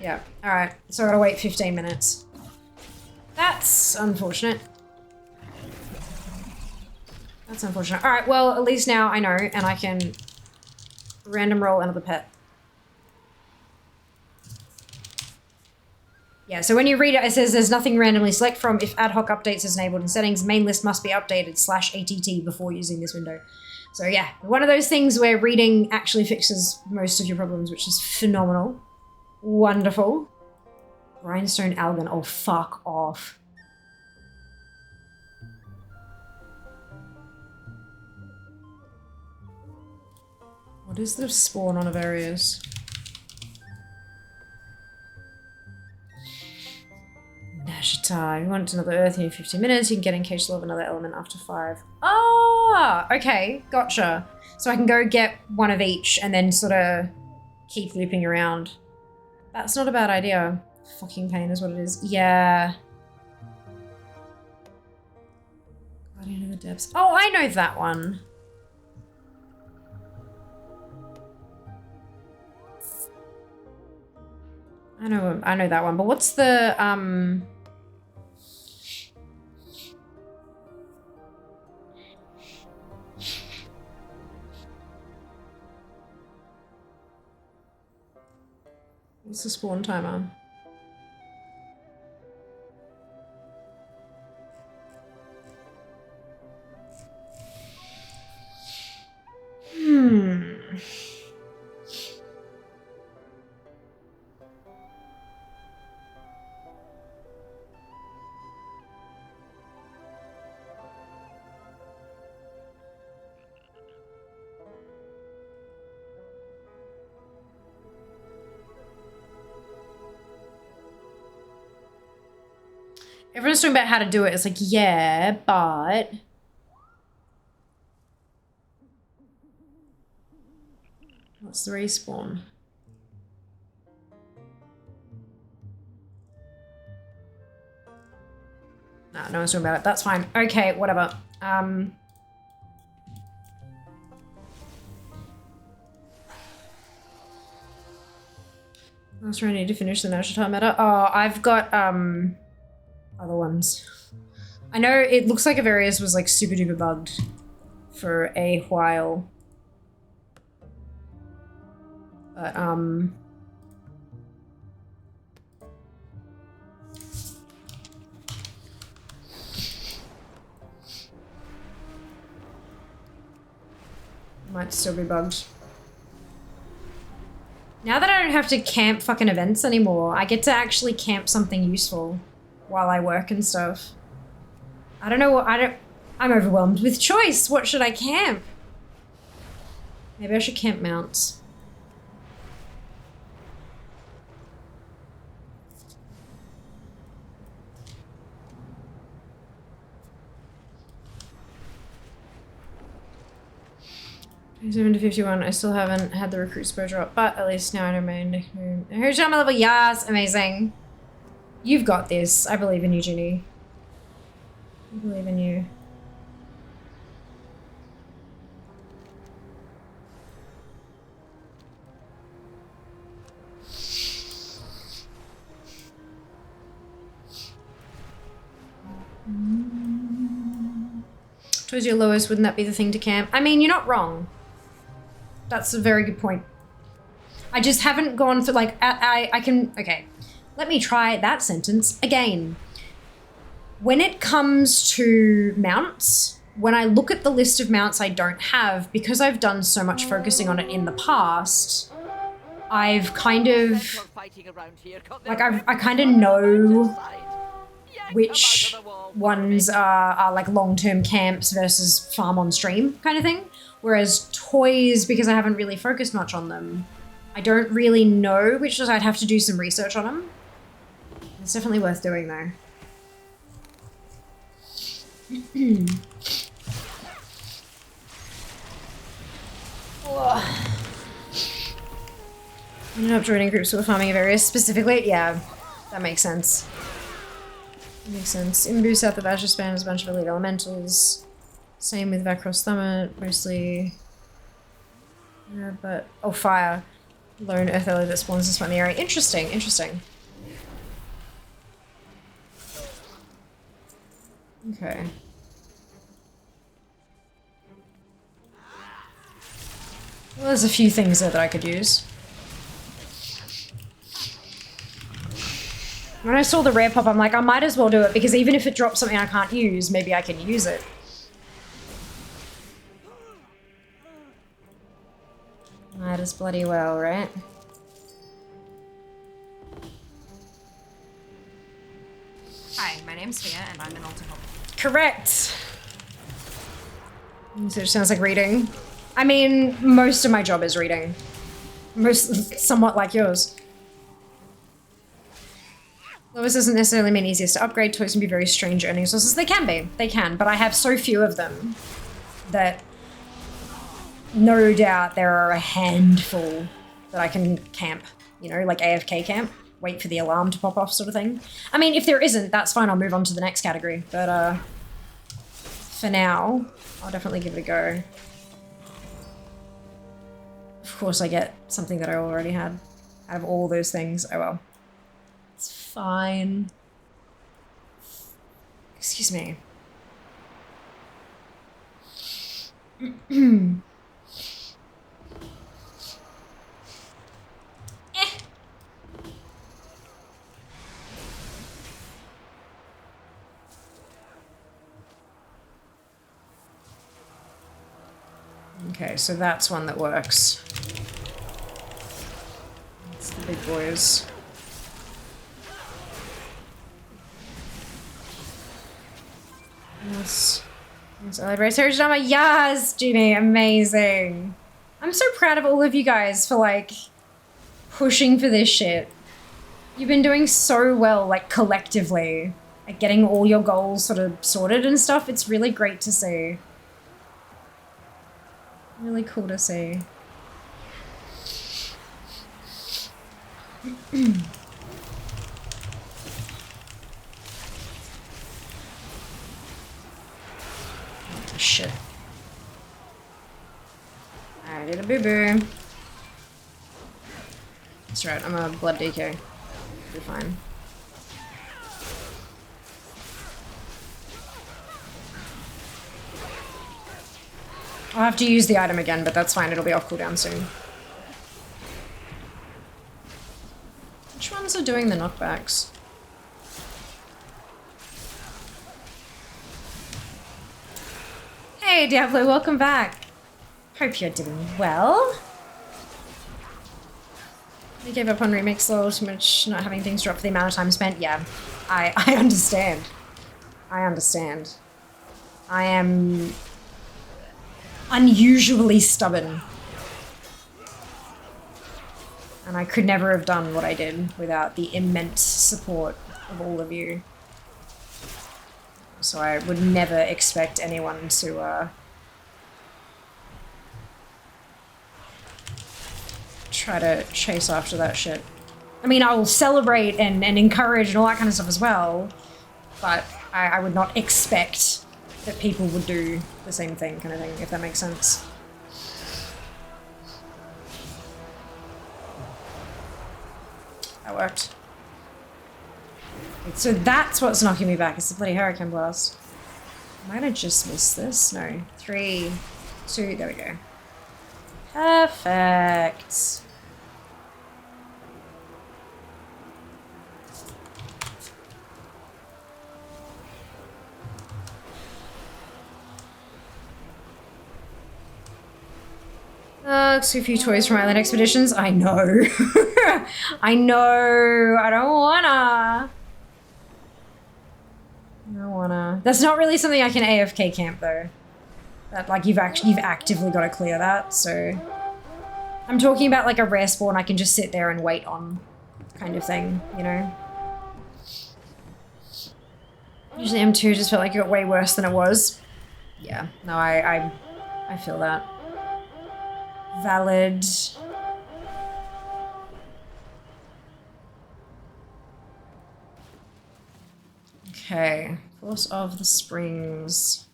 Yeah. All right. So I gotta wait 15 minutes. That's unfortunate. That's unfortunate. All right. Well, at least now I know, and I can random roll another pet. Yeah, so when you read it, it says there's nothing randomly select from. If ad hoc updates is enabled in settings, main list must be updated /ATT before using this window. So yeah, one of those things where reading actually fixes most of your problems, which is phenomenal. Wonderful. Rhinestone Algon. Oh, fuck off. What is the spawn on Avarius? Nashita. You want another earth in 15 minutes. You can get in Cage Soul of another element after 5. Ah, okay. Gotcha. So I can go get one of each and then sort of keep looping around. That's not a bad idea. Fucking pain is what it is. Yeah. Guardian of the Depths. Oh, I know that one. I know that one, but what's the what's the spawn timer? Everyone's talking about how to do it. It's like, yeah, but... What's the respawn? Nah, no one's talking about it. That's fine. Okay, whatever. I was trying to finish the Nashita meta. Oh, I've got, other ones. I know it looks like Avarius was like super duper bugged for a while. But might still be bugged. Now that I don't have to camp fucking events anymore, I get to actually camp something useful while I work and stuff. I don't know what, I'm overwhelmed with choice. What should I camp? Maybe I should camp mounts. $7 to 51. I still haven't had the recruit spur drop, but at least now I know my nickname. Here's my level. Yes, amazing. You've got this. I believe in you, Ginny. I believe in you. Towards your lowest, wouldn't that be the thing to camp? I mean, you're not wrong. That's a very good point. I just haven't gone through, like, I can, okay. Let me try that sentence again. When it comes to mounts, when I look at the list of mounts I don't have, because I've done so much focusing on it in the past, I've kind of, like, I kind of know which ones are like long-term camps versus farm on stream kind of thing. Whereas toys, because I haven't really focused much on them, I don't really know which ones. I'd have to do some research on them. It's definitely worth doing though. Ended up joining groups who were farming areas specifically. Yeah, that makes sense. Makes sense. Imbu South of Azure spans a bunch of elite elementals. Same with Vacross Summit, mostly. Yeah, but oh, fire. Lone Earth Ellie that spawns in spawning area. Interesting, interesting. Okay. Well, there's a few things there that I could use. When I saw the rare pop, I'm like, I might as well do it, because even if it drops something I can't use, maybe I can use it. Might as bloody well, right? Hi, my name's Fia, and I'm an altar helper. Correct! So it sounds like reading. I mean, most of my job is reading. Somewhat like yours. Lowest doesn't necessarily mean easiest to upgrade. Toys can be very strange earning sources. They can be. They can. But I have so few of them that no doubt there are a handful that I can camp. You know, like AFK camp. Wait for the alarm to pop off sort of thing. I mean, if there isn't, that's fine. I'll move on to the next category. But for now, I'll definitely give it a go. Of course I get something that I already had out of all those things. Oh well. It's fine. Excuse me. Okay, so that's one that works. It's the big boys. Yes. Celebrate Heritage Drama. Yes, Jimmy, amazing. I'm so proud of all of you guys for like pushing for this shit. You've been doing so well, like collectively, like getting all your goals sort of sorted and stuff. It's really great to see. Really cool to see. Oh, shit. I did a boo-boo. That's right, I'm a blood DK. Be fine. I'll have to use the item again, but that's fine. It'll be off cooldown soon. Which ones are doing the knockbacks? Hey, Diablo, welcome back. Hope you're doing well. You gave up on remix a little too much, not having things drop for the amount of time spent. Yeah, I understand. I understand. I am unusually stubborn. And I could never have done what I did without the immense support of all of you. So I would never expect anyone to try to chase after that shit. I mean, I will celebrate and encourage and all that kind of stuff as well, but I would not expect that people would do the same thing, kind of thing, if that makes sense. That worked. So that's what's knocking me back, it's the bloody Hurricane Blast. Might have just missed this. No. 3, 2, there we go. Perfect. So few toys from Island Expeditions. I know. I know. I don't wanna. I don't wanna. That's not really something I can AFK camp though. That like you've actively got to clear that. So I'm talking about like a rare spawn I can just sit there and wait on, kind of thing. You know. Usually M2 just felt like it got way worse than it was. Yeah. No, I feel that. Valid. Okay, Force of the Springs.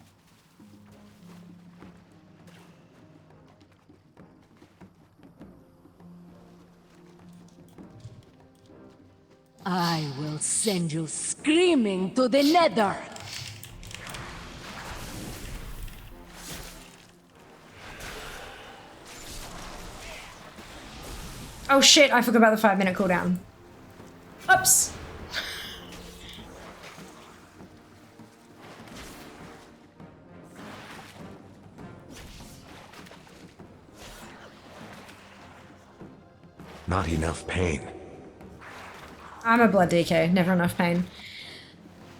I will send you screaming to the nether. Oh shit, I forgot about the 5-minute cooldown. Oops. Not enough pain. I'm a blood DK, never enough pain.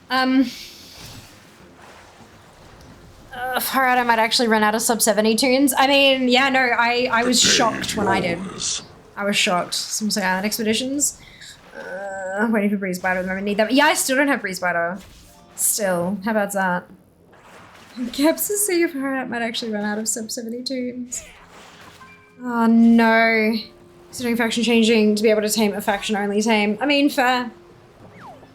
Far out, I might actually run out of sub 70 tunes. I mean, yeah, no, I was shocked when I did. I was shocked. Some say Island Expeditions. Waiting for Breeze Biter at the moment. Need that. Yeah, I still don't have Breeze Biter. Still. How about that? Caps to see if Far out might actually run out of sub 70 tunes. Oh no. Considering faction changing to be able to tame a faction only tame. I mean, fair.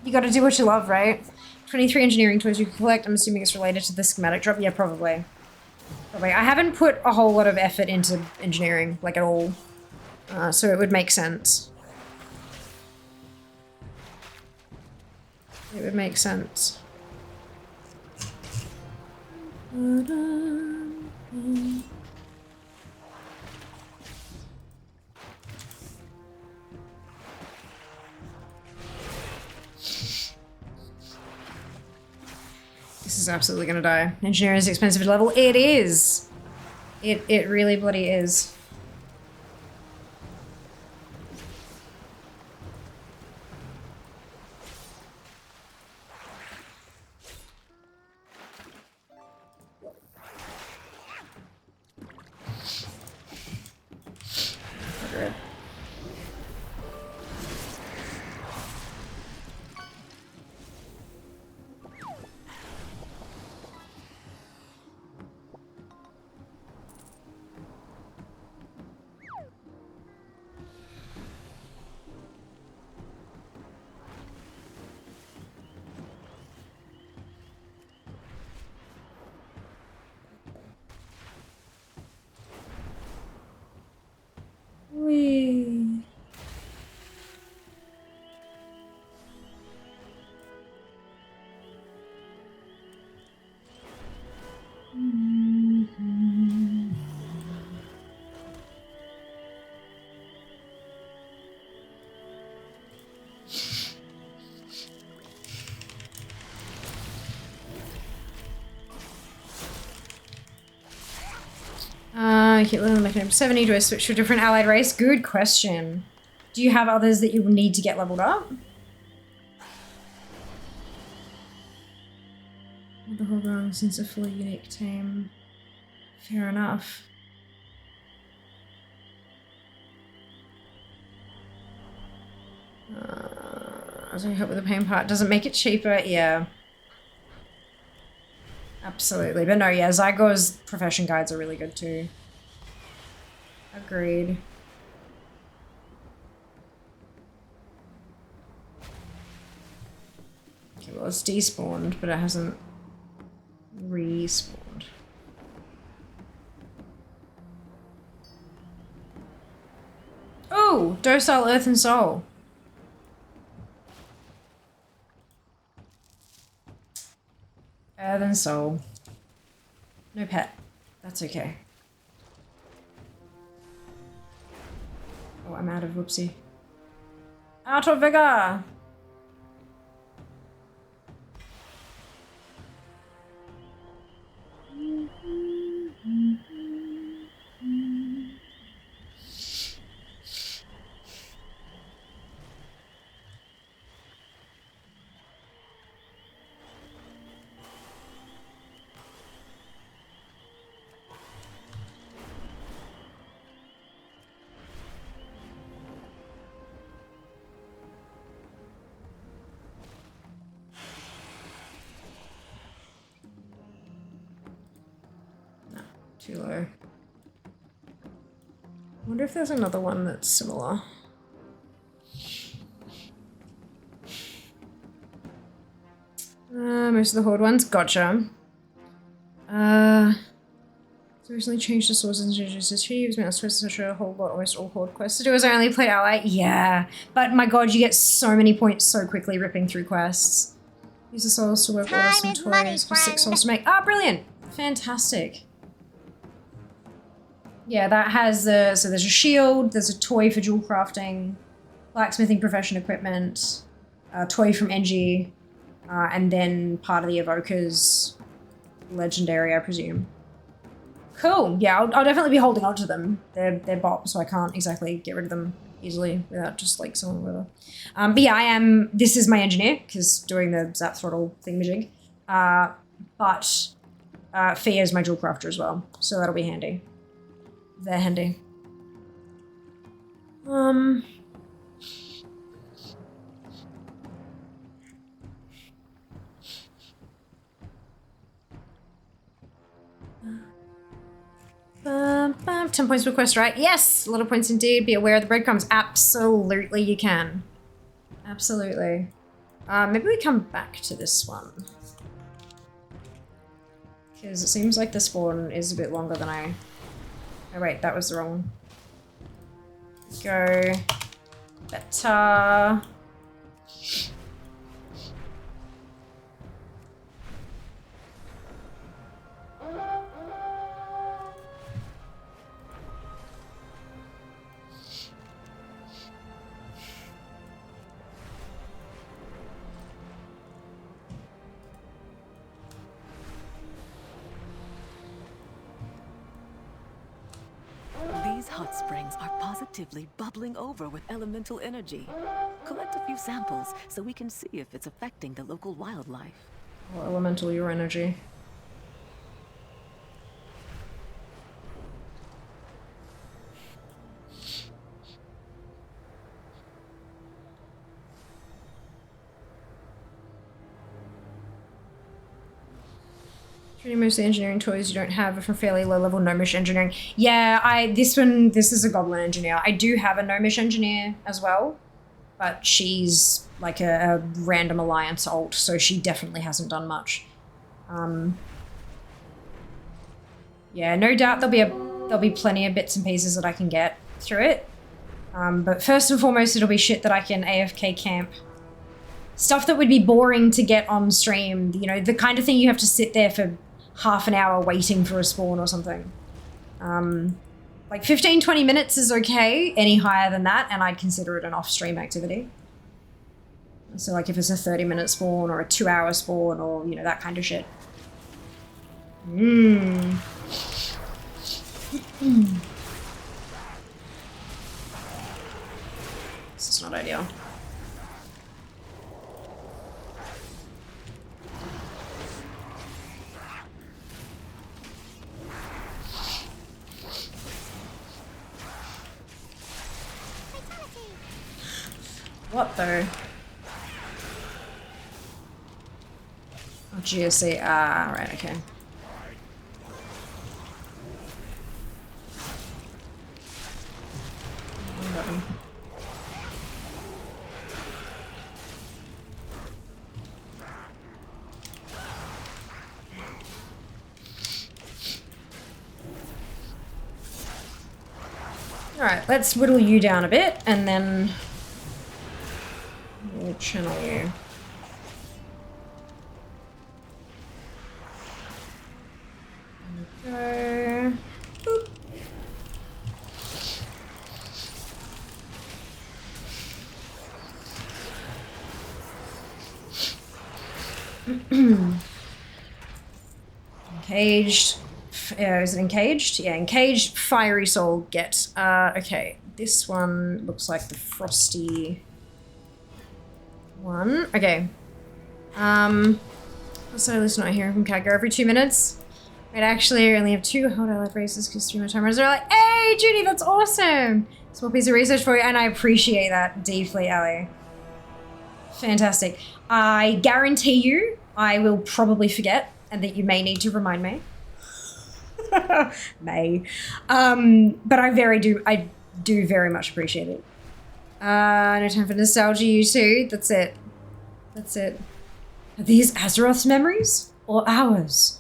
You gotta do what you love, right? 23 engineering toys you can collect. I'm assuming it's related to the schematic drop. Yeah, probably. Probably. I haven't put a whole lot of effort into engineering, like at all. So it would make sense. It would make sense. This is absolutely gonna die. Engineering is expensive to level. It is! It really bloody is. Whee. I keep living like I'm 70. Do I switch to a different allied race? Good question. Do you have others that you need to get leveled up? The whole wrong since a fully unique team. Fair enough. So help with the pain part. Doesn't make it cheaper? Yeah. Absolutely. But no, yeah, Zygore's profession guides are really good too. Agreed. Okay, well it's despawned, but it hasn't respawned. Oh! Docile Earth and Soul. Earth and Soul. No pet. That's okay. Oh, I'm out of whoopsie. Out of vigor! Too low. I wonder if there's another one that's similar. Most of the Horde ones. Gotcha. So recently changed the sources and changes his achieves, mouse twists, etc. A whole lot, almost all Horde quests to do as I only played Ally. Yeah. But my god, you get so many points so quickly ripping through quests. Use the souls to work order some toys for 6 souls to make. Ah, brilliant! Fantastic. Yeah, that has the, so there's a shield, there's a toy for jewel crafting, blacksmithing profession equipment, a toy from NG, and then part of the Evoker's legendary, I presume. Cool. Yeah, I'll definitely be holding on to them. They're bop, so I can't exactly get rid of them easily without just like someone or whatever. But yeah, this is my engineer, because doing the zap throttle thingamajig. But Fia is my jewel crafter as well, so that'll be handy. They're handy. Bam, 10 points per quest, right? Yes! A lot of points indeed. Be aware of the breadcrumbs. Absolutely you can. Absolutely. Maybe we come back to this one. Because it seems like the spawn is a bit longer than I... Oh wait, that was the wrong one. Go. Better. These hot springs are positively bubbling over with elemental energy. Collect a few samples so we can see if it's affecting the local wildlife. Oh, elemental your energy. Most of the engineering toys you don't have are from fairly low level gnomish engineering. Yeah, this is a goblin engineer. I do have a gnomish engineer as well, but she's like a random alliance alt, so she definitely hasn't done much. Yeah, no doubt there'll be plenty of bits and pieces that I can get through it. But first and foremost, it'll be shit that I can AFK camp. Stuff that would be boring to get on stream, you know, the kind of thing you have to sit there for half an hour waiting for a spawn or something. Like 15-20 minutes is okay. Any higher than that and I'd consider it an off-stream activity. So like if it's a 30-minute spawn or a 2-hour spawn or, you know, that kind of shit. This is not ideal. What though? Oh, GSC. Ah, right, okay. Alright, let's whittle you down a bit and then we'll channel you. Go. Boop. Encaged. Is it encaged? Yeah, encaged, fiery soul, get. Okay, this one looks like the frosty one. Okay. What's I listen out here from Kagger every 2 minutes? Wait, actually, I only have 2 Hold I like races because 3 more timers are like, hey, Judy, that's awesome! Small piece of research for you, and I appreciate that deeply, Ali. Fantastic. I guarantee you I will probably forget, and that you may need to remind me. May. But I do very much appreciate it. No time for nostalgia, you two. That's it. That's it. Are these Azeroth's memories? Or ours?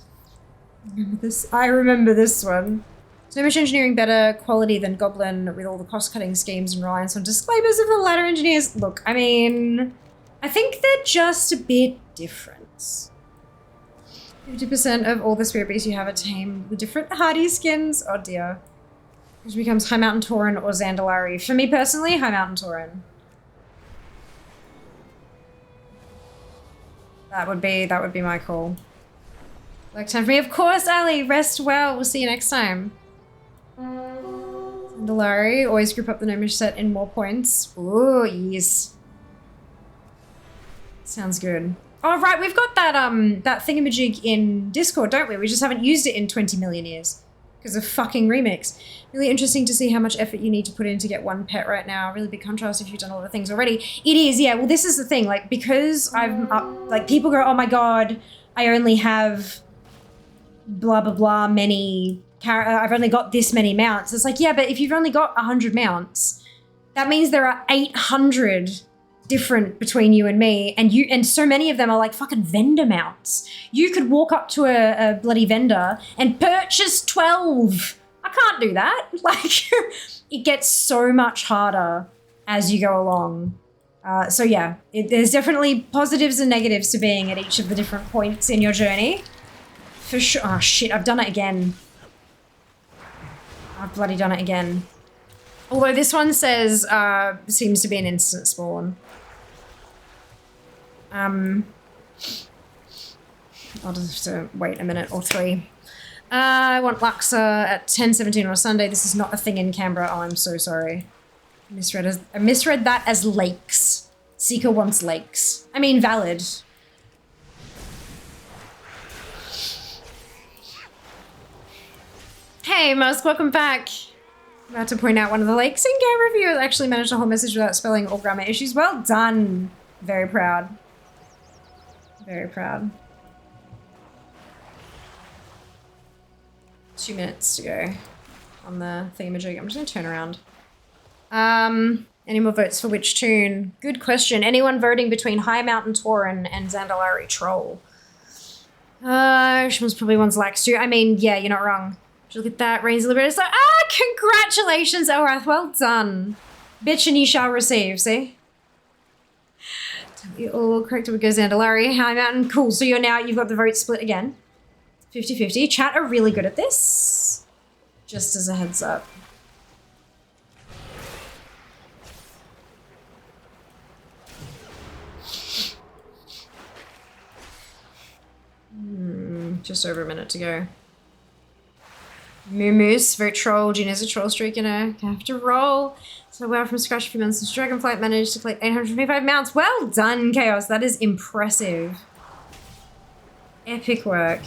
Remember this? I remember this one. So much engineering better quality than Goblin with all the cost-cutting schemes and reliance on disclaimers of the latter engineers. Look, I mean, I think they're just a bit different. 50% of all the spirit beasts you have are tame with different hardy skins. Oh dear. Which becomes High Mountain Tauren or Zandalari. For me personally, High Mountain Tauren. That would be my call. Like time for me, of course, Ali. Rest well. We'll see you next time. Zandalari, always group up the gnomish set in more points. Ooh, yes. Sounds good. Oh right, we've got that that thingamajig in Discord, don't we? We just haven't used it in 20 million years because of fucking remix. Really interesting to see how much effort you need to put in to get one pet right now. Really big contrast if you've done all the things already. It is, yeah. Well, this is the thing. Like, because I'm up, like, people go, oh my god, I only have blah blah blah many. I've only got this many mounts. It's like, yeah, but if you've only got 100 mounts, that means there are 800 different between you and me, and so many of them are like fucking vendor mounts. You could walk up to a bloody vendor and purchase 12. I can't do that. Like, it gets so much harder as you go along. So yeah, there's definitely positives and negatives to being at each of the different points in your journey. For sure. Oh shit, I've done it again. I've bloody done it again. Although this one says, seems to be an instant spawn. I'll just have to wait a minute or three. I want Luxa at 10:17 on a Sunday. This is not a thing in Canberra. Oh, I'm so sorry. I misread that as lakes. Seeker wants lakes. I mean, valid. Hey, Musk, welcome back. I'm about to point out one of the lakes in Canberra for you. I actually managed a whole message without spelling or grammar issues. Well done. Very proud. Very proud. 2 minutes to go on the thingamajig. I'm just gonna turn around. Any more votes for which tune? Good question. Anyone voting between High Mountain Tauren and Zandalari Troll? Ocean's probably one's lax too. I mean, yeah, you're not wrong. Look at that. Reigns Liberator. So, congratulations, Elrath. Well done. Bitch and you shall receive, see? You all correct with Zandalari, High Mountain. Cool. So you've got the vote split again. 50-50. Chat are really good at this. Just as a heads up. Just over a minute to go. Moomoose, vote troll. Gina's a troll streak, I have to roll. So wow, from scratch a few months since Dragonflight managed to collect 825 mounts. Well done, Chaos. That is impressive. Epic work.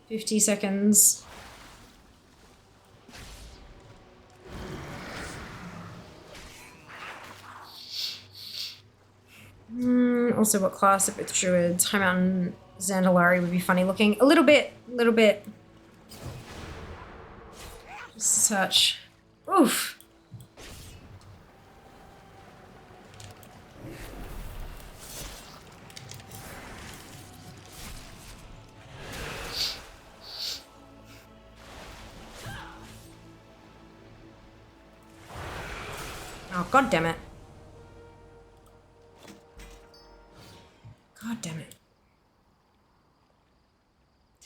50 seconds. Also, what class of with druids? High Mountain Zandalari would be funny looking. A little bit. Just such. Oof. Oh, god damn it. God damn it.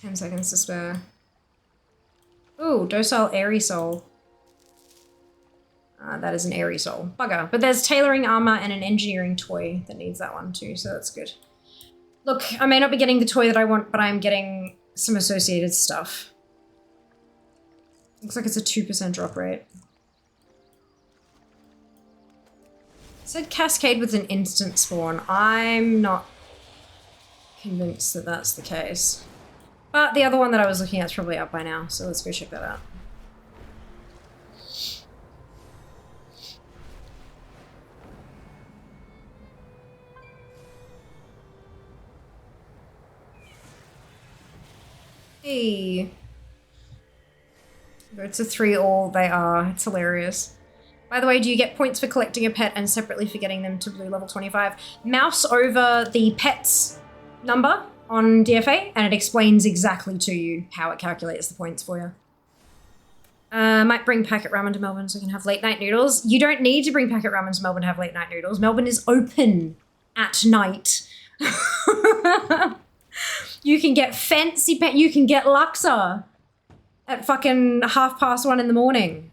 10 seconds to spare. Ooh, docile airy soul. That is an airy soul. Bugger. But there's tailoring armor and an engineering toy that needs that one too, so that's good. Look, I may not be getting the toy that I want, but I'm getting some associated stuff. Looks like it's a 2% drop rate. It said Cascade with an instant spawn. I'm not convinced that that's the case. But the other one that I was looking at is probably up by now, so let's go check that out. Hey. It's a 3-all, they are. It's hilarious. By the way, do you get points for collecting a pet and separately for getting them to blue level 25? Mouse over the pet's number on DFA and it explains exactly to you how it calculates the points for you. Might bring packet ramen to Melbourne so I can have late night noodles. You don't need to bring packet ramen to Melbourne to have late night noodles. Melbourne is open at night. You can get fancy pet. You can get laksa at fucking 1:30 in the morning.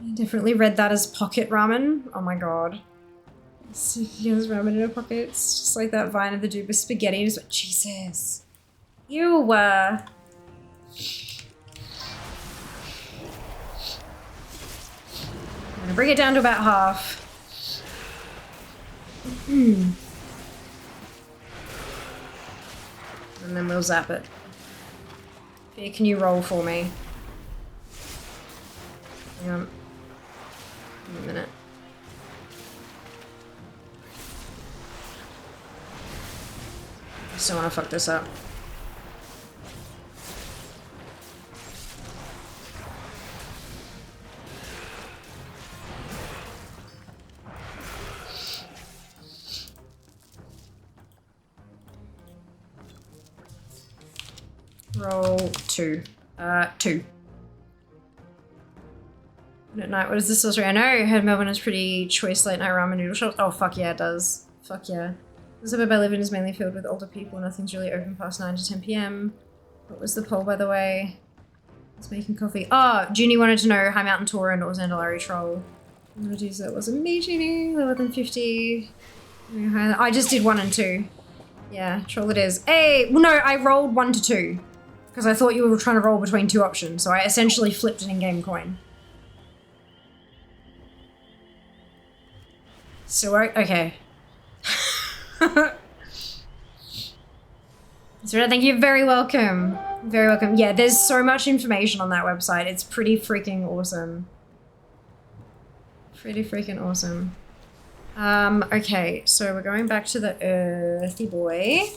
I definitely read that as pocket ramen. Oh my god. Yes, ramen in a pocket. It's just like that Vine of the Duper spaghetti. Just like, Jesus. Ew. I'm gonna bring it down to about half. And then we'll zap it. Okay, can you roll for me? Hang on. Give me a minute. I still want to fuck this up. Roll 2. 2. At night, what is this sorcery? I know I heard Melbourne has pretty choice late night ramen noodle shops. Oh, fuck yeah, it does. Fuck yeah. The suburb I live in is mainly filled with older people. Nothing's really open past 9 to 10 p.m. What was the poll, by the way? It's making coffee. Oh, Junie wanted to know High Mountain Tauren or Zandalari Troll. I'm gonna do so. It wasn't me, Junie. Lower than 50. I just did 1 and 2. Yeah, Troll it is. Hey! Well, no, I rolled 1 to 2. Because I thought you were trying to roll between 2 options, so I essentially flipped an in-game coin. So, okay. So, thank you, very welcome. Very welcome. Yeah, there's so much information on that website. It's pretty freaking awesome. Pretty freaking awesome. Okay, so we're going back to the earthy boy.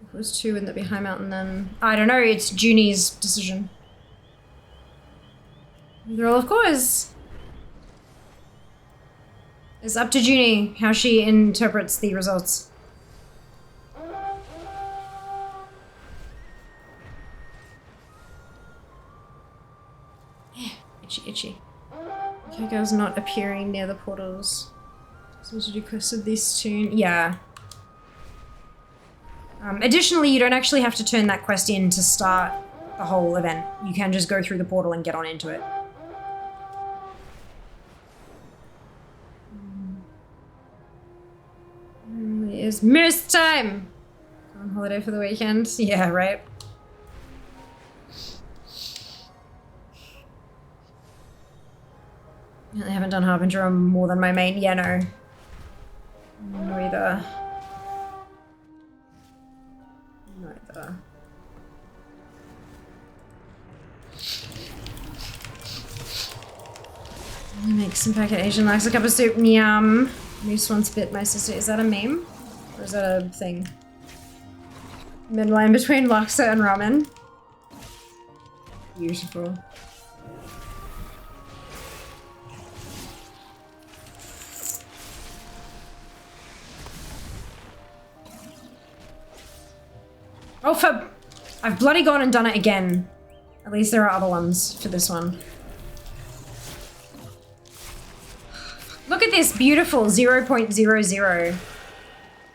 It was 2, wouldn't that be High Mountain then? I don't know, it's Junie's decision. They're all, of course. It's up to Junie how she interprets the results. Itchy, itchy. Okay, girl's not appearing near the portals. Supposed to do quests of this tune. Yeah. Additionally, you don't actually have to turn that quest in to start the whole event. You can just go through the portal and get on into it. It is Moose time! On holiday for the weekend? Yeah, right. I haven't done Harbinger on more than my main. Yeah, no. No either. Neither. Make some packet Asian likes a cup of soup. Yum. Moose once bit my sister. Is that a meme? Or is that a thing? Midline between laksa and ramen. Beautiful. Oh, I've bloody gone and done it again. At least there are other ones for this one. Look at this beautiful 0.00.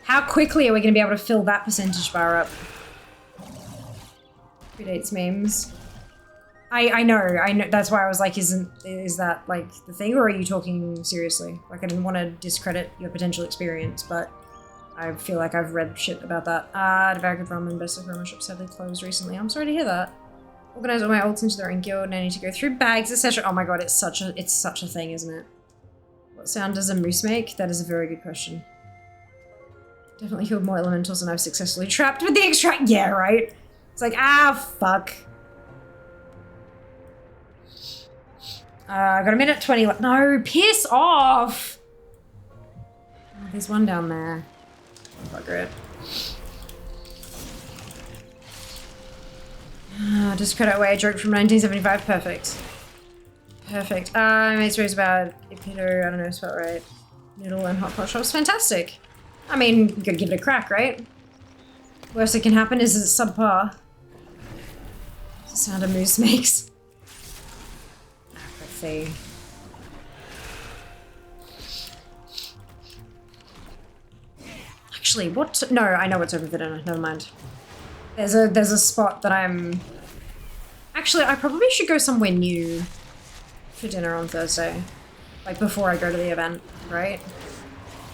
How quickly are we going to be able to fill that percentage bar up? Predates memes. I know. That's why I was like, is that like the thing, or are you talking seriously? Like, I didn't want to discredit your potential experience, but I feel like I've read shit about that. The bag of ramen, best of ramen shop sadly closed recently. I'm sorry to hear that. Organize all my ults into their own guild and I need to go through bags, etc. Oh my god, it's such a thing, isn't it? What sound does a moose make? That is a very good question. Definitely killed more elementals than I've successfully trapped with the extract. Yeah, right? It's like, ah, fuck. I got a minute 20 left. No, piss off! Oh, there's one down there. Bugger it. Just credit away a joke from 1975. Perfect. Perfect. Mate's raised about Peter, I don't know, spelled right. Noodle and hot pot shops. Fantastic. I mean, you gotta give it a crack, right? Worst that can happen is it's subpar. It's the sound a moose makes. Let's see. Actually, what? No, I know what's over for dinner. Never mind. There's a spot that I'm... Actually, I probably should go somewhere new for dinner on Thursday. Like, before I go to the event, right?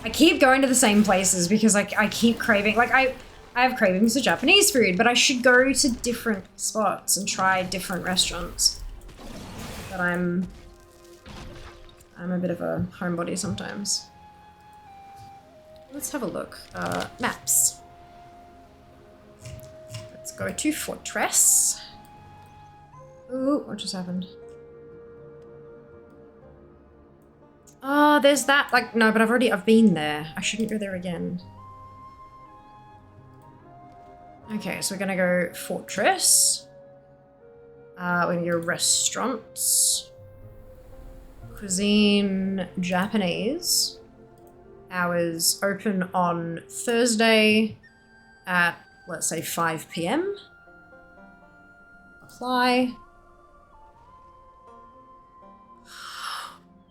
I keep going to the same places because, like, I keep craving... Like, I have cravings for Japanese food, but I should go to different spots and try different restaurants. But I'm a bit of a homebody sometimes. Let's have a look. Maps. Let's go to Fortress. Ooh, what just happened? Oh, there's that. Like, no, but I've been there. I shouldn't go there again. Okay, so we're gonna go Fortress. We're gonna go restaurants. Cuisine, Japanese. Hours open on Thursday at, let's say, 5 PM. Apply.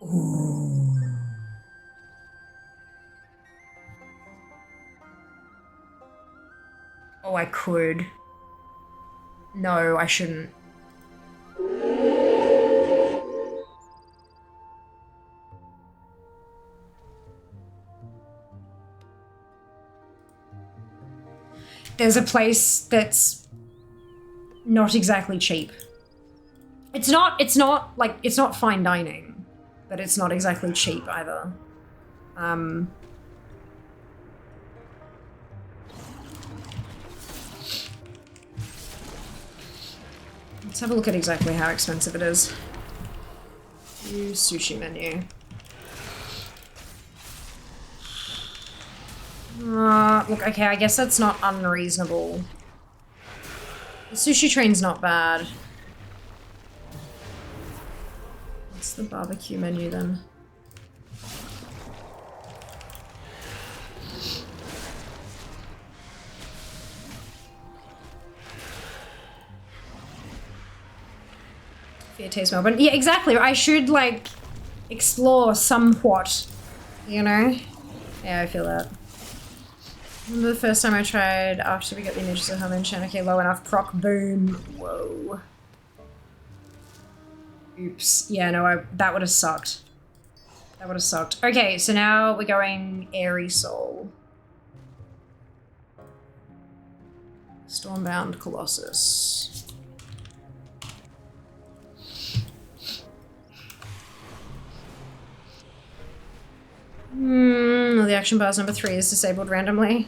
Ooh. Oh, I could. No, I shouldn't. There's a place that's not exactly cheap. It's not fine dining, but it's not exactly cheap either. Let's have a look at exactly how expensive it is. View sushi menu. Look, okay, I guess that's not unreasonable. The sushi train's not bad. What's the barbecue menu then? Fear Taste Melbourne. Yeah, exactly. I should, like, explore somewhat, you know? Yeah, I feel that. Remember the first time I tried after we got the images of Helmen-chan? Okay, low enough. Proc boom. Whoa. Oops. Yeah, no, that would have sucked. That would have sucked. Okay, so now we're going Airy Soul. Stormbound Colossus. The action bar's number 3 is disabled randomly.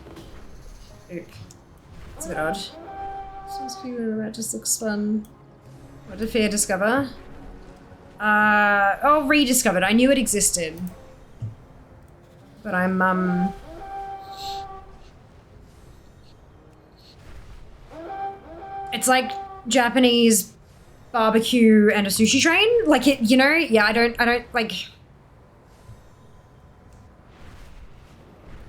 Oop. It's a bit odd. That just looks fun. What did Fear discover? Oh, rediscovered. I knew it existed. But I'm, it's like Japanese barbecue and a sushi train. Like it, you know? Yeah, I don't, like...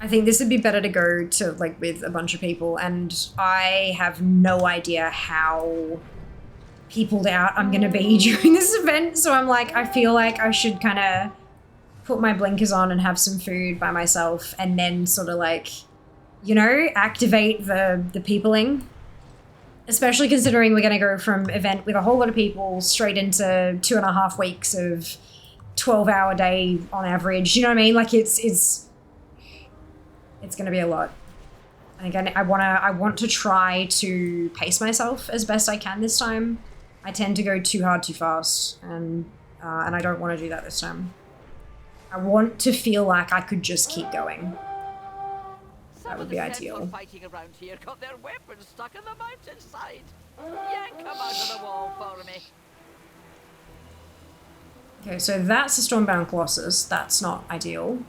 I think this would be better to go to, like, with a bunch of people, and I have no idea how peopled out I'm gonna be during this event, so I'm like, I feel like I should kind of put my blinkers on and have some food by myself, and then sort of, like, you know, activate the peopling. Especially considering we're gonna go from event with a whole lot of people straight into 2.5 weeks of 12-hour day on average, you know what I mean? Like, it's gonna be a lot. And again, I want to try to pace myself as best I can this time. I tend to go too hard too fast, and I don't want to do that this time. I want to feel like I could just keep going. That would be ideal. Fighting around here got their weapons stuck in the mountainside. Yank them out of the wall for me. Okay, so that's a Stormbound Colossus. That's not ideal.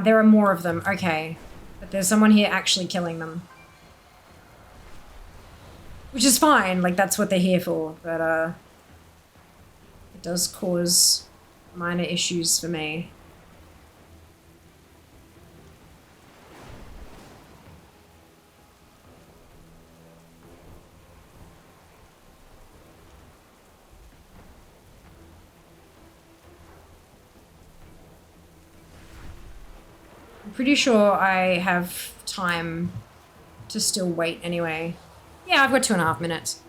There are more of them. Okay. But there's someone here actually killing them. Which is fine. Like, that's what they're here for. But, it does cause minor issues for me. I'm pretty sure I have time to still wait anyway. Yeah, I've got 2.5 minutes.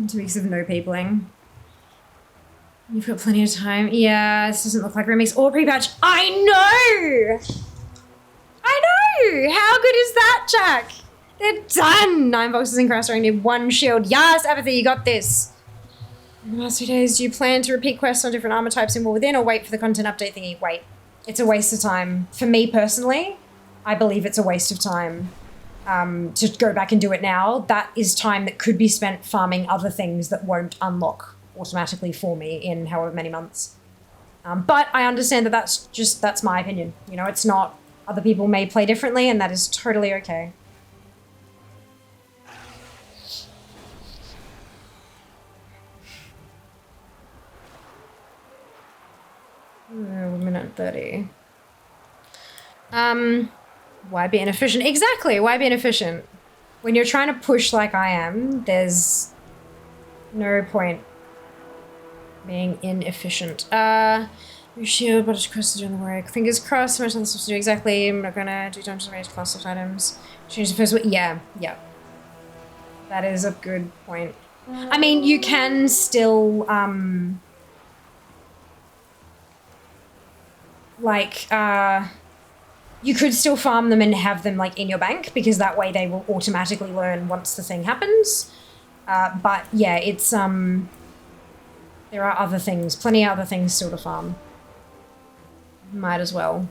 2 weeks of no peopling. You've got plenty of time. Yeah, this doesn't look like remix or pre-patch. I know! I know! How good is that, Jack? They're done! 9 boxes in cross, I need 1 shield. Yes, Apathy, you got this. In the last 2 days, do you plan to repeat quests on different armor types in War Within or wait for the content update thingy? Wait. It's a waste of time. For me personally, I believe it's a waste of time to go back and do it now. That is time that could be spent farming other things that won't unlock automatically for me in however many months. But I understand that that's my opinion. You know, it's not, other people may play differently and that is totally okay. Minute 30. Why be inefficient? Exactly, why be inefficient? When you're trying to push like I am, there's no point being inefficient. Your shield, but it's crossed doing the work. Fingers crossed, much less to do exactly. I'm not gonna do dungeons range class of items. Change the first one. Yeah. That is a good point. I mean, you can still, you could still farm them and have them like in your bank because that way they will automatically learn once the thing happens. But yeah, it's there are other things, plenty of other things still to farm. Might as well.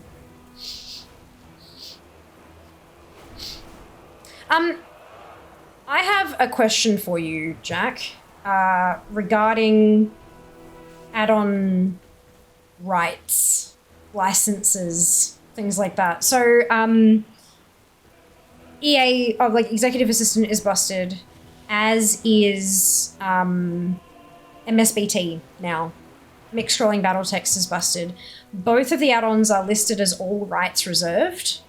I have a question for you, Jack, regarding add-on rights, licenses, things like that. So, EA, like, Executive Assistant is busted, as is, MSBT now. Mixed Scrolling Battle Text is busted. Both of the add-ons are listed as all rights reserved.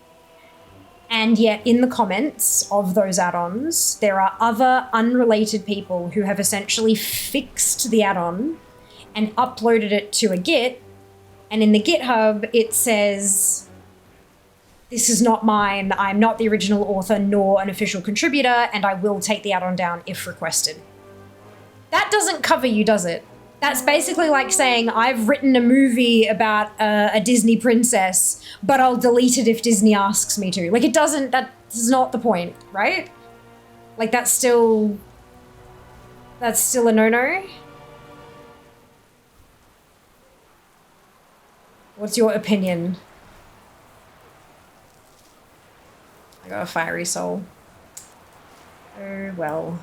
And yet in the comments of those add-ons, there are other unrelated people who have essentially fixed the add-on and uploaded it to a Git. And in the GitHub, it says, this is not mine, I'm not the original author nor an official contributor, and I will take the add-on down if requested. That doesn't cover you, does it? That's basically like saying, I've written a movie about a Disney princess, but I'll delete it if Disney asks me to. Like, it doesn't, that's not the point, right? Like, that's still a no-no? What's your opinion? I got a fiery soul. Oh, well.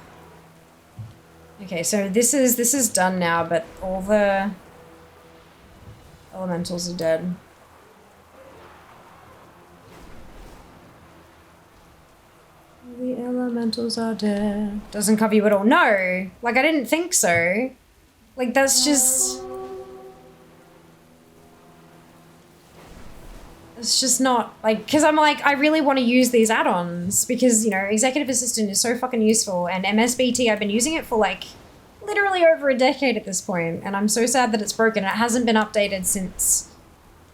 Okay, so this is done now, but all the elementals are dead. The elementals are dead. Doesn't cover you at all. No! Like, I didn't think so. Like, that's just... It's just not, like, because I'm like, I really want to use these add-ons because, you know, Executive Assistant is so fucking useful, and MSBT, I've been using it for, like, literally over a decade at this point, and I'm so sad that it's broken. It hasn't been updated since,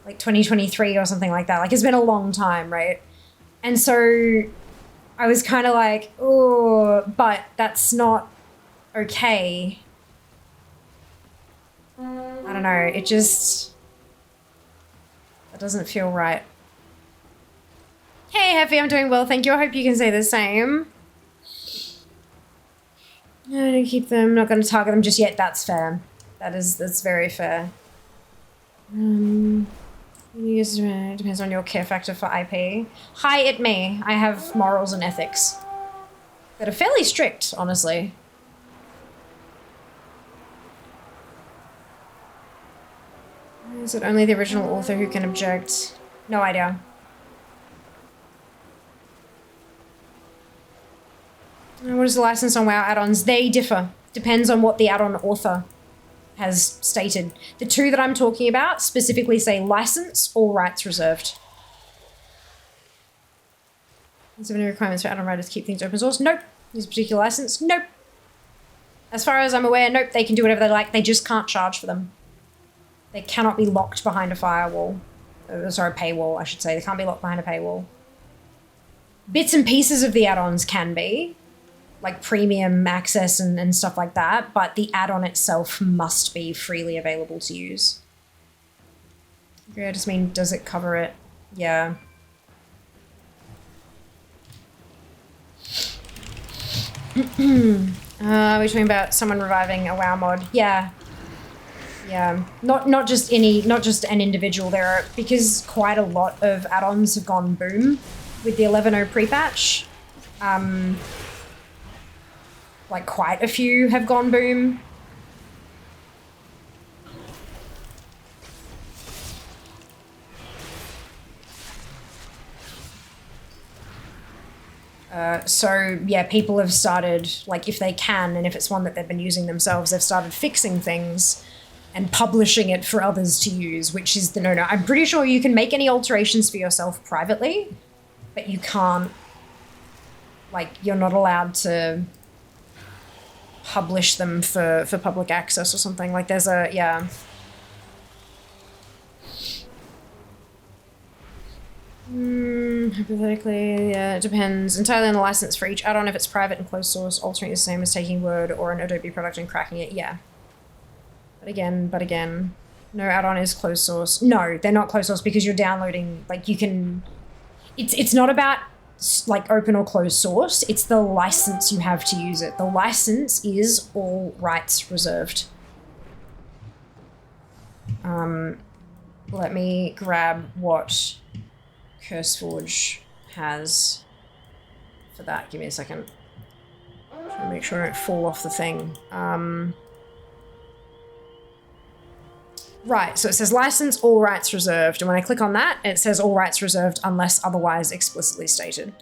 like, 2023 or something like that. Like, it's been a long time, right? And so I was kind of like, oh, but that's not okay. I don't know, it just... That doesn't feel right. Hey, Heffy, I'm doing well, thank you. I hope you can say the same. I'm gonna keep them, not gonna target them just yet. That's fair. That's very fair. Depends on your care factor for IP. Hi, it me. I have morals and ethics that are fairly strict, honestly. Is it only the original author who can object? No idea. What is the license on WoW add-ons? They differ. Depends on what the add-on author has stated. The two that I'm talking about specifically say license, all rights reserved. Is there any requirements for add-on writers to keep things open source? Nope. This particular license? Nope. As far as I'm aware, nope. They can do whatever they like. They just can't charge for them. They cannot be locked behind a firewall. Sorry, paywall, I should say. They can't be locked behind a paywall. Bits and pieces of the add-ons can be, like premium access and stuff like that, but the add-on itself must be freely available to use. Okay, I just mean, does it cover it? Yeah. We're talking about someone reviving a WoW mod. Yeah. Yeah. Not just an individual. There are, because quite a lot of add-ons have gone boom with the 11.0 pre-patch. Like quite a few have gone boom. So yeah, people have started, like if they can, and if it's one that they've been using themselves, they've started fixing things and publishing it for others to use, which is the no-no. I'm pretty sure you can make any alterations for yourself privately, but you can't, like, you're not allowed to publish them for public access or something. Like there's a, yeah. Hypothetically, yeah, it depends entirely on the license for each add-on. If it's private and closed source, altering is the same as taking Word or an Adobe product and cracking it, yeah. But again, no add-on is closed source. No, they're not closed source because you're downloading, like you can, it's not about like open or closed source, it's the license you have to use it. The license is all rights reserved. Let me grab what CurseForge has for that. Give me a second. Trying to make sure I don't fall off the thing. Right, so it says license, all rights reserved. And when I click on that, it says all rights reserved unless otherwise explicitly stated.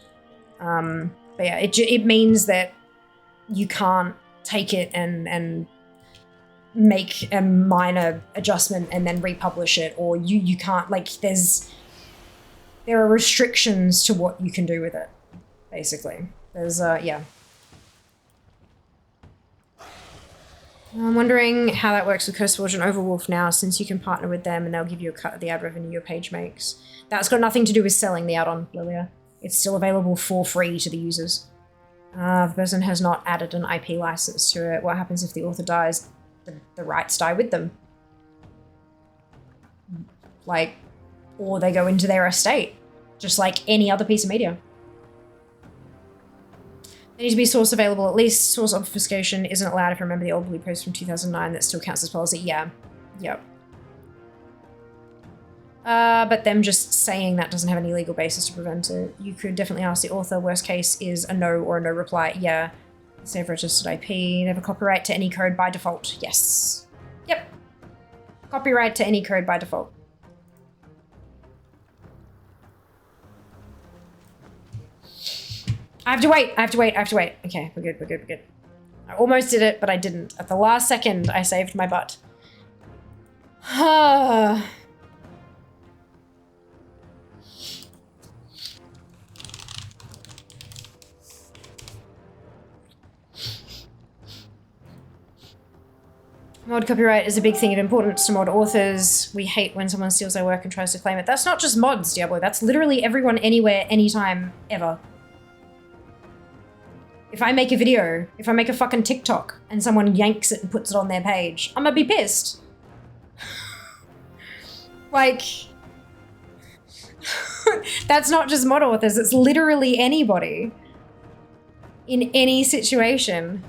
But yeah, it means that you can't take it and make a minor adjustment and then republish it, or you can't, like, there are restrictions to what you can do with it, basically. There's, yeah. I'm wondering how that works with CurseForge and Overwolf now, since you can partner with them and they'll give you a cut of the ad revenue your page makes. That's got nothing to do with selling the add-on, Lilia. It's still available for free to the users. The person has not added an IP license to it. What happens if the author dies? The rights die with them. Like, or they go into their estate, just like any other piece of media. They need to be source available at least. Source obfuscation isn't allowed if you remember the old blue post from 2009 that still counts as policy. Yeah. Yep. But them just saying that doesn't have any legal basis to prevent it. You could definitely ask the author. Worst case is a no or a no reply. Yeah. Save registered IP. Never copyright to any code by default. Yes. Yep. Copyright to any code by default. I have to wait. Okay, we're good. I almost did it, but I didn't. At the last second, I saved my butt. Mod copyright is a big thing of importance to mod authors. We hate when someone steals our work and tries to claim it. That's not just mods, Diablo. That's literally everyone, anywhere, anytime, ever. If I make a video, if I make a fucking TikTok and someone yanks it and puts it on their page, I'm gonna be pissed. Like, that's not just mod authors, it's literally anybody in any situation.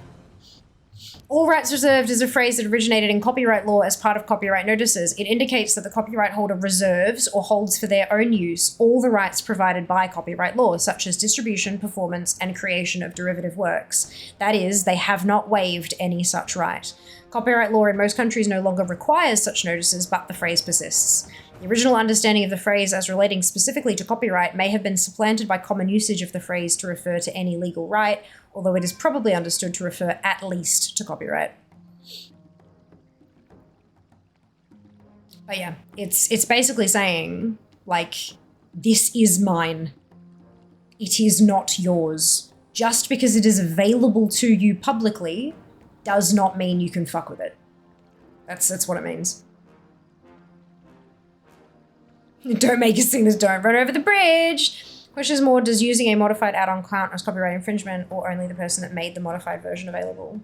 All rights reserved is a phrase that originated in copyright law as part of copyright notices. It indicates that the copyright holder reserves or holds for their own use all the rights provided by copyright law, such as distribution, performance, and creation of derivative works. That is, they have not waived any such right. Copyright law in most countries no longer requires such notices, but the phrase persists. The original understanding of the phrase as relating specifically to copyright may have been supplanted by common usage of the phrase to refer to any legal right, although it is probably understood to refer at least to copyright. But yeah, it's basically saying, like, this is mine. It is not yours. Just because it is available to you publicly does not mean you can fuck with it. That's what it means. Don't make us sing don't run over the bridge. Question is more, does using a modified add-on count as copyright infringement or only the person that made the modified version available?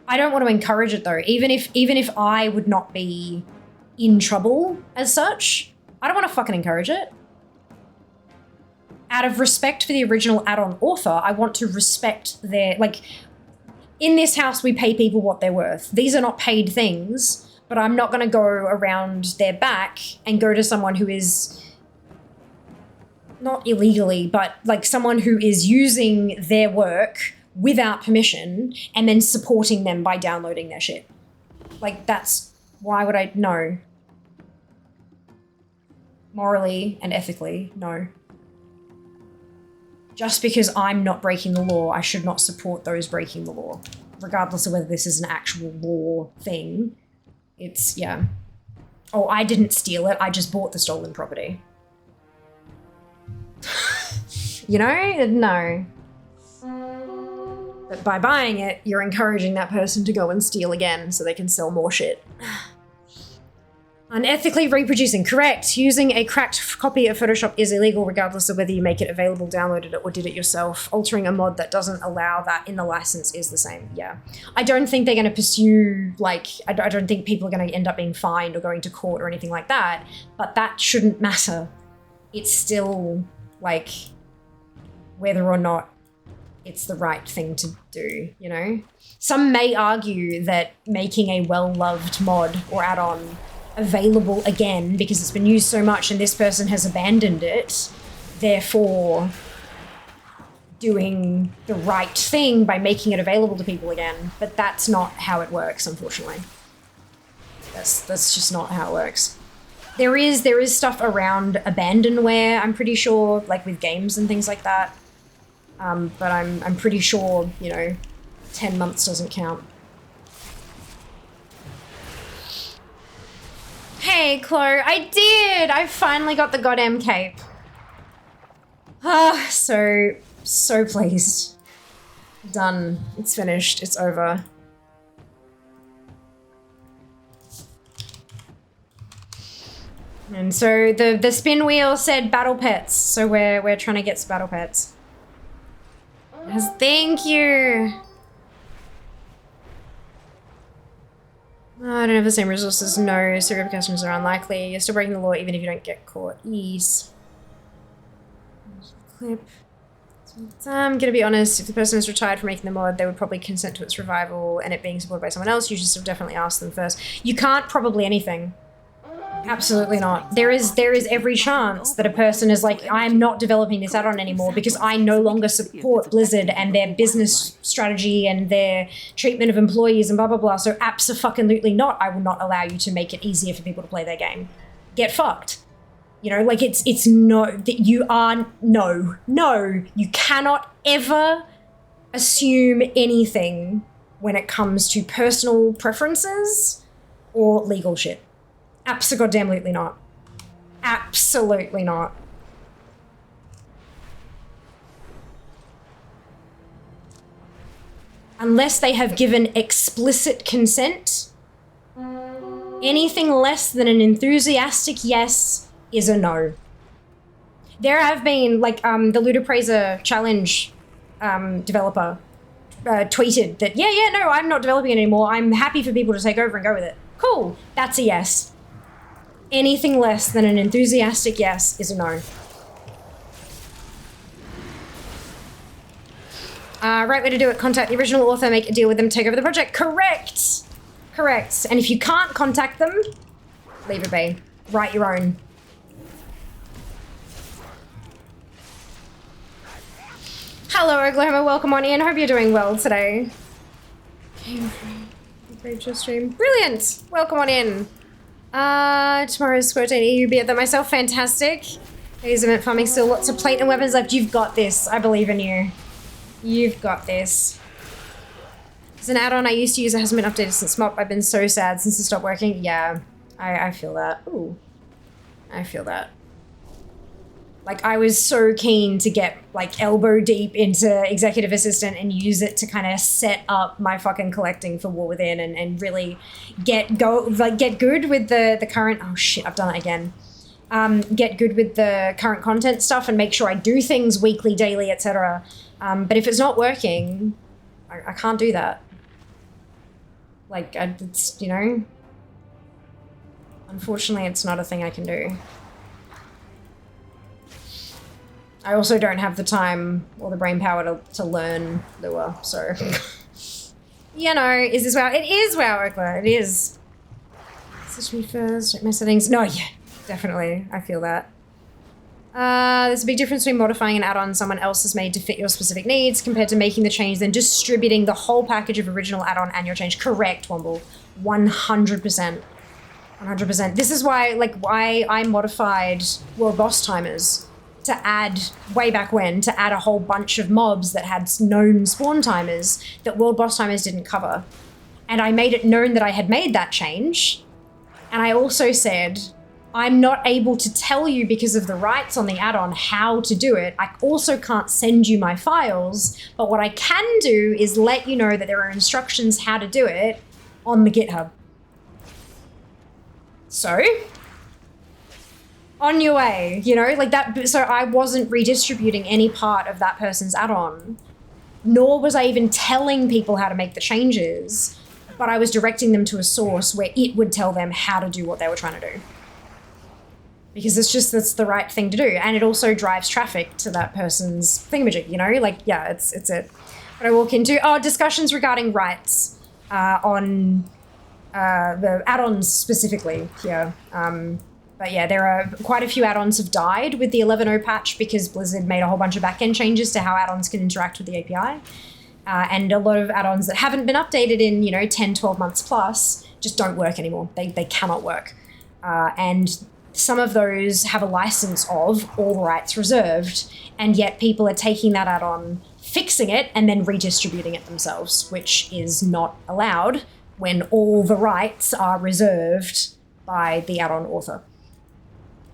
I don't want to encourage it though. Even if I would not be in trouble as such, I don't want to fucking encourage it. Out of respect for the original add-on author, I want to respect their, like, in this house we pay people what they're worth. These are not paid things. But I'm not going to go around their back and go to someone who is not illegally, but like someone who is using their work without permission and then supporting them by downloading their shit. Like, that's, why would I? No. Morally and ethically, no. Just because I'm not breaking the law, I should not support those breaking the law, regardless of whether this is an actual law thing. It's, yeah. Oh, I didn't steal it. I just bought the stolen property. You know? No. But by buying it, you're encouraging that person to go and steal again so they can sell more shit. Unethically reproducing. Correct. Using a cracked copy of Photoshop is illegal regardless of whether you make it available, downloaded it, or did it yourself. Altering a mod that doesn't allow that in the license is the same. Yeah. I don't think they're going to pursue, like, I don't think people are going to end up being fined or going to court or anything like that, but that shouldn't matter. It's still, like, whether or not it's the right thing to do, you know? Some may argue that making a well-loved mod or add-on available again because it's been used so much and this person has abandoned it, therefore doing the right thing by making it available to people again. But that's not how it works, unfortunately. That's just not how it works. There is stuff around abandonware, I'm pretty sure, like with games and things like that. But I'm pretty sure, you know, 10 months doesn't count. Hey, Chloe, I did! I finally got the goddamn cape. Ah, so pleased. Done. It's finished. It's over. And so the spin wheel said battle pets, so we're trying to get some battle pets. Yes, thank you! I don't have the same resources. No, so repercussions are unlikely. You're still breaking the law even if you don't get caught. Ease. Clip. I'm gonna be honest, if the person is retired from making the mod, they would probably consent to its revival and it being supported by someone else. You should still definitely ask them first. You can't probably anything. Absolutely not. There is every chance that a person is like, I am not developing this add-on anymore because I no longer support Blizzard and their business strategy and their treatment of employees and blah, blah, blah. So abso-fucking-lutely not. I will not allow you to make it easier for people to play their game. Get fucked. You know, like it's no, that you are, no, you cannot ever assume anything when it comes to personal preferences or legal shit. Abso-goddamn-lutely not. Absolutely not. Unless they have given explicit consent, anything less than an enthusiastic yes is a no. There have been, like, the Ludopraiser Challenge developer tweeted that, yeah, no, I'm not developing it anymore. I'm happy for people to take over and go with it. Cool, that's a yes. Anything less than an enthusiastic yes is a no. Right way to do it. Contact the original author, make a deal with them, take over the project. Correct! Correct. And if you can't contact them, leave it be. Write your own. Hello, Oklahoma. Welcome on in. Hope you're doing well today. Great stream. Brilliant. Welcome on in. Tomorrow's Squirting EU beer that myself. Fantastic. Days event farming, still lots of plate and weapons left. You've got this. I believe in you. You've got this. It's an add-on I used to use. It hasn't been updated since MOP. I've been so sad since it stopped working. Yeah, I feel that. Ooh. I feel that. Like, I was so keen to get, like, elbow deep into Executive Assistant and use it to kind of set up my fucking collecting for War Within and really get good with the current... Oh, shit, I've done it again. Get good with the current content stuff and make sure I do things weekly, daily, etc. But if it's not working, I can't do that. Like, it's, you know... Unfortunately, it's not a thing I can do. I also don't have the time or the brain power to learn Lua, so... You know, is this WoW? It is WoW, Oakland. It is. Switch me first, check my settings. No, yeah, definitely. I feel that. There's a big difference between modifying an add-on someone else has made to fit your specific needs compared to making the change, then distributing the whole package of original add-on and your change. Correct, Womble. 100%. 100%. This is why, like, why I modified World Boss Timers to add, way back when, to add a whole bunch of mobs that had known spawn timers that World Boss Timers didn't cover. And I made it known that I had made that change. And I also said, I'm not able to tell you because of the rights on the add-on how to do it. I also can't send you my files, but what I can do is let you know that there are instructions how to do it on the GitHub. So, on your way, you know, like that. So I wasn't redistributing any part of that person's add-on, nor was I even telling people how to make the changes, but I was directing them to a source where it would tell them how to do what they were trying to do. Because that's the right thing to do. And it also drives traffic to that person's thingamajig, you know, like, yeah, it's it. What I walk into, discussions regarding rights on the add-ons specifically here. But yeah, there are quite a few add-ons have died with the 11.0 patch because Blizzard made a whole bunch of back-end changes to how add-ons can interact with the API. And a lot of add-ons that haven't been updated in, you know, 10, 12 months plus just don't work anymore. They cannot work. And some of those have a license of all rights reserved, and yet people are taking that add-on, fixing it, and then redistributing it themselves, which is not allowed when all the rights are reserved by the add-on author.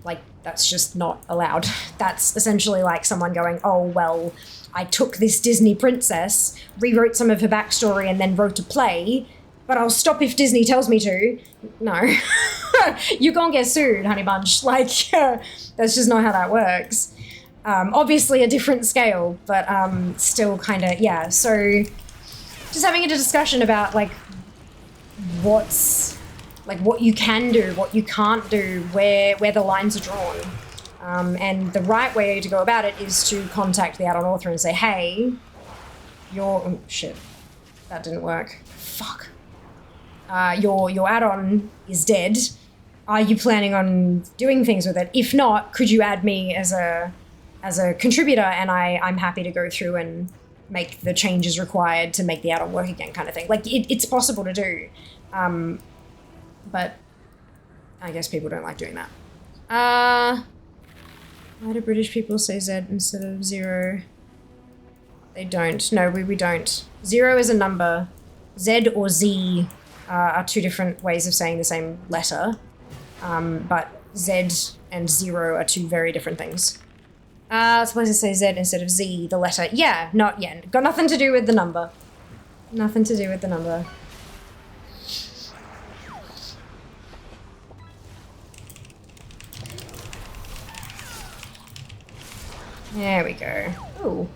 Like, that's just not allowed. That's essentially like someone going, oh, well, I took this Disney princess, rewrote some of her backstory, and then wrote a play, but I'll stop if Disney tells me to. No. You're gonna get sued, honey bunch. Like, that's just not how that works. Obviously a different scale, but still kind of, yeah. So just having a discussion about, like, what you can do, what you can't do, where the lines are drawn. And the right way to go about it is to contact the add-on author and say, hey, oh shit, that didn't work. Fuck. Your add-on is dead. Are you planning on doing things with it? If not, could you add me as a contributor, and I'm happy to go through and make the changes required to make the add-on work again, kind of thing. Like, it's possible to do. But I guess people don't like doing that. Why do British people say Z instead of 0? They don't. No, we don't. 0 is a number. Z or Z are two different ways of saying the same letter. But Z and 0 are two very different things. Supposed to say Z instead of Z, the letter. Yeah, got nothing to do with the number. Nothing to do with the number. There we go. Ooh.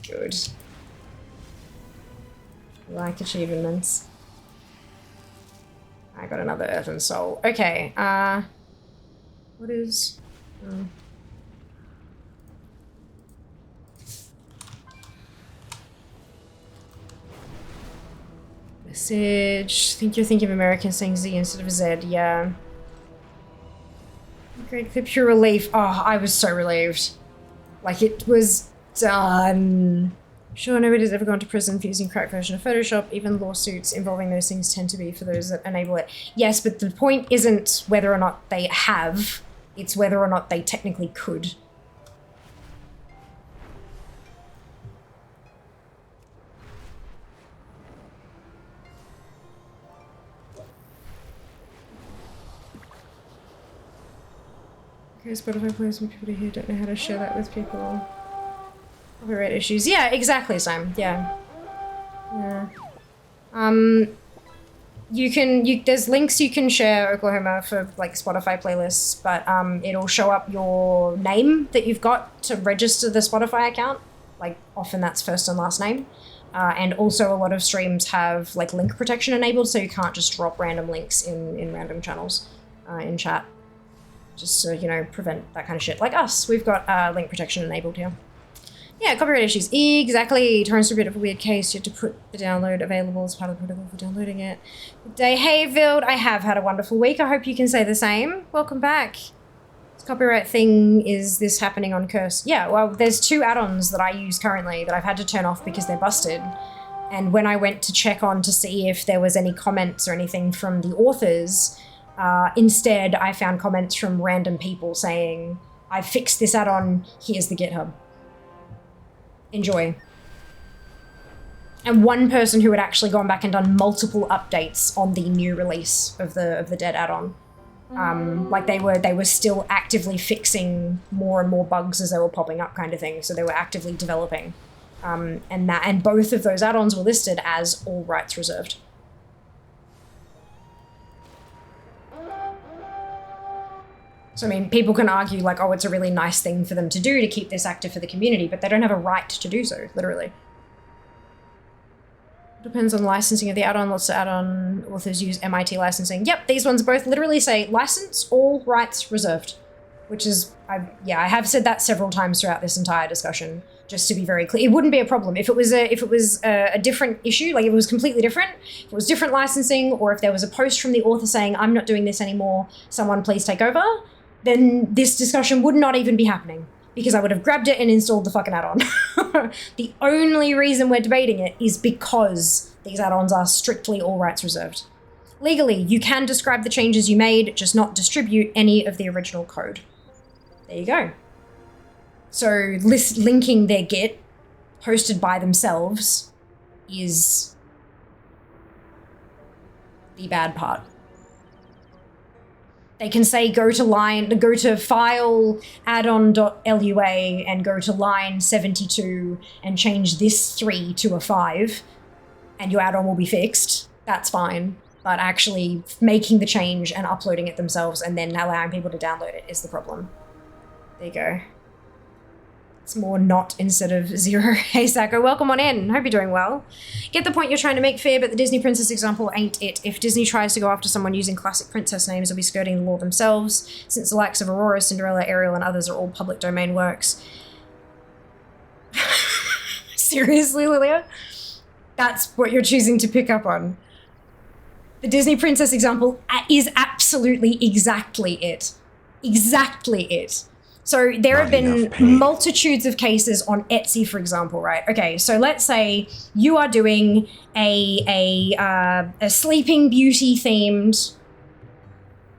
Good. Like achievements. I got another Earthen Soul. Okay, what is... Message. Think you're thinking of American saying Z instead of Z. Yeah. Great clip. Pure relief. Oh, I was so relieved. Like, it was done. Sure, nobody's ever gone to prison for using cracked version of Photoshop. Even lawsuits involving those things tend to be for those that enable it. Yes, but the point isn't whether or not they have. It's whether or not they technically could. Okay, Spotify players and people who don't know how to share that with people. Copyright issues. Yeah, exactly, Sam. Yeah. Yeah. There's links you can share Oklahoma for like Spotify playlists, but it'll show up your name that you've got to register the Spotify account. Like, often that's first and last name. And also a lot of streams have like link protection enabled, so you can't just drop random links in random channels in chat. Just to, you know, prevent that kind of shit. Like us, we've got link protection enabled here. Yeah, copyright issues. Exactly. Torrents are a bit of a weird case. You have to put the download available as part of the protocol for downloading it. Good day. Hey, Vild. I have had a wonderful week. I hope you can say the same. Welcome back. This copyright thing, is this happening on Curse? Yeah, well, there's 2 add-ons that I use currently that I've had to turn off because they're busted. And when I went to check on to see if there was any comments or anything from the authors, instead I found comments from random people saying, I fixed this add-on, here's the GitHub. Enjoy. And one person who had actually gone back and done multiple updates on the new release of the Dead add-on. Like they were still actively fixing more and more bugs as they were popping up, kind of thing. So they were actively developing. And both of those add-ons were listed as all rights reserved. So, I mean, people can argue, like, oh, it's a really nice thing for them to do to keep this active for the community, but they don't have a right to do so, literally. Depends on licensing of the add-on. Lots of add-on authors use MIT licensing. Yep, these ones both literally say, license, all rights reserved. Which is, I have said that several times throughout this entire discussion, just to be very clear. It wouldn't be a problem. If it was a different issue, like if it was completely different, if it was different licensing, or if there was a post from the author saying, I'm not doing this anymore, someone please take over, then this discussion would not even be happening, because I would have grabbed it and installed the fucking add-on. The only reason we're debating it is because these add-ons are strictly all rights reserved. Legally, you can describe the changes you made, just not distribute any of the original code. There you go. So linking their Git hosted by themselves is the bad part. They can say go to file addon.lua and go to line 72 and change this 3 to a 5 and your add-on will be fixed. That's fine. But actually making the change and uploading it themselves and then allowing people to download it is the problem. There you go. It's more not instead of 0. Hey, Sacco, welcome on in. Hope you're doing well. Get the point you're trying to make, fair, but the Disney princess example ain't it. If Disney tries to go after someone using classic princess names, they'll be skirting the law themselves, since the likes of Aurora, Cinderella, Ariel, and others are all public domain works. Seriously, Lilia? That's what you're choosing to pick up on. The Disney princess example is absolutely exactly it. Exactly it. So there have been multitudes of cases on Etsy, for example, right? Okay, so let's say you are doing a Sleeping Beauty themed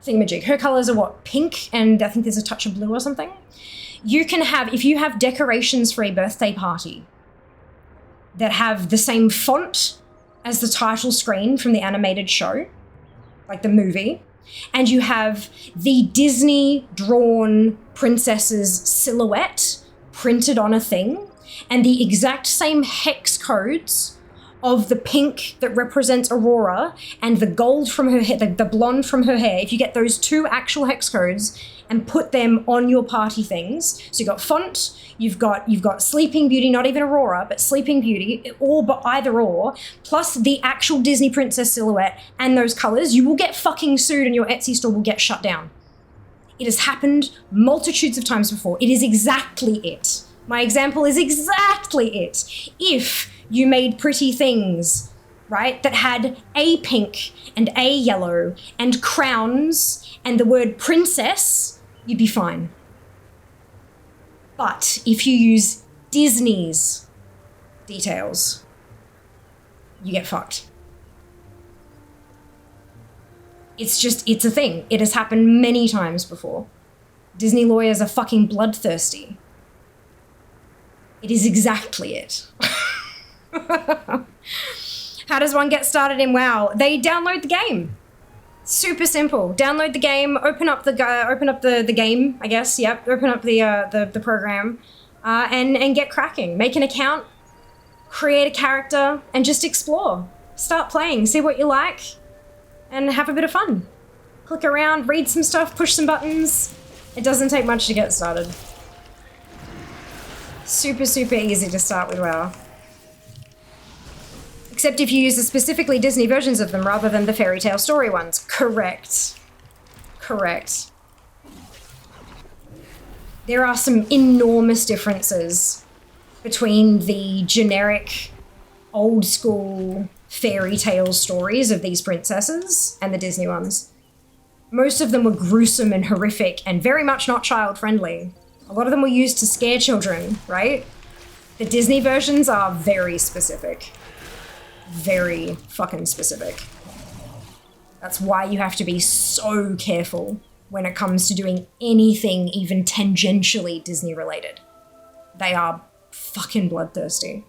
thingamajig. Her colors are what? Pink, and I think there's a touch of blue or something. You can have, if you have decorations for a birthday party that have the same font as the title screen from the animated show, like the movie, and you have the Disney drawn princess's silhouette printed on a thing, and the exact same hex codes of the pink that represents Aurora and the gold from her hair, the blonde from her hair, if you get those 2 actual hex codes and put them on your party things, so you've got font, you've got Sleeping Beauty, not even Aurora, but Sleeping Beauty, or but either or, plus the actual Disney princess silhouette and those colors, you will get fucking sued and your Etsy store will get shut down. It has happened multitudes of times before. It is exactly it. My example is exactly it. If you made pretty things right, that had a pink and a yellow and crowns and the word princess, you'd be fine. But if you use Disney's details, you get fucked. It's a thing. It has happened many times before. Disney lawyers are fucking bloodthirsty. It is exactly it. How does one get started in WoW? They download the game. Super simple. Download the game, open up the game, I guess. Yep, open up the program, and get cracking. Make an account, create a character, and just explore. Start playing, see what you like, and have a bit of fun. Click around, read some stuff, push some buttons. It doesn't take much to get started. Super, super easy to start with WoW. Except if you use the specifically Disney versions of them rather than the fairy tale story ones. Correct. Correct. There are some enormous differences between the generic old school fairy tale stories of these princesses and the Disney ones. Most of them were gruesome and horrific and very much not child friendly. A lot of them were used to scare children, right? The Disney versions are very specific. Very fucking specific. That's why you have to be so careful when it comes to doing anything even tangentially Disney related. They are fucking bloodthirsty.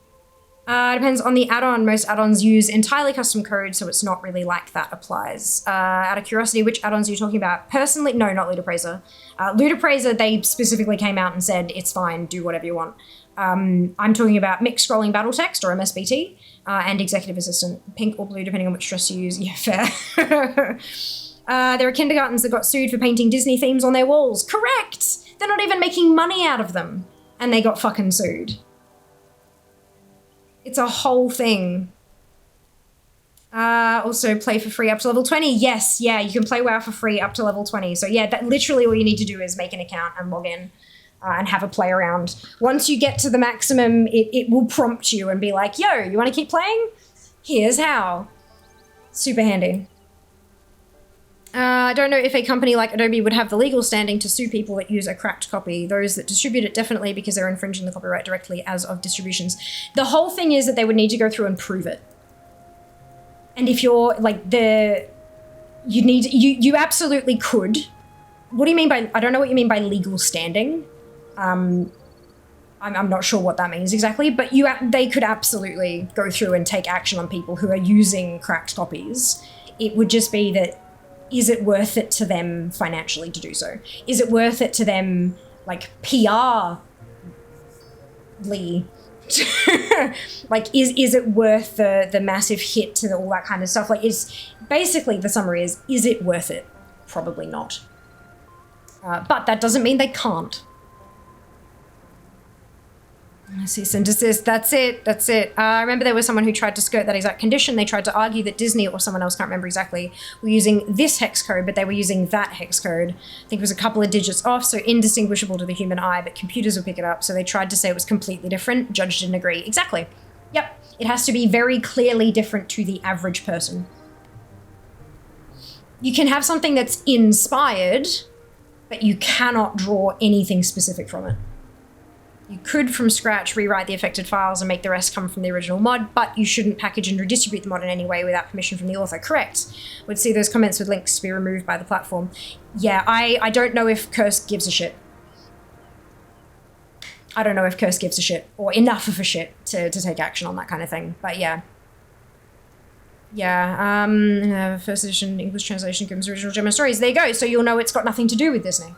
Depends on the add-on. Most add-ons use entirely custom code, so it's not really like that applies. Out of curiosity, which add-ons are you talking about? Personally, no, not Ludapraiser. Ludapraiser, they specifically came out and said, it's fine, do whatever you want. I'm talking about mixed scrolling battle text, or MSBT, and executive assistant, pink or blue, depending on which dress you use. Yeah, fair. There are kindergartens that got sued for painting Disney themes on their walls. Correct! They're not even making money out of them, and they got fucking sued. It's a whole thing. Also, play for free up to level 20. Yes, yeah, you can play WoW for free up to level 20. So yeah, that literally all you need to do is make an account and log in and have a play around. Once you get to the maximum, it will prompt you and be like, yo, you want to keep playing? Here's how. Super handy. I don't know if a company like Adobe would have the legal standing to sue people that use a cracked copy. Those that distribute it definitely, because they're infringing the copyright directly as of distributions. The whole thing is that they would need to go through and prove it. And if you're like you absolutely could. What do you mean by, I don't know what you mean by legal standing. I'm not sure what that means exactly, but they could absolutely go through and take action on people who are using cracked copies. It would just be that, is it worth it to them financially to do so? Is it worth it to them, like, PR-ly? Like, is it worth the massive hit to all that kind of stuff? Like, basically the summary is it worth it? Probably not. But that doesn't mean they can't. Cease and desist. That's it. That's it. I remember there was someone who tried to skirt that exact condition. They tried to argue that Disney or someone else, can't remember exactly, were using this hex code, but they were using that hex code. I think it was a couple of digits off, so indistinguishable to the human eye, but computers would pick it up. So they tried to say it was completely different. Judge didn't agree. Exactly. Yep. It has to be very clearly different to the average person. You can have something that's inspired, but you cannot draw anything specific from it. You could, from scratch, rewrite the affected files and make the rest come from the original mod, but you shouldn't package and redistribute the mod in any way without permission from the author. Correct. Would see those comments with links to be removed by the platform. Yeah, I don't know if Curse gives a shit. I don't know if Curse gives a shit, or enough of a shit to take action on that kind of thing, but yeah. Yeah, first edition English translation Grimm's original German stories. There you go, so you'll know it's got nothing to do with Disney.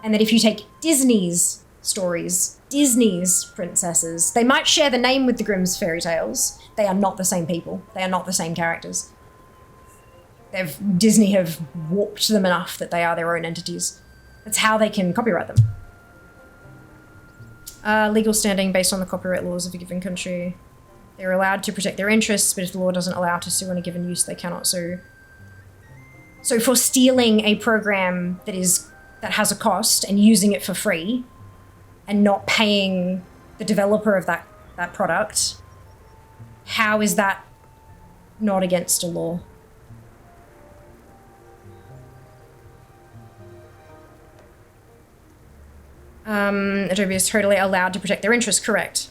And that if you take Disney's stories, Disney's princesses, they might share the name with the Grimm's fairy tales. They are not the same people. They are not the same characters. Disney have warped them enough that they are their own entities. That's how they can copyright them. Legal standing based on the copyright laws of a given country. They're allowed to protect their interests, but if the law doesn't allow to sue on a given use, they cannot sue. So for stealing a program that has a cost and using it for free, and not paying the developer of that product, how is that not against a law. Adobe is totally allowed to protect their interests, correct.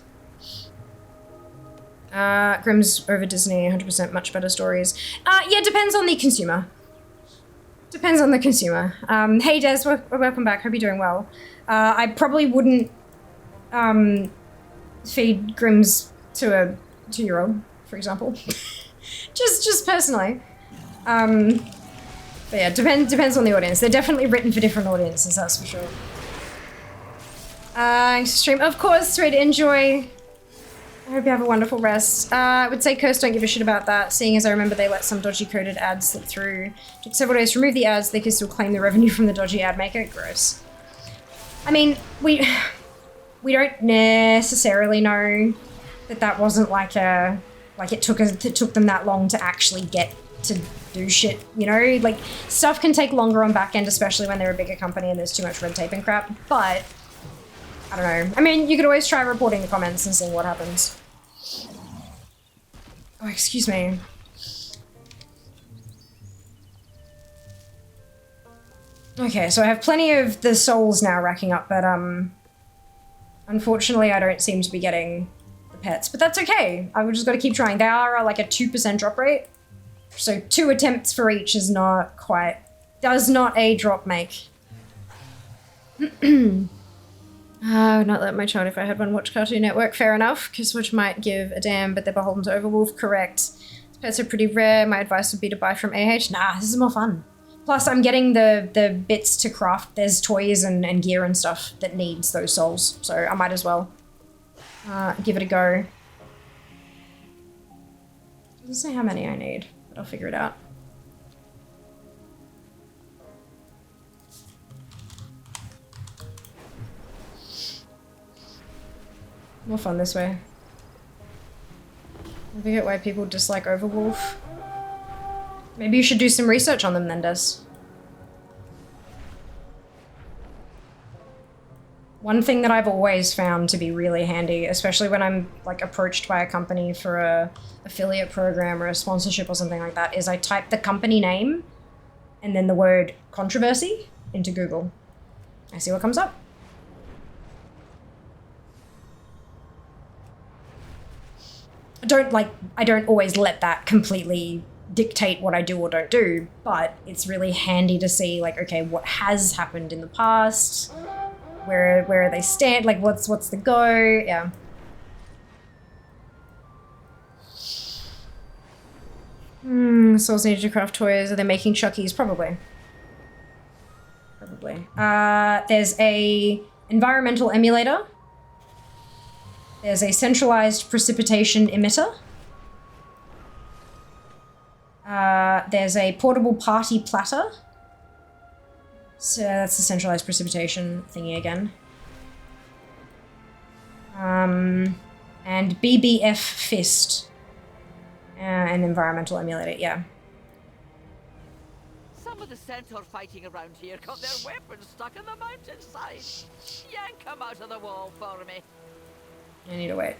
Grimm's over Disney, 100% much better stories. Yeah, depends on the consumer. Depends on the consumer. Hey Des, welcome back, hope you're doing well. I probably wouldn't feed Grimm's to a 2-year-old, for example. just personally. But yeah, depends on the audience. They're definitely written for different audiences, that's for sure. Stream, of course, sweet, enjoy. I hope you have a wonderful rest. I would say Curse don't give a shit about that, seeing as I remember they let some dodgy coded ads slip through. Took several days to remove the ads, they could still claim the revenue from the dodgy ad maker. Gross. I mean, we don't necessarily know that wasn't like a, like it took them that long to actually get to do shit, you know? Like, stuff can take longer on back end, especially when they're a bigger company and there's too much red tape and crap, but I don't know. I mean, you could always try reporting the comments and seeing what happens. Oh, excuse me. Okay, so I have plenty of the souls now racking up, but unfortunately I don't seem to be getting the pets, but that's okay. I've just got to keep trying. They are like a 2% drop rate, so 2 attempts for each is not quite, does not a drop make. I would not let my child, if I had one, watch Cartoon Network. Fair enough, because which might give a damn, but they're beholden to Overwolf. Correct. Pets are pretty rare. My advice would be to buy from AH. Nah, this is more fun. Plus, I'm getting the bits to craft. There's toys and gear and stuff that needs those souls, so I might as well give it a go. Doesn't say how many I need, but I'll figure it out. More fun this way. I forget why people dislike Overwolf. Maybe you should do some research on them then, Des. One thing that I've always found to be really handy, especially when I'm like approached by a company for a affiliate program or a sponsorship or something like that, is I type the company name and then the word controversy into Google. I see what comes up. I don't always let that completely dictate what I do or don't do, but it's really handy to see, like, okay, what has happened in the past, where they stand, like what's the go, yeah. Souls need to craft toys. Are they making Chuckies? Probably. There's a environmental emulator. There's a centralized precipitation emitter. There's a portable party platter. So that's the centralized precipitation thingy again. And BBF fist. An environmental emulator, yeah. Some of the centaur fighting around here got their weapons stuck in the mountainside. Yank them out of the wall for me. I need to wait.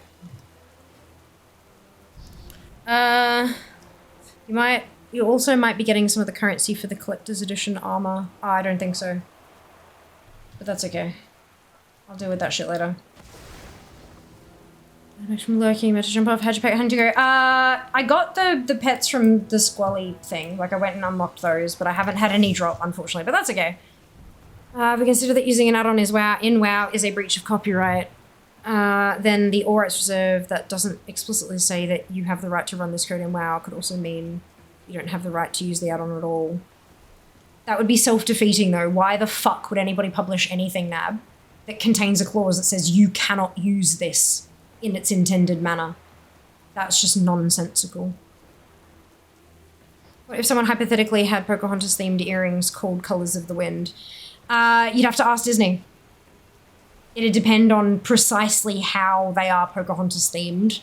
You also might be getting some of the currency for the collector's edition armor. Oh, I don't think so. But that's okay. I'll deal with that shit later. From lurking, about to jump off. How'd you pack? How'd you go? I got the pets from the Squally thing. Like, I went and unlocked those, but I haven't had any drop, unfortunately. But that's okay. We consider that using an add-on in WoW is a breach of copyright. Then the all rights reserve that doesn't explicitly say that you have the right to run this code in WoW could also mean you don't have the right to use the add-on at all. That would be self-defeating though. Why the fuck would anybody publish anything, Nab, that contains a clause that says you cannot use this in its intended manner? That's just nonsensical. What if someone hypothetically had Pocahontas-themed earrings called Colors of the Wind? You'd have to ask Disney. It'd depend on precisely how they are Pocahontas themed,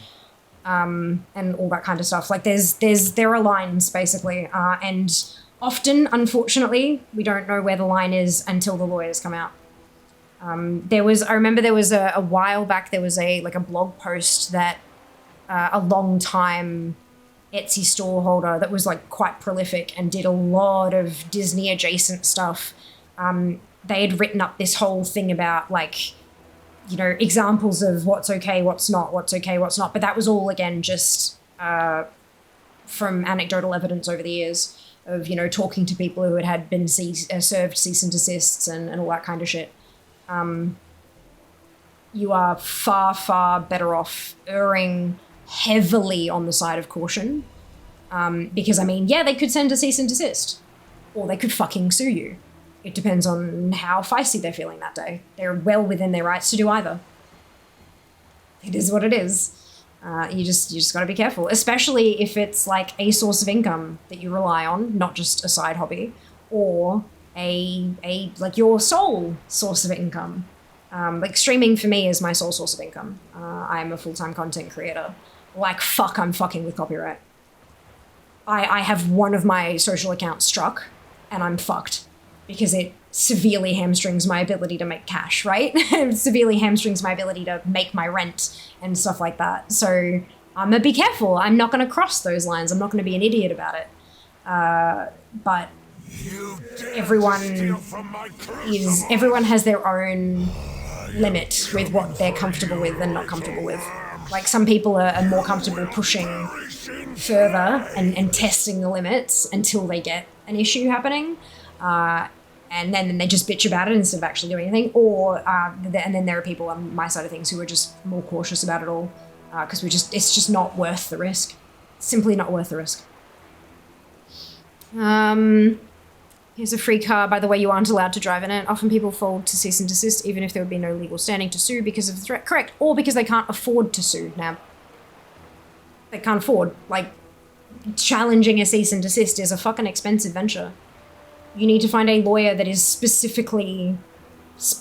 and all that kind of stuff. Like there are lines basically, and often, unfortunately, we don't know where the line is until the lawyers come out. I remember there was a while back, there was like a blog post that a long time Etsy store holder that was like quite prolific and did a lot of Disney adjacent stuff. They had written up this whole thing about like, you know, examples of what's okay, what's not, what's okay, what's not. But that was all, again, just from anecdotal evidence over the years of, you know, talking to people who had been served cease and desists and all that kind of shit. You are far, far better off erring heavily on the side of caution. Because, I mean, yeah, they could send a cease and desist. Or they could fucking sue you. It depends on how feisty they're feeling that day. They're well within their rights to do either. It is what it is. You just gotta be careful, especially if it's like a source of income that you rely on, not just a side hobby, or a like your sole source of income. Like streaming for me is my sole source of income. I'm a full-time content creator. Like fuck, I'm fucking with copyright. I have one of my social accounts struck, and I'm fucked. Because it severely hamstrings my ability to make cash, right? It severely hamstrings my ability to make my rent and stuff like that. So I'm gonna be careful. I'm not gonna cross those lines. I'm not gonna be an idiot about it. But everyone has their own limit with what they're comfortable with and not comfortable with. Like some people are more comfortable pushing further and testing the limits until they get an issue happening. And then they just bitch about it instead of actually doing anything. And then there are people on my side of things who are just more cautious about it all because it's just not worth the risk. Simply not worth the risk. Here's a free car. By the way, you aren't allowed to drive in it. Often people fall to cease and desist even if there would be no legal standing to sue because of the threat. Correct. Or because they can't afford to sue. Now, they can't afford. Like, challenging a cease and desist is a fucking expensive venture. You need to find a lawyer that is specifically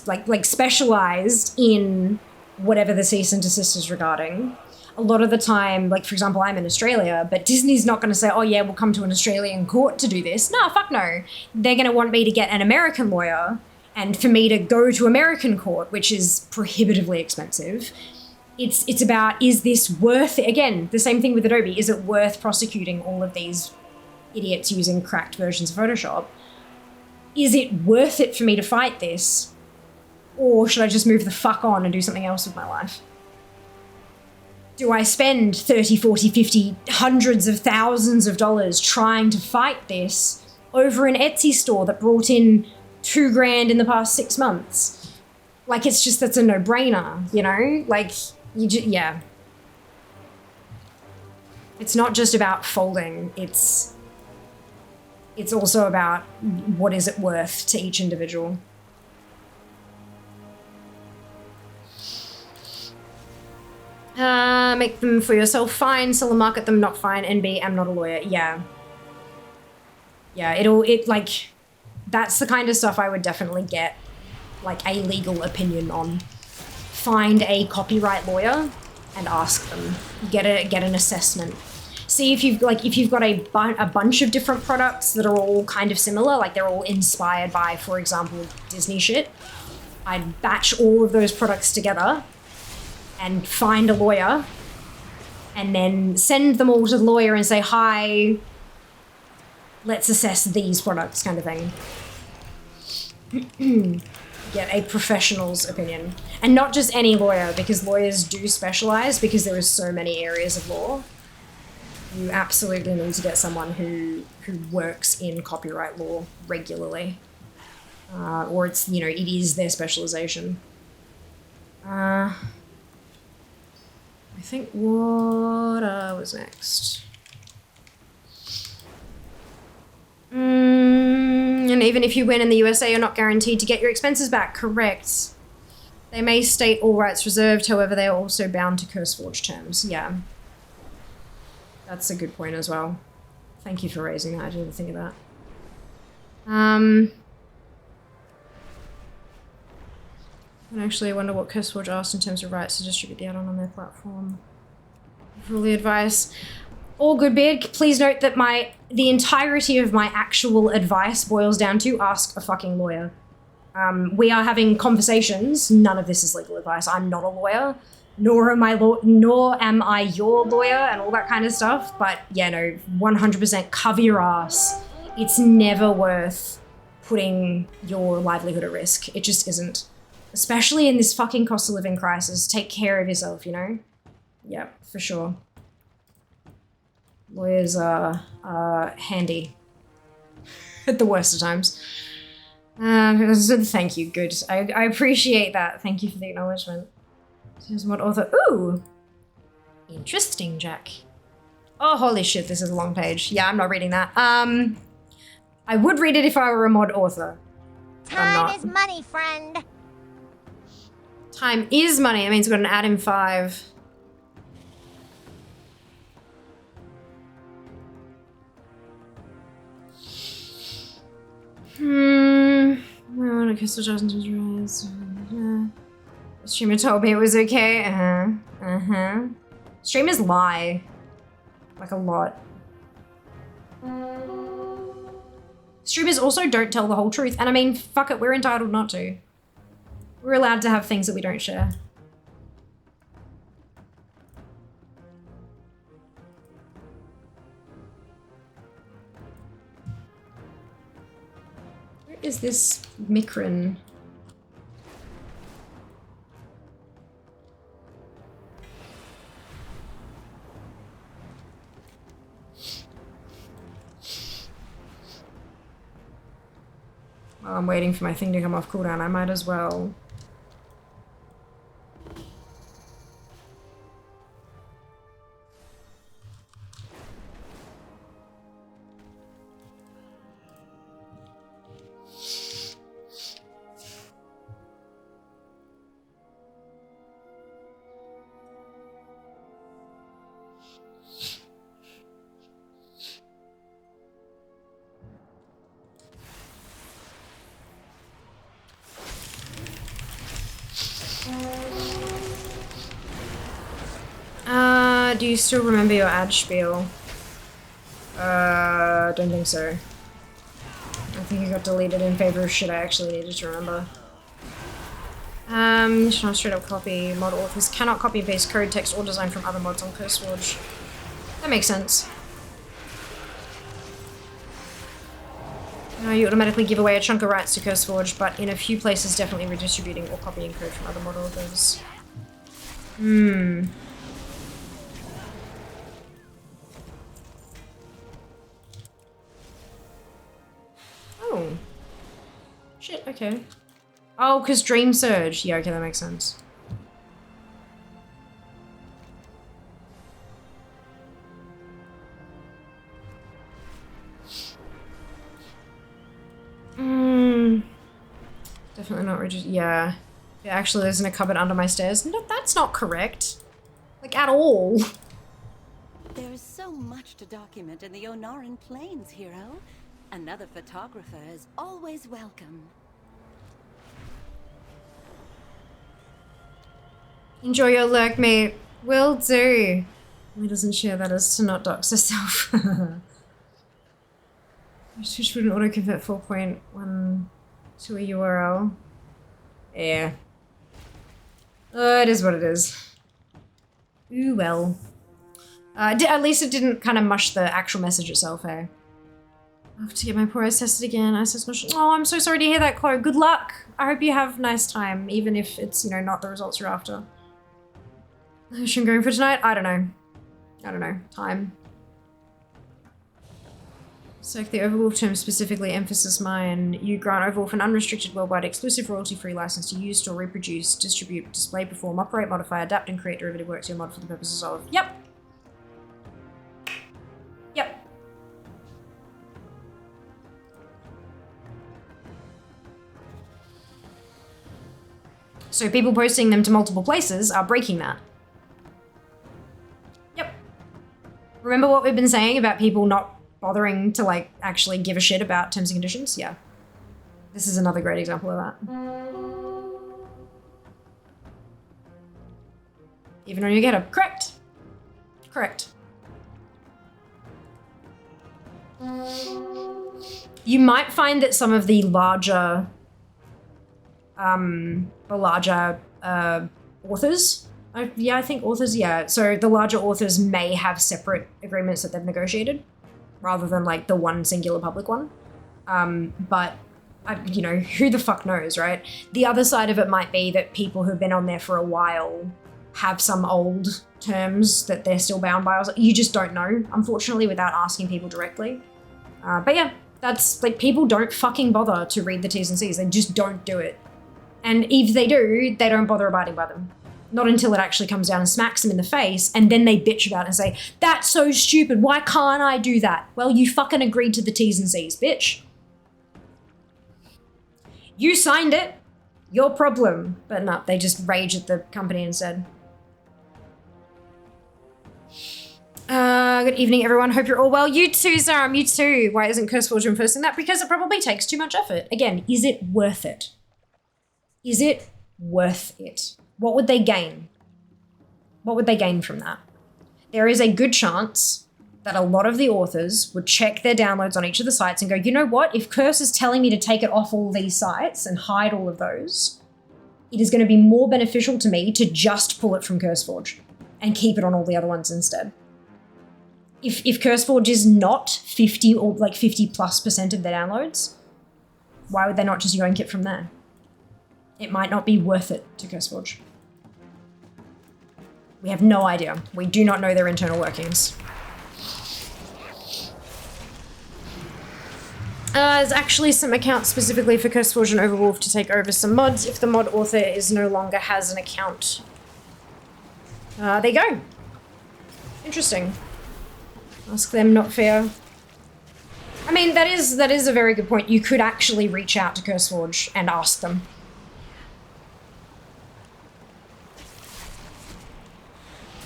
like specialized in whatever the cease and desist is regarding. A lot of the time, like for example, I'm in Australia, but Disney's not going to say, oh yeah, we'll come to an Australian court to do this. No, fuck no. They're going to want me to get an American lawyer and for me to go to American court, which is prohibitively expensive. It's about, is this worth it? Again, the same thing with Adobe. Is it worth prosecuting all of these idiots using cracked versions of Photoshop? Is it worth it for me to fight this? Or should I just move the fuck on and do something else with my life? Do I spend 30, 40, 50, hundreds of thousands of dollars trying to fight this over an Etsy store that brought in $2,000 in the past 6 months? Like, it's just, that's a no-brainer, you know? Like, yeah. It's not just about folding, it's also about what is it worth to each individual. Make them for yourself, fine. Sell and market them, not fine. NB, I'm not a lawyer. Yeah. Yeah, that's the kind of stuff I would definitely get, like, a legal opinion on. Find a copyright lawyer and ask them. Get an assessment. See if you've got a bunch of different products that are all kind of similar, like they're all inspired by, for example, Disney shit. I'd batch all of those products together and find a lawyer and then send them all to the lawyer and say, hi, let's assess these products, kind of thing. Get a professional's opinion. And not just any lawyer, because lawyers do specialize because there are so many areas of law. You absolutely need to get someone who works in copyright law regularly. Or it's, you know, it is their specialization. I think what was next? And even if you win in the USA, you're not guaranteed to get your expenses back. Correct. They may state all rights reserved, however, they are also bound to CurseForge terms. Yeah. That's a good point as well. Thank you for raising that. I didn't think of that. And actually, I wonder what CurseForge asked in terms of rights to distribute the add-on on their platform. For all the advice. All good, Beard. Please note that the entirety of my actual advice boils down to ask a fucking lawyer. We are having conversations. None of this is legal advice. I'm not a lawyer. nor am I your lawyer and all that kind of stuff. But yeah, no, 100% cover your ass. It's never worth putting your livelihood at risk. It just isn't. Especially in this fucking cost of living crisis. Take care of yourself, you know? Yeah, for sure. Lawyers are handy at the worst of times. Thank you, good. I appreciate that. Thank you for the acknowledgement. Here's what author. Ooh! Interesting, Jack. Oh, holy shit, this is a long page. Yeah, I'm not reading that. I would read it if I were a mod author. Time is money, friend. Time is money. That means we've got an add in 5. Well, I guess the Justin was raised. Streamer told me it was okay. Streamers lie. Like a lot. Streamers also don't tell the whole truth. And I mean, fuck it, we're entitled not to. We're allowed to have things that we don't share. Where is this Mikron? While I'm waiting for my thing to come off cooldown, I might as well. Do you still remember your ad spiel? Don't think so. I think it got deleted in favor of shit I actually needed to remember. Should not straight up copy. Mod authors cannot copy and paste code, text, or design from other mods on CurseForge. That makes sense. You automatically give away a chunk of rights to CurseForge, but in a few places definitely redistributing or copying code from other mod authors. Oh. Shit, okay. Oh, because Dream Surge. Yeah, okay, that makes sense. Definitely not registered. Yeah. It actually lives in a cupboard under my stairs. No, that's not correct. Like, at all. There is so much to document in the Onaran Plains, hero. Another photographer is always welcome. Enjoy your lurk, mate. Will do. Who doesn't share that as to not dox herself? Switch would an auto-convert 4.1 to a URL. Yeah. It is what it is. Ooh, well. At least it didn't kind of mush the actual message itself, hey? I have to get my poor eyes tested again. Oh, I'm so sorry to hear that, Chloe. Good luck. I hope you have a nice time, even if it's, you know, not the results you're after. Should I going for tonight? I don't know. I don't know. Time. So the Overwolf term specifically emphasis mine. You grant Overwolf an unrestricted, worldwide, exclusive, royalty-free license to use, store, reproduce, distribute, display, perform, operate, modify, adapt, and create derivative works to your mod for the purposes of. Yep. Yep. So people posting them to multiple places are breaking that. Yep. Remember what we've been saying about people not bothering to, like, actually give a shit about terms and conditions? Yeah. This is another great example of that. Even on your GitHub. Correct. Correct. You might find that some of the larger authors Yeah, I think authors, yeah. So the larger authors may have separate agreements that they've negotiated rather than like the one singular public one. But, you know, who the fuck knows, right? The other side of it might be that people who've been on there for a while have some old terms that they're still bound by. You just don't know, unfortunately, without asking people directly. But yeah, that's like, people don't fucking bother to read the T's and C's. They just don't do it. And if they do, they don't bother abiding by them. Not until it actually comes down and smacks them in the face, and then they bitch about it and say, that's so stupid, why can't I do that? Well, you fucking agreed to the T's and C's, bitch. You signed it, your problem. But no, they just rage at the company instead. Good evening, everyone. Hope you're all well. You too, Zaram, you too. Why isn't CurseForge enforcing that? Because it probably takes too much effort. Again, is it worth it? Is it worth it? What would they gain? What would they gain from that? There is a good chance that a lot of the authors would check their downloads on each of the sites and go, you know what? If Curse is telling me to take it off all these sites and hide all of those, it is going to be more beneficial to me to just pull it from CurseForge and keep it on all the other ones instead. If CurseForge is not 50 or like 50+% of their downloads, why would they not just yoink it from there? It might not be worth it to CurseForge. We have no idea. We do not know their internal workings. There's actually some accounts specifically for CurseForge and Overwolf to take over some mods if the mod author is no longer has an account. There you go. Interesting. Ask them, not fair. I mean, that is a very good point. You could actually reach out to CurseForge and ask them.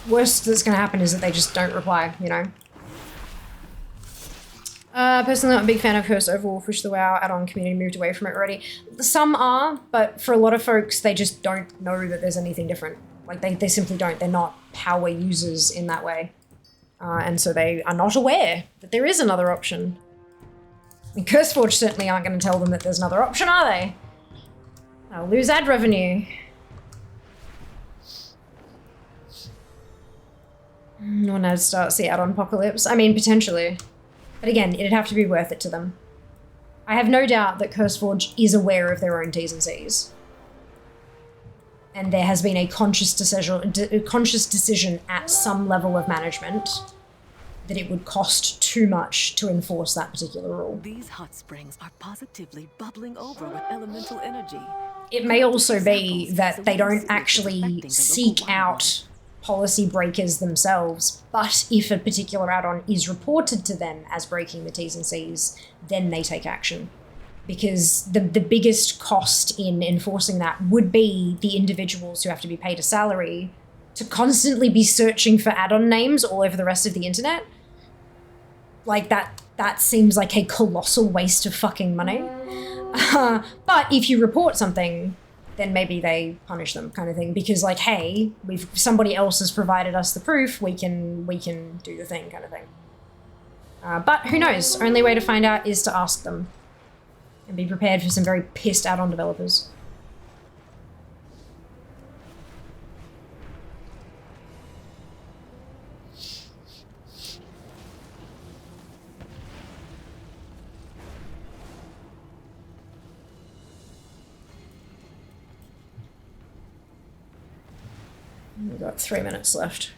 Worst that's going to happen is that they just don't reply, you know? Personally, I'm a big fan of Curse Overwolf, which the WoW add-on community moved away from it already. Some are, but for a lot of folks, they just don't know that there's anything different. Like, they simply don't. They're not power users in that way. And so they are not aware that there is another option. I mean, CurseForge certainly aren't going to tell them that there's another option, are they? They'll lose ad revenue. When ad starts the add-on apocalypse. I mean, potentially. But again, it'd have to be worth it to them. I have no doubt that CurseForge is aware of their own T's and C's. And there has been a conscious decision at some level of management that it would cost too much to enforce that particular rule. These hot springs are positively bubbling over with elemental energy. It may also be that they don't actually seek out policy breakers themselves, but if a particular add-on is reported to them as breaking the T's and C's, then they take action. Because the biggest cost in enforcing that would be the individuals who have to be paid a salary to constantly be searching for add-on names all over the rest of the internet. Like, that seems like a colossal waste of fucking money. But if you report something, then maybe they punish them, kind of thing. Because, like, hey, somebody else has provided us the proof, we can do the thing, kind of thing. But who knows? Only way to find out is to ask them. And be prepared for some very pissed add-on developers. We've got 3 minutes left.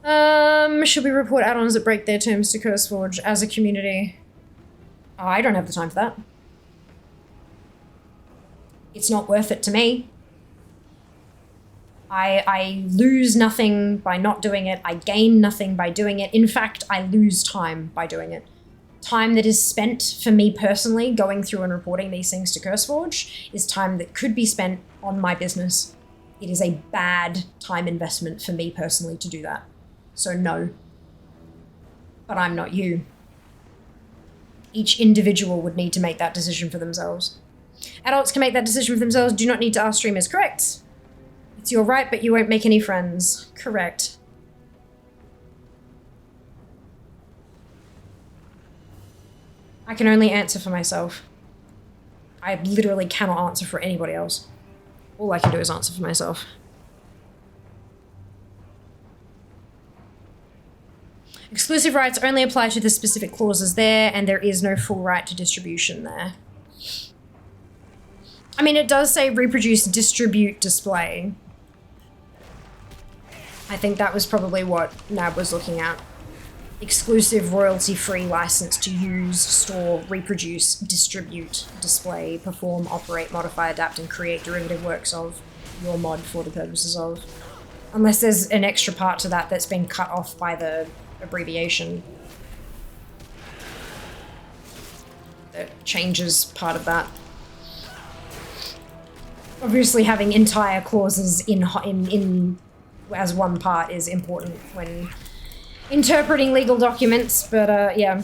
Should we report add-ons that break their terms to CurseForge as a community? Oh, I don't have the time for that. It's not worth it to me. I lose nothing by not doing it. I gain nothing by doing it. In fact, I lose time by doing it. Time that is spent for me personally going through and reporting these things to CurseForge is time that could be spent on my business. It is a bad time investment for me personally to do that. So no. But I'm not you. Each individual would need to make that decision for themselves. Adults can make that decision for themselves, do not need to ask streamers. Correct. It's your right, but you won't make any friends. Correct. I can only answer for myself. I literally cannot answer for anybody else. All I can do is answer for myself. Exclusive rights only apply to the specific clauses there, and there is no full right to distribution there. I mean, it does say reproduce, distribute, display. I think that was probably what Nab was looking at. Exclusive royalty-free license to use, store, reproduce, distribute, display, perform, operate, modify, adapt, and create derivative works of your mod for the purposes of. Unless there's an extra part to that that's been cut off by the abbreviation that changes part of that. Obviously, having entire clauses in as one part is important when interpreting legal documents, but yeah.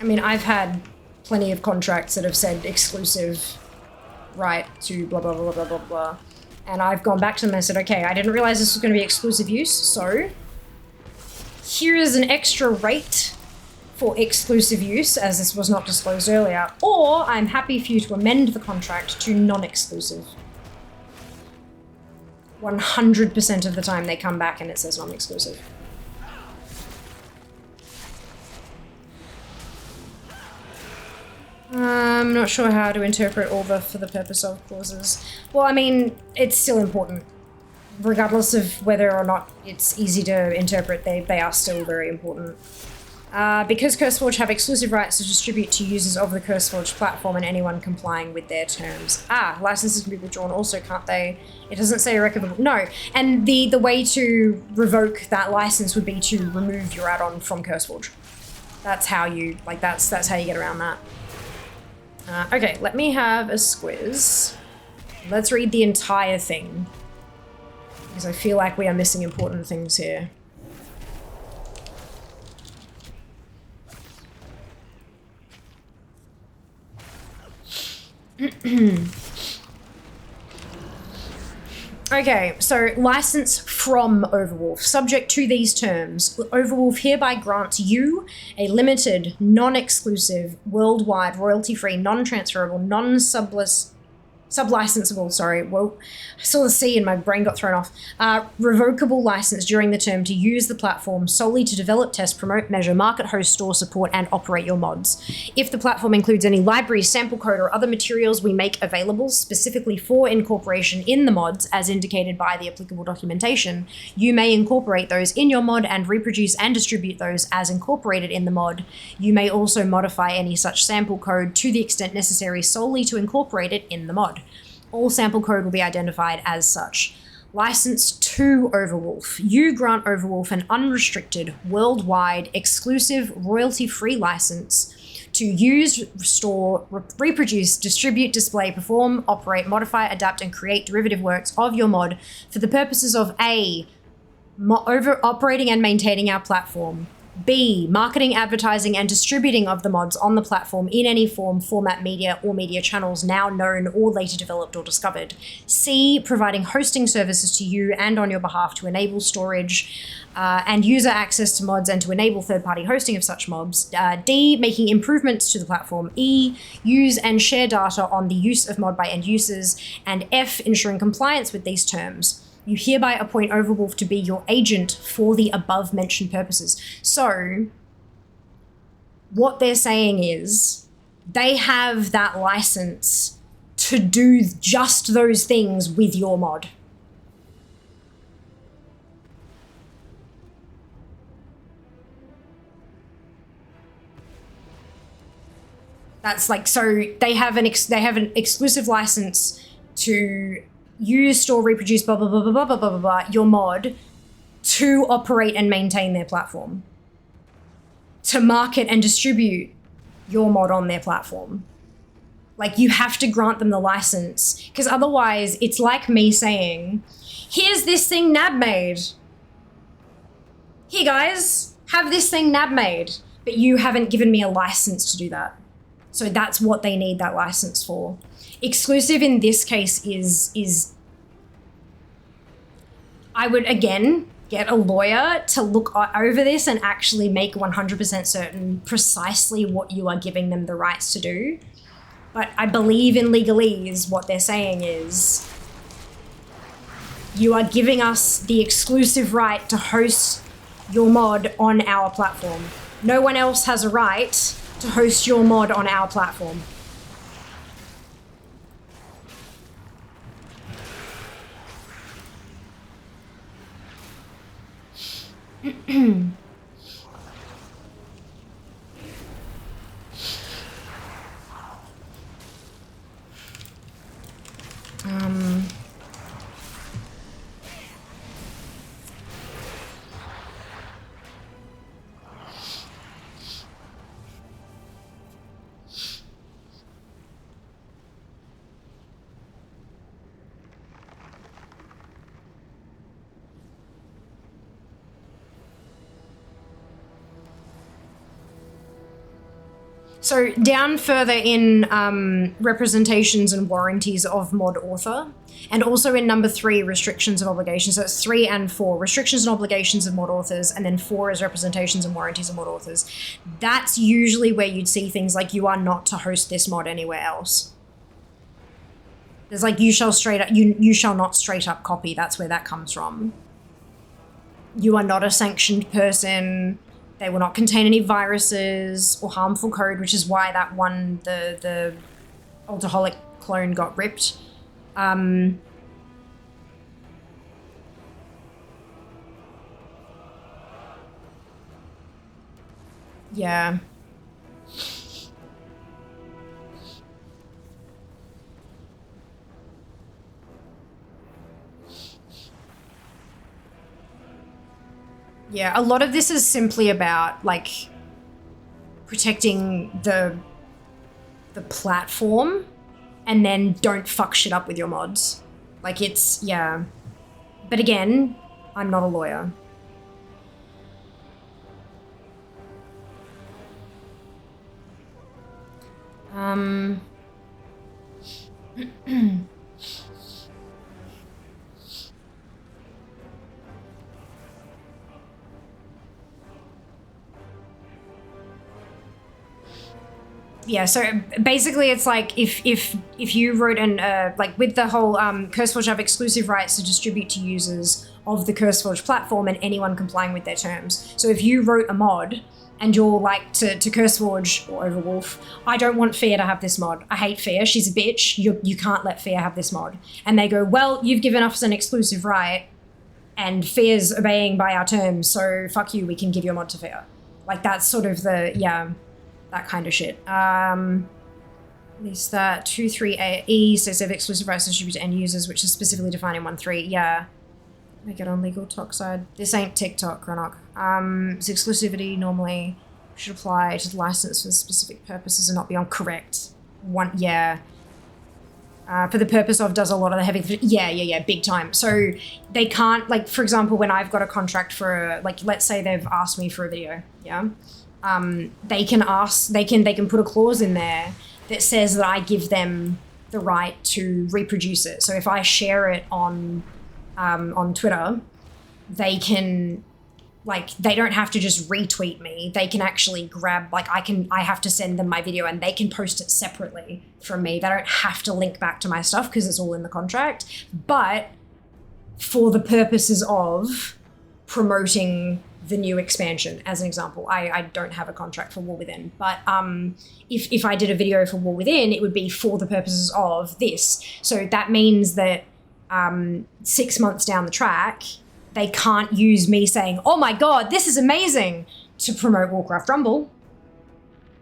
I mean, I've had plenty of contracts that have said exclusive right to blah, blah, blah, blah, blah, blah. And I've gone back to them and said, okay, I didn't realize this was going to be exclusive use, so here is an extra rate for exclusive use, as this was not disclosed earlier, or I'm happy for you to amend the contract to non-exclusive. 100% of the time they come back and it says non-exclusive. I'm not sure how to interpret all the for the purpose of clauses. Well, I mean, it's still important. Regardless of whether or not it's easy to interpret, they are still very important. Because CurseForge have exclusive rights to distribute to users of the CurseForge platform and anyone complying with their terms. Licenses can be withdrawn also, can't they? It doesn't say irrevocable. No, and the way to revoke that license would be to remove your add-on from CurseForge. That's how you, like, that's how you get around that. Okay, let me have a squiz. Let's read the entire thing, because I feel like we are missing important things here. Okay, so license from Overwolf. Subject to these terms, Overwolf hereby grants you a limited, non-exclusive, worldwide, royalty-free, non-transferable, sub-licensable, sorry, whoa, I saw the C and my brain got thrown off, revocable license during the term to use the platform solely to develop, test, promote, measure, market, host, store, support, and operate your mods. If the platform includes any libraries, sample code, or other materials we make available specifically for incorporation in the mods, as indicated by the applicable documentation, you may incorporate those in your mod and reproduce and distribute those as incorporated in the mod. You may also modify any such sample code to the extent necessary solely to incorporate it in the mod. All sample code will be identified as such. License to Overwolf. You grant Overwolf an unrestricted, worldwide, exclusive, royalty-free license to use, store, reproduce, distribute, display, perform, operate, modify, adapt, and create derivative works of your mod for the purposes of A, operating and maintaining our platform, B, marketing, advertising, and distributing of the mods on the platform in any form, format, media, or media channels now known or later developed or discovered. C, providing hosting services to you and on your behalf to enable storage and user access to mods and to enable third-party hosting of such mobs. D, making improvements to the platform. E, use and share data on the use of mod by end users. And F, ensuring compliance with these terms. You hereby appoint Overwolf to be your agent for the above-mentioned purposes. So, what they're saying is, they have that license to do just those things with your mod. That's like, so they have an exclusive license to use, store, reproduce, blah, blah, blah, blah, blah, blah, blah, blah, your mod to operate and maintain their platform. To market and distribute your mod on their platform. Like, you have to grant them the license, because otherwise it's like me saying, here's this thing Nab made. Here, guys, have this thing Nab made, but you haven't given me a license to do that. So that's what they need that license for. Exclusive in this case is I would, again, get a lawyer to look over this and actually make 100% certain precisely what you are giving them the rights to do. But I believe in legalese, what they're saying is you are giving us the exclusive right to host your mod on our platform. No one else has a right to host your mod on our platform. So down further in representations and warranties of mod author, and also in number 3, restrictions and obligations. So it's 3 and 4, restrictions and obligations of mod authors, and then 4 is representations and warranties of mod authors. That's usually where you'd see things like you are not to host this mod anywhere else. There's like you shall not straight up copy. That's where that comes from. You are not a sanctioned person. They will not contain any viruses or harmful code, which is why that one, the Alcoholic clone got ripped. Yeah. Yeah, a lot of this is simply about, like, protecting the platform, and then don't fuck shit up with your mods. Like, it's, yeah. But again, I'm not a lawyer. Yeah, so basically it's like if you wrote an like with the whole CurseForge have exclusive rights to distribute to users of the CurseForge platform and anyone complying with their terms. So if you wrote a mod and you're like to CurseForge or Overwolf, I don't want Fia to have this mod. I hate Fia. She's a bitch. You can't let Fia have this mod. And they go, well, you've given us an exclusive right and Fia's obeying by our terms, so fuck you, we can give your mod to Fia. Like that's sort of the, yeah, that kind of shit. At least that 2.3e says they have exclusive rights to distribute to end users, which is specifically defined in 1.3. Yeah. Make it on legal talk side. This ain't TikTok, Granok. This exclusivity normally should apply to the license for specific purposes and not be on correct. Yeah. For the purpose of does a lot of the heavy, yeah, big time. So they can't, like, for example, when I've got a contract for, like, let's say they've asked me for a video, yeah? They can put a clause in there that says that I give them the right to reproduce it. So if I share it on Twitter, they can, like, they don't have to just retweet me. They can actually grab, like, I have to send them my video and they can post it separately from me. They don't have to link back to my stuff because it's all in the contract. But for the purposes of promoting the new expansion, as an example, I don't have a contract for War Within, but if I did a video for War Within, it would be for the purposes of this. So that means that 6 months down the track, they can't use me saying, oh my god, this is amazing, to promote Warcraft Rumble,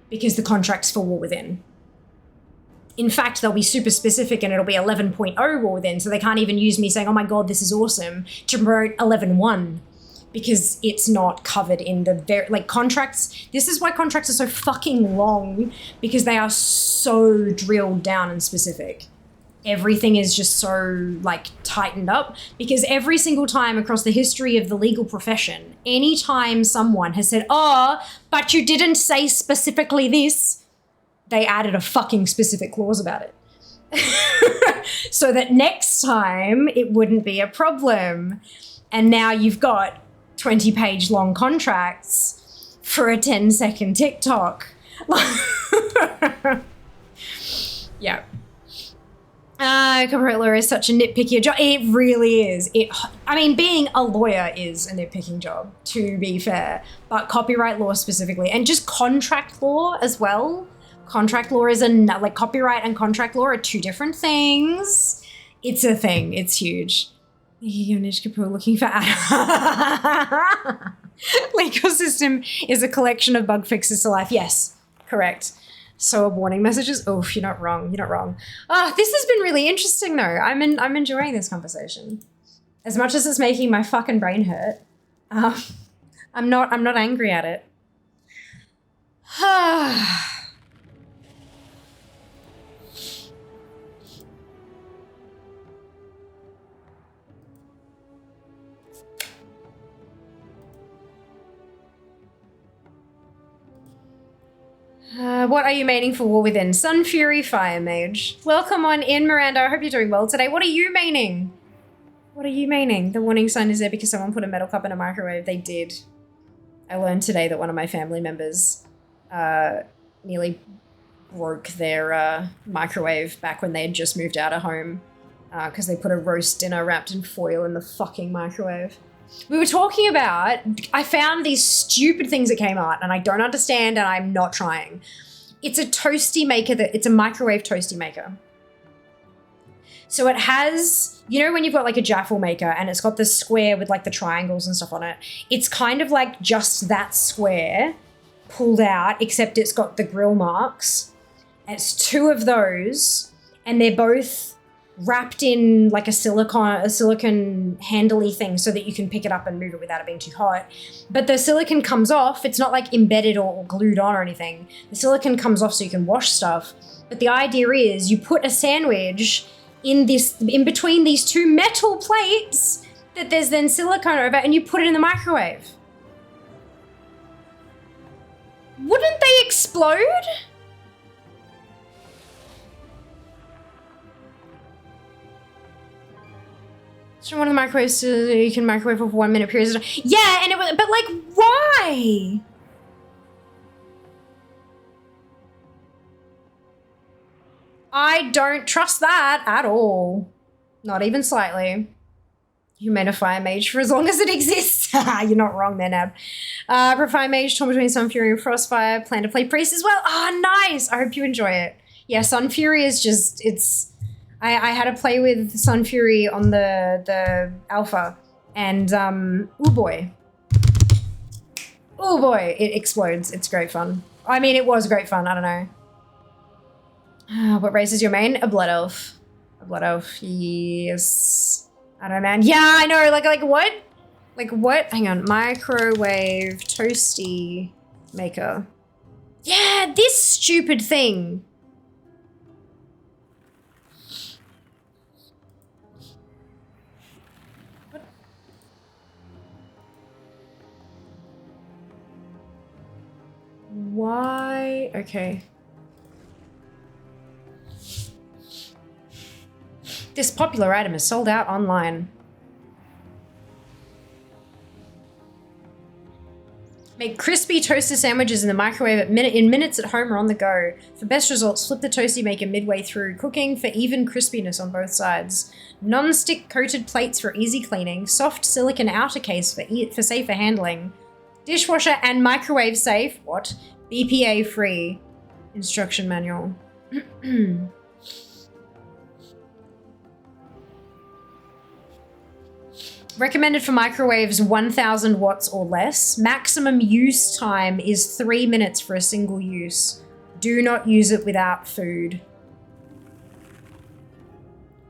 because the contract's for War Within. In fact, they'll be super specific and it'll be 11.0 War Within, so they can't even use me saying, oh my god, this is awesome, to promote 11.1. Because it's not covered in the like contracts. This is why contracts are so fucking long, because they are so drilled down and specific. Everything is just so like tightened up, because every single time across the history of the legal profession, anytime someone has said, oh, but you didn't say specifically this, they added a fucking specific clause about it. So that next time it wouldn't be a problem. And now you've got 20-page long contracts for a 10-second TikTok. Yeah. Copyright lawyer is such a nitpicky job. It really is. I mean, being a lawyer is a nitpicking job, to be fair. But copyright law specifically, and just contract law as well. Contract law is like copyright and contract law are two different things. It's a thing. It's huge. Nish Kapoor looking for Legal system is a collection of bug fixes to life. Yes, correct. So are warning messages. Oh, you're not wrong. You're not wrong. Oh, this has been really interesting though. I'm enjoying this conversation. As much as it's making my fucking brain hurt, I'm not angry at it. What are you maining for War Within? Sun Fury, Fire Mage. Welcome on in, Miranda. I hope you're doing well today. What are you maining? What are you maining? The warning sign is there because someone put a metal cup in a microwave. They did. I learned today that one of my family members nearly broke their microwave back when they had just moved out of home because they put a roast dinner wrapped in foil in the fucking microwave. We were talking about, I found these stupid things that came out and I don't understand and I'm not trying. It's a toasty maker, it's a microwave toasty maker. So it has, you know when you've got like a Jaffle maker and it's got the square with like the triangles and stuff on it? It's kind of like just that square pulled out, except it's got the grill marks. And it's two of those and they're both wrapped in like a silicone handly thing so that you can pick it up and move it without it being too hot. But the silicone comes off. It's not like embedded or glued on or anything. The silicone comes off so you can wash stuff. But the idea is you put a sandwich in between these two metal plates that there's then silicone over and you put it in the microwave. Wouldn't they explode? So one of the microwaves you can microwave for 1 minute periods of time. Yeah, and it was, but like, why? I don't trust that at all. Not even slightly. You made a fire mage for as long as it exists. You're not wrong there, Nab. For fire mage, torn between Sun Fury and Frostfire. Plan to play priest as well. Oh, nice. I hope you enjoy it. Yeah, Sun Fury is just, I had to play with Sun Fury on the alpha, and oh boy, it explodes. It's great fun. I mean, it was great fun. I don't know. What race is your main? A blood elf. A blood elf. Yes. I don't know, man. Yeah, I know. Like what? Like what? Hang on. Microwave toasty maker. Yeah, this stupid thing. Why? Okay. This popular item is sold out online. Make crispy toaster sandwiches in the microwave in minutes at home or on the go. For best results, flip the toasty maker midway through cooking for even crispiness on both sides. Non-stick coated plates for easy cleaning. Soft silicone outer case for safer handling. Dishwasher and microwave safe. What? BPA free. Instruction manual. Recommended for microwaves 1000 watts or less. Maximum use time is 3 minutes for a single use. Do not use it without food.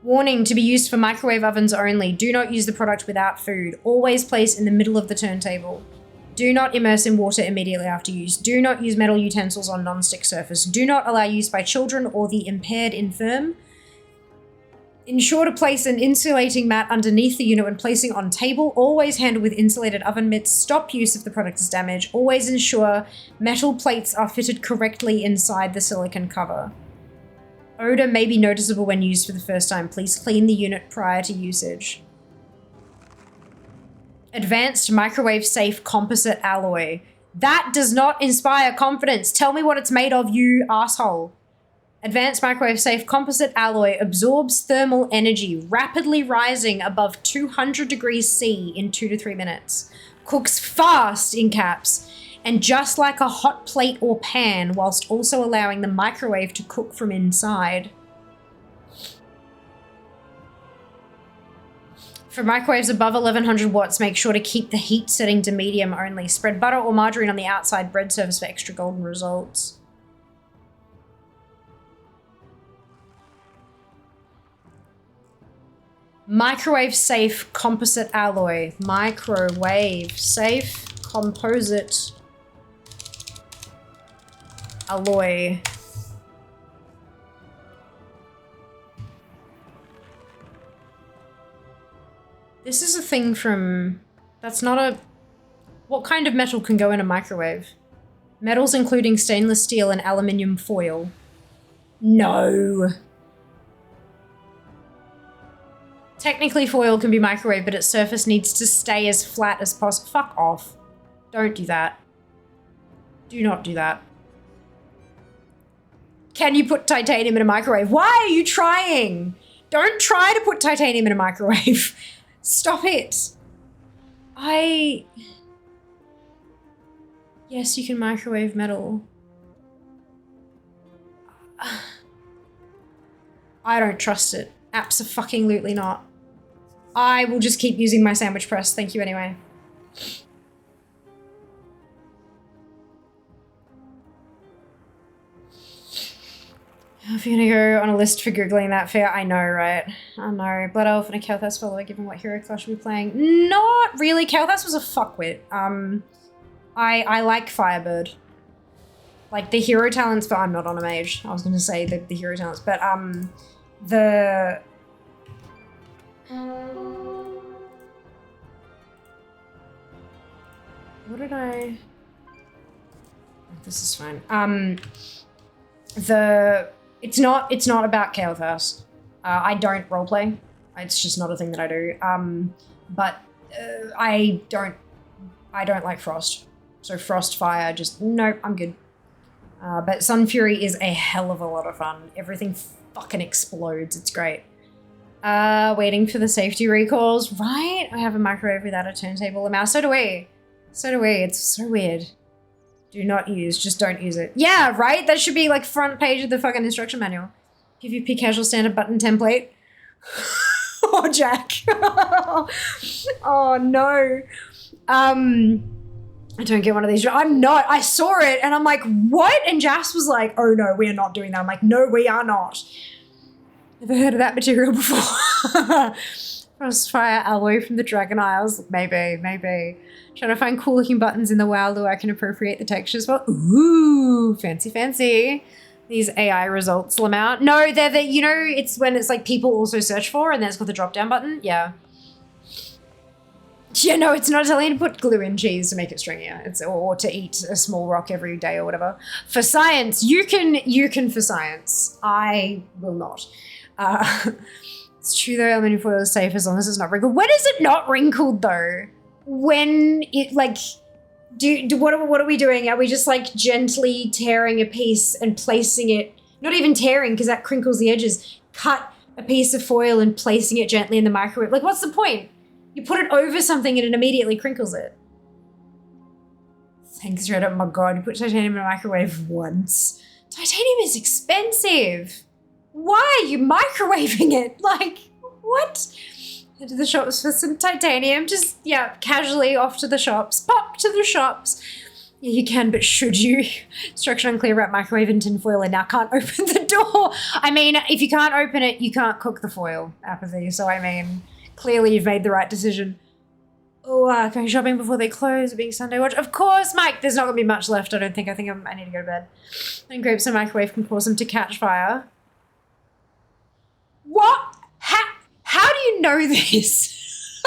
Warning, to be used for microwave ovens only. Do not use the product without food. Always place in the middle of the turntable. Do not immerse in water immediately after use. Do not use metal utensils on non-stick surface. Do not allow use by children or the impaired infirm. Ensure to place an insulating mat underneath the unit when placing on table. Always handle with insulated oven mitts. Stop use if the product is damaged. Always ensure metal plates are fitted correctly inside the silicone cover. Odor may be noticeable when used for the first time. Please clean the unit prior to usage. Advanced microwave safe composite alloy. That does not inspire confidence. Tell me what it's made of, you asshole. Advanced microwave safe composite alloy absorbs thermal energy, rapidly rising above 200 degrees C in 2 to 3 minutes. Cooks fast, in caps, and just like a hot plate or pan, whilst also allowing the microwave to cook from inside. For microwaves above 1100 watts, make sure to keep the heat setting to medium only. Spread butter or margarine on the outside bread surface for extra golden results. Microwave safe composite alloy. Microwave safe composite alloy. This is a thing from... That's not a... What kind of metal can go in a microwave? Metals including stainless steel and aluminium foil. No. Technically foil can be microwaved, but its surface needs to stay as flat as possible. Fuck off. Don't do that. Do not do that. Can you put titanium in a microwave? Why are you trying? Don't try to put titanium in a microwave. Stop it. Yes, you can microwave metal. I don't trust it. Abso-fucking-lutely not. I will just keep using my sandwich press. Thank you anyway. If you're gonna go on a list for Googling that fair, I know, right? I know. Blood Elf and a Kalthas follower, given what hero class should be playing. Not really. Kalthas was a fuckwit. I like Firebird. Like the hero talents, but I'm not on a mage. I was gonna say the hero talents, but the what did I? This is fine. It's not about Kalthas. I don't roleplay. It's just not a thing that I do. But I don't like Frost. So Frost, Fire, just nope, I'm good. But Sun Fury is a hell of a lot of fun. Everything fucking explodes. It's great. Waiting for the safety recalls. Right? I have a microwave without a turntable. A mouse. So do we. So do we. It's so weird. Do not use. Just don't use it. Yeah, right? That should be like front page of the fucking instruction manual. PvP casual standard button template. Oh, Jack. Oh, no. I don't get one of these. I'm not. I saw it and I'm like, what? And Jas was like, oh no, we are not doing that. I'm like, no, we are not. Never heard of that material before. Frostfire alloy from the Dragon Isles. Maybe. Trying to find cool looking buttons in the WoW lure I can appropriate the textures for. Ooh, fancy. These AI results out. No, they're the, you know, it's when it's like people also search for and then it's got the drop down button. Yeah. Yeah, no, it's not telling you to put glue in cheese to make it stringier. It's or to eat a small rock every day or whatever. For science, you can for science. I will not. It's true though, aluminium foil is safe as long as it's not wrinkled. When is it not wrinkled though? When it like, what are we doing? Are we just like gently tearing a piece and placing it, not even tearing because that crinkles the edges, cut a piece of foil and placing it gently in the microwave? Like what's the point? You put it over something and it immediately crinkles it. Thanks, Reddit. Oh my god, you put titanium in a microwave once. Titanium is expensive. Why are you microwaving it? Like, what? Head to the shops for some titanium. Just, yeah, casually off to the shops. Pop to the shops. Yeah, you can, but should you? Instruction unclear about microwave and tin foil and now can't open the door. I mean, if you can't open it, you can't cook the foil. Apathy. So, I mean, clearly you've made the right decision. Oh, going shopping before they close, being Sunday watch. Of course, Mike, there's not going to be much left, I don't think. I think I need to go to bed. And grapes in a microwave can cause them to catch fire. What? How do you know this?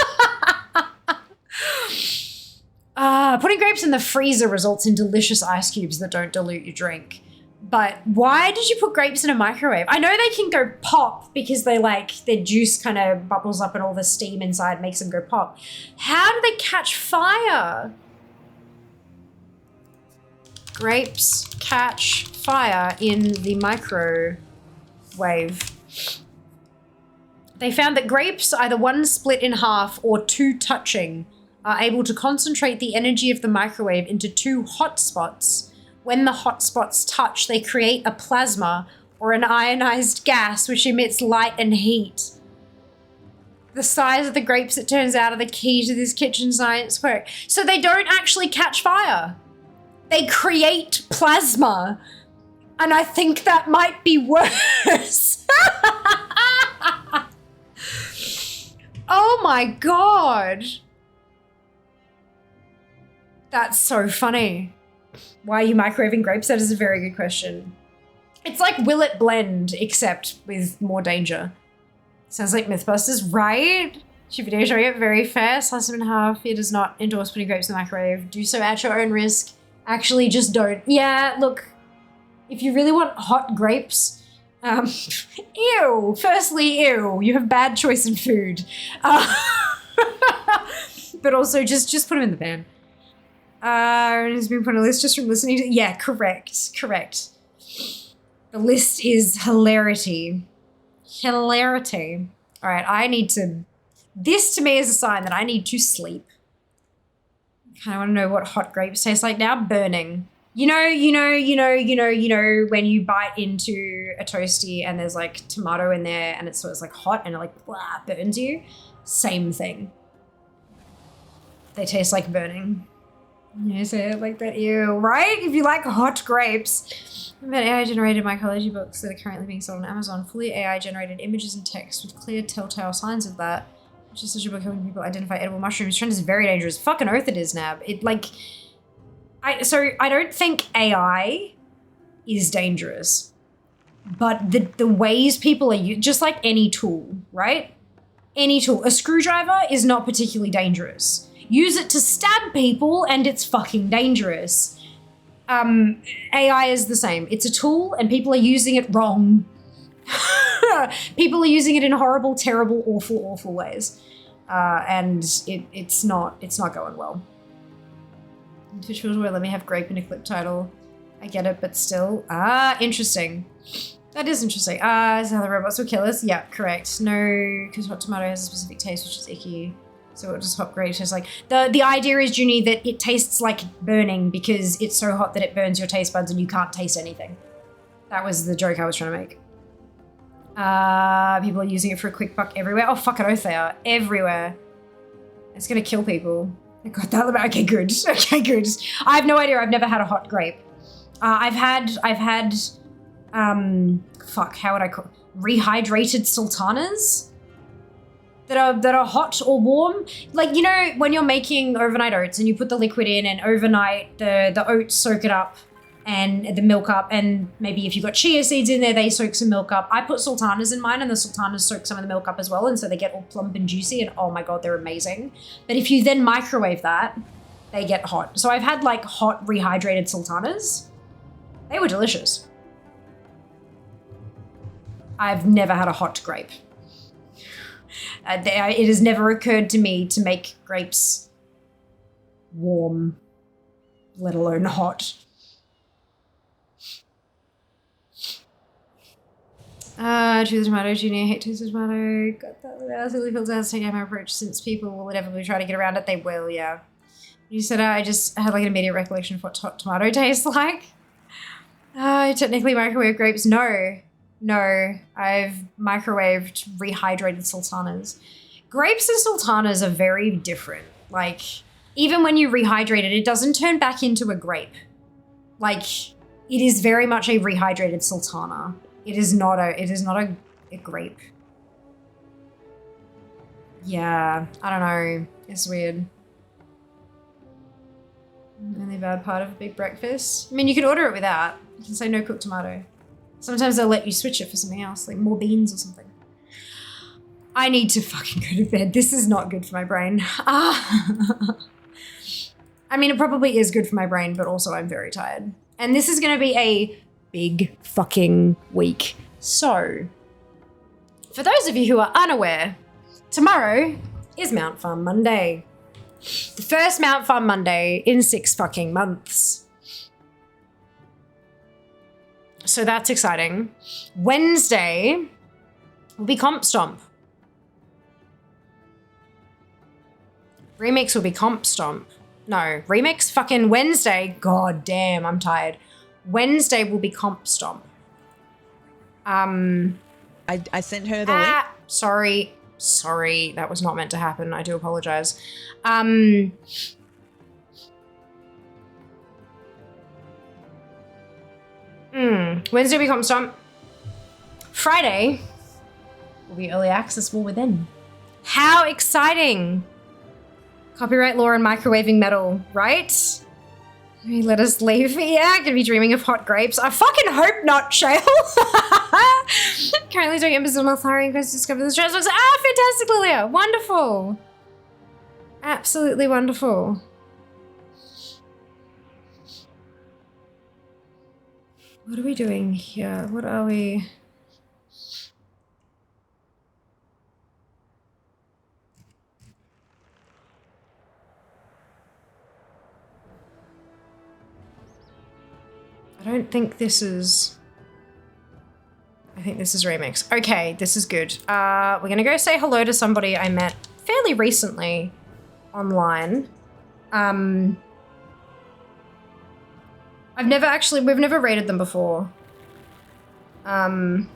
Putting grapes in the freezer results in delicious ice cubes that don't dilute your drink. But why did you put grapes in a microwave? I know they can go pop because they like, their juice kind of bubbles up and all the steam inside makes them go pop. How do they catch fire? Grapes catch fire in the microwave. They found that grapes, either one split in half or two touching, are able to concentrate the energy of the microwave into two hot spots. When the hot spots touch, they create a plasma or an ionized gas which emits light and heat. The size of the grapes, it turns out, are the key to this kitchen science work. So they don't actually catch fire. They create plasma. And I think that might be worse. Oh my God. That's so funny. Why are you microwaving grapes? That is a very good question. It's like, will it blend, except with more danger? Sounds like Mythbusters, right? She video showing it very fair. Slice them in half. It does not endorse putting grapes in the microwave. Do so at your own risk. Actually, just don't. Yeah, look, if you really want hot grapes, ew. Firstly, ew. You have bad choice in food. But also, just put them in the pan. It has been put on a list just from listening to. Yeah, correct. The list is hilarity. Hilarity. All right, I need to. This to me is a sign that I need to sleep. I want to know what hot grapes taste like now. Burning. You know, when you bite into a toasty and there's like tomato in there and it's like hot and it like blah, burns you. Same thing. They taste like burning. You say it like that, ew, right? If you like hot grapes. I've had AI-generated mycology books that are currently being sold on Amazon. Fully AI-generated images and text with clear telltale signs of that. Which is such a book helping people identify edible mushrooms. Trend is very dangerous. Fucking oath it is, Nab. It like... So I don't think AI is dangerous. But the ways people are just like any tool, right? Any tool. A screwdriver is not particularly dangerous. Use it to stab people and it's fucking dangerous. AI is the same. It's a tool and people are using it wrong. People are using it in horrible, terrible, awful ways. And it's not going well. Twitch will let me have grape in a clip title. I get it, but still. Interesting. That is interesting. Is how the robots will kill us? Yeah, correct. No, because hot tomato has a specific taste, which is icky. So what does hot grape taste like? The idea is, Junie, that it tastes like burning because it's so hot that it burns your taste buds and you can't taste anything. That was the joke I was trying to make. People are using it for a quick buck everywhere. Oh, fucking oath they are. Everywhere. It's gonna kill people. I got that. Okay, good. Okay, good. I have no idea. I've never had a hot grape. I've had fuck, how would I call rehydrated sultanas? That are hot or warm. Like, you know, when you're making overnight oats and you put the liquid in and overnight the oats soak it up and the milk up, and maybe if you've got chia seeds in there, they soak some milk up. I put sultanas in mine and the sultanas soak some of the milk up as well, and so they get all plump and juicy and oh my God, they're amazing. But if you then microwave that, they get hot. So I've had like hot rehydrated sultanas. They were delicious. I've never had a hot grape. It has never occurred to me to make grapes warm, let alone hot. Choose a tomato, Junior, hate toasted tomato. Got that without silly filter has taken my approach since people will inevitably try to get around it. They will, yeah. You said I just had like an immediate recollection of what hot tomato tastes like. Technically microwave grapes, no. No, I've microwaved rehydrated sultanas. Grapes and sultanas are very different. Like, even when you rehydrate it, it doesn't turn back into a grape. Like, it is very much a rehydrated sultana. It is not a grape. Yeah, I don't know. It's weird. Only bad part of a big breakfast. I mean, you can order it without. You can say no cooked tomato. Sometimes they'll let you switch it for something else, like more beans or something. I need to fucking go to bed. This is not good for my brain. I mean, it probably is good for my brain, but also I'm very tired. And this is going to be a big fucking week. So, for those of you who are unaware, tomorrow is Mount Farm Monday. The first Mount Farm Monday in 6 fucking months. So that's exciting. Wednesday will be Comp Stomp. Remix will be Comp Stomp. No, Remix fucking Wednesday. God damn, I'm tired. Wednesday will be Comp Stomp. I sent her the link. Sorry, that was not meant to happen. I do apologize. Wednesday will be Comp Stomp. Friday will be Early Access War Within. How exciting! Copyright law and microwaving metal, right? Let us leave. Yeah, gonna be dreaming of hot grapes. I fucking hope not, Shale. Currently doing episodes of Malthari and Quest to discover the transfers. Fantastic, Lilia. Wonderful. Absolutely wonderful. What are we doing here? What are we? I don't think this is... I think this is Remix. Okay, this is good. We're gonna go say hello to somebody I met fairly recently online. We've never raided them before. So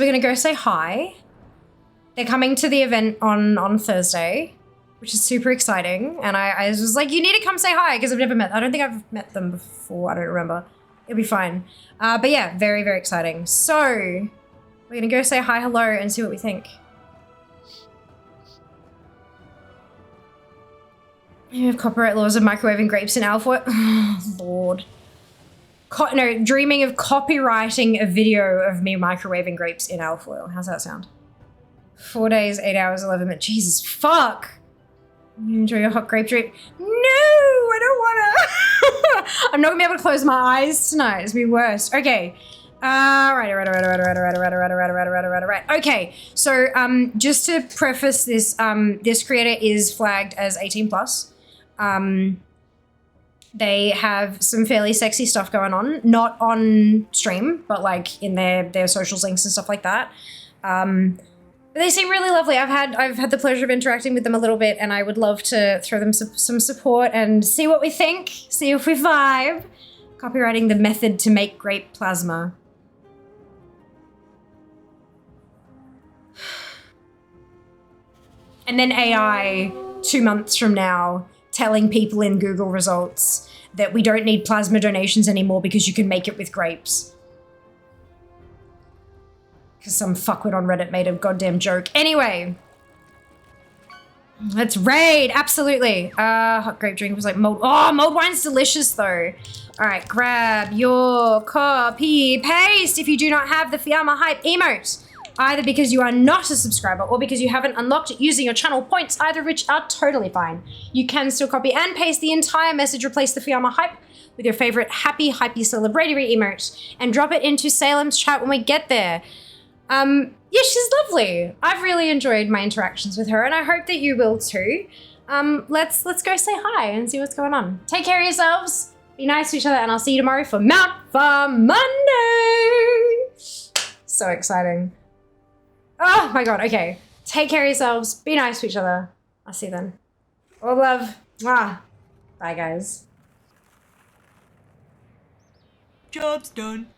we're gonna go say hi. They're coming to the event on Thursday, which is super exciting. And I was like, you need to come say hi, because I don't think I've met them before. I don't remember. It'll be fine. But yeah, very, very exciting. So we're gonna go say hi, hello, and see what we think. You have copyright laws of microwaving grapes in alpha. Oh, Lord. Dreaming of copywriting a video of me microwaving grapes in alfoil. How's that sound? 4 days, 8 hours, 11 minutes. Jesus, fuck. You enjoy your hot grape drink? No, I don't wanna. I'm not gonna be able to close my eyes tonight. It's gonna be worse. Okay. Right. Okay, so just to preface this, this creator is flagged as 18+. They have some fairly sexy stuff going on, not on stream, but like in their socials links and stuff like that. But they seem really lovely. I've had the pleasure of interacting with them a little bit, and I would love to throw them some support and see what we think, see if we vibe. Copywriting the method to make grape plasma. And then AI 2 months from now telling people in Google results that we don't need plasma donations anymore because you can make it with grapes. Because some fuckwit on Reddit made a goddamn joke. Anyway. Let's raid. Absolutely. Hot grape drink was like mulled. Oh, mulled wine's delicious though. All right, grab your copy paste if you do not have the Fiamma Hype emote. Either because you are not a subscriber or because you haven't unlocked it using your channel points, either of which are totally fine. You can still copy and paste the entire message, replace the Fiamma Hype with your favorite happy, hypey, celebratory emote, and drop it into Salem's chat when we get there. Yeah, she's lovely. I've really enjoyed my interactions with her, and I hope that you will too. Let's go say hi and see what's going on. Take care of yourselves, be nice to each other, and I'll see you tomorrow for Mount Farm Monday. So exciting. Oh my god, okay. Take care of yourselves, be nice to each other. I'll see you then. All love. Mwah. Bye guys. Job's done.